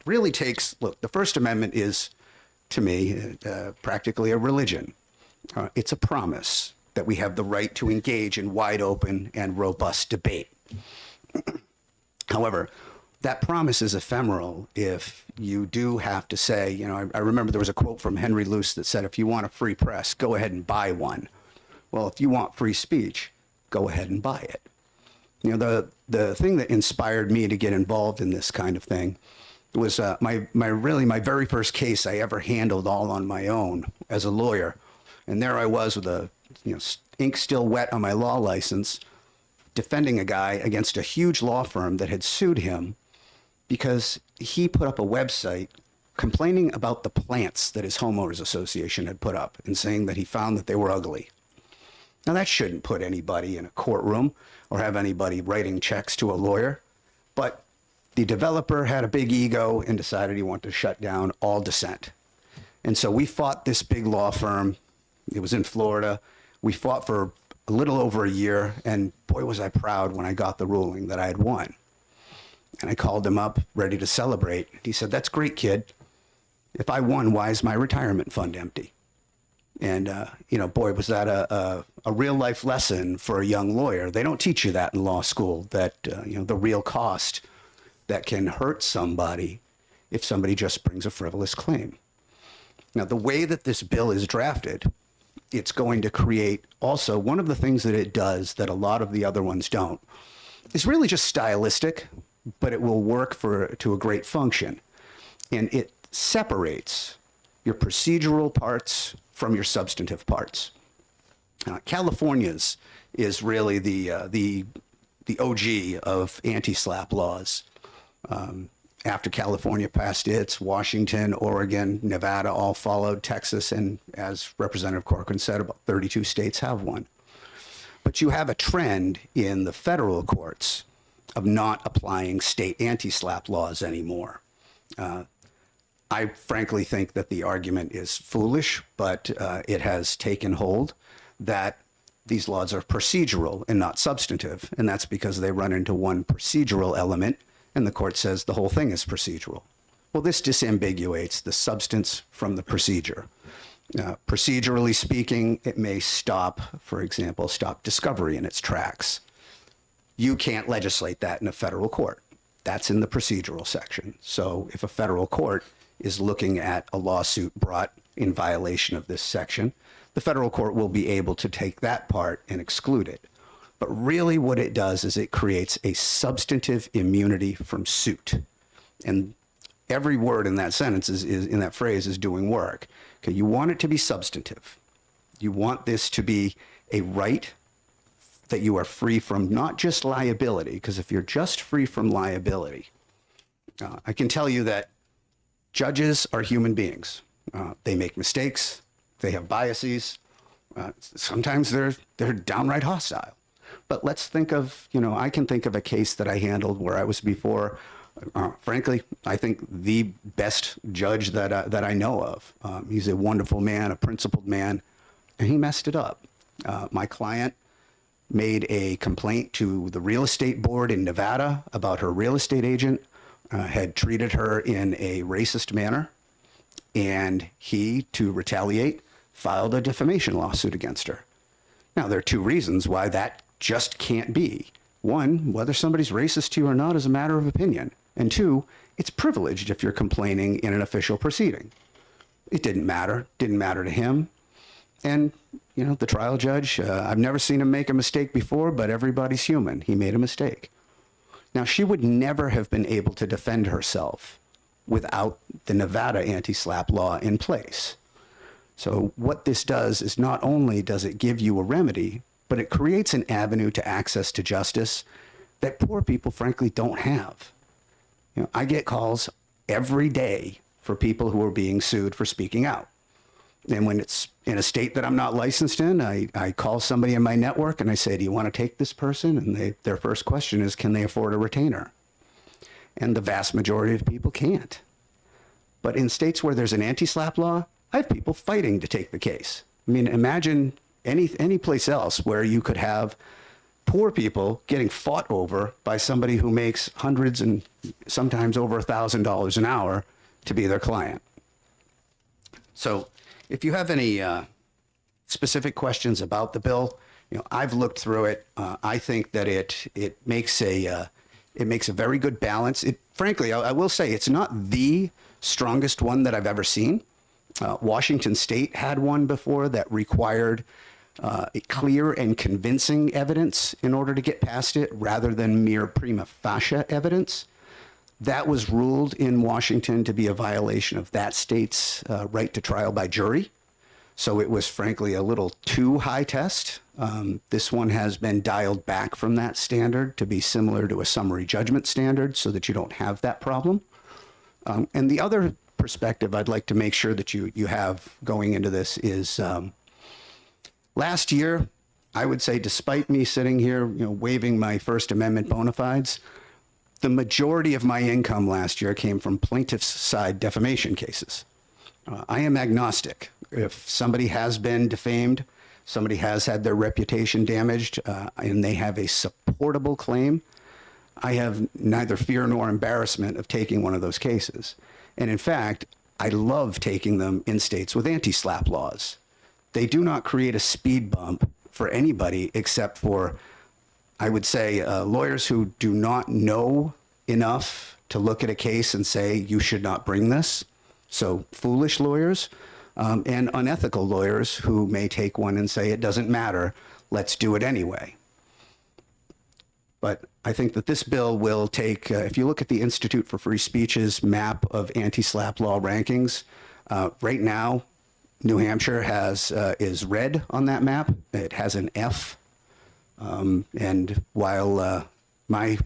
Speaker 9: really takes, look, the First Amendment is, to me, practically a religion. It's a promise that we have the right to engage in wide open and robust debate. However, that promise is ephemeral if you do have to say, you know, I remember there was a quote from Henry Luce that said, if you want a free press, go ahead and buy one. Well, if you want free speech, go ahead and buy it. You know, the thing that inspired me to get involved in this kind of thing was my very first case I ever handled all on my own as a lawyer. And there I was with ink still wet on my law license, defending a guy against a huge law firm that had sued him because he put up a website complaining about the plants that his homeowners association had put up and saying that he found that they were ugly. Now that shouldn't put anybody in a courtroom or have anybody writing checks to a lawyer, but the developer had a big ego and decided he wanted to shut down all dissent. And so we fought this big law firm. It was in Florida. We fought for a little over a year, and boy, was I proud when I got the ruling that I had won. And I called him up, ready to celebrate. He said, "That's great, kid. If I won, why is my retirement fund empty?" And, boy, was that a real life lesson for a young lawyer. They don't teach you that in law school, that, the real cost that can hurt somebody if somebody just brings a frivolous claim. Now, the way that this bill is drafted, it's going to create also one of the things that it does that a lot of the other ones don't is really just stylistic, but it will work to a great function. And it separates your procedural parts from your substantive parts. California's is really the OG of anti-SLAPP laws. After California passed its, Washington, Oregon, Nevada all followed, Texas, and as Representative Corcoran said, about 32 states have one. But you have a trend in the federal courts of not applying state anti-SLAPP laws anymore. I frankly think that the argument is foolish, but it has taken hold that these laws are procedural and not substantive, and that's because they run into one procedural element, and the court says the whole thing is procedural. Well, this disambiguates the substance from the procedure. Procedurally speaking, it may stop, for example, stop discovery in its tracks. You can't legislate that in a federal court. That's in the procedural section. So if a federal court is looking at a lawsuit brought in violation of this section, the federal court will be able to take that part and exclude it. But really what it does is it creates a substantive immunity from suit. And every word in that sentence is in that phrase is doing work. Okay, you want it to be substantive. You want this to be a right that you are free from not just liability, because if you're just free from liability, I can tell you that judges are human beings. They make mistakes. They have biases. Sometimes they're downright hostile. But let's think of, I can think of a case that I handled where I was before, frankly, I think the best judge that I know of. He's a wonderful man, a principled man, and he messed it up. My client made a complaint to the real estate board in Nevada about her real estate agent had treated her in a racist manner, and he, to retaliate, filed a defamation lawsuit against her. Now, there are two reasons why that just can't be. One, whether somebody's racist to you or not is a matter of opinion. And two, it's privileged if you're complaining in an official proceeding. It didn't matter to him. And, the trial judge, I've never seen him make a mistake before, but everybody's human. He made a mistake. Now, she would never have been able to defend herself without the Nevada anti-SLAPP law in place. So what this does is not only does it give you a remedy, but it creates an avenue to access to justice that poor people, frankly, don't have. I get calls every day for people who are being sued for speaking out. And when it's in a state that I'm not licensed in, I call somebody in my network and I say, do you want to take this person? And their first question is, can they afford a retainer? And the vast majority of people can't. But in states where there's an anti-SLAPP law, I have people fighting to take the case. I mean, imagine any place else where you could have poor people getting fought over by somebody who makes hundreds and sometimes over $1,000 an hour to be their client. So if you have any specific questions about the bill, I've looked through it. I think that it makes a very good balance. Frankly, I will say it's not the strongest one that I've ever seen. Washington State had one before that required clear and convincing evidence in order to get past it rather than mere prima facie evidence. That was ruled in Washington to be a violation of that state's right to trial by jury. So it was frankly a little too high test. This one has been dialed back from that standard to be similar to a summary judgment standard so that you don't have that problem. And the other perspective I'd like to make sure that you have going into this is last year, I would say, despite me sitting here, waiving my First Amendment bona fides, the majority of my income last year came from plaintiff's side defamation cases. I am agnostic. If somebody has been defamed, somebody has had their reputation damaged, and they have a supportable claim, I have neither fear nor embarrassment of taking one of those cases. And in fact, I love taking them in states with anti-SLAPP laws. they do not create a speed bump for anybody except for, I would say, lawyers who do not know enough to look at a case and say, you should not bring this. So foolish lawyers, and unethical lawyers who may take one and say, it doesn't matter, let's do it anyway. But I think that this bill will take, if you look at the Institute for Free Speech's map of anti-SLAPP law rankings, right now, New Hampshire is red on that map. It has an F. And while my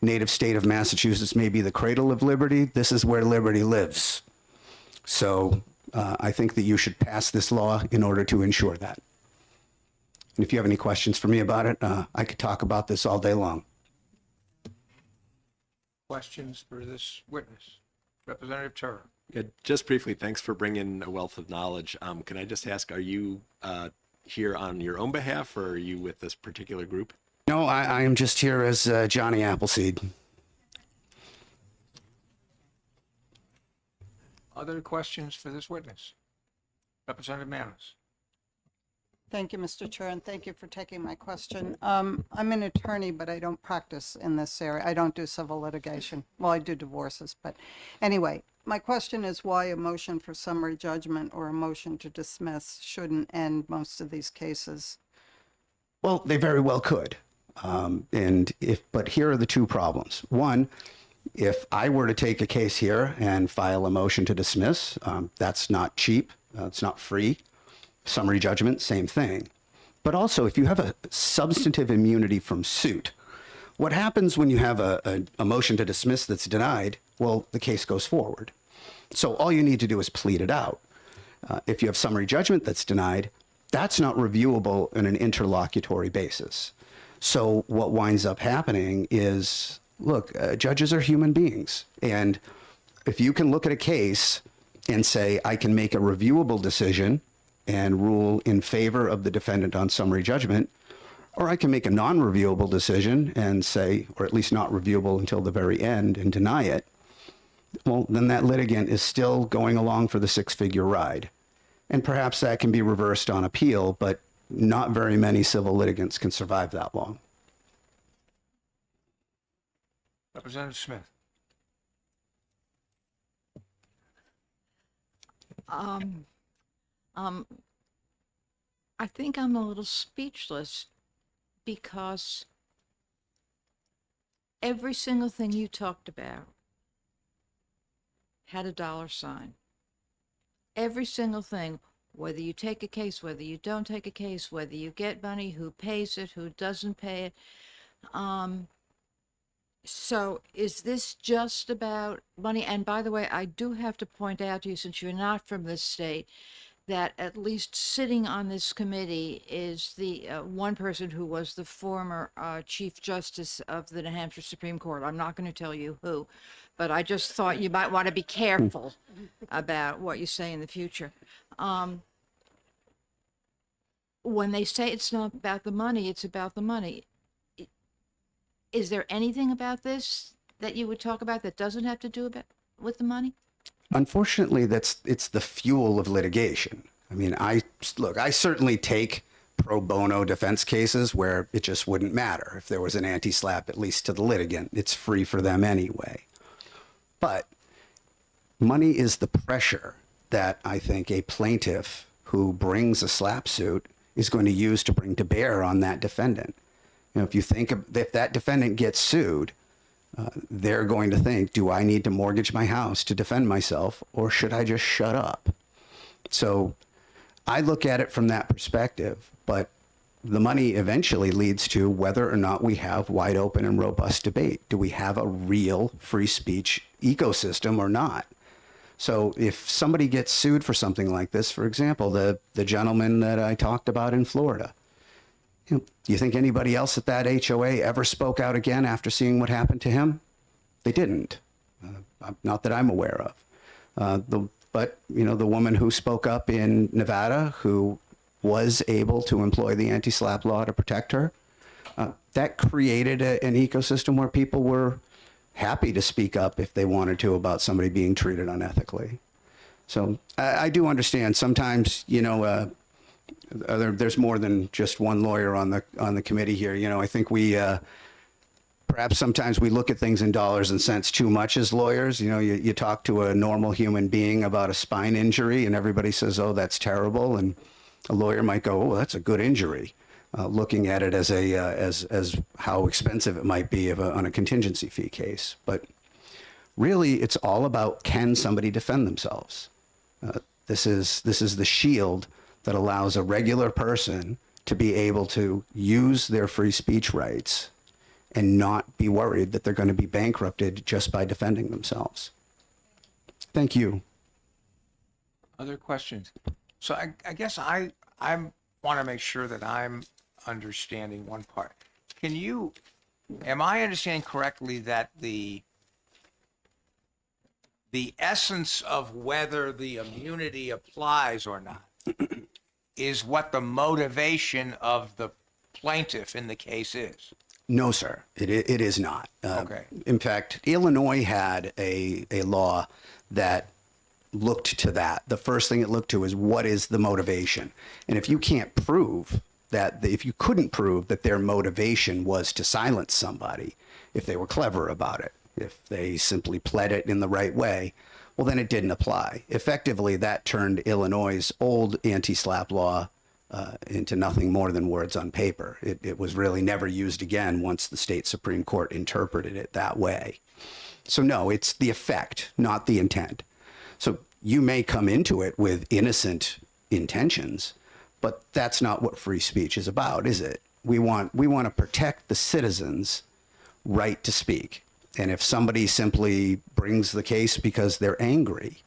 Speaker 9: native state of Massachusetts may be the cradle of liberty, this is where liberty lives. So I think that you should pass this law in order to ensure that. And if you have any questions for me about it, I could talk about this all day long.
Speaker 1: Questions for this witness? Representative Turner.
Speaker 18: Yeah, just briefly, thanks for bringing a wealth of knowledge. Can I just ask, are you here on your own behalf, or are you with this particular group?
Speaker 9: No, I am just here as Johnny Appleseed.
Speaker 1: Other questions for this witness? Representative Manos.
Speaker 2: Thank you, Mr. Chair, and thank you for taking my question. I'm an attorney, but I don't practice in this area. I don't do civil litigation. Well, I do divorces, but anyway, my question is why a motion for summary judgment or a motion to dismiss shouldn't end most of these cases?
Speaker 9: Well, they very well could. But here are the two problems. One, if I were to take a case here and file a motion to dismiss, that's not cheap. It's not free. Summary judgment, same thing. But also, if you have a substantive immunity from suit, what happens when you have a motion to dismiss that's denied? Well, the case goes forward. So all you need to do is plead it out. If you have summary judgment that's denied, that's not reviewable on an interlocutory basis. So what winds up happening is, look, judges are human beings. And if you can look at a case and say, I can make a reviewable decision and rule in favor of the defendant on summary judgment, or I can make a non-reviewable decision and say, or at least not reviewable until the very end and deny it, well, then that litigant is still going along for the six-figure ride. And perhaps that can be reversed on appeal, but not very many civil litigants can survive that long.
Speaker 1: Representative Smith.
Speaker 15: I think I'm a little speechless because every single thing you talked about had a dollar sign. Every single thing, whether you take a case, whether you don't take a case, whether you get money, who pays it, who doesn't pay it. So is this just about money? And by the way, I do have to point out to you, since you're not from this state, that at least sitting on this committee is the one person who was the former Chief Justice of the New Hampshire Supreme Court. I'm not going to tell you who, but I just thought you might want to be careful about what you say in the future. When they say it's not about the money, it's about the money. Is there anything about this that you would talk about that doesn't have to do with the money?
Speaker 9: Unfortunately, it's the fuel of litigation. I mean, I certainly take pro bono defense cases where it just wouldn't matter if there was an anti-SLAPP, at least to the litigant. It's free for them anyway. But money is the pressure that I think a plaintiff who brings a SLAPP suit is going to use to bring to bear on that defendant. You know, if that defendant gets sued, they're going to think, do I need to mortgage my house to defend myself, or should I just shut up? So I look at it from that perspective, but the money eventually leads to whether or not we have wide open and robust debate. Do we have a real free speech ecosystem or not? So if somebody gets sued for something like this, for example, the gentleman that I talked about in Florida, do you think anybody else at that HOA ever spoke out again after seeing what happened to him? They didn't. Not that I'm aware of. But the woman who spoke up in Nevada, who was able to employ the anti-SLAPP law to protect her, that created an ecosystem where people were happy to speak up if they wanted to about somebody being treated unethically. So I do understand sometimes, There's more than just one lawyer on the committee here. You know, I think we perhaps sometimes we look at things in dollars and cents too much as lawyers. You know, you talk to a normal human being about a spine injury, and everybody says, "Oh, that's terrible," and a lawyer might go, "Oh, that's a good injury," looking at it as as how expensive it might be on a contingency fee case. But really, it's all about, can somebody defend themselves? This is the shield that allows a regular person to be able to use their free speech rights and not be worried that they're going to be bankrupted just by defending themselves. Thank you.
Speaker 1: Other questions? So I guess I want to make sure that I'm understanding one part. Am I understanding correctly that the essence of whether the immunity applies or not is what the motivation of the plaintiff in the case is?
Speaker 9: No, sir, it is not.
Speaker 1: Okay.
Speaker 9: In fact, Illinois had a law that looked to that. The first thing it looked to is, what is the motivation? And if you can't prove that, if you couldn't prove that their motivation was to silence somebody, if they were clever about it, if they simply pled it in the right way, well, then it didn't apply. Effectively, that turned Illinois' old anti-SLAPP law into nothing more than words on paper. It was really never used again once the state Supreme Court interpreted it that way. So no, it's the effect, not the intent. So you may come into it with innocent intentions, but that's not what free speech is about, is it? We want to protect the citizens' right to speak. And if somebody simply brings the case because they're angry,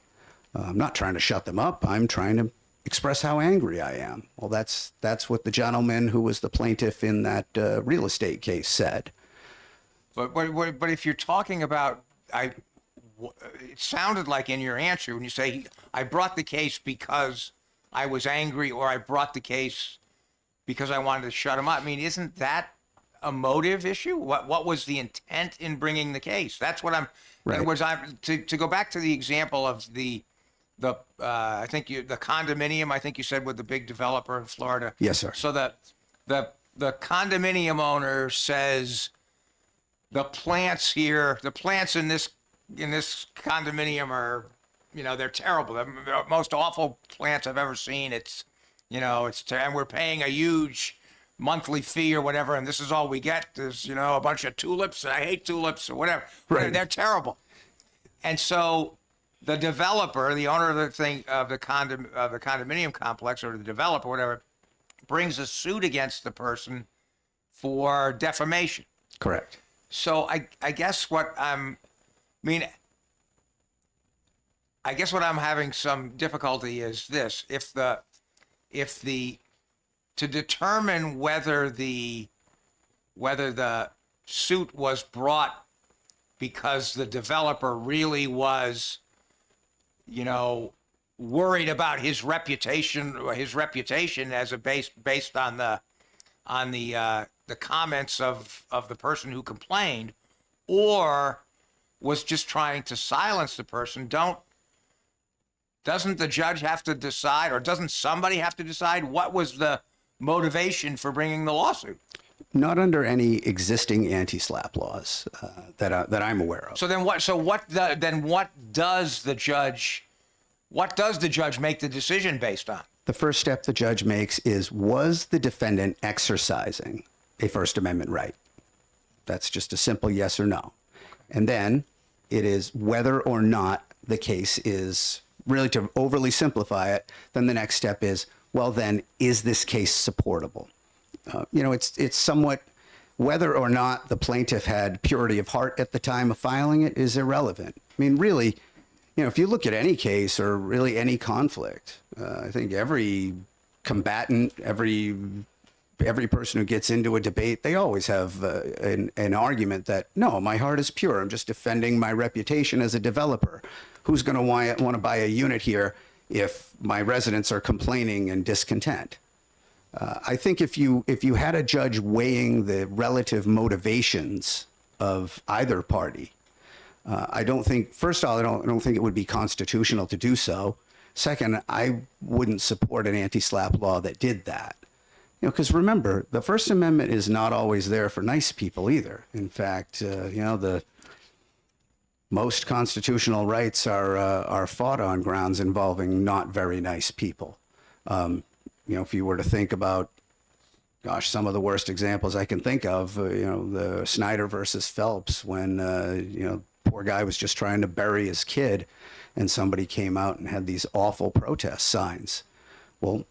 Speaker 9: I'm not trying to shut them up. I'm trying to express how angry I am. Well, that's what the gentleman who was the plaintiff in that real estate case said.
Speaker 1: But if you're talking about, it sounded like in your answer when you say, I brought the case because I was angry, or I brought the case because I wanted to shut him up. I mean, isn't that a motive issue? What was the intent in bringing the case? That's what I'm.
Speaker 9: Right.
Speaker 1: In other words, to go back to the example of the I think the condominium. I think you said with the big developer in Florida.
Speaker 9: Yes, sir.
Speaker 1: So the condominium owner says the plants in this condominium are, they're terrible. They're the most awful plants I've ever seen. And we're paying a huge monthly fee or whatever, and this is all we get is, a bunch of tulips, and I hate tulips or whatever.
Speaker 9: Right.
Speaker 1: They're terrible. And so the developer, the owner of the condominium complex, or the developer, whatever, brings a suit against the person for defamation.
Speaker 9: Correct.
Speaker 1: So I guess what I'm having some difficulty is this: to determine whether the suit was brought because the developer really was, worried about his reputation as based on the comments of the person who complained, or was just trying to silence the person. Doesn't the judge have to decide, or doesn't somebody have to decide what was the motivation for bringing the lawsuit?
Speaker 9: Not under any existing anti-SLAPP laws that I'm aware of.
Speaker 1: So then what? So what does the judge make the decision based on?
Speaker 9: The first step the judge makes is, was the defendant exercising a First Amendment right? That's just a simple yes or no. And then it is whether or not the case is, really to overly simplify it, then the next step is, well, then, is this case supportable? It's somewhat, whether or not the plaintiff had purity of heart at the time of filing it is irrelevant. I mean, really, if you look at any case or really any conflict, I think every combatant, every person who gets into a debate, they always have an argument that, no, my heart is pure. I'm just defending my reputation as a developer. Who's going to want to buy a unit here if my residents are complaining and discontent? I think if you had a judge weighing the relative motivations of either party, I don't think it would be constitutional to do so. Second, I wouldn't support an anti-SLAPP law that did that. Because remember, the First Amendment is not always there for nice people either. In fact, the most constitutional rights are fought on grounds involving not very nice people. If you were to think about, gosh, some of the worst examples I can think of, the Snyder versus Phelps, when poor guy was just trying to bury his kid, and somebody came out and had these awful protest signs. Well,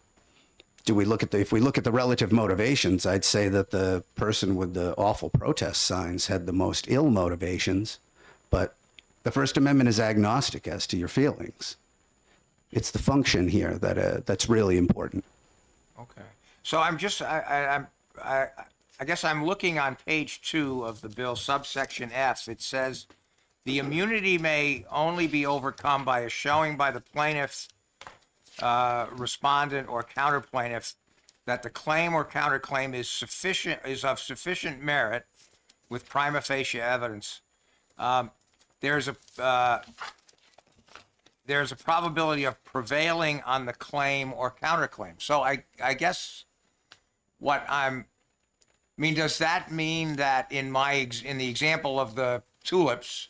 Speaker 9: if we look at the relative motivations, I'd say that the person with the awful protest signs had the most ill motivations, but the First Amendment is agnostic as to your feelings. It's the function here that's really important.
Speaker 1: Okay. So I'm just, I guess I'm looking on page 2 of the bill, subsection F. It says, the immunity may only be overcome by a showing by the plaintiff, respondent, or counter plaintiff that the claim or counterclaim is of sufficient merit with prima facie evidence. There's a probability of prevailing on the claim or counterclaim. So I guess does that mean that in the example of the tulips,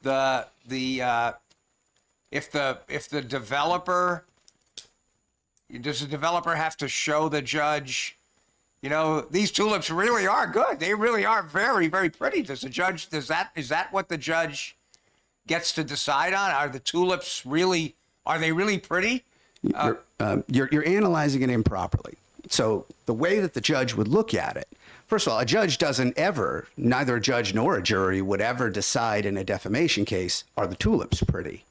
Speaker 1: if the developer, does the developer have to show the judge, these tulips really are good. They really are very, very pretty. Is that what the judge gets to decide on? Are the tulips really pretty?
Speaker 9: You're analyzing it improperly. So the way that the judge would look at it, first of all, a judge doesn't ever, neither a judge nor a jury would ever decide in a defamation case, are the tulips pretty?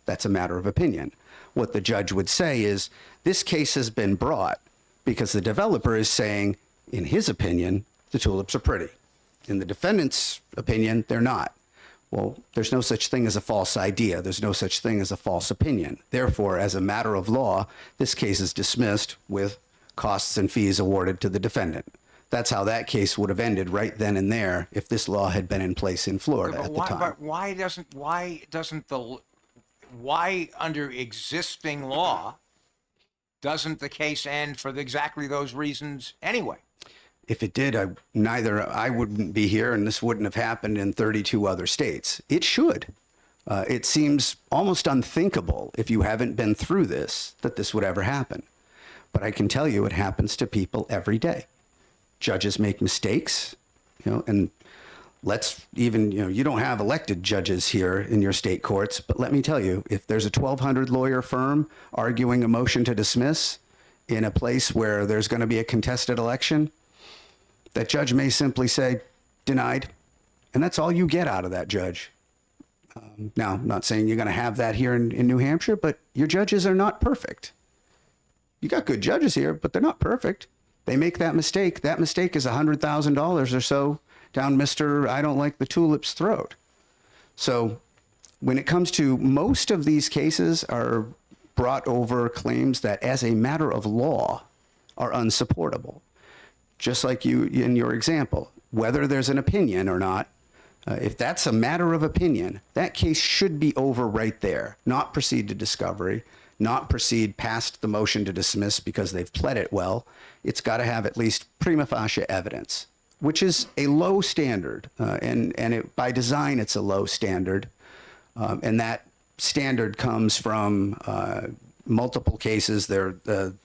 Speaker 9: That's a matter of opinion. What the judge would say is, this case has been brought because the developer is saying, in his opinion, the tulips are pretty. In the defendant's opinion, they're not. Well, there's no such thing as a false idea. There's no such thing as a false opinion. Therefore, as a matter of law, this case is dismissed with costs and fees awarded to the defendant. That's how that case would have ended right then and there if this law had been in place in Florida at the time.
Speaker 1: But why under existing law doesn't the case end for exactly those reasons anyway?
Speaker 9: If it did, I wouldn't be here, and this wouldn't have happened in 32 other states. It should. It seems almost unthinkable, if you haven't been through this, that this would ever happen. But I can tell you it happens to people every day. Judges make mistakes, and let's even, you don't have elected judges here in your state courts, but let me tell you, if there's a 1,200 lawyer firm arguing a motion to dismiss in a place where there's going to be a contested election, that judge may simply say, denied. And that's all you get out of that judge. Now, I'm not saying you're going to have that here in New Hampshire, but your judges are not perfect. You got good judges here, but they're not perfect. They make that mistake. That mistake is $100,000 or so down Mr. I don't like the tulip's throat. So when it comes to most of these cases are brought over claims that as a matter of law are unsupportable. Just like you in your example, whether there's an opinion or not, if that's a matter of opinion, that case should be over right there, not proceed to discovery, not proceed past the motion to dismiss because they've pled it well. It's got to have at least prima facie evidence, which is a low standard, and by design it's a low standard, and that standard comes from multiple cases. There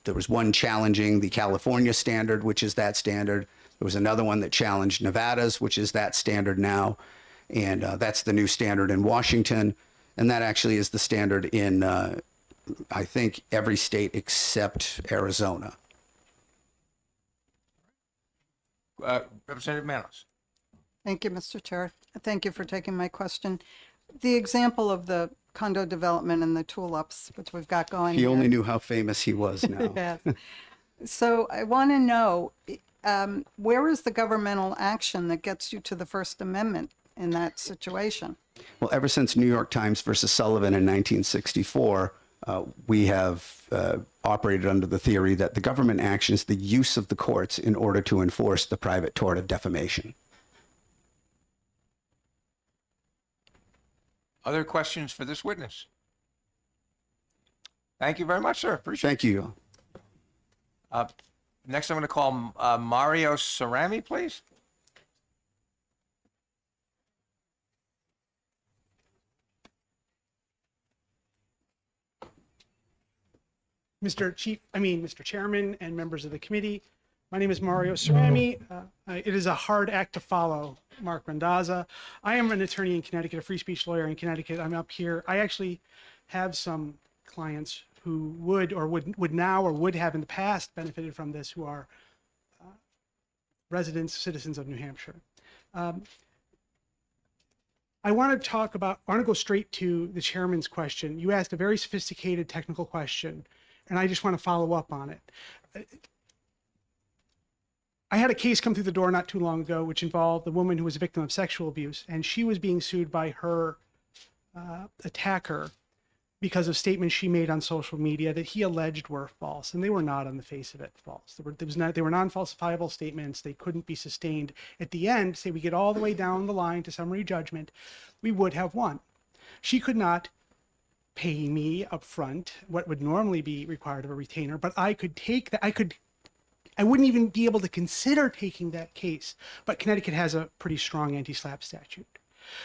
Speaker 9: was one challenging the California standard, which is that standard. There was another one that challenged Nevada's, which is that standard now. And that's the new standard in Washington. And that actually is the standard in, I think, every state except Arizona.
Speaker 1: Representative Manos.
Speaker 2: Thank you, Mr. Chair. Thank you for taking my question. The example of the condo development and the tulips, which we've got going
Speaker 9: He
Speaker 2: here.
Speaker 9: only knew how famous he was now.
Speaker 2: Yes. So I want to know, where is the governmental action that gets you to the First Amendment in that situation?
Speaker 9: Well, ever since New York Times versus Sullivan in 1964, we have operated under the theory that the government action is the use of the courts in order to enforce the private tort of defamation.
Speaker 1: Other questions for this witness? Thank you very much, sir. Appreciate
Speaker 9: Thank you.
Speaker 1: it. Next, I'm going to call Mario Cerami, please.
Speaker 16: Mr. Chairman and members of the committee, my name is Mario Cerami. It is a hard act to follow, Mark Randazza. I am an attorney in Connecticut, a free speech lawyer in Connecticut. I'm up here. I actually have some clients who would now or would have in the past benefited from this, who are residents, citizens of New Hampshire. I want to go straight to the chairman's question. You asked a very sophisticated technical question, and I just want to follow up on it. I had a case come through the door not too long ago, which involved a woman who was a victim of sexual abuse, and she was being sued by her attacker because of statements she made on social media that he alleged were false, and they were not on the face of it false. They were non-falsifiable statements. They couldn't be sustained. At the end, say we get all the way down the line to summary judgment, we would have won. She could not pay me up front what would normally be required of a retainer, but I could take that. I wouldn't even be able to consider taking that case, but Connecticut has a pretty strong anti-SLAPP statute.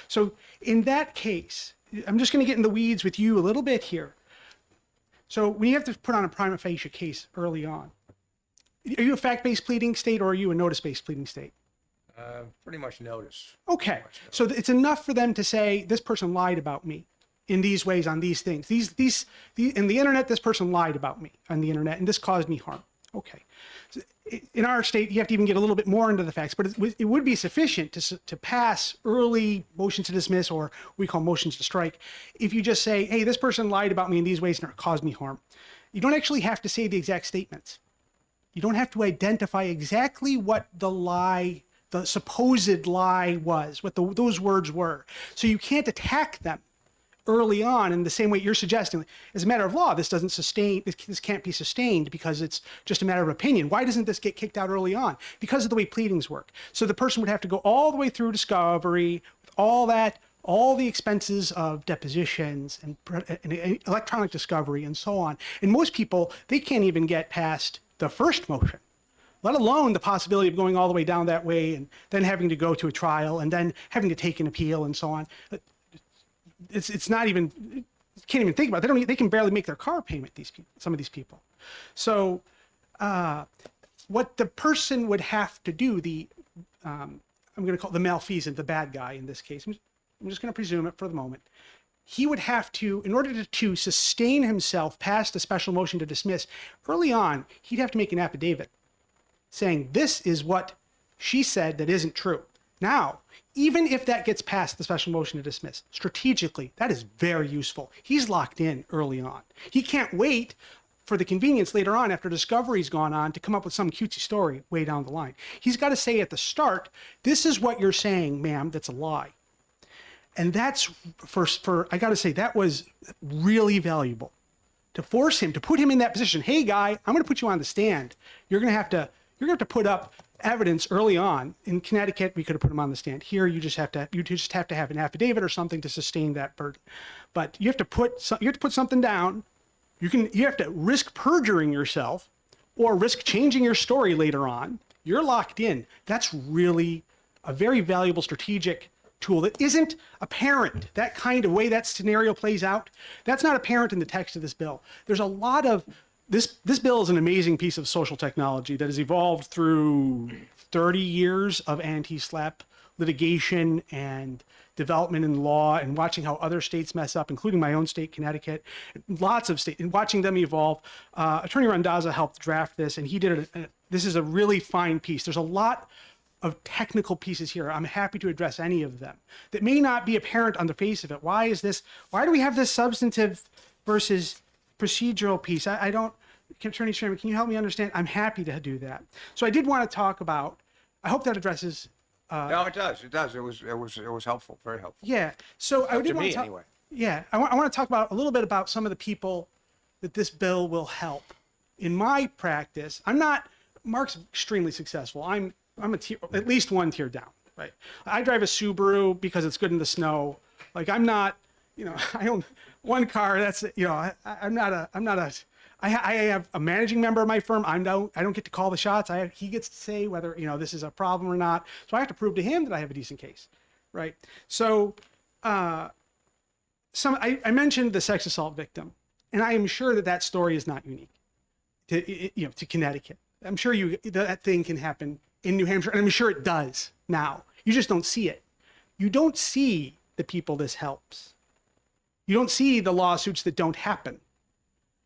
Speaker 16: So in that case, I'm just going to get in the weeds with you a little bit here. So when you have to put on a prima facie case early on, are you a fact-based pleading state or are you a notice-based pleading state?
Speaker 1: Pretty much notice.
Speaker 16: Okay, so it's enough for them to say, this person lied about me in these ways on these things. In the internet, this person lied about me on the internet and this caused me harm. Okay. So in our state, you have to even get a little bit more into the facts, but it would be sufficient to pass early motions to dismiss, or we call motions to strike, if you just say, hey, this person lied about me in these ways and it caused me harm. You don't actually have to say the exact statements. You don't have to identify exactly what the lie, the supposed lie was, what those words were. So you can't attack them early on in the same way you're suggesting. As a matter of law, this can't be sustained because it's just a matter of opinion. Why doesn't this get kicked out early on? Because of the way pleadings work. So the person would have to go all the way through discovery, with all the expenses of depositions and electronic discovery and so on. And most people, they can't even get past the first motion, let alone the possibility of going all the way down that way and then having to go to a trial and then having to take an appeal and so on. It's not even, you can't even think about it. They can barely make their car payment, some of these people. So what the person would have to do, I'm going to call the malfeasant, the bad guy in this case, I'm just going to presume it for the moment. He would have to, in order to sustain himself past a special motion to dismiss, early on, he'd have to make an affidavit saying, this is what she said that isn't true. Now, even if that gets past the special motion to dismiss, strategically, that is very useful. He's locked in early on. He can't wait for the convenience later on after discovery's gone on to come up with some cutesy story way down the line. He's got to say at the start, this is what you're saying, ma'am, that's a lie. And that's, I got to say, that was really valuable to force him, to put him in that position. Hey, guy, I'm going to put you on the stand. You're going to have to put up evidence early on. In Connecticut, we could have put him on the stand. Here, you just have to have an affidavit or something to sustain that burden. But you have to put something down. You have to risk perjuring yourself or risk changing your story later on. You're locked in. That's really a very valuable strategic tool that isn't apparent. That kind of way that scenario plays out, that's not apparent in the text of this bill. There's a lot of this bill is an amazing piece of social technology that has evolved through 30 years of anti-SLAPP litigation and development in law, and watching how other states mess up, including my own state, Connecticut, lots of states, and watching them evolve. Attorney Randazza helped draft this, and he did it. This is a really fine piece. There's a lot of technical pieces here. I'm happy to address any of them that may not be apparent on the face of it. Why do we have this substantive versus procedural piece? I don't, Attorney Chairman, can you help me understand? I'm happy to do that. So I did want to talk about, I hope that addresses.
Speaker 1: No, it does. It does. It was helpful. Very helpful.
Speaker 16: Yeah. So I did want to talk,
Speaker 1: anyway.
Speaker 16: Yeah, I want to talk about a little bit about some of the people that this bill will help. In my practice, Mark's extremely successful. I'm at least one tier down, right? I drive a Subaru because it's good in the snow. Like, I'm not I own one car. That's, I have a managing member of my firm. I don't get to call the shots. He gets to say whether, this is a problem or not. So I have to prove to him that I have a decent case, right? So, I mentioned the sex assault victim, and I am sure that story is not unique to Connecticut. I'm sure that thing can happen in New Hampshire, and I'm sure it does now. You just don't see it. You don't see the people this helps. You don't see the lawsuits that don't happen.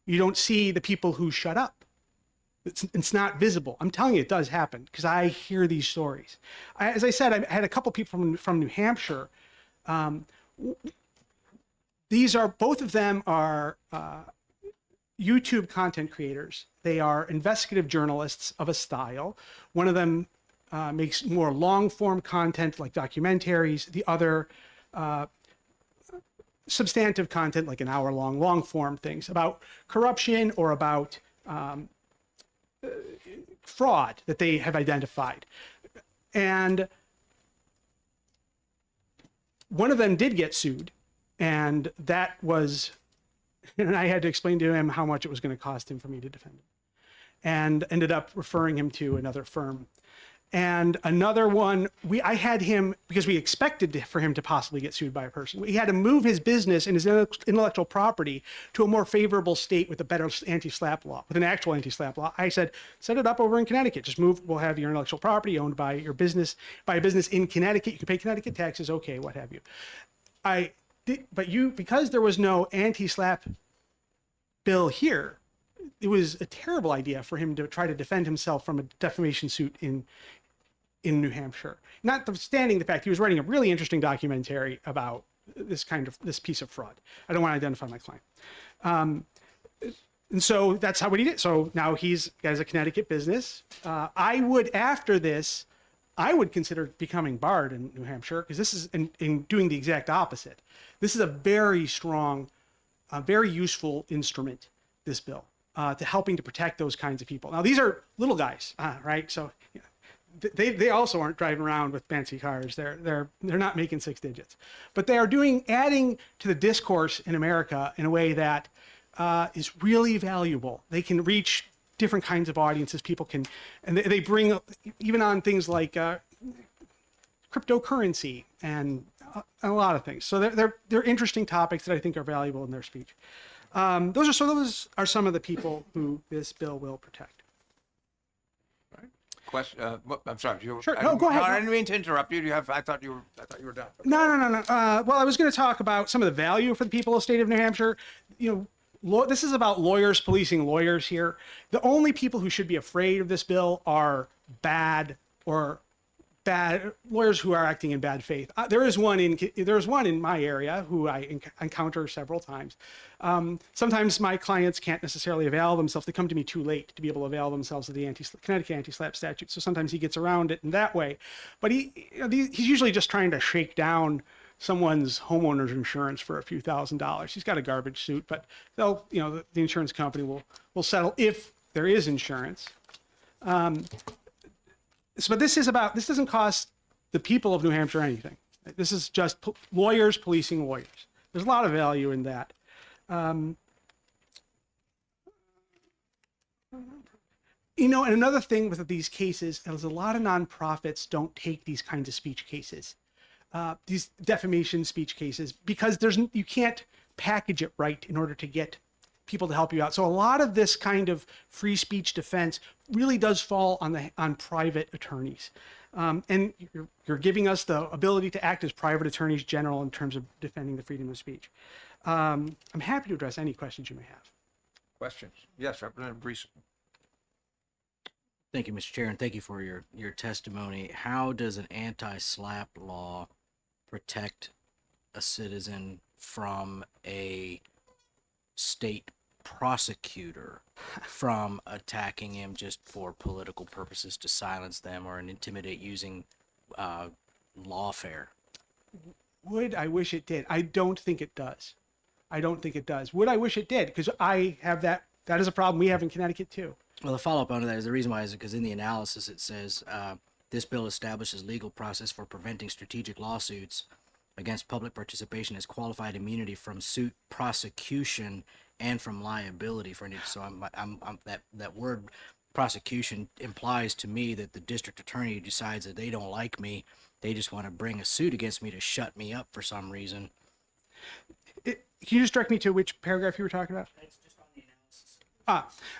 Speaker 16: You don't see the people who shut up. It's not visible. I'm telling you, it does happen because I hear these stories. As I said, I had a couple people from New Hampshire. Both of them are YouTube content creators. They are investigative journalists of a style. One of them makes more long form content like documentaries. The other substantive content like an hour long form things about corruption or about fraud that they have identified. And one of them did get sued, and I had to explain to him how much it was going to cost him for me to defend him, and ended up referring him to another firm. And another one, I had him, because we expected for him to possibly get sued by a person. He had to move his business and his intellectual property to a more favorable state with a better anti-SLAPP law, with an actual anti-SLAPP law. I said, set it up over in Connecticut. Just move, we'll have your intellectual property owned by your business, by a business in Connecticut. You can pay Connecticut taxes, okay, what have you. Because there was no anti-SLAPP bill here, it was a terrible idea for him to try to defend himself from a defamation suit in New Hampshire. Notwithstanding the fact he was writing a really interesting documentary about this piece of fraud. I don't want to identify my client. And so that's what he did. So now he has a Connecticut business. After this, I would consider becoming barred in New Hampshire, because this is in doing the exact opposite. This is a very strong, very useful instrument, this bill, to helping to protect those kinds of people. Now, these are little guys, right? So they also aren't driving around with fancy cars. They're not making 6 digits, but they are adding to the discourse in America in a way that is really valuable. They can reach different kinds of audiences. People can, and they bring even on things like cryptocurrency and a lot of things. So they're interesting topics that I think are valuable in their speech. Those are some of the people who this bill will protect.
Speaker 1: Question. I'm sorry.
Speaker 16: Sure. No, go ahead.
Speaker 1: No, I didn't mean to interrupt you. I thought you were done.
Speaker 16: No. Well, I was going to talk about some of the value for the people of the state of New Hampshire. This is about lawyers policing lawyers here. The only people who should be afraid of this bill are bad lawyers who are acting in bad faith. There's one in my area who I encounter several times. Sometimes my clients can't necessarily avail themselves. They come to me too late to be able to avail themselves of the Connecticut anti-SLAPP statute. So sometimes he gets around it in that way. But he's usually just trying to shake down someone's homeowner's insurance for a few $1,000s. He's got a garbage suit, but the insurance company will settle if there is insurance. But this doesn't cost the people of New Hampshire anything. This is just lawyers policing lawyers. There's a lot of value in that. And another thing with these cases is a lot of nonprofits don't take these kinds of speech cases, these defamation speech cases, because you can't package it right in order to get people to help you out. So a lot of this kind of free speech defense really does fall on private attorneys. And you're giving us the ability to act as private attorneys general in terms of defending the freedom of speech. I'm happy to address any questions you may have.
Speaker 1: Questions? Yes, Representative Brees.
Speaker 14: Thank you, Mr. Chair, and thank you for your testimony. How does an anti-SLAPP law protect a citizen from a state prosecutor from attacking him just for political purposes, to silence them or intimidate using lawfare?
Speaker 16: I wish it did. I don't think it does. Would I wish it did? Because I have that is a problem we have in Connecticut too.
Speaker 14: Well, the follow-up on that is the reason why is because in the analysis it says this bill establishes legal process for preventing strategic lawsuits against public participation as qualified immunity from suit, prosecution, and from liability for any. So that word prosecution implies to me that the district attorney decides that they don't like me. They just want to bring a suit against me to shut me up for some reason.
Speaker 16: Can you just direct me to which paragraph you were talking about?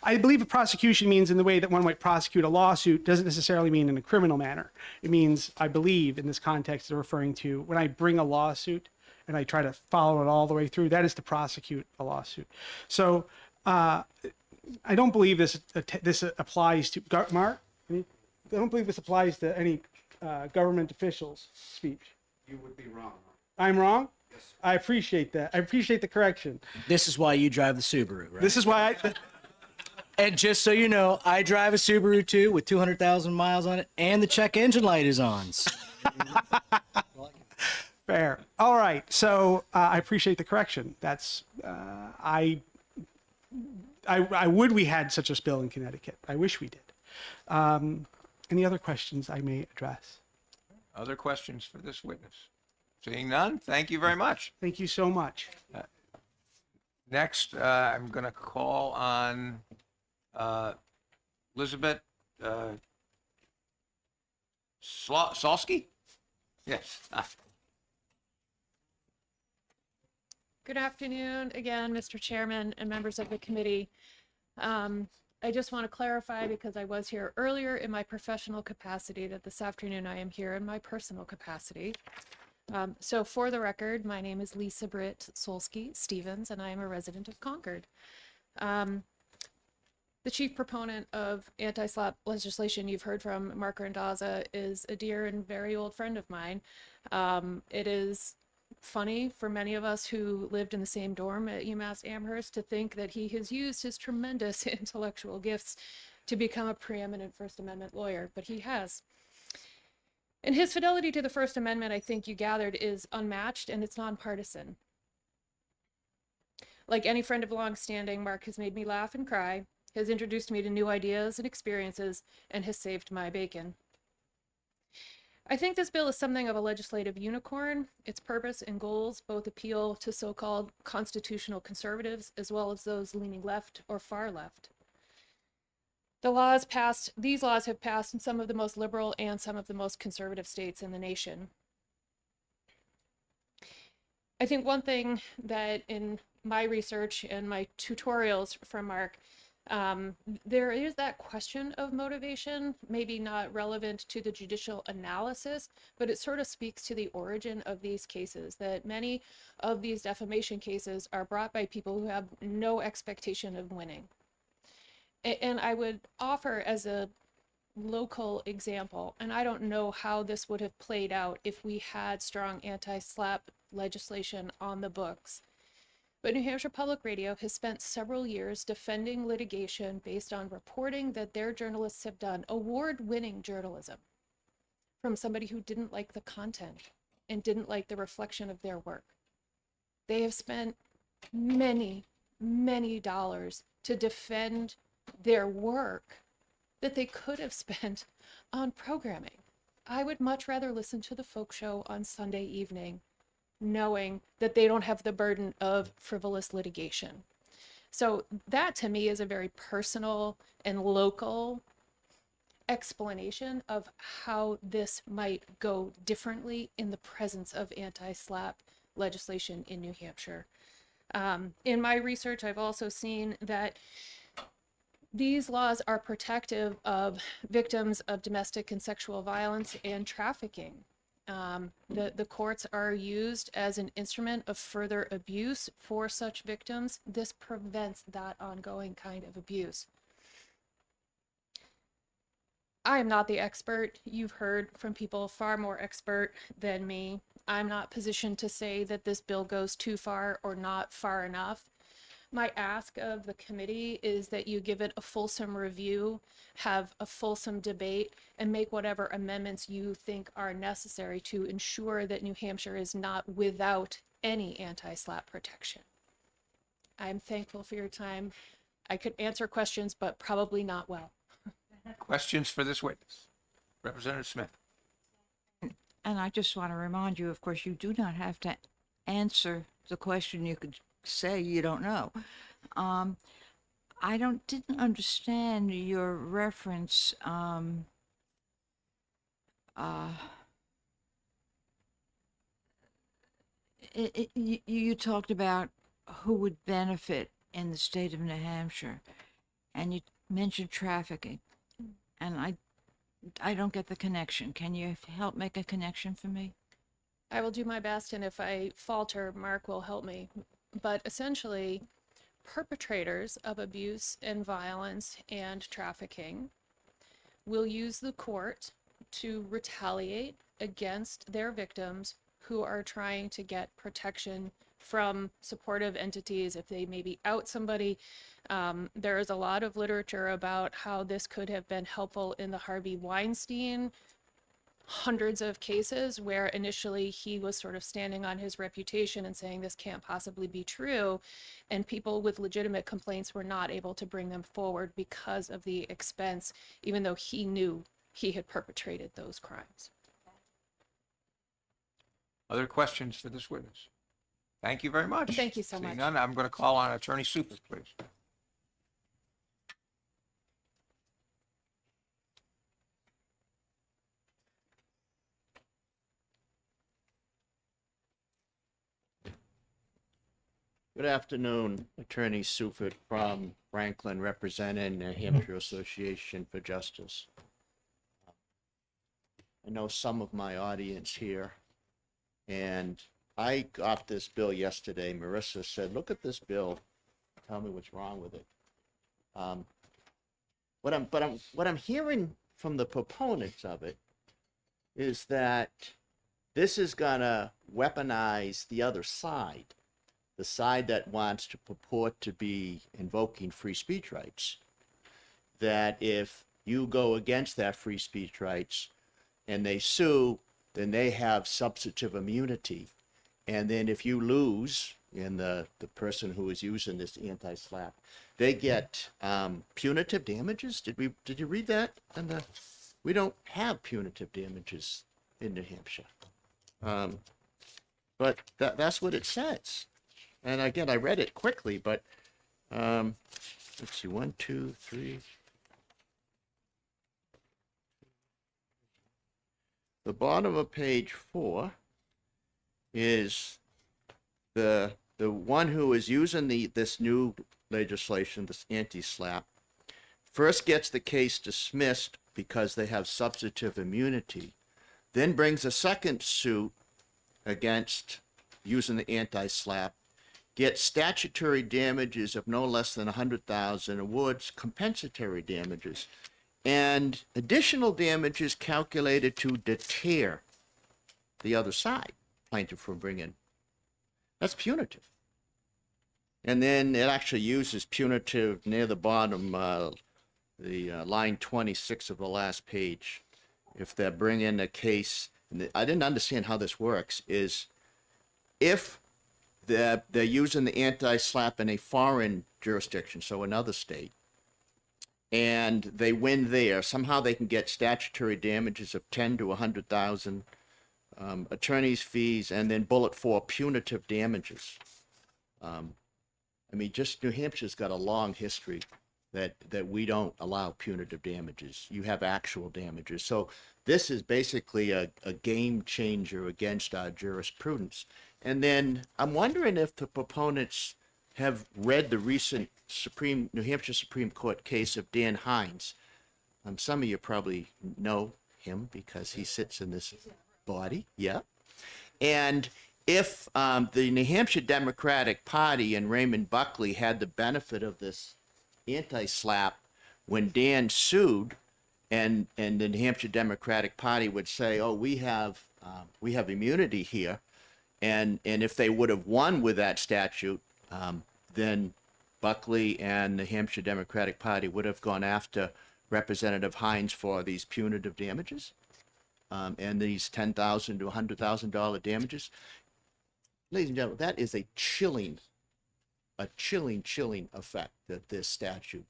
Speaker 16: I believe a prosecution means in the way that one might prosecute a lawsuit doesn't necessarily mean in a criminal manner. It means, I believe, in this context, they're referring to when I bring a lawsuit and I try to follow it all the way through, that is to prosecute a lawsuit. So I don't believe this applies to, Mark? I don't believe this applies to any government officials' speech.
Speaker 9: You would be wrong.
Speaker 16: I'm wrong? Yes. I appreciate that. I appreciate the correction.
Speaker 14: This is why you drive the Subaru, right?
Speaker 16: This is why
Speaker 14: And just so you know, I drive a Subaru too with 200,000 miles on it, and the check engine light is on.
Speaker 16: Fair. All right. So I appreciate the correction. That's I would we had such a bill in Connecticut. I wish we did. Any other questions I may address?
Speaker 1: Other questions for this witness? Seeing none, thank you very much.
Speaker 16: Thank you so much.
Speaker 1: Next, I'm going to call on Elizabeth Salsky? Yes.
Speaker 10: Good afternoon again, Mr. Chairman and members of the committee. I just want to clarify, because I was here earlier in my professional capacity, that this afternoon I am here in my personal capacity. So for the record, my name is Lisa Britt Solsky Stevens, and I am a resident of Concord. The chief proponent of anti-SLAPP legislation you've heard from, Mark Randazza, is a dear and very old friend of mine. It is funny for many of us who lived in the same dorm at UMass Amherst to think that he has used his tremendous intellectual gifts to become a preeminent First Amendment lawyer, but he has. And his fidelity to the First Amendment, I think you gathered, is unmatched, and it's nonpartisan. Like any friend of long standing, Mark has made me laugh and cry, has introduced me to new ideas and experiences, and has saved my bacon. I think this bill is something of a legislative unicorn. Its purpose and goals both appeal to so-called constitutional conservatives as well as those leaning left or far left. These laws have passed in some of the most liberal and some of the most conservative states in the nation. I think one thing that in my research and my tutorials from Mark, there is that question of motivation, maybe not relevant to the judicial analysis, but it sort of speaks to the origin of these cases, that many of these defamation cases are brought by people who have no expectation of winning. And I would offer as a local example, and I don't know how this would have played out if we had strong anti-SLAPP legislation on the books, but New Hampshire Public Radio has spent several years defending litigation based on reporting that their journalists have done award-winning journalism from somebody who didn't like the content and didn't like the reflection of their work. They have spent many, many dollars to defend their work that they could have spent on programming. I would much rather listen to the folk show on Sunday evening knowing that they don't have the burden of frivolous litigation. So that to me is a very personal and local explanation of how this might go differently in the presence of anti-SLAPP legislation in New Hampshire. In my research, I've also seen that these laws are protective of victims of domestic and sexual violence and trafficking. The courts are used as an instrument of further abuse for such victims. This prevents that ongoing kind of abuse. I am not the expert. You've heard from people far more expert than me. I'm not positioned to say that this bill goes too far or not far enough. My ask of the committee is that you give it a fulsome review, have a fulsome debate, and make whatever amendments you think are necessary to ensure that New Hampshire is not without any anti-SLAPP protection. I'm thankful for your time. I could answer questions, but probably not well.
Speaker 1: Questions for this witness? Representative Smith.
Speaker 15: And I just want to remind you, of course, you do not have to answer the question. You could say you don't know. I didn't understand your reference. You talked about who would benefit in the state of New Hampshire, and you mentioned trafficking, and I don't get the connection. Can you help make a connection for me?
Speaker 10: I will do my best, and if I falter, Mark will help me. But essentially, perpetrators of abuse and violence and trafficking will use the court to retaliate against their victims who are trying to get protection from supportive entities if they maybe out somebody. There is a lot of literature about how this could have been helpful in the Harvey Weinstein hundreds of cases where initially he was sort of standing on his reputation and saying this can't possibly be true, and people with legitimate complaints were not able to bring them forward because of the expense, even though he knew he had perpetrated those crimes.
Speaker 1: Other questions for this witness? Thank you very much.
Speaker 10: Thank you so
Speaker 1: Seeing
Speaker 10: much.
Speaker 1: none, I'm going to call on Attorney Supers, please.
Speaker 17: Good afternoon, Attorney Suffolk from Franklin, representing New Hampshire Association for Justice. I know some of my audience here, and I got this bill yesterday. Marissa said, look at this bill, tell me what's wrong with it. What I'm hearing from the proponents of it is that this is gonna weaponize the other side, the side that wants to purport to be invoking free speech rights. That if you go against that free speech rights and they sue, then they have substantive immunity. And then if you lose, and the person who is using this anti-SLAPP, they get punitive damages. Did you read that? And we don't have punitive damages in New Hampshire. But that's what it says. And again, I read it quickly, but let's see, 1, 2, 3. The bottom of page 4 is the one who is using this new legislation, this anti-SLAPP, first gets the case dismissed because they have substantive immunity, then brings a second suit against using the anti-SLAPP, gets statutory damages of no less than $100,000, awards compensatory damages, and additional damages calculated to deter the other side, plaintiff, from bringing. That's punitive. And then it actually uses punitive near the bottom, the line 26 of the last page. If they're bringing a case, and I didn't understand how this works, is if they're using the anti-SLAPP in a foreign jurisdiction, so another state, and they win there, somehow they can get statutory damages of $10,000 to $100,000, attorney's fees, and then bullet 4, punitive damages. I mean, just New Hampshire's got a long history that we don't allow punitive damages. You have actual damages. So this is basically a game changer against our jurisprudence. And then I'm wondering if the proponents have read the recent New Hampshire Supreme Court case of Dan Hines. Some of you probably know him because he sits in this body. Yeah. And if the New Hampshire Democratic Party and Raymond Buckley had the benefit of this anti-SLAPP when Dan sued, and the New Hampshire Democratic Party would say, oh, we have immunity here, and if they would have won with that statute, then Buckley and the Hampshire Democratic Party would have gone after Representative Hines for these punitive damages, and these $10,000 to $100,000 damages. Ladies and gentlemen, that is a chilling effect that this statute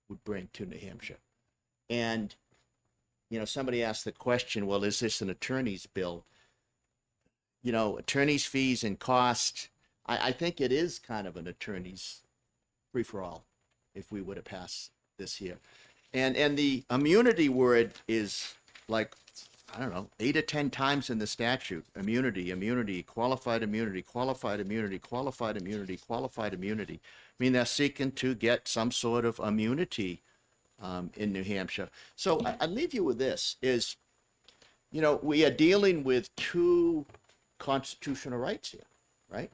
Speaker 17: would bring to New Hampshire. And somebody asked the question, well, is this an attorney's bill? Attorney's fees and cost, I think it is kind of an attorney's free-for-all if we were to pass this here. And the immunity word is like, I don't know, 8 or 10 times in the statute. Immunity, qualified immunity, qualified immunity, qualified immunity, qualified immunity. I mean, they're seeking to get some sort of immunity in New Hampshire. So I leave you with this is, we are dealing with two constitutional rights here, right?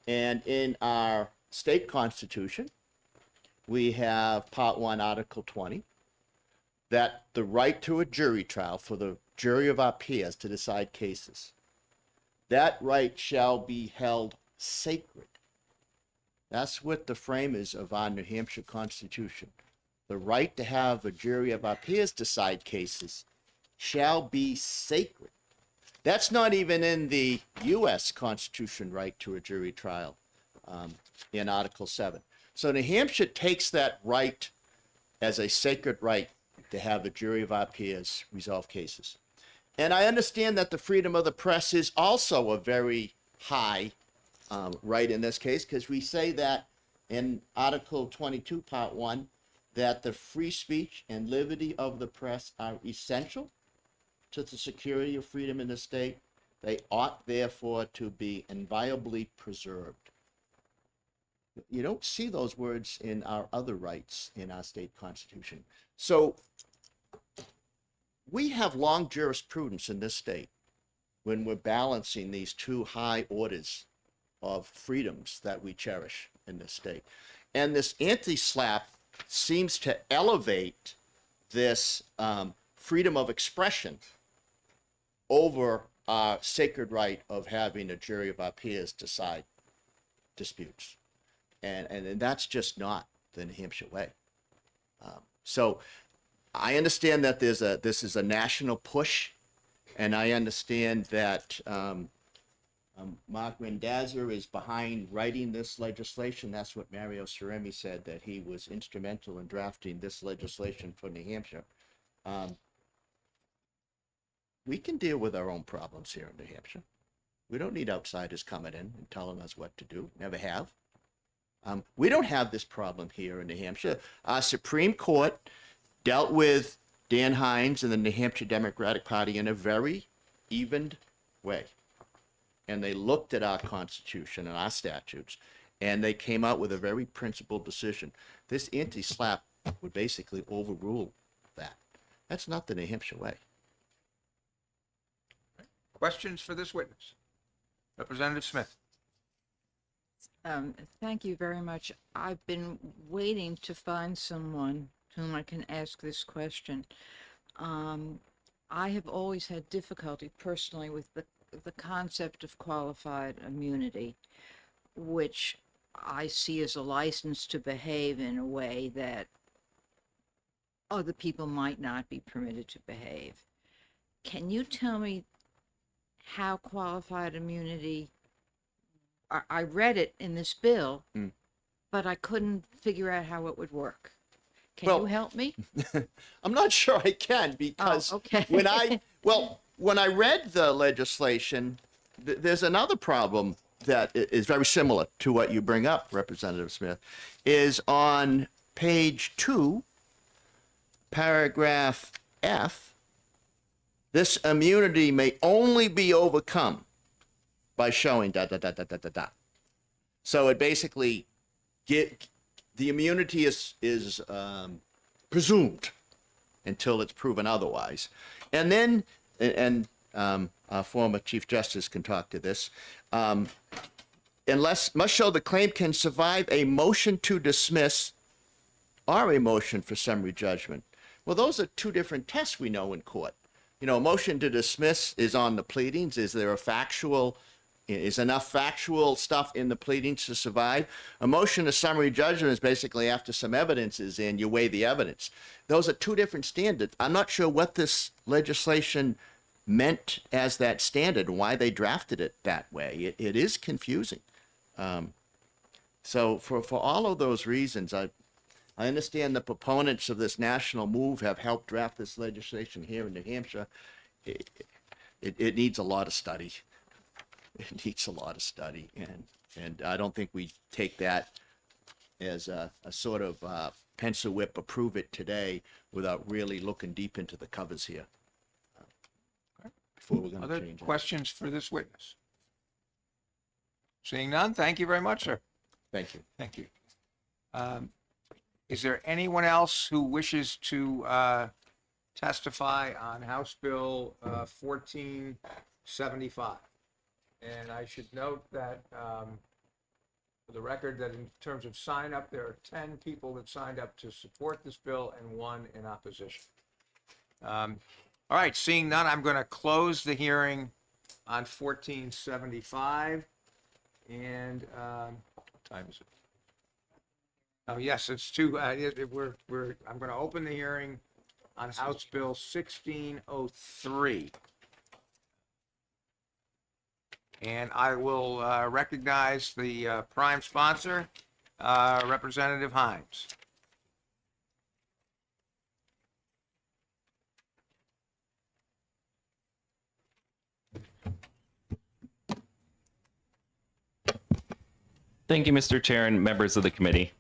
Speaker 17: And in our state constitution, we have Part 1, Article 20, that the right to a jury trial for the jury of our peers to decide cases, that right shall be held sacred. That's what the framers of our New Hampshire Constitution, the right to have a jury of our peers decide cases shall be sacred. That's not even in the U.S. Constitution right to a jury trial in Article 7. So New Hampshire takes that right as a sacred right to have a jury of our peers resolve cases. And I understand that the freedom of the press is also a very high right in this case, because we say that in Article 22, Part 1, that the free speech and liberty of the press are essential to the security of freedom in the state. They ought, therefore, to be inviolably preserved. You don't see those words in our other rights in our state constitution. So we have long jurisprudence in this state when we're balancing these two high orders of freedoms that we cherish in this state. And this anti-SLAPP seems to elevate this freedom of expression over our sacred right of having a jury of our peers decide disputes. And that's just not the New Hampshire way. So I understand that this is a national push, and I understand that Mark Randazzo is behind writing this legislation. That's what Mario Ceremi said, that he was instrumental in drafting this legislation for New Hampshire. We can deal with our own problems here in New Hampshire. We don't need outsiders coming in and telling us what to do. Never have. We don't have this problem here in New Hampshire. Our Supreme Court dealt with Dan Hines and the New Hampshire Democratic Party in a very evened way. And they looked at our Constitution and our statutes, and they came out with a very principled decision. This anti-SLAPP would basically overrule that. That's not the New Hampshire way.
Speaker 1: Questions for this witness? Representative Smith.
Speaker 15: Thank you very much. I've been waiting to find someone whom I can ask this question. I have always had difficulty personally with the concept of qualified immunity, which I see as a license to behave in a way that other people might not be permitted to behave. Can you tell me how qualified immunity, I read it in this bill, but I couldn't figure out how it would work. Can you help me?
Speaker 17: I'm not sure I can, because
Speaker 15: okay.
Speaker 17: when I read the legislation, there's another problem that is very similar to what you bring up, Representative Smith, is on page 2, paragraph F, this immunity may only be overcome by showing ... So it basically the immunity is presumed until it's proven otherwise. And then, and our former Chief Justice can talk to this, unless must show the claim can survive a motion to dismiss or a motion for summary judgment. Well, those are two different tests we know in court. A motion to dismiss is on the pleadings. Is enough factual stuff in the pleadings to survive? A motion to summary judgment is basically after some evidence is in, you weigh the evidence. Those are two different standards. I'm not sure what this legislation meant as that standard, why they drafted it that way. It is confusing. So for all of those reasons, I understand the proponents of this national move have helped draft this legislation here in New Hampshire. It needs a lot of study. It needs a lot of study, and I don't think we take that as a sort of pencil whip, approve it today without really looking deep into the covers here. Before we're going to
Speaker 1: Other
Speaker 17: change it.
Speaker 1: questions for this witness? Seeing none, thank you very much, sir.
Speaker 17: Thank you.
Speaker 1: Thank you. Is there anyone else who wishes to testify on House Bill 1475? And I should note that, for the record, that in terms of sign up, there are 10 people that signed up to support this bill and 1 in opposition. All right, seeing none, I'm going to close the hearing on 1475. And what time is it? Oh, yes, it's two. I'm going to open the hearing on House Bill 1603. And I will recognize the prime sponsor, Representative Hines.
Speaker 5: Thank you, Mr. Chair and members of the committee.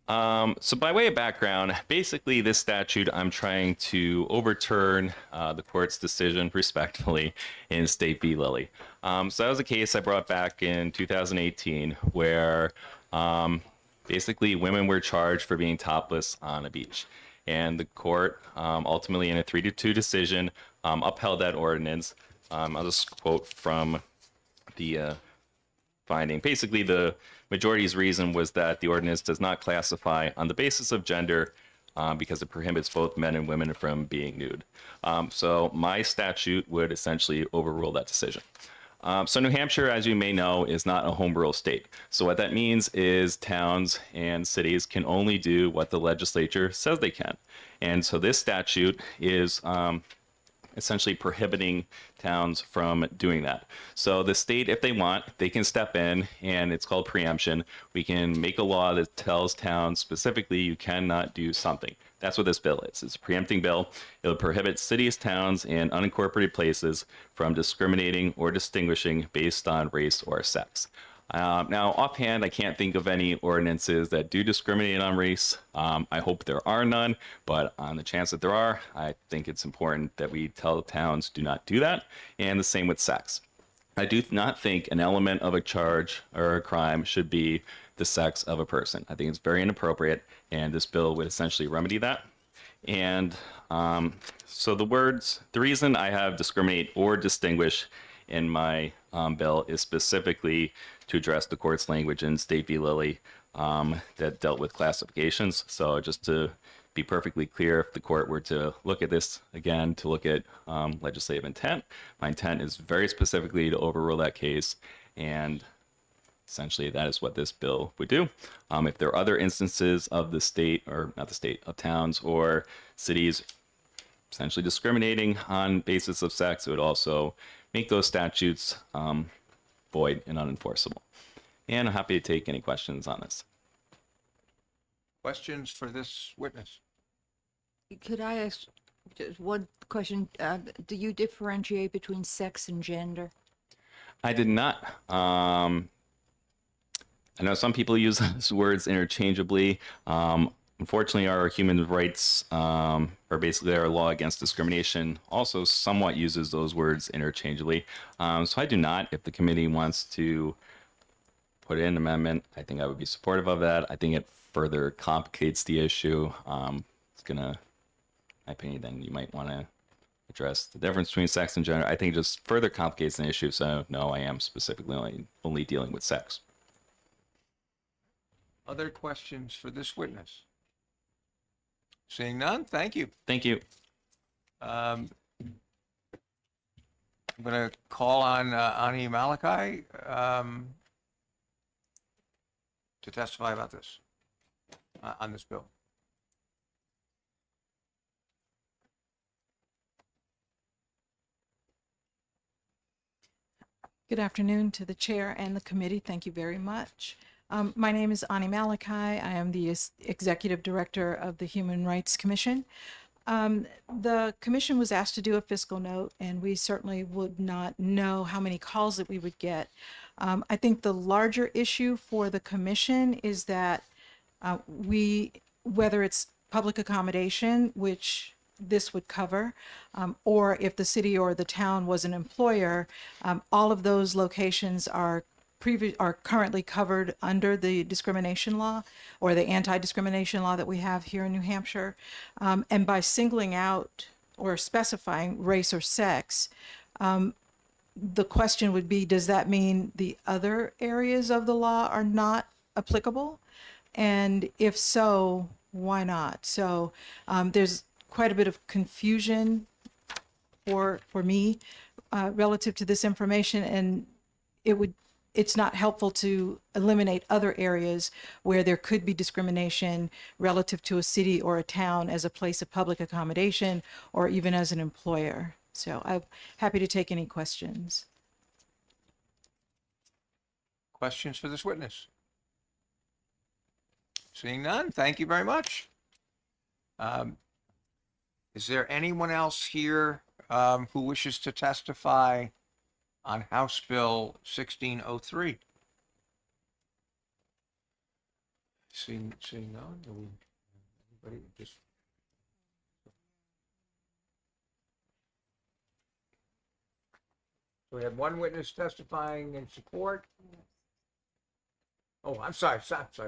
Speaker 5: So by way of background, basically this statute, I'm trying to overturn the court's decision respectfully in State v. Lilly. So that was a case I brought back in 2018 where basically women were charged for being topless on a beach. And the court ultimately in a 3-2 decision upheld that ordinance. I'll just quote from the finding. Basically, the majority's reason was that the ordinance does not classify on the basis of gender because it prohibits both men and women from being nude. So my statute would essentially overrule that decision. So New Hampshire, as you may know, is not a home rule state. So what that means is towns and cities can only do what the legislature says they can. And so this statute is essentially prohibiting towns from doing that. So the state, if they want, they can step in, and it's called preemption. We can make a law that tells towns specifically you cannot do something. That's what this bill is. It's a preempting bill. It'll prohibit cities, towns, and unincorporated places from discriminating or distinguishing based on race or sex. Now, offhand, I can't think of any ordinances that do discriminate on race. I hope there are none, but on the chance that there are, I think it's important that we tell towns do not do that, and the same with sex. I do not think an element of a charge or a crime should be the sex of a person. I think it's very inappropriate, and this bill would essentially remedy that. And so the reason I have discriminate or distinguish in my bill is specifically to address the court's language in State v. Lilly that dealt with classifications. So just to be perfectly clear, if the court were to look at this again, to look at legislative intent, my intent is very specifically to overrule that case, and essentially that is what this bill would do. If there are other instances of the state, or not the state, of towns or cities essentially discriminating on basis of sex, it would also make those statutes void and unenforceable. And I'm happy to take any questions on this.
Speaker 1: Questions for this witness?
Speaker 15: Could I ask just one question? Do you differentiate between sex and gender?
Speaker 5: I did not. I know some people use those words interchangeably. Unfortunately, our human rights, or basically our law against discrimination, also somewhat uses those words interchangeably. So I do not. If the committee wants to put in an amendment, I think I would be supportive of that. I think it further complicates the issue. It's gonna, in my opinion, then you might want to address the difference between sex and gender. I think it just further complicates the issue. So no, I am specifically only dealing with sex.
Speaker 1: Other questions for this witness? Seeing none, thank you.
Speaker 5: Thank you.
Speaker 1: I'm going to call on Ani Malachi to testify about this, on this bill.
Speaker 21: Good afternoon to the chair and the committee. Thank you very much.
Speaker 7: My name is Ani Malachi. I am the Executive Director of the Human Rights Commission. The commission was asked to do a fiscal note, and we certainly would not know how many calls that we would get. I think the larger issue for the commission is that whether it's public accommodation, which this would cover, or if the city or the town was an employer, all of those locations are currently covered under the discrimination law or the anti-discrimination law that we have here in New Hampshire. And by singling out or specifying race or sex, the question would be, does that mean the other areas of the law are not applicable? And if so, why not? So there's quite a bit of confusion for me relative to this information, and it's not helpful to eliminate other areas where there could be discrimination relative to a city or a town as a place of public accommodation or even as an employer. So I'm happy to take any questions.
Speaker 1: Questions for this witness? Seeing none, thank you very much. Is there anyone else here who wishes to testify on House Bill 1603? Seeing none, anybody just? So we have one witness testifying in support. Oh, I'm sorry.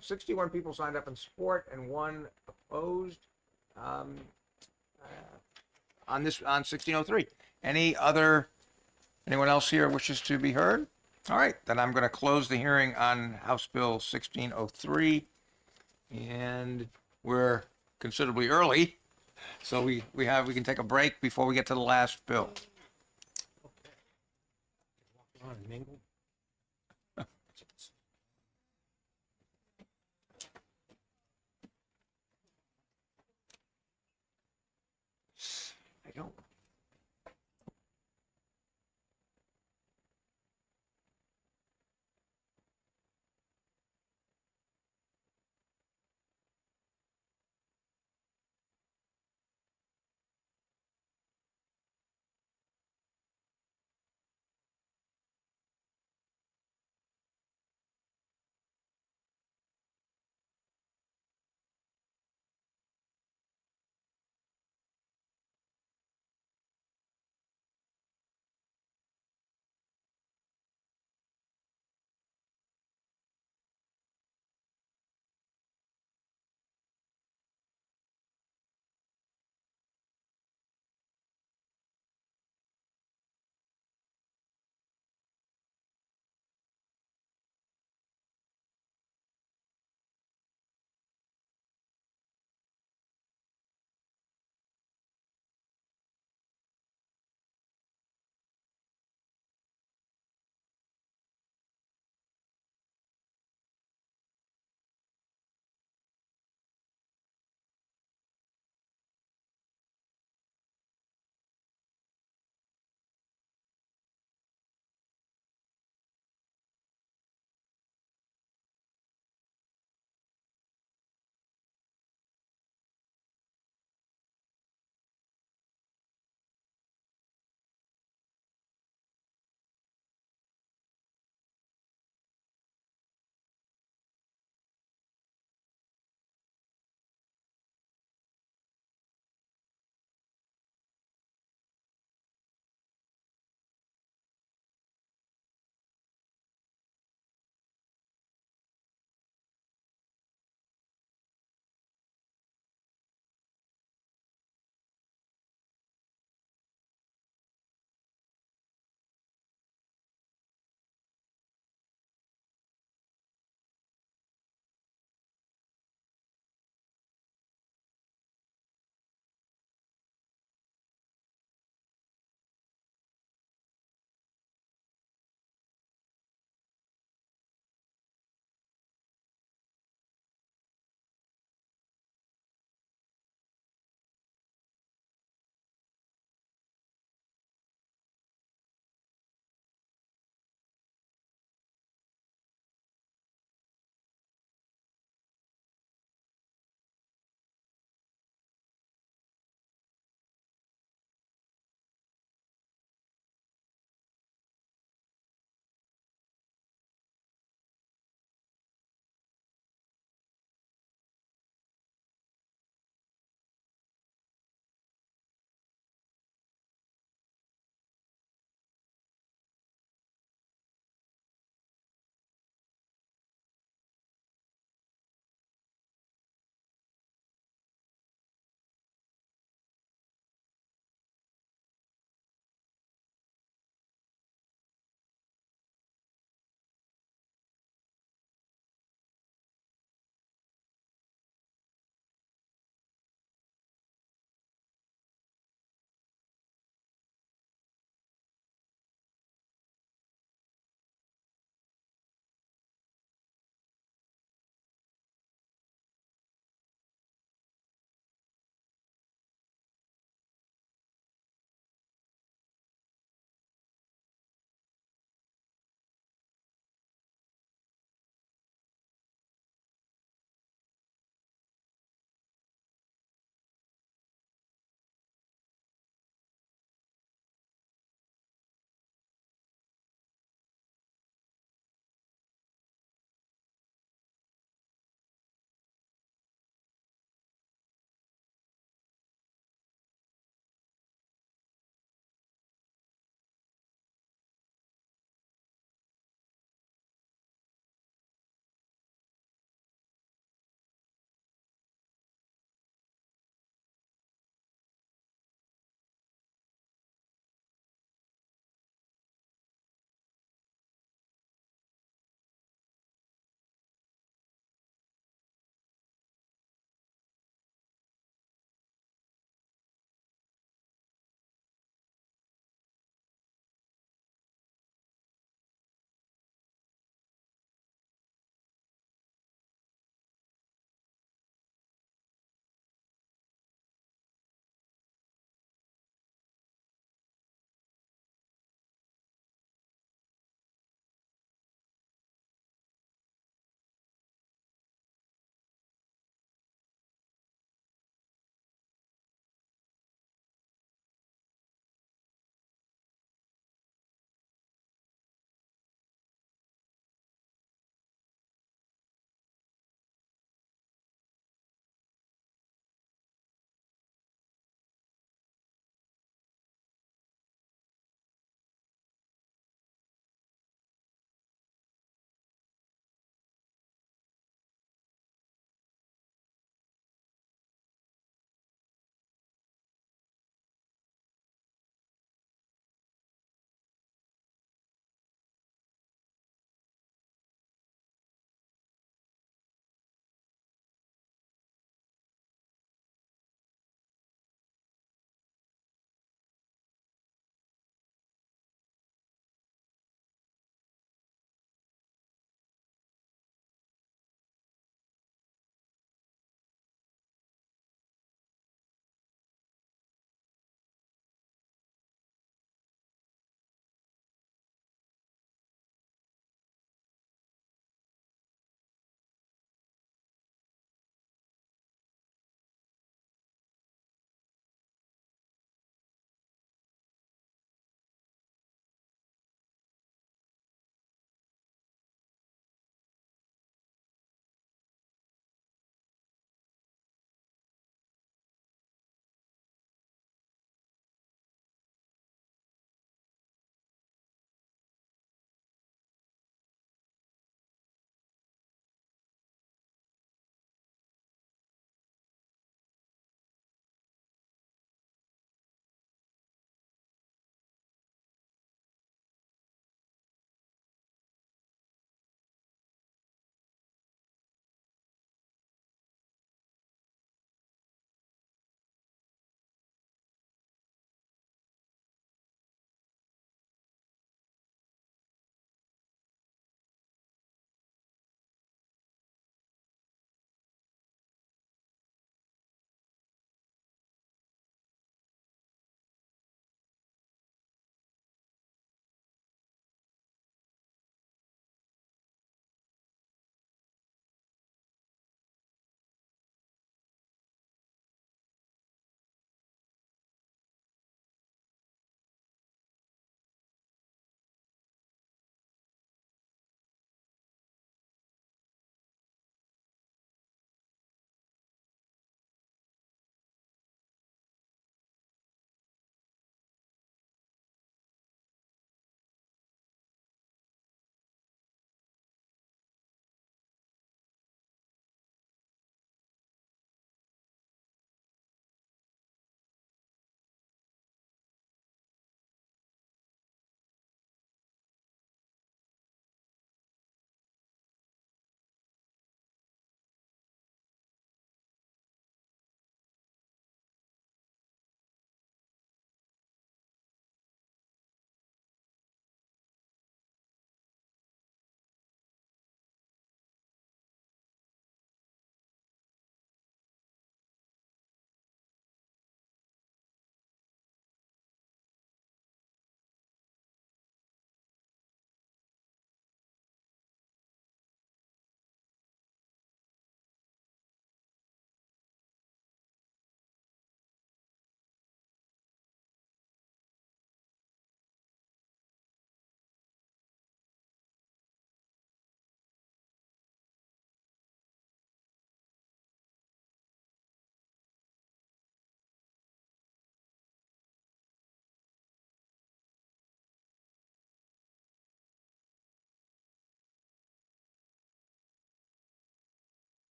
Speaker 1: 61 people signed up in support and one opposed on 1603. Anyone else here wishes to be heard? All right, then I'm going to close the hearing on House Bill 1603, and we're considerably early, so we can take a break before we get to the last bill. I don't.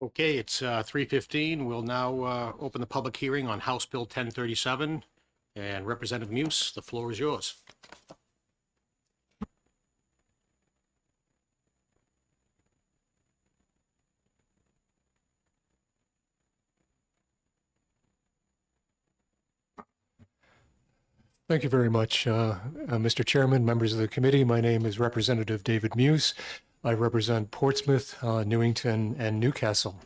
Speaker 6: Okay, it's 3:15. We'll now open the public hearing on House Bill 1037. And Representative Muse, the floor is yours.
Speaker 3: Thank you very much, Mr. Chairman, members of the committee. My name is Representative David Muse. I represent Portsmouth, Newington, and Newcastle.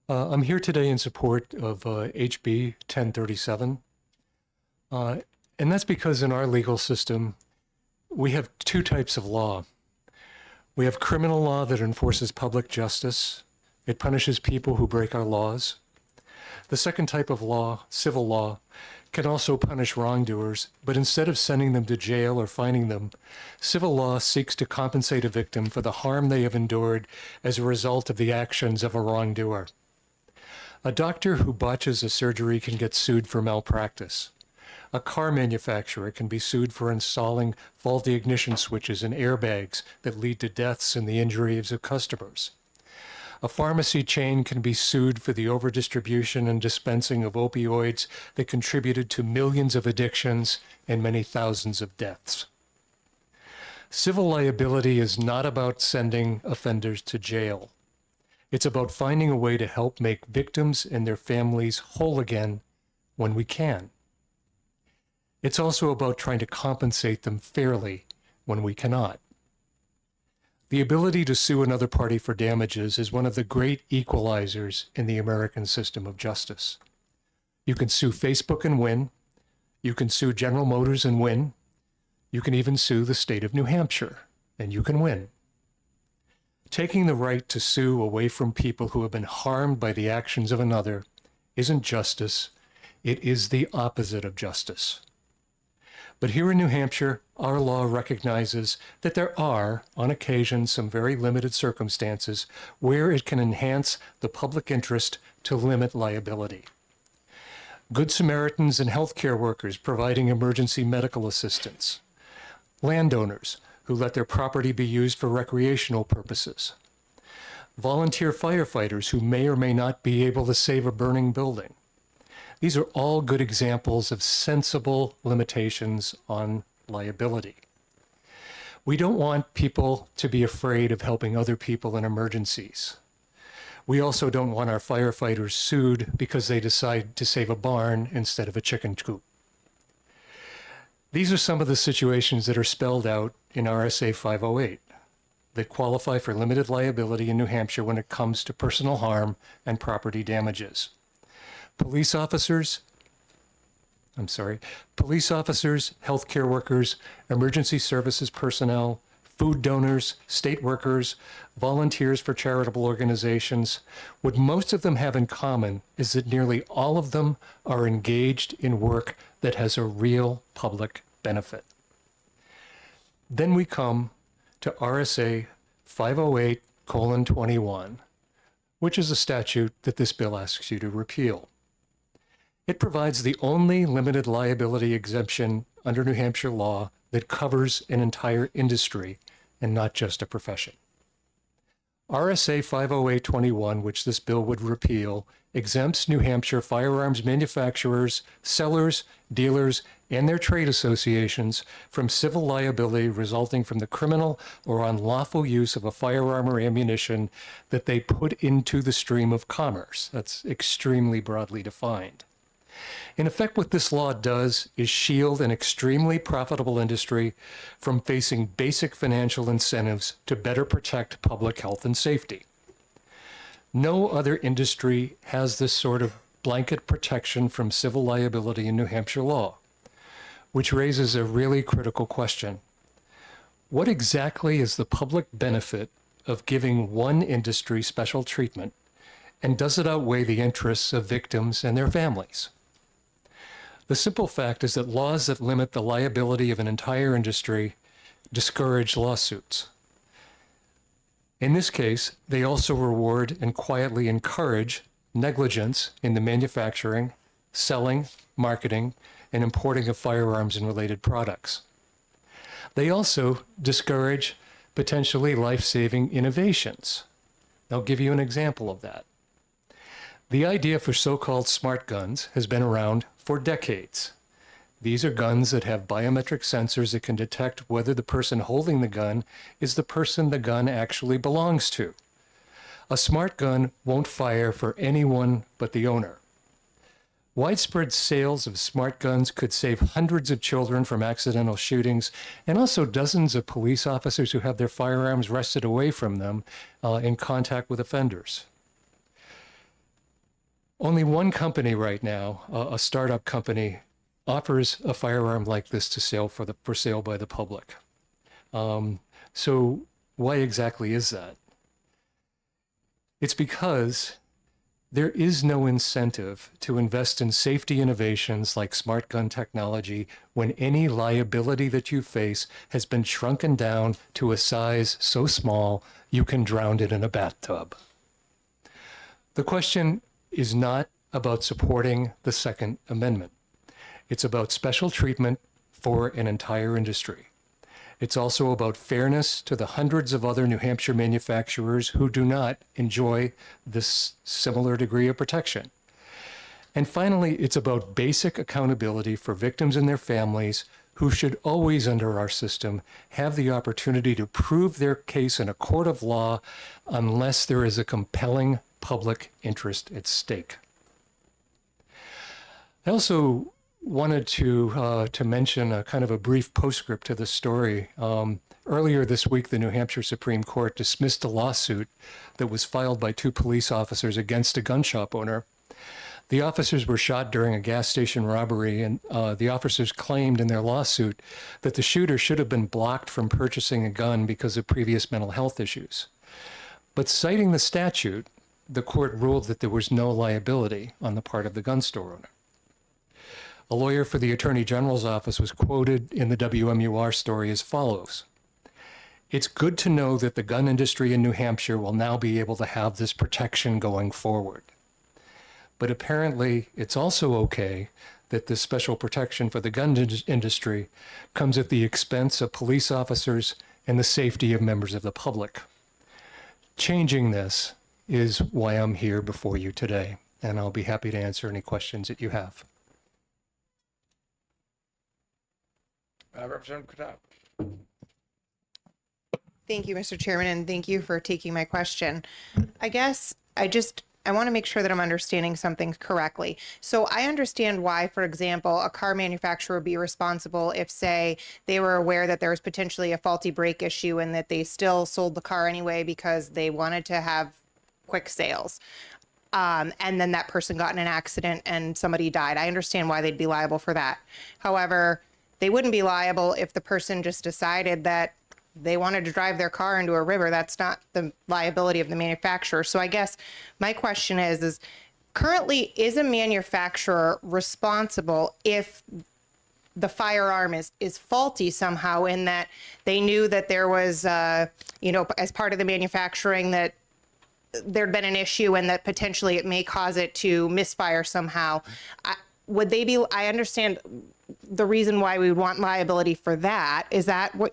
Speaker 3: I'm here today in support of HB 1037. And that's because in our legal system, we have two types of law. We have criminal law that enforces public justice. It punishes people who break our laws. The second type of law, civil law, can also punish wrongdoers, but instead of sending them to jail or fining them, civil law seeks to compensate a victim for the harm they have endured as a result of the actions of a wrongdoer. A doctor who botches a surgery can get sued for malpractice. A car manufacturer can be sued for installing faulty ignition switches and airbags that lead to deaths and the injuries of customers. A pharmacy chain can be sued for the overdistribution and dispensing of opioids that contributed to millions of addictions and many thousands of deaths. Civil liability is not about sending offenders to jail. It's about finding a way to help make victims and their families whole again when we can. It's also about trying to compensate them fairly when we cannot. The ability to sue another party for damages is one of the great equalizers in the American system of justice. You can sue Facebook and win. You can sue General Motors and win. You can even sue the state of New Hampshire, and you can win. Taking the right to sue away from people who have been harmed by the actions of another isn't justice. It is the opposite of justice. But here in New Hampshire, our law recognizes that there are, on occasion, some very limited circumstances where it can enhance the public interest to limit liability. Good Samaritans and healthcare workers providing emergency medical assistance. Landowners who let their property be used for recreational purposes. Volunteer firefighters who may or may not be able to save a burning building. These are all good examples of sensible limitations on liability. We don't want people to be afraid of helping other people in emergencies. We also don't want our firefighters sued because they decide to save a barn instead of a chicken coop. These are some of the situations that are spelled out in RSA 508 that qualify for limited liability in New Hampshire when it comes to personal harm and property damages. Police officers, healthcare workers, emergency services personnel, food donors, state workers, volunteers for charitable organizations. What most of them have in common is that nearly all of them are engaged in work that has a real public benefit. Then we come to RSA 508:21, which is a statute that this bill asks you to repeal. It provides the only limited liability exemption under New Hampshire law that covers an entire industry and not just a profession. RSA 508:21, which this bill would repeal, exempts New Hampshire firearms manufacturers, sellers, dealers, and their trade associations from civil liability resulting from the criminal or unlawful use of a firearm or ammunition that they put into the stream of commerce. That's extremely broadly defined. In effect, what this law does is shield an extremely profitable industry from facing basic financial incentives to better protect public health and safety. No other industry has this sort of blanket protection from civil liability in New Hampshire law, which raises a really critical question. What exactly is the public benefit of giving one industry special treatment, and does it outweigh the interests of victims and their families? The simple fact is that laws that limit the liability of an entire industry discourage lawsuits. In this case, they also reward and quietly encourage negligence in the manufacturing, selling, marketing, and importing of firearms and related products. They also discourage potentially life-saving innovations, I'll give you an example of that. The idea for so-called smart guns has been around for decades. These are guns that have biometric sensors that can detect whether the person holding the gun is the person the gun actually belongs to. A smart gun won't fire for anyone but the owner. Widespread sales of smart guns could save hundreds of children from accidental shootings and also dozens of police officers who have their firearms wrested away from them in contact with offenders. Only one company right now, a startup company, offers a firearm like this for sale by the public. So why exactly is that? It's because there is no incentive to invest in safety innovations like smart gun technology when any liability that you face has been shrunken down to a size so small you can drown it in a bathtub. The question is not about supporting the Second Amendment. It's about special treatment for an entire industry. It's also about fairness to the hundreds of other New Hampshire manufacturers who do not enjoy this similar degree of protection. And finally, it's about basic accountability for victims and their families who should always, under our system, have the opportunity to prove their case in a court of law unless there is a compelling public interest at stake. I also wanted to mention a kind of a brief postscript to this story. Earlier this week, the New Hampshire Supreme Court dismissed a lawsuit that was filed by 2 police officers against a gun shop owner. The officers were shot during a gas station robbery, and the officers claimed in their lawsuit that the shooter should have been blocked from purchasing a gun because of previous mental health issues. But citing the statute, the court ruled that there was no liability on the part of the gun store owner. A lawyer for the Attorney General's office was quoted in the WMUR story as follows: "It's good to know that the gun industry in New Hampshire will now be able to have this protection going forward. But apparently, it's also okay that this special protection for the gun industry comes at the expense of police officers and the safety of members of the public. Changing this is why I'm here before you today, and I'll be happy to answer any questions that you have."
Speaker 1: Representative Katab.
Speaker 12: Thank you, Mr. Chairman, and thank you for taking my question. I guess I want to make sure that I'm understanding something correctly. So I understand why, for example, a car manufacturer would be responsible if, say, they were aware that there was potentially a faulty brake issue and that they still sold the car anyway because they wanted to have quick sales. And then that person got in an accident and somebody died. I understand why they'd be liable for that. However, they wouldn't be liable if the person just decided that they wanted to drive their car into a river. That's not the liability of the manufacturer. So I guess my question is currently, is a manufacturer responsible if the firearm is faulty somehow, in that they knew that there was, as part of the manufacturing, that there'd been an issue and that potentially it may cause it to misfire somehow? Would they be, I understand the reason why we would want liability for that. Is that what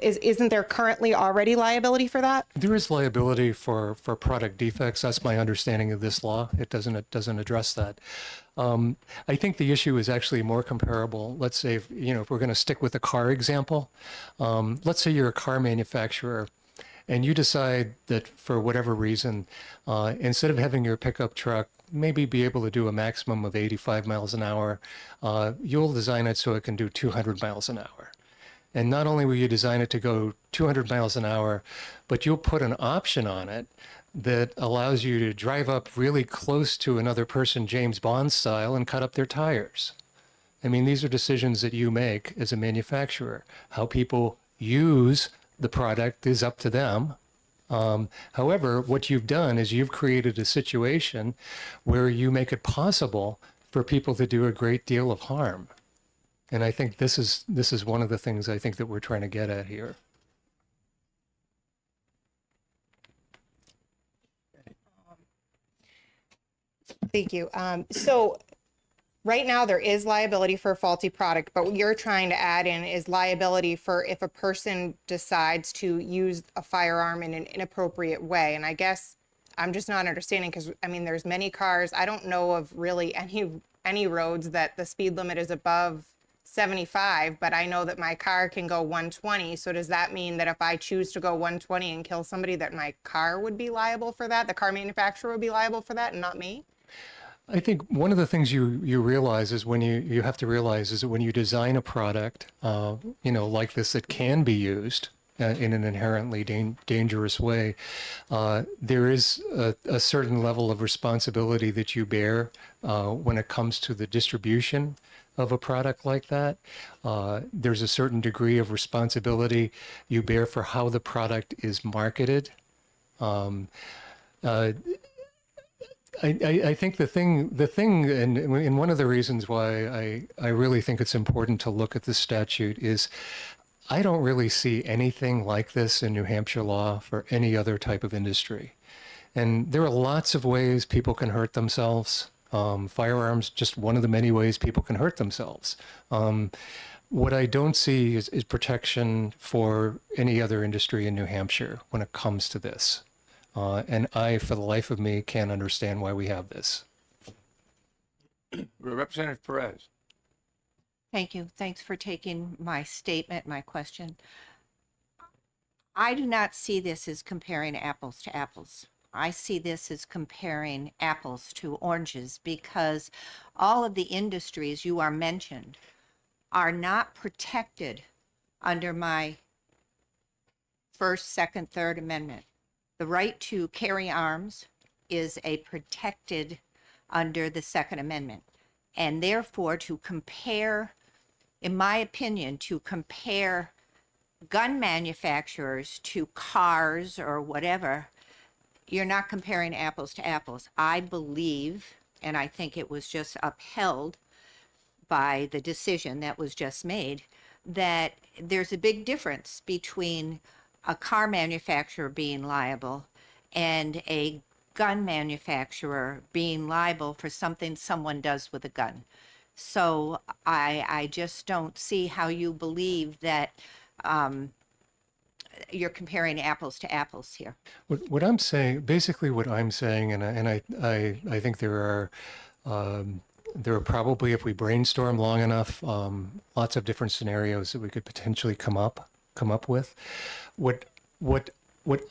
Speaker 12: isn't there currently already liability for that?
Speaker 3: There is liability for product defects. That's my understanding of this law. It doesn't address that. I think the issue is actually more comparable. Let's say, if we're going to stick with the car example, let's say you're a car manufacturer and you decide that for whatever reason, instead of having your pickup truck maybe be able to do a maximum of 85 miles an hour, you'll design it so it can do 200 miles an hour. And not only will you design it to go 200 miles an hour, but you'll put an option on it that allows you to drive up really close to another person, James Bond style, and cut up their tires. I mean, these are decisions that you make as a manufacturer. How people use the product is up to them. However, what you've done is you've created a situation where you make it possible for people to do a great deal of harm. And I think this is one of the things I think that we're trying to get at here.
Speaker 12: Thank you. So right now there is liability for a faulty product, but what you're trying to add in is liability for if a person decides to use a firearm in an inappropriate way. And I guess I'm just not understanding, because I mean, there's many cars. I don't know of really any roads that the speed limit is above 75, but I know that my car can go 120. So does that mean that if I choose to go 120 and kill somebody, that my car would be liable for that? The car manufacturer would be liable for that and not me?
Speaker 3: I think one of the things you realize is when you have to realize is that when you design a product, like this, that can be used in an inherently dangerous way, there is a certain level of responsibility that you bear when it comes to the distribution of a product like that. There's a certain degree of responsibility you bear for how the product is marketed. I think the thing, and one of the reasons why I really think it's important to look at this statute is I don't really see anything like this in New Hampshire law for any other type of industry. And there are lots of ways people can hurt themselves. Firearms, just one of the many ways people can hurt themselves. What I don't see is protection for any other industry in New Hampshire when it comes to this. And I, for the life of me, can't understand why we have this.
Speaker 1: Representative Perez.
Speaker 13: Thank you. Thanks for taking my statement, my question. I do not see this as comparing apples to apples. I see this as comparing apples to oranges, because all of the industries you are mentioned are not protected under my First, Second, Third Amendment. The right to carry arms is a protected under the Second Amendment. And therefore, to compare, in my opinion, to compare gun manufacturers to cars or whatever, you're not comparing apples to apples. I believe, and I think it was just upheld by the decision that was just made, that there's a big difference between a car manufacturer being liable and a gun manufacturer being liable for something someone does with a gun. So I just don't see how you believe that you're comparing apples to apples here.
Speaker 3: What I'm saying, basically what I'm saying, and I think there are probably, if we brainstorm long enough, lots of different scenarios that we could potentially come up with. What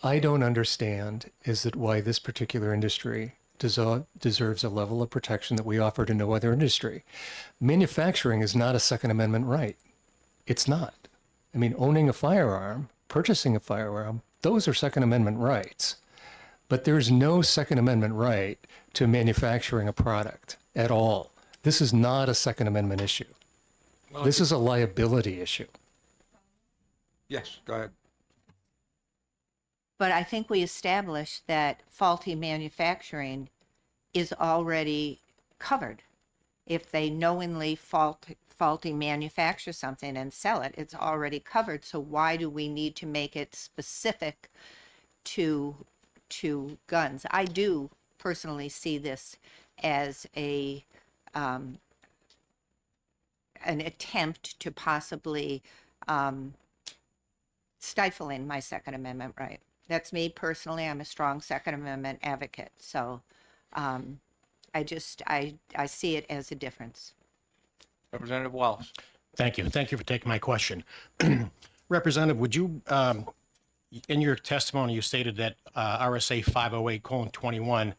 Speaker 3: I don't understand is that why this particular industry deserves a level of protection that we offer to no other industry. Manufacturing is not a Second Amendment right. It's not. I mean, owning a firearm, purchasing a firearm, those are Second Amendment rights. But there's no Second Amendment right to manufacturing a product at all. This is not a Second Amendment issue. This is a liability issue.
Speaker 1: Yes, go ahead.
Speaker 13: But I think we established that faulty manufacturing is already covered. If they knowingly faulty manufacture something and sell it, it's already covered. So why do we need to make it specific to guns? I do personally see this as an attempt to possibly stifling my Second Amendment right. That's me personally. I'm a strong Second Amendment advocate. So I see it as a difference.
Speaker 1: Representative Wallace.
Speaker 6: Thank you. Thank you for taking my question. Representative, would you, in your testimony, you stated that RSA 508:21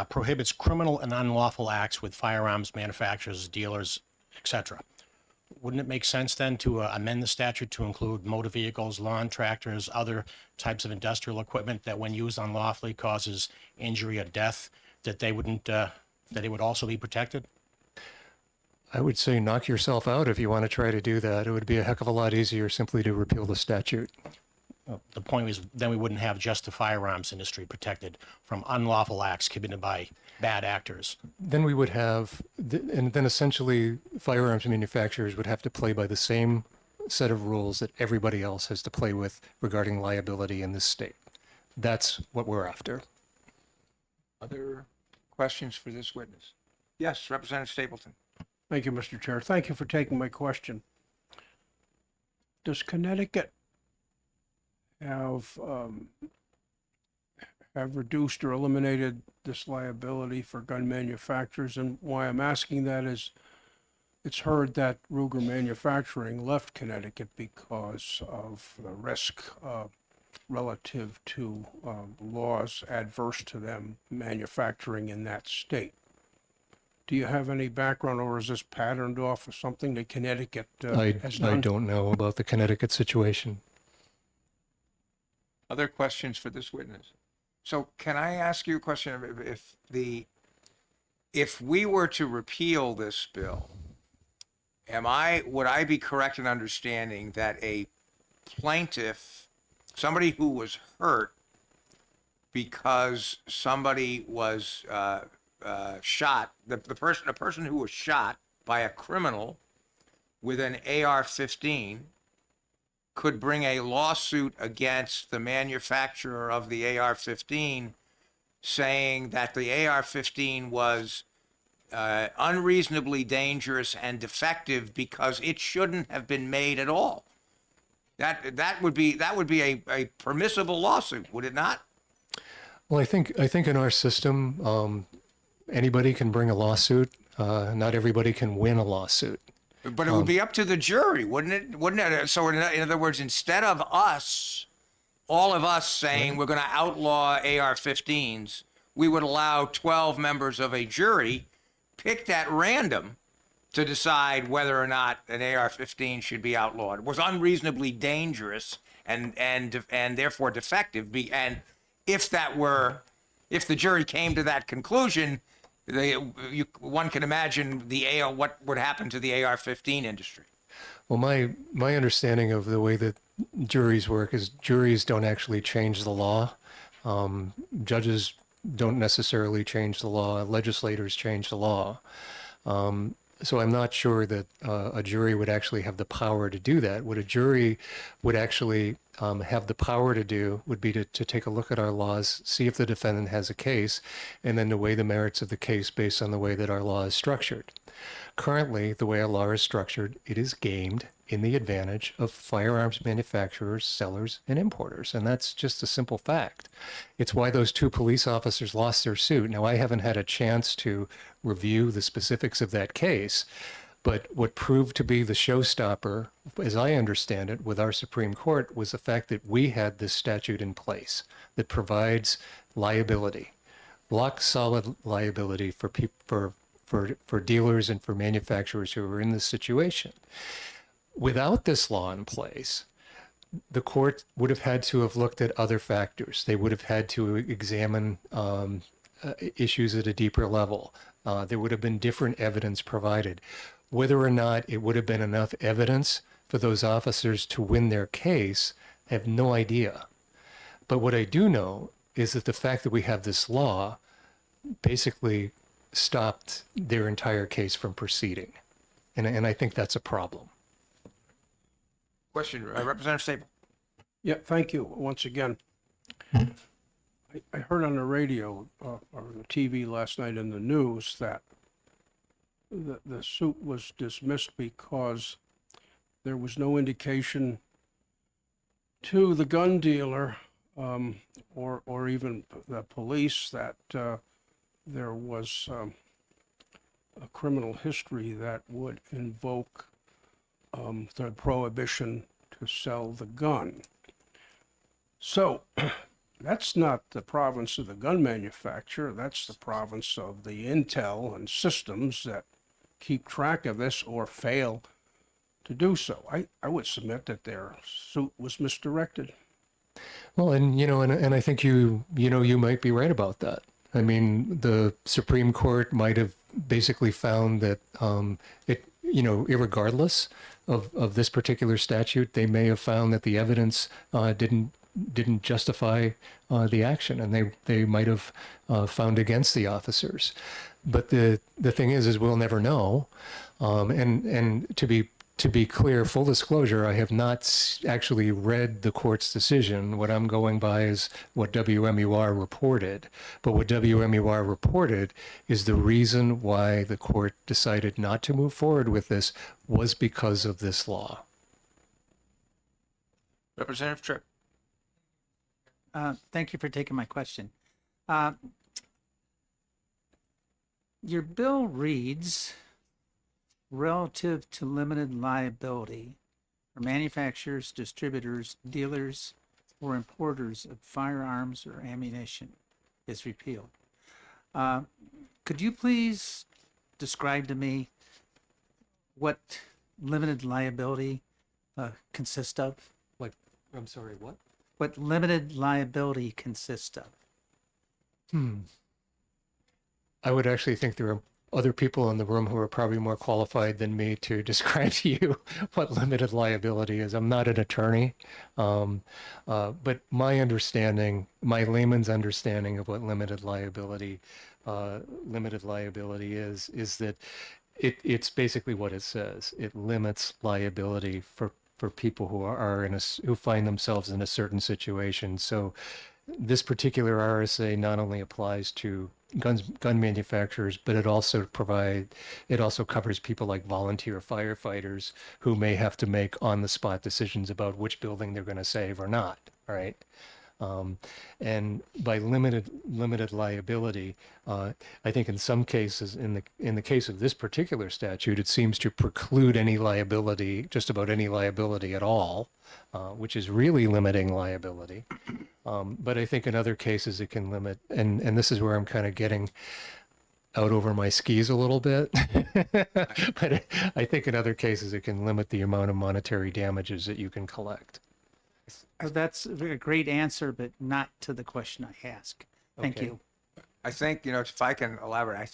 Speaker 6: prohibits criminal and unlawful acts with firearms manufacturers, dealers, etc. Wouldn't it make sense then to amend the statute to include motor vehicles, lawn tractors, other types of industrial equipment that when used unlawfully causes injury or death, that they wouldn't, that it would also be protected?
Speaker 3: I would say knock yourself out if you want to try to do that. It would be a heck of a lot easier simply to repeal the statute.
Speaker 6: The point was then we wouldn't have just the firearms industry protected from unlawful acts committed by bad actors.
Speaker 3: Then we would have, and then essentially firearms manufacturers would have to play by the same set of rules that everybody else has to play with regarding liability in this state. That's what we're after.
Speaker 1: Other questions for this witness? Yes, Representative Stapleton.
Speaker 21: Thank you, Mr. Chair. Thank you for taking my question. Does Connecticut have reduced or eliminated this liability for gun manufacturers? And why I'm asking that is it's heard that Ruger Manufacturing left Connecticut because of the risk relative to laws adverse to them manufacturing in that state. Do you have any background, or is this patterned off of something that Connecticut has done?
Speaker 3: I don't know about the Connecticut situation.
Speaker 1: Other questions for this witness? So can I ask you a question? If we were to repeal this bill, would I be correct in understanding that a plaintiff, somebody who was hurt because somebody was shot, a person who was shot by a criminal with an AR-15 could bring a lawsuit against the manufacturer of the AR-15 saying that the AR-15 was unreasonably dangerous and defective because it shouldn't have been made at all. That would be a permissible lawsuit, would it not?
Speaker 3: Well, I think in our system, anybody can bring a lawsuit. Not everybody can win a lawsuit.
Speaker 1: But it would be up to the jury, wouldn't it? Wouldn't it? So in other words, instead of all of us saying we're going to outlaw AR-15s, we would allow 12 members of a jury picked at random to decide whether or not an AR-15 should be outlawed. It was unreasonably dangerous and therefore defective. And if the jury came to that conclusion, one can imagine what would happen to the AR-15 industry.
Speaker 3: Well, my understanding of the way that juries work is juries don't actually change the law. Judges don't necessarily change the law. Legislators change the law. So I'm not sure that a jury would actually have the power to do that. What a jury would actually have the power to do would be to take a look at our laws, see if the defendant has a case, and then to weigh the merits of the case based on the way that our law is structured. Currently, the way our law is structured, it is gamed in the advantage of firearms manufacturers, sellers, and importers. And that's just a simple fact. It's why those two police officers lost their suit. Now, I haven't had a chance to review the specifics of that case, but what proved to be the showstopper, as I understand it, with our Supreme Court was the fact that we had this statute in place that provides liability, rock solid liability for dealers and for manufacturers who are in this situation. Without this law in place, the court would have had to have looked at other factors. They would have had to examine issues at a deeper level. There would have been different evidence provided. Whether or not it would have been enough evidence for those officers to win their case, I have no idea. But what I do know is that the fact that we have this law basically stopped their entire case from proceeding. And I think that's a problem.
Speaker 1: Question, Representative Sable.
Speaker 21: Yeah, thank you once again. I heard on the radio or the TV last night in the news that the suit was dismissed because there was no indication to the gun dealer or even the police that there was a criminal history that would invoke the prohibition to sell the gun. So that's not the province of the gun manufacturer. That's the province of the intel and systems that keep track of this or fail to do so. I would submit that their suit was misdirected.
Speaker 3: Well, and I think you might be right about that. I mean, the Supreme Court might have basically found that irregardless of this particular statute, they may have found that the evidence didn't justify the action, and they might have found against the officers. But the thing is we'll never know. And to be to be clear, full disclosure, I have not actually read the court's decision. What I'm going by is what WMUR reported. But what WMUR reported is the reason why the court decided not to move forward with this was because of this law.
Speaker 1: Representative Tripp.
Speaker 20: Thank you for taking my question. Your bill reads, relative to limited liability for manufacturers, distributors, dealers, or importers of firearms or ammunition is repealed. Could you please describe to me what limited liability consists of?
Speaker 3: I'm sorry, what?
Speaker 20: What limited liability consists of?
Speaker 3: I would actually think there are other people in the room who are probably more qualified than me to describe to you what limited liability is. I'm not an attorney, but my understanding, my layman's understanding of what limited liability is that it's basically what it says. It limits liability for people who are who find themselves in a certain situation. So this particular RSA not only applies to gun manufacturers, but it also covers people like volunteer firefighters who may have to make on the spot decisions about which building they're going to save or not. All right. And by limited liability, I think in some cases, in the case of this particular statute, it seems to preclude any liability, just about any liability at all, which is really limiting liability. But I think in other cases it can limit, and this is where I'm kind of getting out over my skis a little bit, but I think in other cases it can limit the amount of monetary damages that you can collect.
Speaker 20: That's a great answer, but not to the question I asked. Thank
Speaker 1: Okay.
Speaker 20: you.
Speaker 1: I think, if I can elaborate,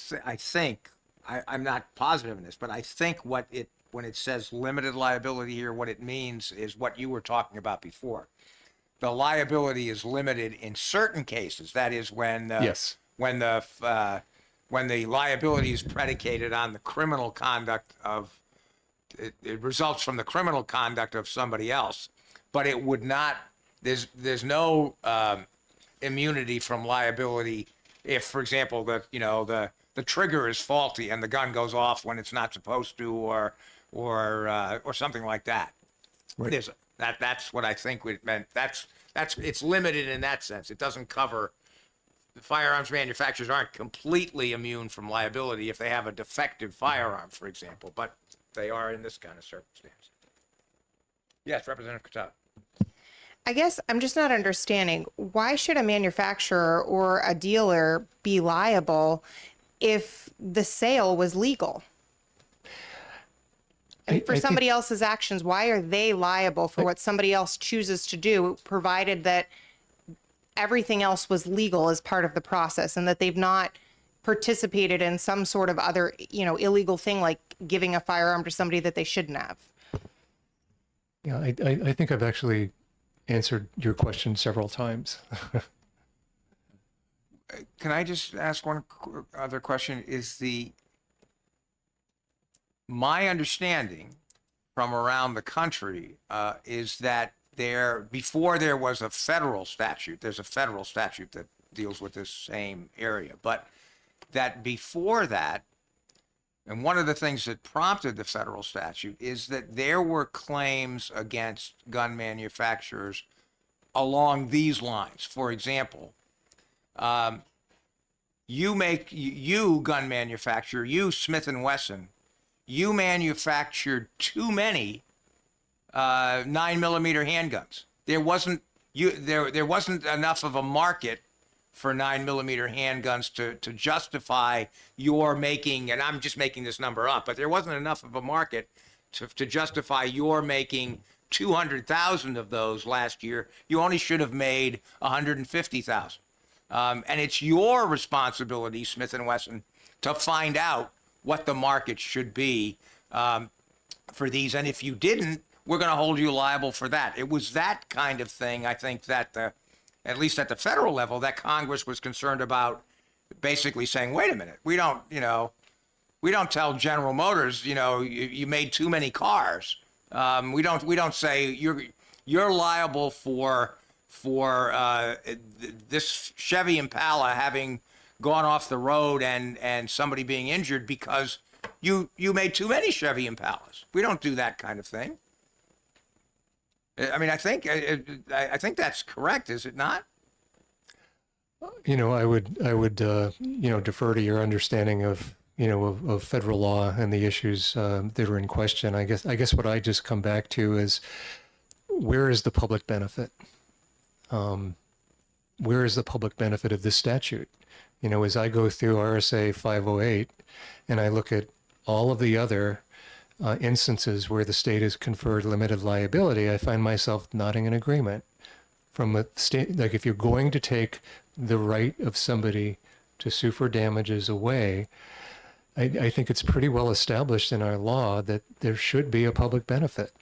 Speaker 1: I'm not positive in this, but I think when it says limited liability here, what it means is what you were talking about before. The liability is limited in certain cases. That is when
Speaker 3: Yes.
Speaker 1: when the liability is predicated on the criminal conduct of it results from the criminal conduct of somebody else, but it would not. There's no immunity from liability if, for example, the trigger is faulty and the gun goes off when it's not supposed to, or something like that.
Speaker 3: Right.
Speaker 1: That's what I think it meant. It's limited in that sense. It doesn't cover. The firearms manufacturers aren't completely immune from liability if they have a defective firearm, for example, but they are in this kind of circumstance. Yes, Representative Khattab.
Speaker 12: I guess I'm just not understanding. Why should a manufacturer or a dealer be liable if the sale was legal? And for somebody else's actions, why are they liable for what somebody else chooses to do, provided that everything else was legal as part of the process and that they've not participated in some sort of other, illegal thing like giving a firearm to somebody that they shouldn't have?
Speaker 3: Yeah, I think I've actually answered your question several times.
Speaker 1: Can I just ask one other question? My understanding from around the country is that before there was a federal statute, there's a federal statute that deals with this same area, but that before that, and one of the things that prompted the federal statute is that there were claims against gun manufacturers along these lines. For example, you gun manufacturer, you Smith & Wesson, you manufactured too many 9mm handguns. There wasn't enough of a market for 9mm handguns to justify your making, and I'm just making this number up, but there wasn't enough of a market to justify your making 200,000 of those last year. You only should have made 150,000. And it's your responsibility, Smith & Wesson, to find out what the market should be for these. And if you didn't, we're going to hold you liable for that. It was that kind of thing, I think, that at least at the federal level, that Congress was concerned about, basically saying, wait a minute, we don't we don't tell General Motors, you made too many cars. We don't say you're liable for this Chevy Impala having gone off the road and somebody being injured because you made too many Chevy Impalas. We don't do that kind of thing. I mean, I think that's correct, is it not?
Speaker 3: I would defer to your understanding of federal law and the issues that are in question. I guess what I just come back to is, where is the public benefit? Where is the public benefit of this statute? As I go through RSA 508 and I look at all of the other instances where the state has conferred limited liability, I find myself nodding in agreement. From a state, like, if you're going to take the right of somebody to sue for damages away, I think it's pretty well established in our law that there should be a public benefit.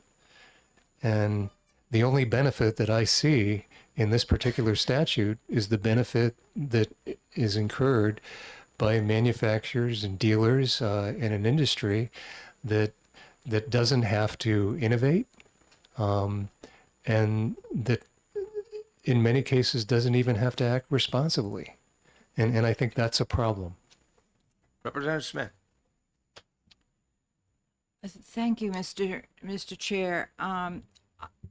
Speaker 3: And the only benefit that I see in this particular statute is the benefit that is incurred by manufacturers and dealers in an industry that doesn't have to innovate, and that in many cases doesn't even have to act responsibly. And I think that's a problem.
Speaker 1: Representative Smith.
Speaker 15: Thank you, Mr. Chair.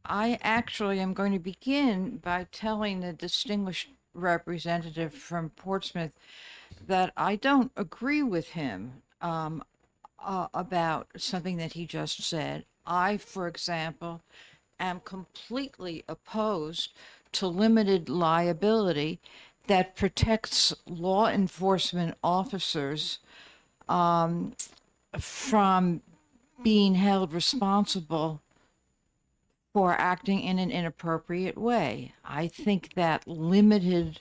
Speaker 15: I actually am going to begin by telling the distinguished representative from Portsmouth that I don't agree with him about something that he just said. I, for example, am completely opposed to limited liability that protects law enforcement officers from being held responsible for acting in an inappropriate way. I think that limited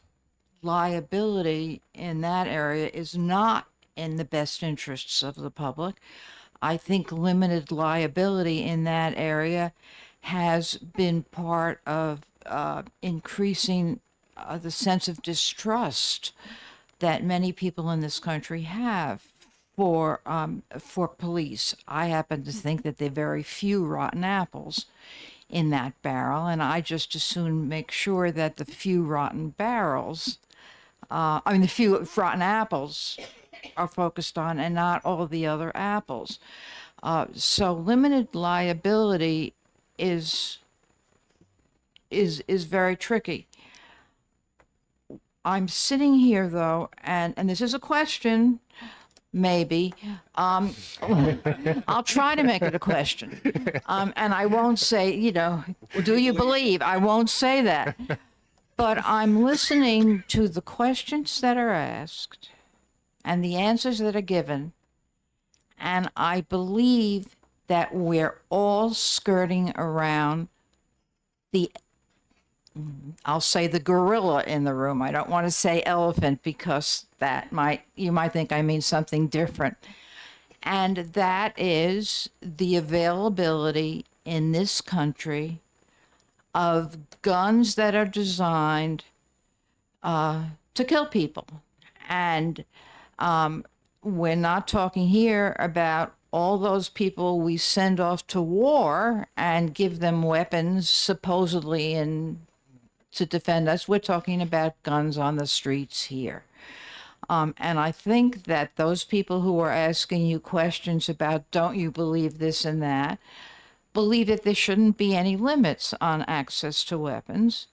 Speaker 15: liability in that area is not in the best interests of the public. I think limited liability in that area has been part of increasing the sense of distrust that many people in this country have for police. I happen to think that there are very few rotten apples in that barrel, and I just as soon make sure that the few rotten barrels, the few rotten apples are focused on and not all the other apples. So limited liability is very tricky. I'm sitting here though, and this is a question, maybe. I'll try to make it a question. And I won't say, do you believe? I won't say that. But I'm listening to the questions that are asked and the answers that are given. And I believe that we're all skirting around I'll say the gorilla in the room. I don't want to say elephant because you might think I mean something different. And that is the availability in this country of guns that are designed to kill people. And we're not talking here about all those people we send off to war and give them weapons supposedly to defend us. We're talking about guns on the streets here. And I think that those people who are asking you questions about, don't you believe this and that, believe that there shouldn't be any limits on access to weapons.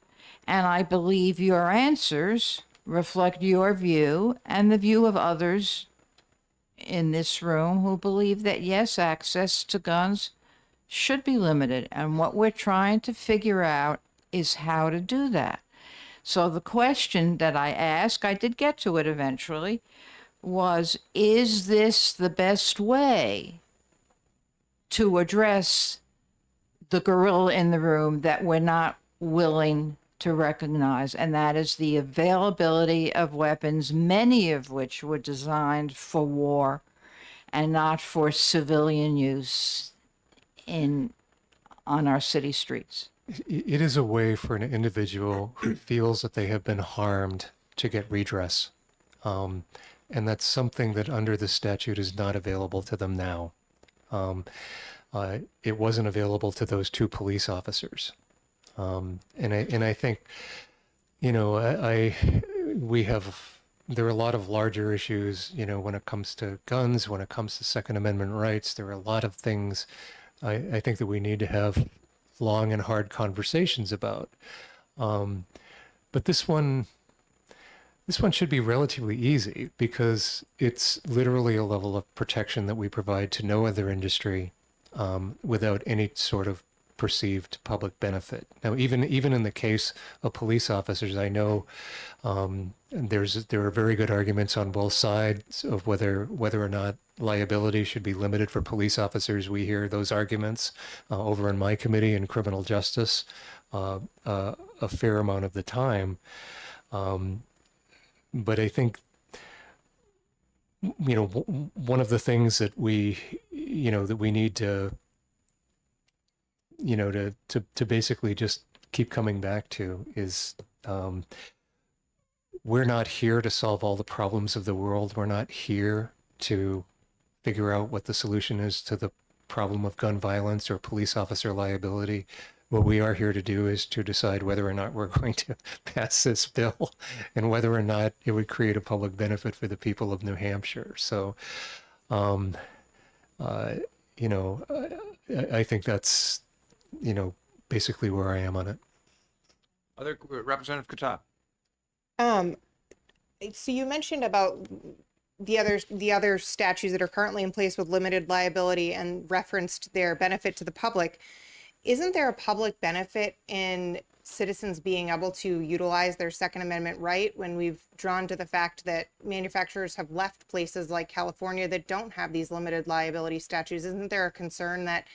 Speaker 15: And I believe your answers reflect your view and the view of others in this room who believe that, yes, access to guns should be limited. And what we're trying to figure out is how to do that. So the question that I asked, I did get to it eventually, was, is this the best way to address the gorilla in the room that we're not willing to recognize? And that is the availability of weapons, many of which were designed for war and not for civilian use on our city streets.
Speaker 3: It is a way for an individual who feels that they have been harmed to get redress. And that's something that under the statute is not available to them now. It wasn't available to those 2 police officers. And I think, you know, there are a lot of larger issues, you know, when it comes to guns, when it comes to Second Amendment rights. There are a lot of things I think that we need to have long and hard conversations about. But this one should be relatively easy because it's literally a level of protection that we provide to no other industry without any sort of perceived public benefit. Now, even in the case of police officers, I know there are very good arguments on both sides of whether or not liability should be limited for police officers. We hear those arguments over in my committee in criminal justice a fair amount of the time. But I think, you know, one of the things that we need to, you know, to basically just keep coming back to is we're not here to solve all the problems of the world. We're not here to figure out what the solution is to the problem of gun violence or police officer liability. What we are here to do is to decide whether or not we're going to pass this bill and whether or not it would create a public benefit for the people of New Hampshire. So, you know, I think that's, you know, basically where I am on it.
Speaker 1: Other Representative Khattab.
Speaker 12: So you mentioned about the other statutes that are currently in place with limited liability and referenced their benefit to the public. Isn't there a public benefit in citizens being able to utilize their Second Amendment right when we've drawn to the fact that manufacturers have left places like California that don't have these limited liability statutes? Isn't there a concern that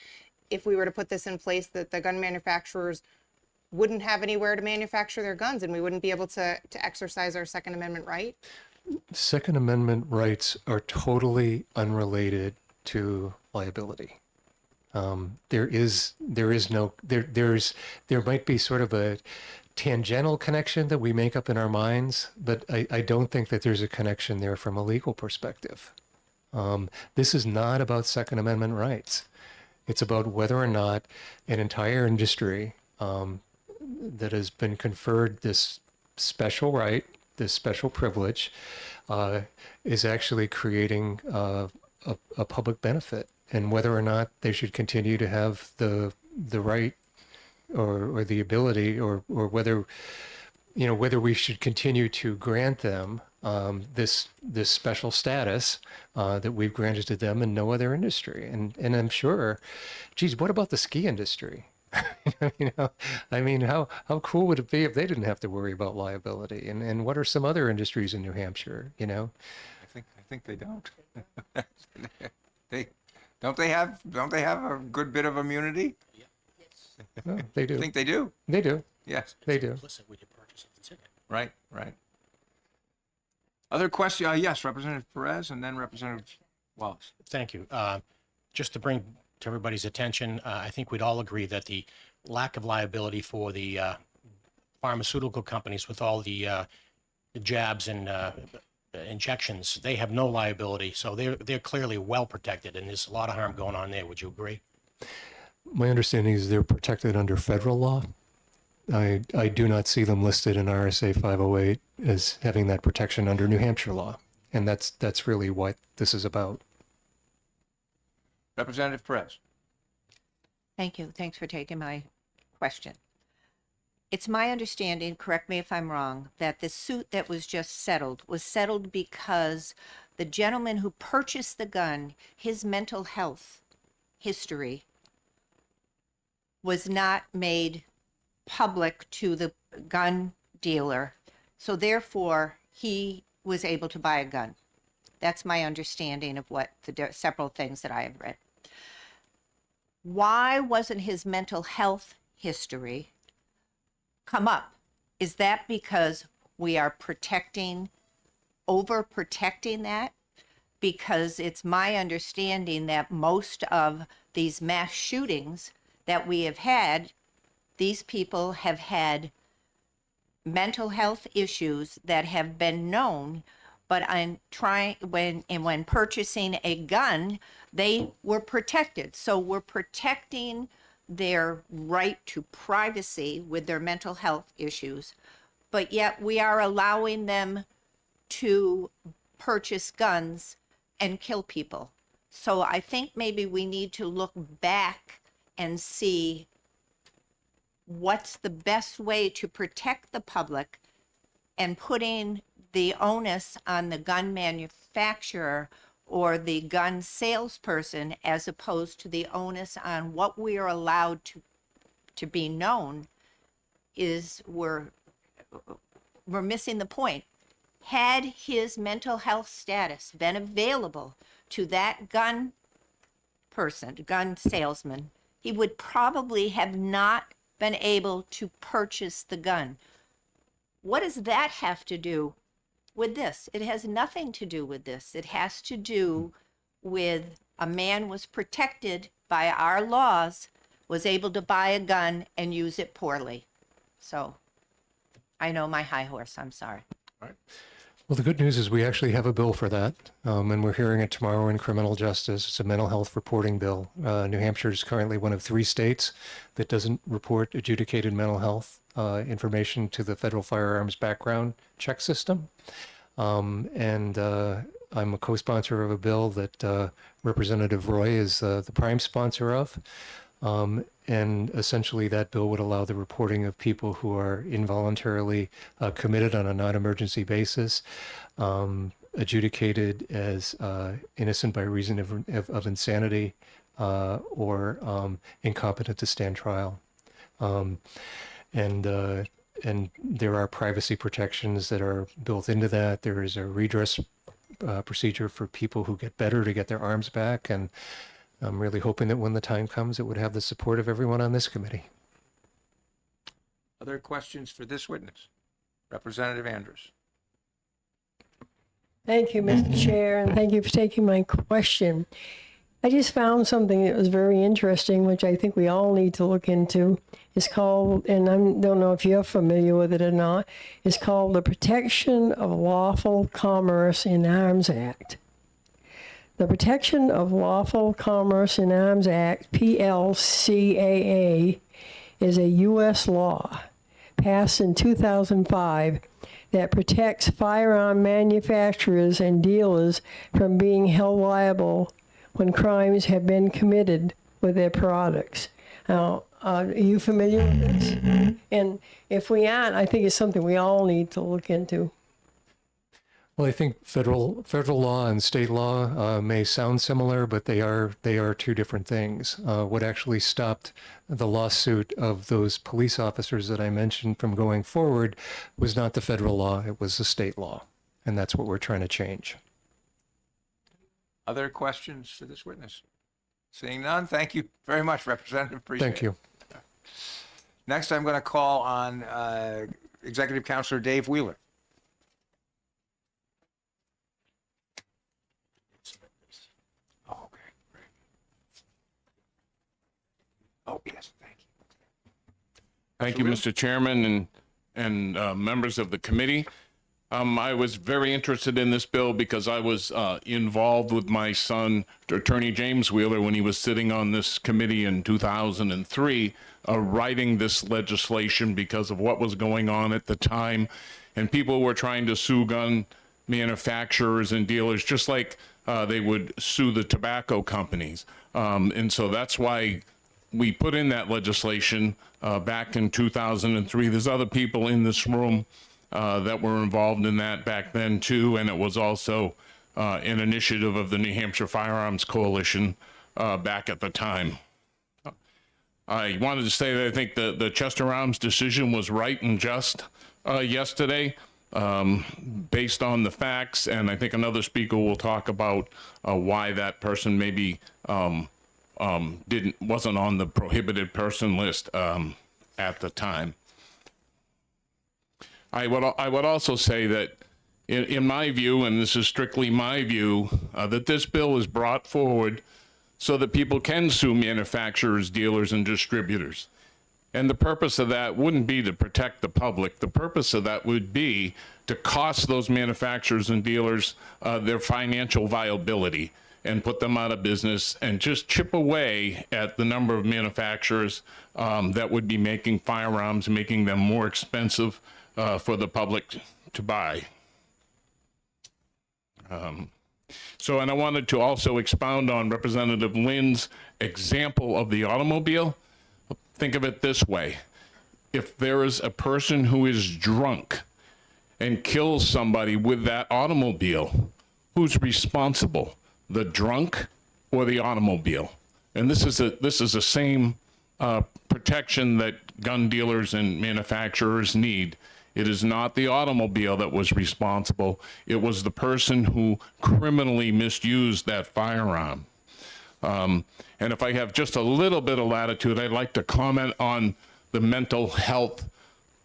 Speaker 12: if we were to put this in place, that the gun manufacturers wouldn't have anywhere to manufacture their guns and we wouldn't be able to exercise our Second Amendment right?
Speaker 3: Second Amendment rights are totally unrelated to liability. There might be sort of a tangential connection that we make up in our minds, but I don't think that there's a connection there from a legal perspective. This is not about Second Amendment rights. It's about whether or not an entire industry that has been conferred this special right, this special privilege, is actually creating a public benefit, and whether or not they should continue to have the right or the ability, or whether, you know, whether we should continue to grant them this special status that we've granted to them and no other industry. And I'm sure, geez, what about the ski industry? You know, I mean, how cool would it be if they didn't have to worry about liability? And what are some other industries in New Hampshire? You know,
Speaker 1: I think they don't. Don't they have a good bit of immunity?
Speaker 3: no, they do.
Speaker 1: I think they do.
Speaker 3: They do.
Speaker 1: Yes.
Speaker 3: They do.
Speaker 1: Right. Other question? Yes, Representative Perez, and then Representative Wallace.
Speaker 6: Thank you. Just to bring to everybody's attention, I think we'd all agree that the lack of liability for the pharmaceutical companies with all the jabs and injections, they have no liability. So they're clearly well protected, and there's a lot of harm going on there. Would you agree?
Speaker 3: My understanding is they're protected under federal law. I do not see them listed in RSA 508 as having that protection under New Hampshire law. And that's really what this is about.
Speaker 1: Representative Perez.
Speaker 13: Thank you. Thanks for taking my question. It's my understanding, correct me if I'm wrong, that the suit that was just settled was settled because the gentleman who purchased the gun, his mental health history was not made public to the gun dealer. So therefore, he was able to buy a gun. That's my understanding of what the several things that I have read. Why wasn't his mental health history come up? Is that because we are overprotecting that? Because it's my understanding that most of these mass shootings that we have had, these people have had mental health issues that have been known, but when purchasing a gun, they were protected. So we're protecting their right to privacy with their mental health issues, but yet we are allowing them to purchase guns and kill people. So I think maybe we need to look back and see what's the best way to protect the public, and putting the onus on the gun manufacturer or the gun salesperson as opposed to the onus on what we are allowed to be known is we're missing the point. Had his mental health status been available to that gun salesman, he would probably have not been able to purchase the gun. What does that have to do with this? It has nothing to do with this. It has to do with a man was protected by our laws, was able to buy a gun and use it poorly. So I know my high horse. I'm sorry.
Speaker 3: Well, the good news is we actually have a bill for that, and we're hearing it tomorrow in criminal justice. It's a mental health reporting bill. New Hampshire is currently one of 3 states that doesn't report adjudicated mental health information to the federal firearms background check system. And I'm a co-sponsor of a bill that Representative Roy is the prime sponsor of. And essentially that bill would allow the reporting of people who are involuntarily committed on a non-emergency basis, adjudicated as innocent by reason of insanity or incompetent to stand trial. And there are privacy protections that are built into that. There is a redress procedure for people who get better to get their arms back. And I'm really hoping that when the time comes, it would have the support of everyone on this committee.
Speaker 1: Other questions for this witness? Representative Andrews.
Speaker 4: Thank you, Mr. Chair, and thank you for taking my question. I just found something that was very interesting, which I think we all need to look into. It's called, and I don't know if you're familiar with it or not, it's called the Protection of Lawful Commerce in Arms Act. The Protection of Lawful Commerce in Arms Act, PLCAA, is a U.S. law passed in 2005 that protects firearm manufacturers and dealers from being held liable when crimes have been committed with their products. Now, are you familiar with this? And if we aren't, I think it's something we all need to look into.
Speaker 3: Well, I think federal law and state law may sound similar, but they are 2 different things. What actually stopped the lawsuit of those police officers that I mentioned from going forward was not the federal law, it was the state law. And that's what we're trying to change.
Speaker 1: Other questions for this witness? Seeing none, thank you very much, Representative. Appreciate
Speaker 3: Thank you.
Speaker 1: it. Next, I'm going to call on Executive Counselor Dave Wheeler. Oh, okay, great. Oh, yes, thank you.
Speaker 19: Thank you, Mr. Chairman and members of the committee. I was very interested in this bill because I was involved with my son, Attorney James Wheeler, when he was sitting on this committee in 2003, writing this legislation because of what was going on at the time. And people were trying to sue gun manufacturers and dealers just like they would sue the tobacco companies. And so that's why we put in that legislation back in 2003. There's other people in this room that were involved in that back then too, and it was also an initiative of the New Hampshire Firearms Coalition back at the time. I wanted to say that I think the Chester Arms decision was right and just yesterday, based on the facts, and I think another speaker will talk about why that person maybe wasn't on the prohibited person list at the time. I would also say that in my view, and this is strictly my view, that this bill is brought forward so that people can sue manufacturers, dealers, and distributors. And the purpose of that wouldn't be to protect the public. The purpose of that would be to cost those manufacturers and dealers their financial viability and put them out of business and just chip away at the number of manufacturers that would be making firearms, making them more expensive for the public to buy. And I wanted to also expound on Representative Lynn's example of the automobile. Think of it this way. If there is a person who is drunk and kills somebody with that automobile, who's responsible? The drunk or the automobile? And this is the same protection that gun dealers and manufacturers need. It is not the automobile that was responsible. It was the person who criminally misused that firearm. And if I have just a little bit of latitude, I'd like to comment on the mental health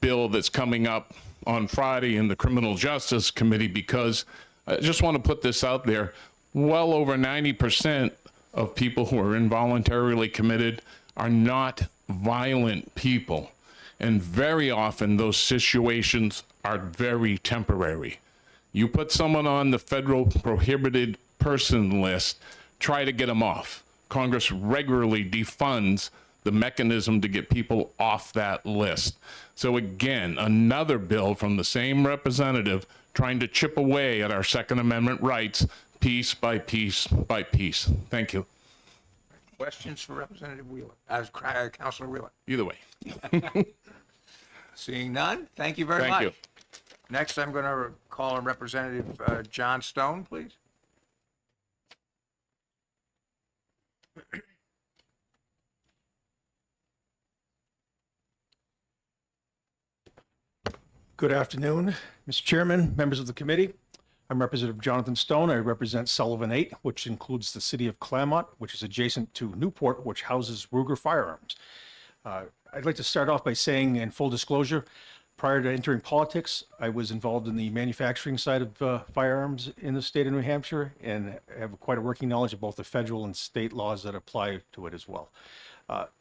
Speaker 19: bill that's coming up on Friday in the Criminal Justice Committee, because I just want to put this out there. Well over 90% of people who are involuntarily committed are not violent people. And very often those situations are very temporary. You put someone on the federal prohibited person list, try to get them off. Congress regularly defunds the mechanism to get people off that list. So again, another bill from the same representative trying to chip away at our Second Amendment rights piece by piece by piece. Thank you.
Speaker 1: Questions for Representative Wheeler, Councilor Wheeler?
Speaker 19: Either way.
Speaker 1: Seeing none, thank you very much.
Speaker 19: Thank you.
Speaker 1: Next, I'm going to call on Representative John Stone, please.
Speaker 11: Good afternoon, Mr. Chairman, members of the committee. I'm Representative Jonathan Stone. I represent Sullivan 8, which includes the city of Claremont, which is adjacent to Newport, which houses Ruger firearms. I'd like to start off by saying, in full disclosure, prior to entering politics, I was involved in the manufacturing side of firearms in the state of New Hampshire, and have quite a working knowledge of both the federal and state laws that apply to it as well.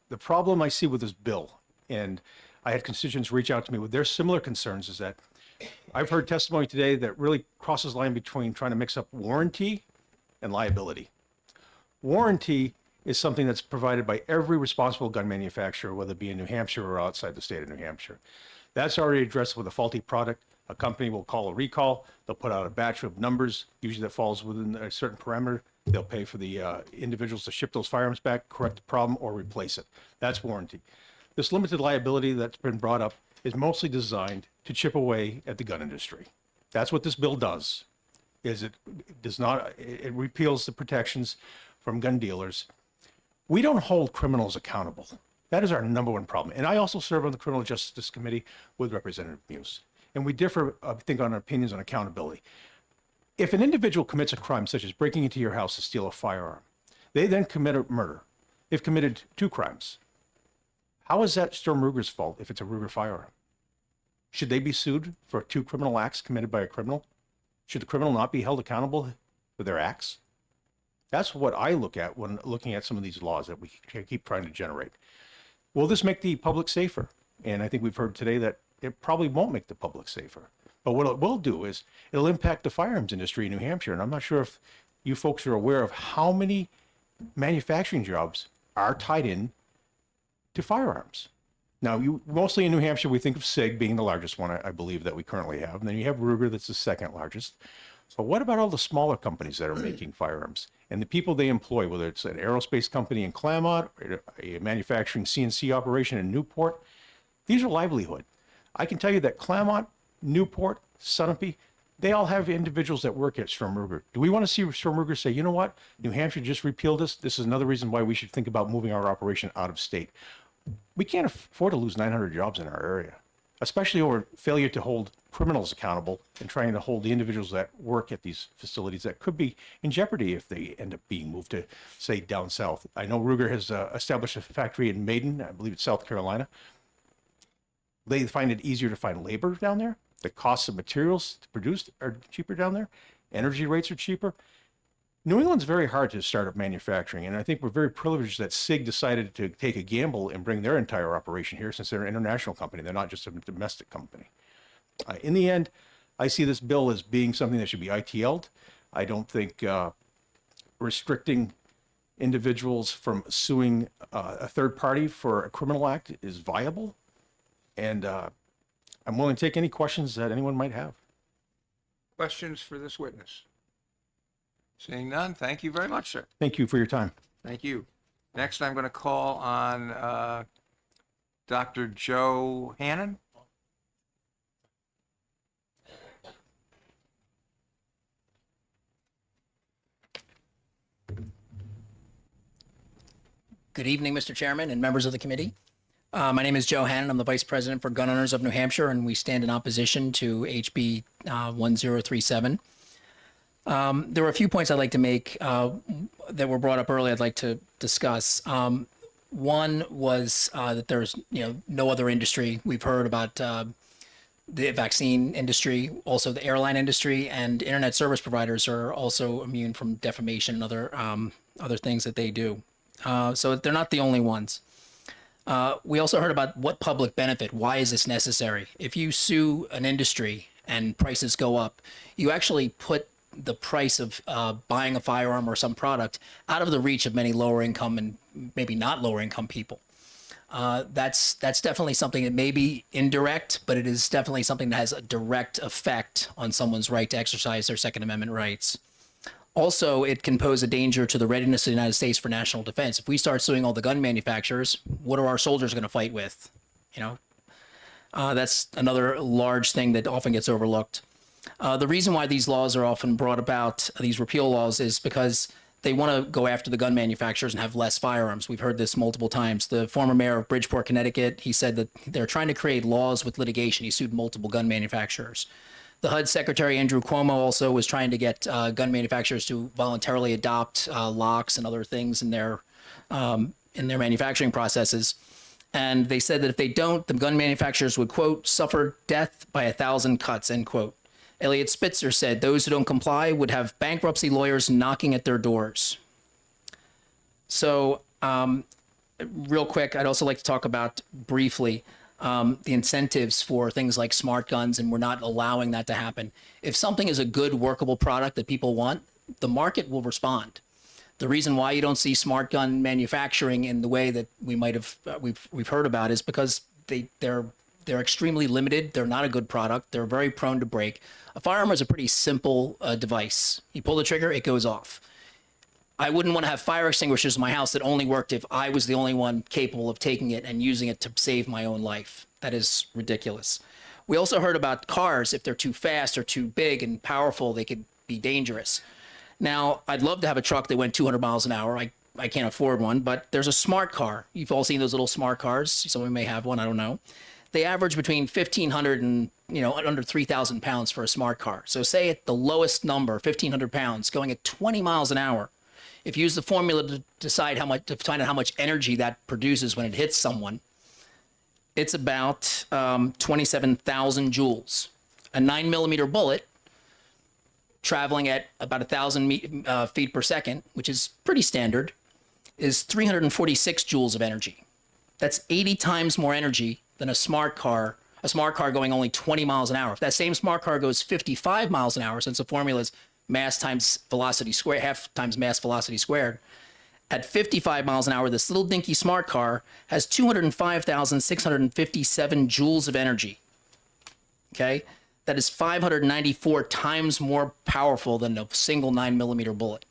Speaker 11: The problem I see with this bill, and I had constituents reach out to me with their similar concerns, is that I've heard testimony today that really crosses the line between trying to mix up warranty and liability. Warranty is something that's provided by every responsible gun manufacturer, whether it be in New Hampshire or outside the state of New Hampshire. That's already addressed with a faulty product. A company will call a recall. They'll put out a batch of numbers, usually that falls within a certain parameter. They'll pay for the individuals to ship those firearms back, correct the problem, or replace it. That's warranty. This limited liability that's been brought up is mostly designed to chip away at the gun industry. That's what this bill does. It repeals the protections from gun dealers. We don't hold criminals accountable. That is our number one problem. And I also serve on the Criminal Justice Committee with Representative Muse. And we differ, I think, on opinions on accountability. If an individual commits a crime, such as breaking into your house to steal a firearm, they then commit a murder. They've committed 2 crimes. How is that Sturm Ruger's fault if it's a Ruger firearm? Should they be sued for 2 criminal acts committed by a criminal? Should the criminal not be held accountable for their acts? That's what I look at when looking at some of these laws that we keep trying to generate. Will this make the public safer? And I think we've heard today that it probably won't make the public safer. But what it will do is it'll impact the firearms industry in New Hampshire. And I'm not sure if you folks are aware of how many manufacturing jobs are tied in to firearms. Now, mostly in New Hampshire, we think of SIG being the largest one, I believe, that we currently have. And then you have Ruger, that's the second largest. But what about all the smaller companies that are making firearms and the people they employ, whether it's an aerospace company in Claremont, or a manufacturing CNC operation in Newport? These are livelihood. I can tell you that Claremont, Newport, Sunapee, they all have individuals that work at Sturm Ruger. Do we want to see Sturm Ruger say, you know what, New Hampshire just repealed this. This is another reason why we should think about moving our operation out of state. We can't afford to lose 900 jobs in our area, especially over failure to hold criminals accountable and trying to hold the individuals that work at these facilities that could be in jeopardy if they end up being moved to, say, down south. I know Ruger has established a factory in Maiden, I believe it's South Carolina. They find it easier to find labor down there. The costs of materials to produce are cheaper down there. Energy rates are cheaper. New England's very hard to start up manufacturing, and I think we're very privileged that SIG decided to take a gamble and bring their entire operation here since they're an international company. They're not just a domestic company. In the end, I see this bill as being something that should be ITL'd. I don't think restricting individuals from suing a third party for a criminal act is viable. And I'm willing to take any questions that anyone might have.
Speaker 1: Questions for this witness? Seeing none, thank you very much, sir.
Speaker 11: Thank you for your time.
Speaker 1: Thank you. Next, I'm going to call on Dr. Joe Hannon.
Speaker 8: Good evening, Mr. Chairman and members of the committee. My name is Joe Hannon. I'm the Vice President for Gun Owners of New Hampshire, and we stand in opposition to HB 1037. There were a few points I'd like to make that were brought up earlier I'd like to discuss. One was that there's no other industry. We've heard about the vaccine industry, also the airline industry, and internet service providers are also immune from defamation and other things that they do. So they're not the only ones. We also heard about what public benefit. Why is this necessary? If you sue an industry and prices go up, you actually put the price of buying a firearm or some product out of the reach of many lower income and maybe not lower income people. That's definitely something that may be indirect, but it is definitely something that has a direct effect on someone's right to exercise their Second Amendment rights. Also, it can pose a danger to the readiness of the United States for national defense. If we start suing all the gun manufacturers, what are our soldiers going to fight with? That's another large thing that often gets overlooked. The reason why these laws are often brought about, these repeal laws, is because they want to go after the gun manufacturers and have less firearms. We've heard this multiple times. The former mayor of Bridgeport, Connecticut, he said that they're trying to create laws with litigation. He sued multiple gun manufacturers. The HUD Secretary, Andrew Cuomo, also was trying to get gun manufacturers to voluntarily adopt locks and other things in their manufacturing processes. And they said that if they don't, the gun manufacturers would, quote, suffer death by 1,000 cuts, end quote. Elliot Spitzer said those who don't comply would have bankruptcy lawyers knocking at their doors. So real quick, I'd also like to talk about briefly the incentives for things like smart guns, and we're not allowing that to happen. If something is a good workable product that people want, the market will respond. The reason why you don't see smart gun manufacturing in the way that we might have we've heard about is because they're extremely limited. They're not a good product. They're very prone to break. A firearm is a pretty simple device. You pull the trigger, it goes off. I wouldn't want to have fire extinguishers in my house that only worked if I was the only one capable of taking it and using it to save my own life. That is ridiculous. We also heard about cars. If they're too fast or too big and powerful, they could be dangerous. Now, I'd love to have a truck that went 200 miles an hour. I can't afford one, but there's a smart car. You've all seen those little smart cars. Someone may have one, I don't know. They average between 1,500 and, under 3,000 pounds for a smart car. So say at the lowest number, 1,500 pounds, going at 20 miles an hour. If you use the formula to decide to find out how much energy that produces when it hits someone, it's about 27,000 joules. A 9mm bullet traveling at about 1,000 feet per second, which is pretty standard, is 346 joules of energy. That's 80 times more energy than a smart car going only 20 miles an hour. If that same smart car goes 55 miles an hour, since the formula is mass times velocity squared, half times mass velocity squared, at 55 miles an hour, this little dinky smart car has 205,657 joules of energy. Okay? That is 594 times more powerful than a single 9mm bullet.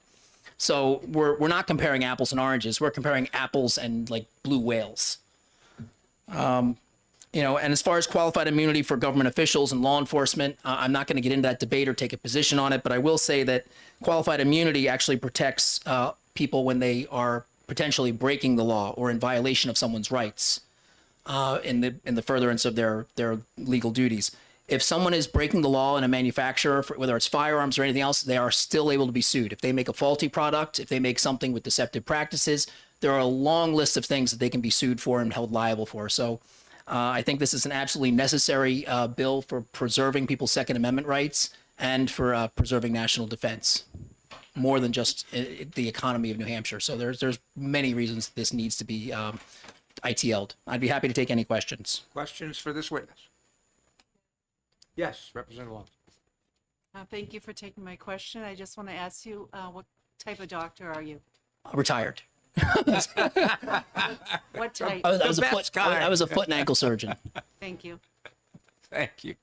Speaker 8: So we're not comparing apples and oranges. We're comparing apples and like blue whales. And as far as qualified immunity for government officials and law enforcement, I'm not going to get into that debate or take a position on it, but I will say that qualified immunity actually protects people when they are potentially breaking the law or in violation of someone's rights in the furtherance of their legal duties. If someone is breaking the law in a manufacturer, whether it's firearms or anything else, they are still able to be sued. If they make a faulty product, if they make something with deceptive practices, there are a long list of things that they can be sued for and held liable for. So I think this is an absolutely necessary bill for preserving people's Second Amendment rights and for preserving national defense. more than just the economy of New Hampshire. So there's many reasons this needs to be ITL'd. I'd be happy to take any questions.
Speaker 1: Questions for this witness? Yes, Representative Long.
Speaker 18: Thank you for taking my question. I just want to ask you, what type of doctor are you?
Speaker 8: Retired.
Speaker 18: What type?
Speaker 8: I was a foot and ankle surgeon.
Speaker 18: Thank you.
Speaker 1: Thank you.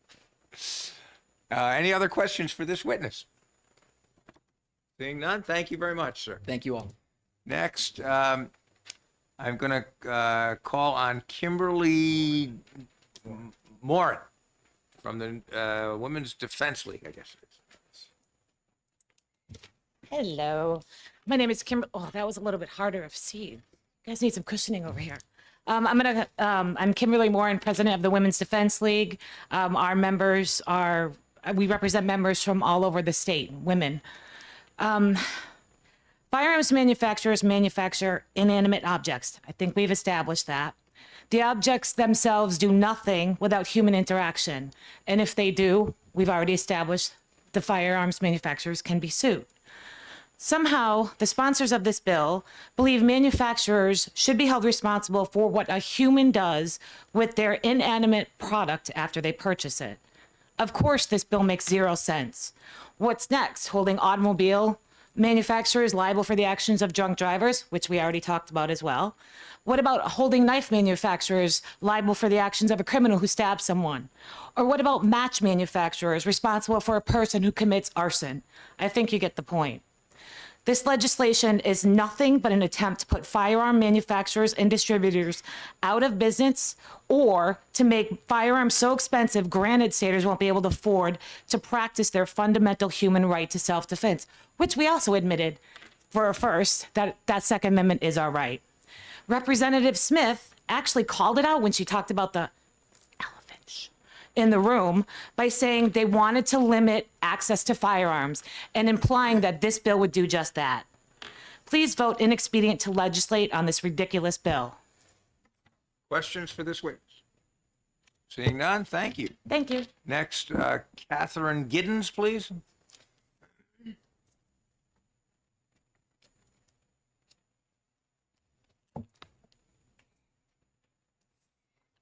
Speaker 1: Any other questions for this witness? Seeing none, thank you very much, sir.
Speaker 8: Thank you all.
Speaker 1: Next, I'm going to call on Kimberly Morin from the Women's Defense League, I guess it is.
Speaker 22: Hello, my name is Kim. Oh, that was a little bit harder of see. You guys need some cushioning over here. I'm Kimberly Morin, president of the Women's Defense League. Our members we represent members from all over the state, women. Firearms manufacturers manufacture inanimate objects. I think we've established that. The objects themselves do nothing without human interaction. And if they do, we've already established the firearms manufacturers can be sued. Somehow, the sponsors of this bill believe manufacturers should be held responsible for what a human does with their inanimate product after they purchase it. Of course, this bill makes zero sense. What's next? Holding automobile manufacturers liable for the actions of drunk drivers, which we already talked about as well. What about holding knife manufacturers liable for the actions of a criminal who stabs someone? Or what about match manufacturers responsible for a person who commits arson? I think you get the point. This legislation is nothing but an attempt to put firearm manufacturers and distributors out of business, or to make firearms so expensive granted staters won't be able to afford to practice their fundamental human right to self-defense, which we also admitted for a first that Second Amendment is our right. Representative Smith actually called it out when she talked about the elephant in the room by saying they wanted to limit access to firearms and implying that this bill would do just that. Please vote inexpedient to legislate on this ridiculous bill.
Speaker 1: Questions for this witness? Seeing none, thank you.
Speaker 22: Thank you.
Speaker 1: Next, Catherine Giddens, please.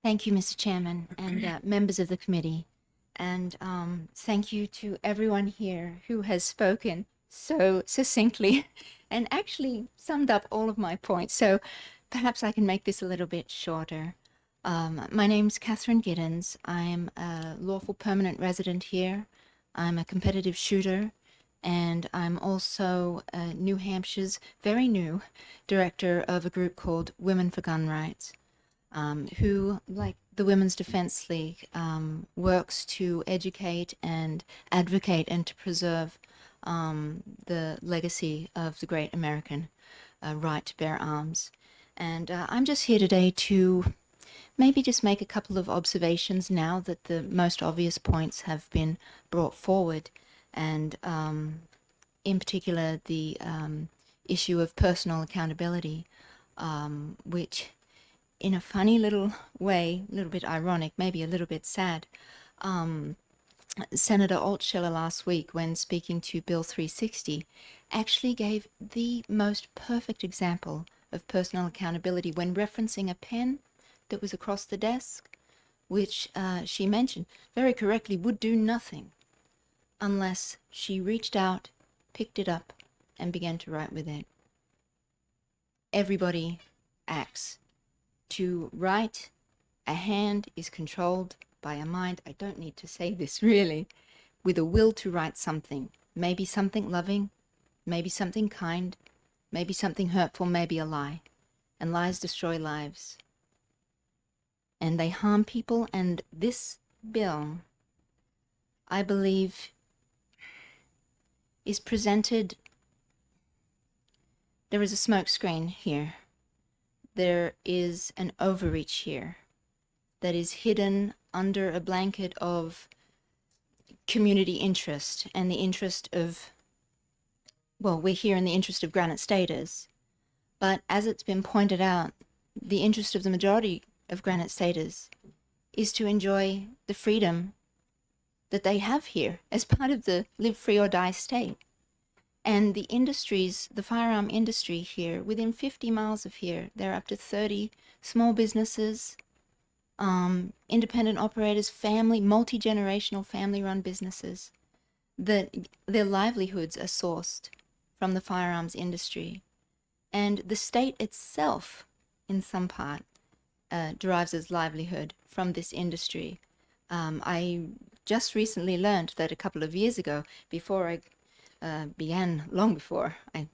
Speaker 23: Thank you, Mr. Chairman, and members of the committee. And thank you to everyone here who has spoken so succinctly and actually summed up all of my points. So perhaps I can make this a little bit shorter. My name's Catherine Giddens. I'm a lawful permanent resident here. I'm a competitive shooter, and I'm also New Hampshire's very new director of a group called Women for Gun Rights. Who, like the Women's Defense League, works to educate and advocate and to preserve the legacy of the great American right to bear arms. And I'm just here today to maybe just make a couple of observations now that the most obvious points have been brought forward, and in particular the issue of personal accountability, which in a funny little way, a little bit ironic, maybe a little bit sad, Senator Altshuler last week, when speaking to Bill 360, actually gave the most perfect example of personal accountability when referencing a pen that was across the desk, which she mentioned very correctly would do nothing unless she reached out, picked it up, and began to write with it. Everybody acts. To write, a hand is controlled by a mind, I don't need to say this really, with a will to write something. Maybe something loving, maybe something kind, maybe something hurtful, maybe a lie. And lies destroy lives. And they harm people, and this bill, I believe, is presented. There is a smoke screen here. There is an overreach here that is hidden under a blanket of community interest and the interest of, well, we're here in the interest of Granite Staters, but as it's been pointed out, the interest of the majority of Granite Staters is to enjoy the freedom that they have here as part of the live free or die state. And the industries, the firearm industry here, within 50 miles of here, there are up to 30 small businesses, independent operators, multi-generational family-run businesses, that their livelihoods are sourced from the firearms industry. And the state itself, in some part, derives its livelihood from this industry. I just recently learned that a couple of years ago, before I long before I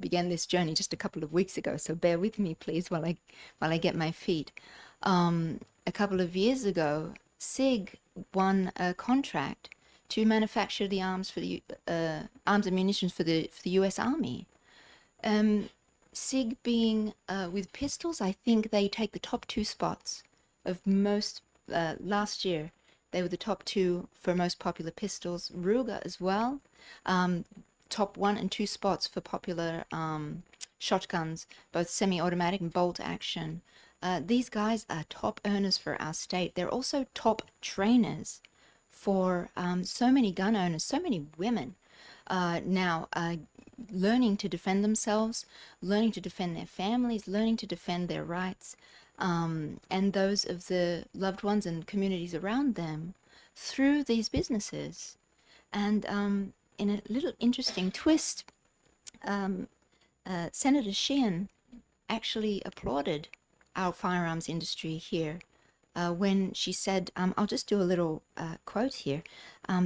Speaker 23: began this journey just a couple of weeks ago, so bear with me please while I get my feet. A couple of years ago, SIG won a contract to manufacture the arms for the arms and munitions for the U.S. Army. SIG being with pistols, I think they take the top 2 spots of most. Last year, they were the top 2 for most popular pistols. Ruger as well, top 1 and 2 spots for popular shotguns, both semi-automatic and bolt action. These guys are top earners for our state. They're also top trainers for so many gun owners, so many women now learning to defend themselves, learning to defend their families, learning to defend their rights, and those of the loved ones and communities around them through these businesses. And in a little interesting twist, Senator Sheehan actually applauded our firearms industry here when she said, I'll just do a little quote here.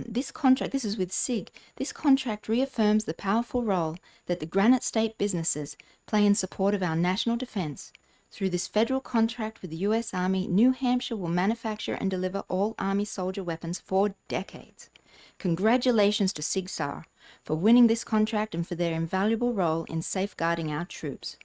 Speaker 23: This contract, this is with SIG, this contract reaffirms the powerful role that the Granite State businesses play in support of our national defense. Through this federal contract with the U.S. Army, New Hampshire will manufacture and deliver all Army soldier weapons for decades. Congratulations to SIG Sauer for winning this contract and for their invaluable role in safeguarding our troops.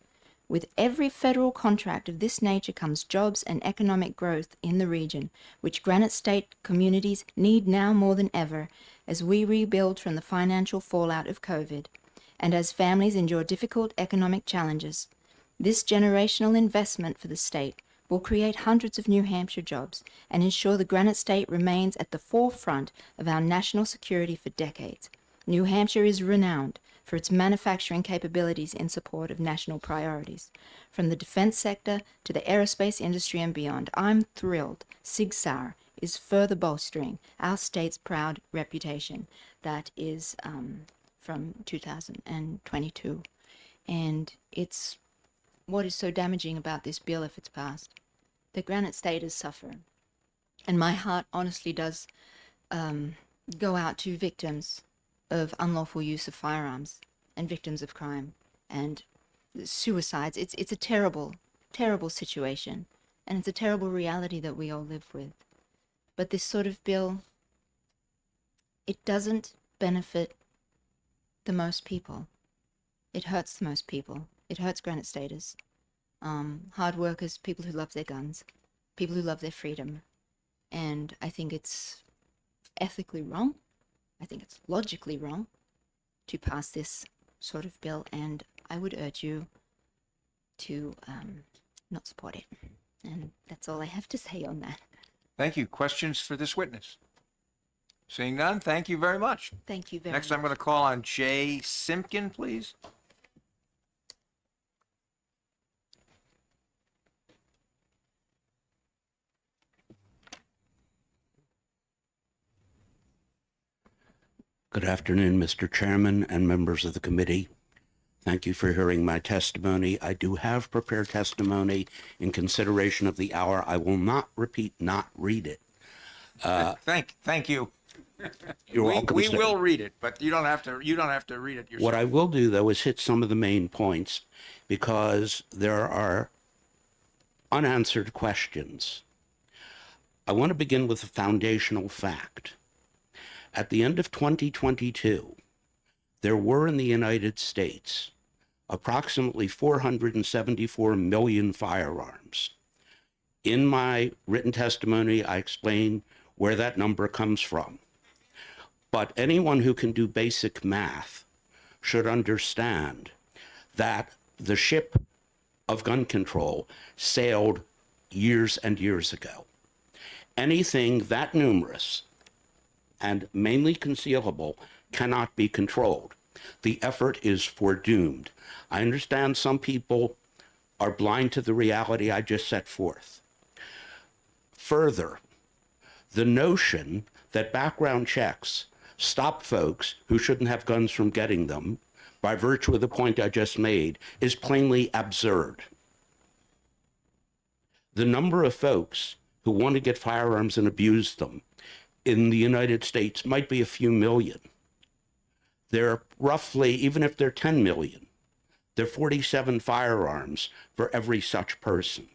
Speaker 23: With every federal contract of this nature comes jobs and economic growth in the region, which Granite State communities need now more than ever as we rebuild from the financial fallout of COVID and as families endure difficult economic challenges. This generational investment for the state will create hundreds of New Hampshire jobs and ensure the Granite State remains at the forefront of our national security for decades. New Hampshire is renowned for its manufacturing capabilities in support of national priorities. From the defense sector to the aerospace industry and beyond, I'm thrilled SIG Sauer is further bolstering our state's proud reputation. That is from 2022. And it's what is so damaging about this bill if it's passed. The Granite State has suffered. And my heart honestly does go out to victims of unlawful use of firearms and victims of crime and suicides. It's a terrible, terrible situation. And it's a terrible reality that we all live with. But this sort of bill, it doesn't benefit the most people. It hurts the most people. It hurts Granite Staters, hard workers, people who love their guns, people who love their freedom. And I think it's ethically wrong. I think it's logically wrong to pass this sort of bill, and I would urge you to not support it. And that's all I have to say on that.
Speaker 1: Thank you. Questions for this witness? Seeing none, thank you very much.
Speaker 23: Thank you very
Speaker 1: Next,
Speaker 23: much.
Speaker 1: I'm going to call on Jay Simpkin, please.
Speaker 2: Good afternoon, Mr. Chairman and members of the committee. Thank you for hearing my testimony. I do have prepared testimony in consideration of the hour. I will not repeat, not read it.
Speaker 1: Thank you.
Speaker 2: You're welcome,
Speaker 1: We
Speaker 2: sir.
Speaker 1: will read it, but you don't have to read it yourself.
Speaker 2: What I will do, though, is hit some of the main points because there are unanswered questions. I want to begin with a foundational fact. At the end of 2022, there were in the United States approximately 474 million firearms. In my written testimony, I explain where that number comes from. But anyone who can do basic math should understand that the ship of gun control sailed years and years ago. Anything that numerous and mainly concealable cannot be controlled. the effort is foredoomed. I understand some people are blind to the reality I just set forth. Further, the notion that background checks stop folks who shouldn't have guns from getting them by virtue of the point I just made is plainly absurd. The number of folks who want to get firearms and abuse them in the United States might be a few million. There are roughly, even if they're 10 million, there are 47 firearms for every such person.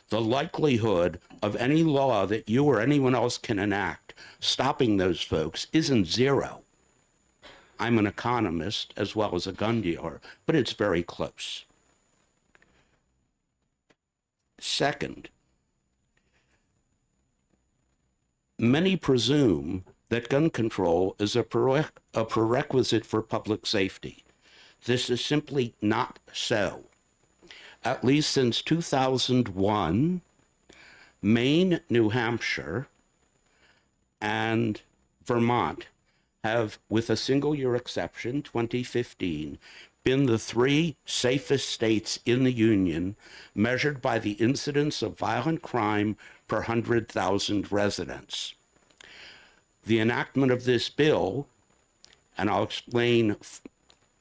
Speaker 2: The likelihood of any law that you or anyone else can enact stopping those folks isn't zero. I'm an economist as well as a gun dealer, but it's very close. Second, many presume that gun control is a prerequisite for public safety. This is simply not so. At least since 2001, Maine, New Hampshire, and Vermont have, with a single year exception, 2015, been the 3 safest states in the Union measured by the incidence of violent crime per 100,000 residents. The enactment of this bill, and I'll explain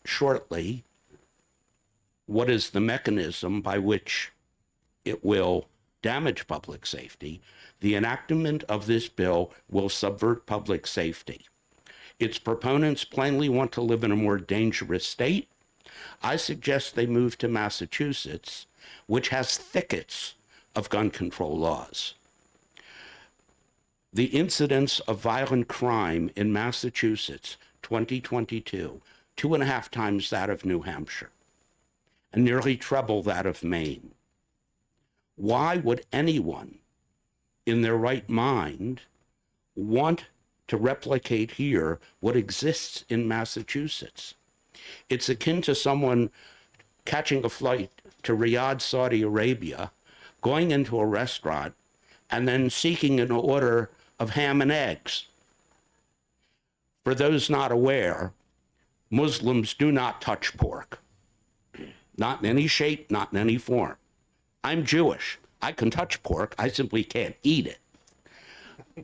Speaker 2: shortly what is the mechanism by which it will damage public safety, the enactment of this bill will subvert public safety. Its proponents plainly want to live in a more dangerous state. I suggest they move to Massachusetts, which has thickets of gun control laws. The incidence of violent crime in Massachusetts, 2022, 2.5 times that of New Hampshire, and nearly treble that of Maine. Why would anyone in their right mind want to replicate here what exists in Massachusetts? It's akin to someone catching a flight to Riyadh, Saudi Arabia, going into a restaurant, and then seeking an order of ham and eggs. For those not aware, Muslims do not touch pork. Not in any shape, not in any form. I'm Jewish. I can touch pork. I simply can't eat it.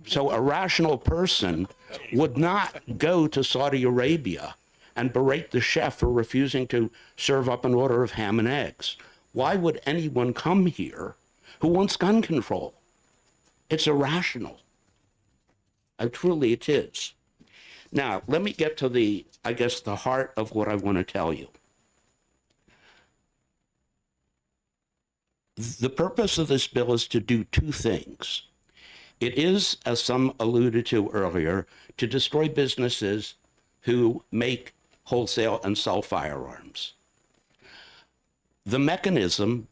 Speaker 2: So a rational person would not go to Saudi Arabia and berate the chef for refusing to serve up an order of ham and eggs. Why would anyone come here who wants gun control? It's irrational. Truly it is. Now, let me get to the heart of what I want to tell you. The purpose of this bill is to do 2 things. It is, as some alluded to earlier, to destroy businesses who make, wholesale, and sell firearms. The mechanism,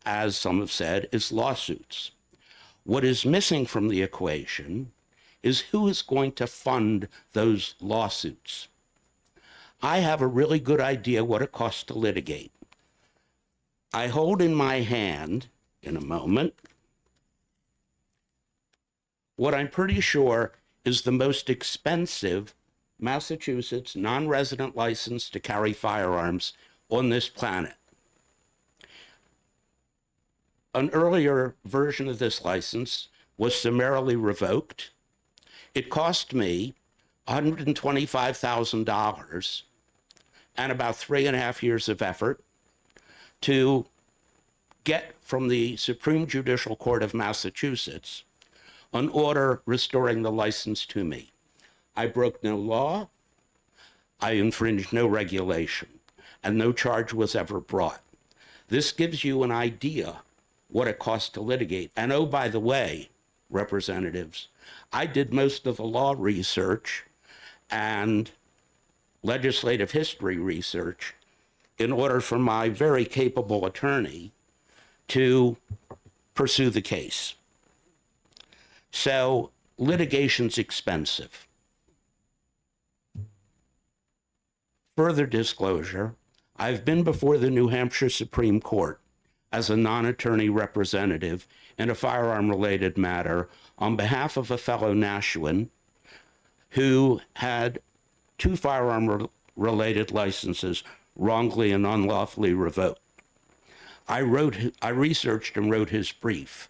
Speaker 2: as some have said, is lawsuits. What is missing from the equation is who is going to fund those lawsuits. I have a really good idea what it costs to litigate. I hold in my hand, in a moment, what I'm pretty sure is the most expensive Massachusetts non-resident license to carry firearms on this planet. An earlier version of this license was summarily revoked. It cost me $125,000 and about 3.5 years of effort to get from the Supreme Judicial Court of Massachusetts an order restoring the license to me. I broke no law, I infringed no regulation, and no charge was ever brought. This gives you an idea what it costs to litigate. And oh, by the way, representatives, I did most of the law research and legislative history research in order for my very capable attorney to pursue the case. So litigation's expensive. Further disclosure, I've been before the New Hampshire Supreme Court as a non-attorney representative in a firearm-related matter on behalf of a fellow Nashua who had 2 firearm related licenses wrongly and unlawfully revoked. I researched and wrote his brief.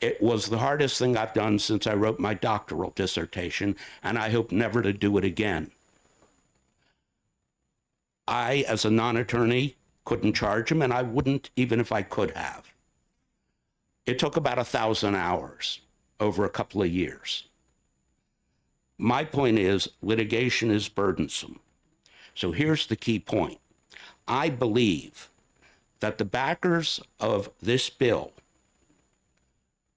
Speaker 2: It was the hardest thing I've done since I wrote my doctoral dissertation, and I hope never to do it again. I, as a non-attorney, couldn't charge him, and I wouldn't even if I could have. It took about 1,000 hours over a couple of years. My point is, litigation is burdensome. So here's the key point. I believe that the backers of this bill,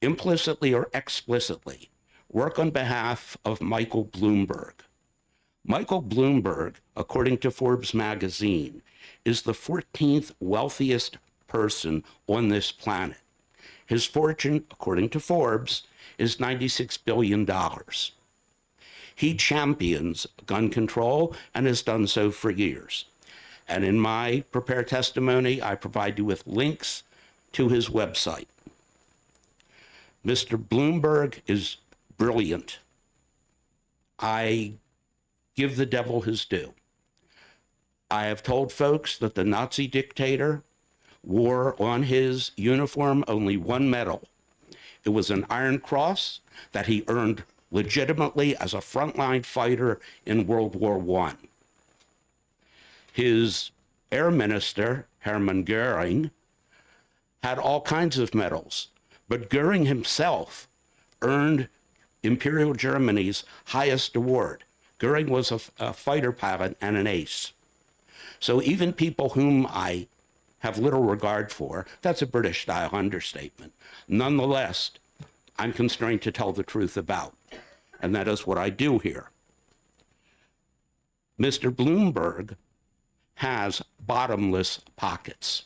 Speaker 2: implicitly or explicitly, work on behalf of Michael Bloomberg. Michael Bloomberg, according to Forbes magazine, is the 14th wealthiest person on this planet. His fortune, according to Forbes, is $96 billion. He champions gun control and has done so for years. And in my prepared testimony, I provide you with links to his website. Mr. Bloomberg is brilliant. I give the devil his due. I have told folks that the Nazi dictator wore on his uniform only one medal. It was an Iron Cross that he earned legitimately as a frontline fighter in World War I. His air minister, Hermann Goering, had all kinds of medals, but Goering himself earned Imperial Germany's highest award. Goering was a fighter pilot and an ace. So even people whom I have little regard for, that's a British-style understatement. Nonetheless, I'm constrained to tell the truth about, and that is what I do here. Mr. Bloomberg has bottomless pockets.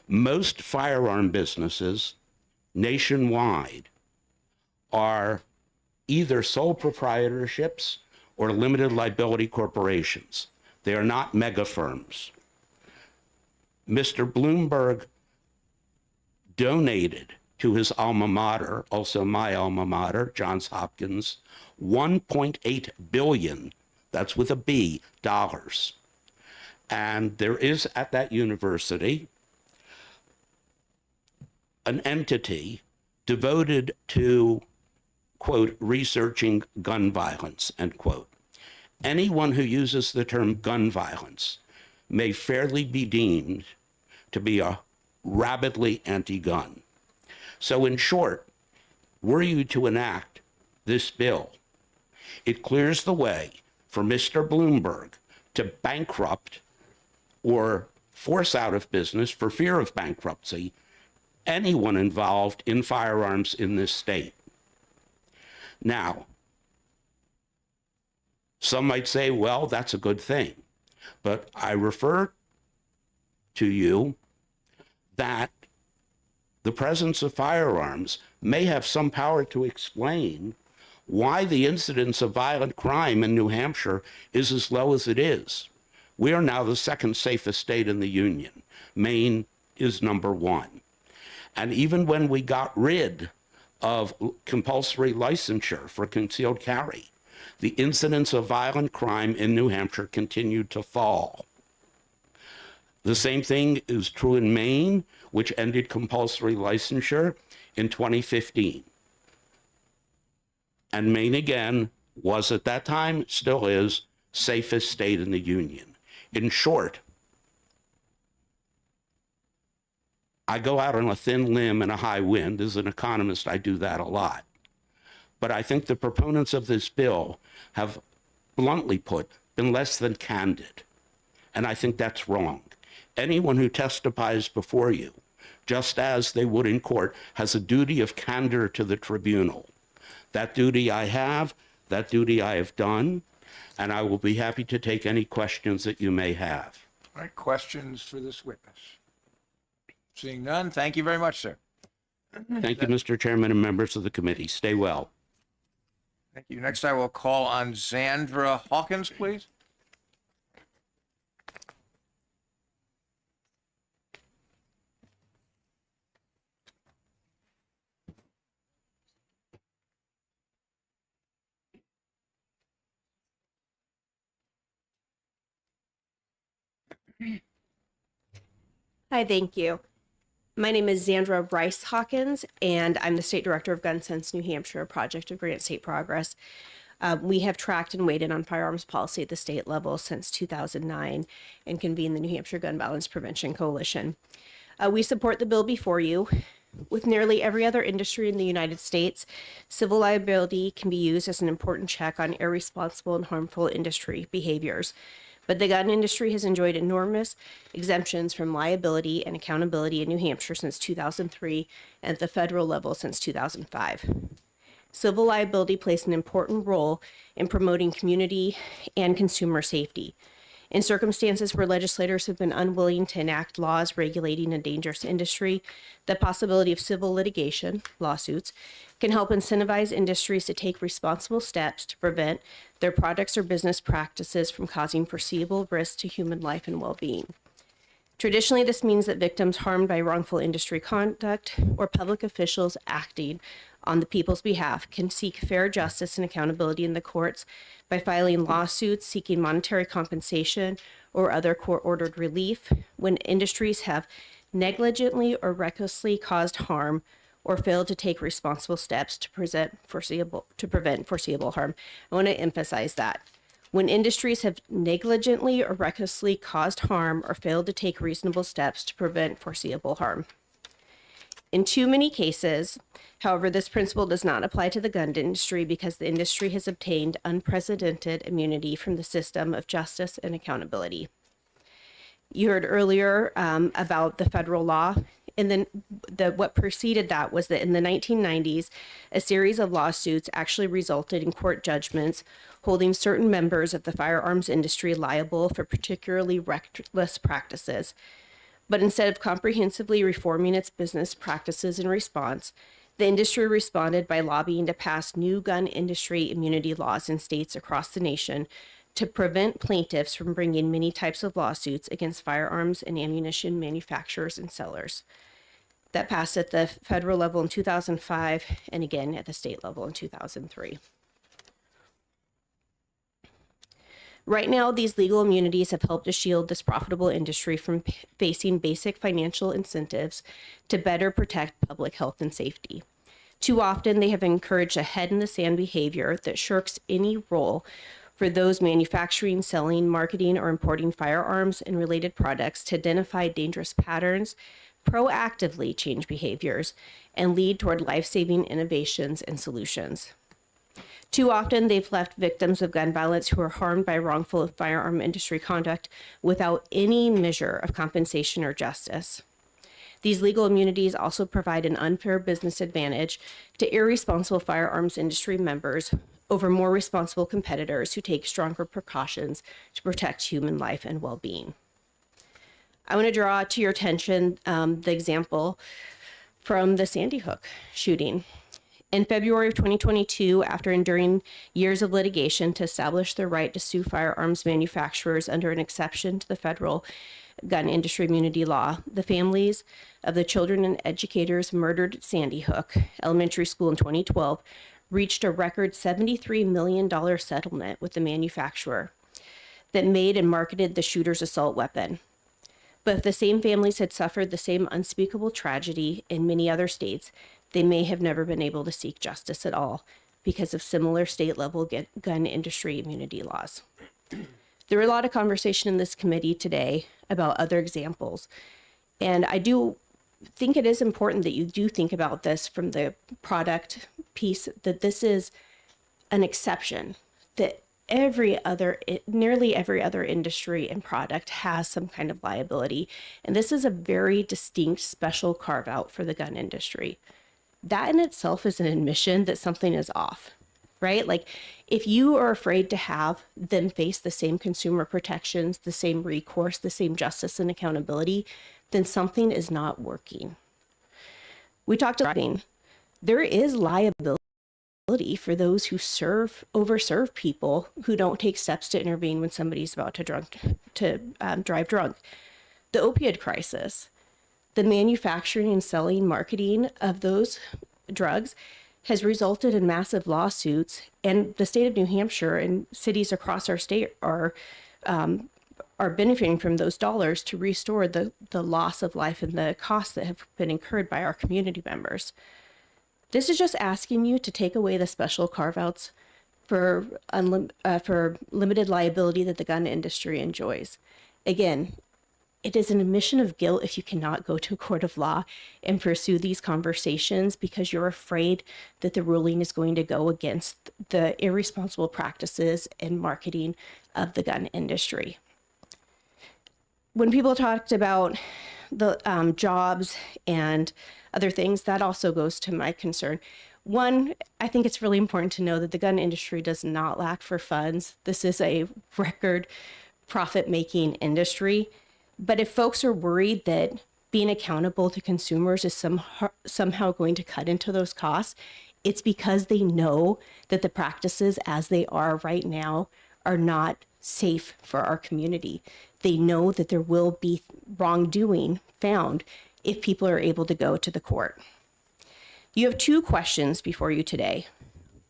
Speaker 2: Most firearm businesses nationwide are either sole proprietorships or limited liability corporations. They are not mega firms. Mr. Bloomberg donated to his alma mater, also my alma mater, Johns Hopkins, $1.8 billion, that's with a B, dollars. And there is at that university an entity devoted to, quote, researching gun violence, end quote. Anyone who uses the term gun violence may fairly be deemed to be a rabidly anti-gun. So in short, were you to enact this bill, it clears the way for Mr. Bloomberg to bankrupt or force out of business for fear of bankruptcy anyone involved in firearms in this state. Now, some might say, well, that's a good thing. But I refer to you that the presence of firearms may have some power to explain why the incidence of violent crime in New Hampshire is as low as it is. We are now the second safest state in the Union. Maine is number one. And even when we got rid of compulsory licensure for concealed carry, the incidence of violent crime in New Hampshire continued to fall. The same thing is true in Maine, which ended compulsory licensure in 2015. And Maine, again, was at that time, still is, safest state in the Union. In short, I go out on a thin limb in a high wind. As an economist, I do that a lot. But I think the proponents of this bill have, bluntly put, been less than candid. And I think that's wrong. Anyone who testifies before you, just as they would in court, has a duty of candor to the tribunal. That duty I have, that duty I have done, and I will be happy to take any questions that you may have.
Speaker 1: All right, questions for this witness? Seeing none, thank you very much, sir.
Speaker 2: Thank you, Mr. Chairman and members of the committee. Stay well.
Speaker 1: Thank you. Next, I will call on Zandra Hawkins, please.
Speaker 9: Hi, thank you. My name is Zandra Rice Hawkins, and I'm the State Director of Gun Sense New Hampshire, a project of Grant State Progress. We have tracked and weighed in on firearms policy at the state level since 2009 and convened the New Hampshire Gun Violence Prevention Coalition. We support the bill before you. With nearly every other industry in the United States, civil liability can be used as an important check on irresponsible and harmful industry behaviors. But the gun industry has enjoyed enormous exemptions from liability and accountability in New Hampshire since 2003 and at the federal level since 2005. Civil liability plays an important role in promoting community and consumer safety. In circumstances where legislators have been unwilling to enact laws regulating a dangerous industry, the possibility of civil litigation, lawsuits, can help incentivize industries to take responsible steps to prevent their products or business practices from causing foreseeable risk to human life and well-being. Traditionally, this means that victims harmed by wrongful industry conduct or public officials acting on the people's behalf can seek fair justice and accountability in the courts by filing lawsuits seeking monetary compensation or other court-ordered relief when industries have negligently or recklessly caused harm or failed to take responsible steps to prevent foreseeable harm. I want to emphasize that. When industries have negligently or recklessly caused harm or failed to take reasonable steps to prevent foreseeable harm. In too many cases, however, this principle does not apply to the gun industry because the industry has obtained unprecedented immunity from the system of justice and accountability. You heard earlier about the federal law, and then what preceded that was that in the 1990s, a series of lawsuits actually resulted in court judgments holding certain members of the firearms industry liable for particularly reckless practices. But instead of comprehensively reforming its business practices in response, the industry responded by lobbying to pass new gun industry immunity laws in states across the nation to prevent plaintiffs from bringing many types of lawsuits against firearms and ammunition manufacturers and sellers. That passed at the federal level in 2005 and again at the state level in 2003. Right now, these legal immunities have helped to shield this profitable industry from facing basic financial incentives to better protect public health and safety. Too often, they have encouraged a head-in-the-sand behavior that shirks any role for those manufacturing, selling, marketing, or importing firearms and related products to identify dangerous patterns, proactively change behaviors, and lead toward life-saving innovations and solutions. Too often, they've left victims of gun violence who are harmed by wrongful firearm industry conduct without any measure of compensation or justice. These legal immunities also provide an unfair business advantage to irresponsible firearms industry members over more responsible competitors who take stronger precautions to protect human life and well-being. I want to draw to your attention the example from the Sandy Hook shooting. In February of 2022, after enduring years of litigation to establish the right to sue firearms manufacturers under an exception to the federal gun industry immunity law, the families of the children and educators murdered at Sandy Hook Elementary School in 2012 reached a record $73 million settlement with the manufacturer that made and marketed the shooter's assault weapon. But if the same families had suffered the same unspeakable tragedy in many other states, they may have never been able to seek justice at all because of similar state-level gun industry immunity laws. There were a lot of conversation in this committee today about other examples, and I do think it is important that you do think about this from the product piece, that this is an exception, that nearly every other industry and product has some kind of liability, and this is a very distinct special carve-out for the gun industry. That in itself is an admission that something is off, right? Like if you are afraid to have them face the same consumer protections, the same recourse, the same justice and accountability, then something is not working. We talked about there is liability for those who overserve people who don't take steps to intervene when somebody's about to drive drunk. The opioid crisis, the manufacturing and selling, marketing of those drugs has resulted in massive lawsuits, and the state of New Hampshire and cities across our state are are benefiting from those dollars to restore the loss of life and the costs that have been incurred by our community members. This is just asking you to take away the special carve-outs for limited liability that the gun industry enjoys. Again, it is an admission of guilt if you cannot go to a court of law and pursue these conversations because you're afraid that the ruling is going to go against the irresponsible practices and marketing of the gun industry. When people talked about the jobs and other things, that also goes to my concern. One, I think it's really important to know that the gun industry does not lack for funds. This is a record profit-making industry. But if folks are worried that being accountable to consumers is somehow going to cut into those costs, it's because they know that the practices as they are right now are not safe for our community. They know that there will be wrongdoing found if people are able to go to the court. You have two questions before you today.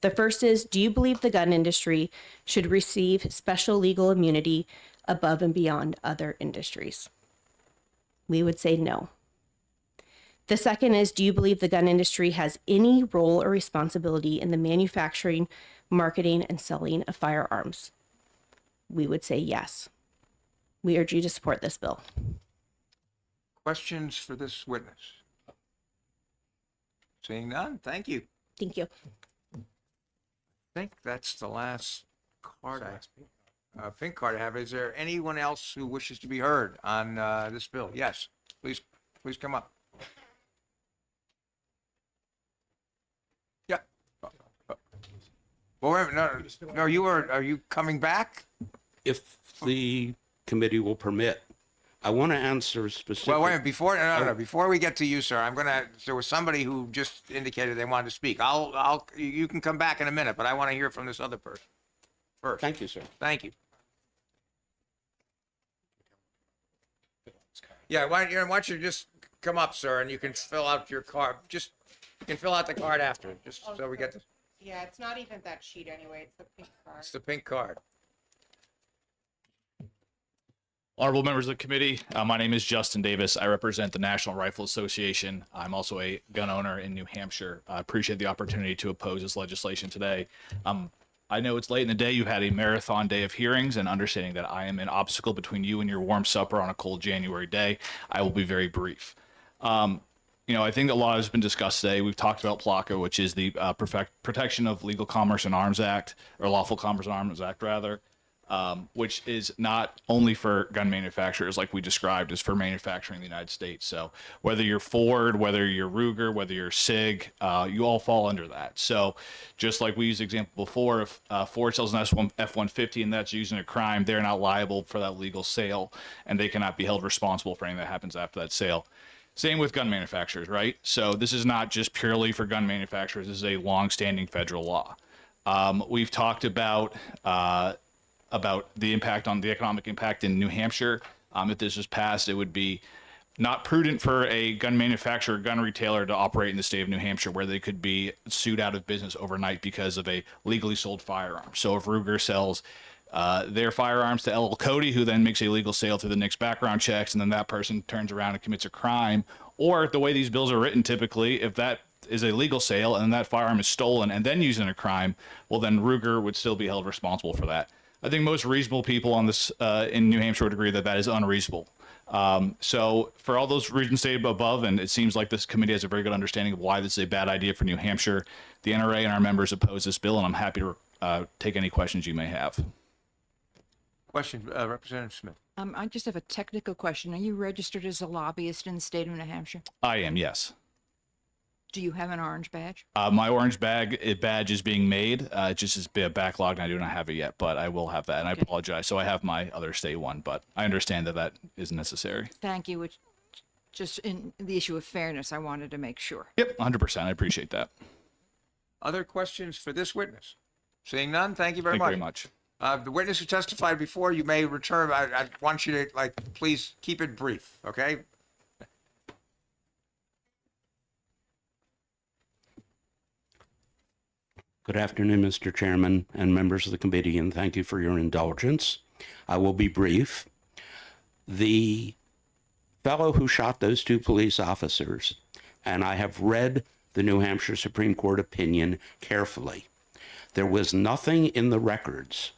Speaker 9: The first is, do you believe the gun industry should receive special legal immunity above and beyond other industries? We would say no. The second is, do you believe the gun industry has any role or responsibility in the manufacturing, marketing, and selling of firearms? We would say yes. We urge you to support this bill.
Speaker 1: Questions for this witness? Seeing none, thank you.
Speaker 9: Thank you.
Speaker 1: I think that's the last card pink card I have. Is there anyone else who wishes to be heard on this bill? Yes, please come up. Yeah. Well, wait, no, are you coming back?
Speaker 2: If the committee will permit, I want to answer specific.
Speaker 1: Well, wait, before we get to you, sir, there was somebody who just indicated they wanted to speak. You can come back in a minute, but I want to hear from this other person first.
Speaker 2: Thank you, sir.
Speaker 1: Thank you. Yeah, why don't you just come up, sir, and you can fill out your card. You can fill out the card after, just so we get this.
Speaker 12: Yeah, it's not even that sheet anyway. It's the pink card.
Speaker 1: It's the pink card.
Speaker 10: Honorable members of the committee, my name is Justin Davis. I represent the National Rifle Association. I'm also a gun owner in New Hampshire. I appreciate the opportunity to oppose this legislation today. I know it's late in the day. You've had a marathon day of hearings, and understanding that I am an obstacle between you and your warm supper on a cold January day, I will be very brief. I think a lot has been discussed today. We've talked about PLACA, which is the Protection of Legal Commerce and Arms Act, or Lawful Commerce and Arms Act, rather. Which is not only for gun manufacturers like we described, is for manufacturing in the United States. So whether you're Ford, whether you're Ruger, whether you're SIG, you all fall under that. So just like we used the example before, if Ford sells an F-150 and that's used in a crime, they're not liable for that legal sale, and they cannot be held responsible for anything that happens after that sale. Same with gun manufacturers, right? So this is not just purely for gun manufacturers. This is a long-standing federal law. We've talked about the impact on the economic impact in New Hampshire. If this is passed, it would be not prudent for a gun manufacturer, gun retailer to operate in the state of New Hampshire, where they could be sued out of business overnight because of a legally sold firearm. So if Ruger sells their firearms to LL Cody, who then makes a legal sale through the NICS background checks, and then that person turns around and commits a crime, or the way these bills are written typically, if that is a legal sale and that firearm is stolen and then used in a crime, well, then Ruger would still be held responsible for that. I think most reasonable people on this in New Hampshire would agree that that is unreasonable. So for all those reasons stated above, and it seems like this committee has a very good understanding of why this is a bad idea for New Hampshire, the NRA and our members oppose this bill, and I'm happy to take any questions you may have.
Speaker 1: Question, Representative Smith.
Speaker 15: I just have a technical question. Are you registered as a lobbyist in the state of New Hampshire?
Speaker 10: I am, yes.
Speaker 15: Do you have an orange badge?
Speaker 10: My orange badge is being made. It just is backlogged, and I do not have it yet, but I will have that, and I apologize. So I have my other state one, but I understand that that is necessary.
Speaker 15: Thank you. Which, just in the issue of fairness, I wanted to make sure.
Speaker 10: Yep, 100%. I appreciate that.
Speaker 1: Other questions for this witness? Seeing none, thank you very
Speaker 10: Thank you
Speaker 1: much.
Speaker 10: very much.
Speaker 1: The witness who testified before, you may return. I want you to, please keep it brief, okay?
Speaker 2: Good afternoon, Mr. Chairman and members of the committee, and thank you for your indulgence. I will be brief. The fellow who shot those two police officers, and I have read the New Hampshire Supreme Court opinion carefully, there was nothing in the records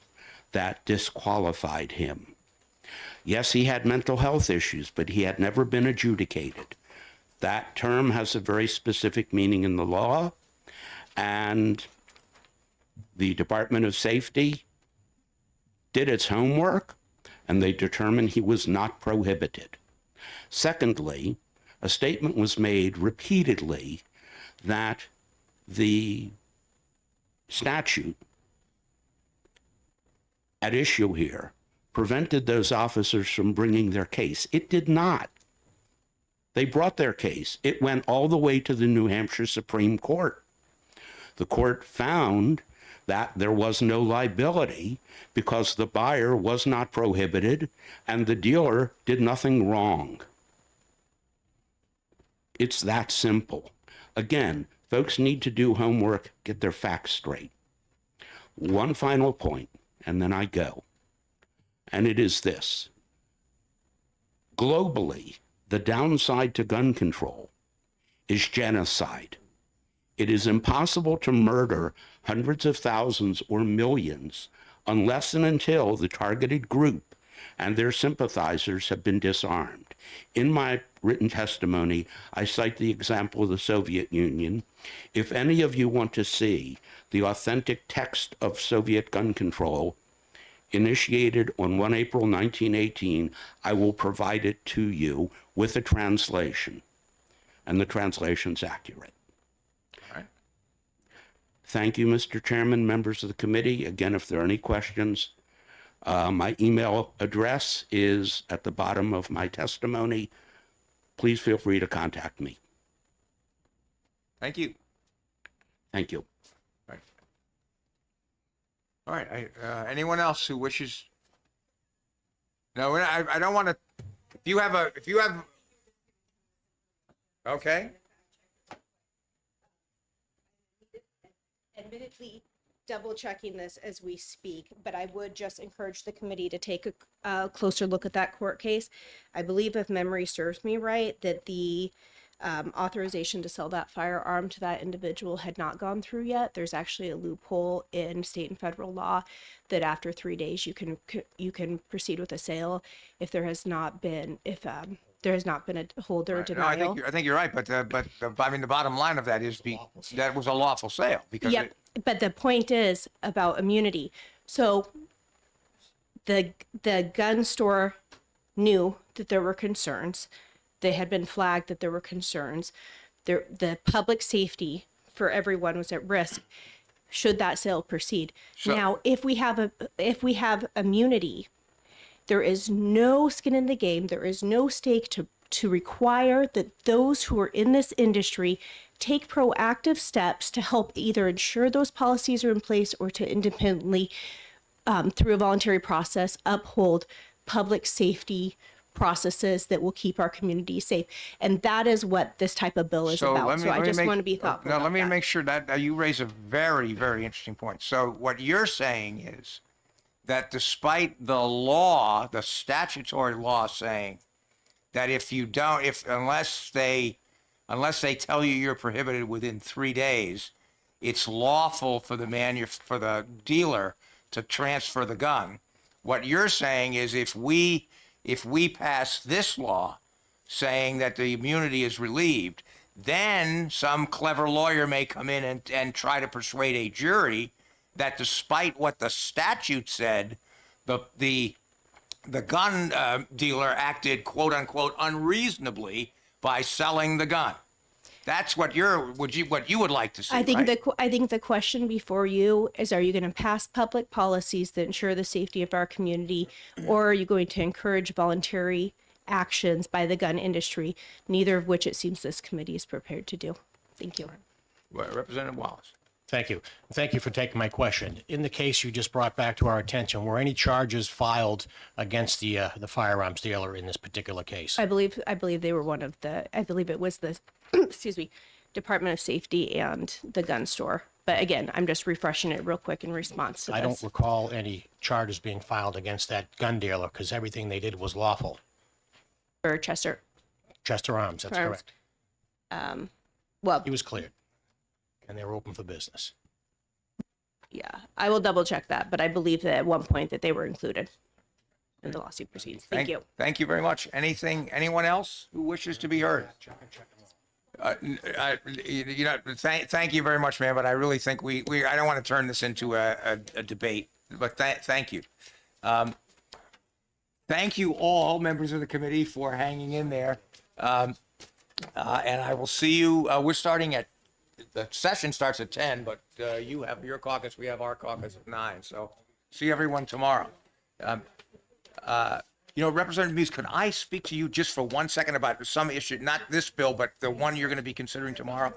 Speaker 2: that disqualified him. Yes, he had mental health issues, but he had never been adjudicated. That term has a very specific meaning in the law, and the Department of Safety did its homework, and they determined he was not prohibited. Secondly, a statement was made repeatedly that the statute at issue here prevented those officers from bringing their case. It did not. They brought their case. It went all the way to the New Hampshire Supreme Court. The court found that there was no liability because the buyer was not prohibited and the dealer did nothing wrong. It's that simple. Again, folks need to do homework, get their facts straight. One final point, and then I go. And it is this. Globally, the downside to gun control is genocide. It is impossible to murder hundreds of thousands or millions unless and until the targeted group and their sympathizers have been disarmed. In my written testimony, I cite the example of the Soviet Union. If any of you want to see the authentic text of Soviet gun control initiated on 1 April 1918, I will provide it to you with a translation, and the translation's accurate. Thank you, Mr. Chairman, members of the committee. Again, if there are any questions, my email address is at the bottom of my testimony. Please feel free to contact me.
Speaker 1: Thank you.
Speaker 2: Thank you.
Speaker 1: All right. Anyone else who wishes? No, I don't want to. If you have, okay.
Speaker 9: Admittedly, double checking this as we speak, but I would just encourage the committee to take a closer look at that court case. I believe, if memory serves me right, that the authorization to sell that firearm to that individual had not gone through yet. There's actually a loophole in state and federal law that after 3 days you can proceed with a sale if there has not been there has not been a holder denial.
Speaker 1: No, I think you're right, but I mean the bottom line of that is that was a lawful sale because.
Speaker 9: Yep. But the point is about immunity. So the gun store knew that there were concerns. They had been flagged that there were concerns. The public safety for everyone was at risk should that sale proceed. Now, if we have immunity, there is no skin in the game. There is no stake to require that those who are in this industry take proactive steps to help either ensure those policies are in place or to independently, through a voluntary process, uphold public safety processes that will keep our community safe. And that is what this type of bill is about. So I just want to be thoughtful.
Speaker 1: Now, let me make sure that you raise a very, very interesting point. So what you're saying is that despite the law, the statutory law saying that unless they tell you you're prohibited within 3 days, it's lawful for the dealer to transfer the gun. What you're saying is if we pass this law saying that the immunity is relieved, then some clever lawyer may come in and try to persuade a jury that despite what the statute said, the gun dealer acted quote unquote unreasonably by selling the gun. That's what you would like to see.
Speaker 9: I think
Speaker 1: right?
Speaker 9: I think the question before you is: are you going to pass public policies that ensure the safety of our community, or are you going to encourage voluntary actions by the gun industry? Neither of which it seems this committee is prepared to do. Thank you.
Speaker 1: Representative Wallace.
Speaker 6: Thank you. Thank you for taking my question. In the case you just brought back to our attention, were any charges filed against the firearms dealer in this particular case?
Speaker 9: I believe they were one of the. I believe it was the, excuse me, Department of Safety and the gun store. But again, I'm just refreshing it real quick in response to
Speaker 6: I
Speaker 9: this.
Speaker 6: don't recall any charges being filed against that gun dealer because everything they did was lawful.
Speaker 9: for Chester.
Speaker 6: Chester Arms, that's
Speaker 9: Arms.
Speaker 6: correct.
Speaker 9: Well,
Speaker 6: He was cleared, and they were open for business.
Speaker 9: yeah, I will double check that, but I believe that at one point that they were included in the lawsuit proceedings. Thank you.
Speaker 1: Thank you very much. Anyone else who wishes to be heard? Thank you very much, man, but I really think I don't want to turn this into a debate, but thank you. Thank you all, members of the committee, for hanging in there. And I will see you, the session starts at 10, but you have your caucus, we have our caucus at 9, so see everyone tomorrow. Representative Muse, could I speak to you just for 1 second about some issue, not this bill, but the one you're going to be considering tomorrow?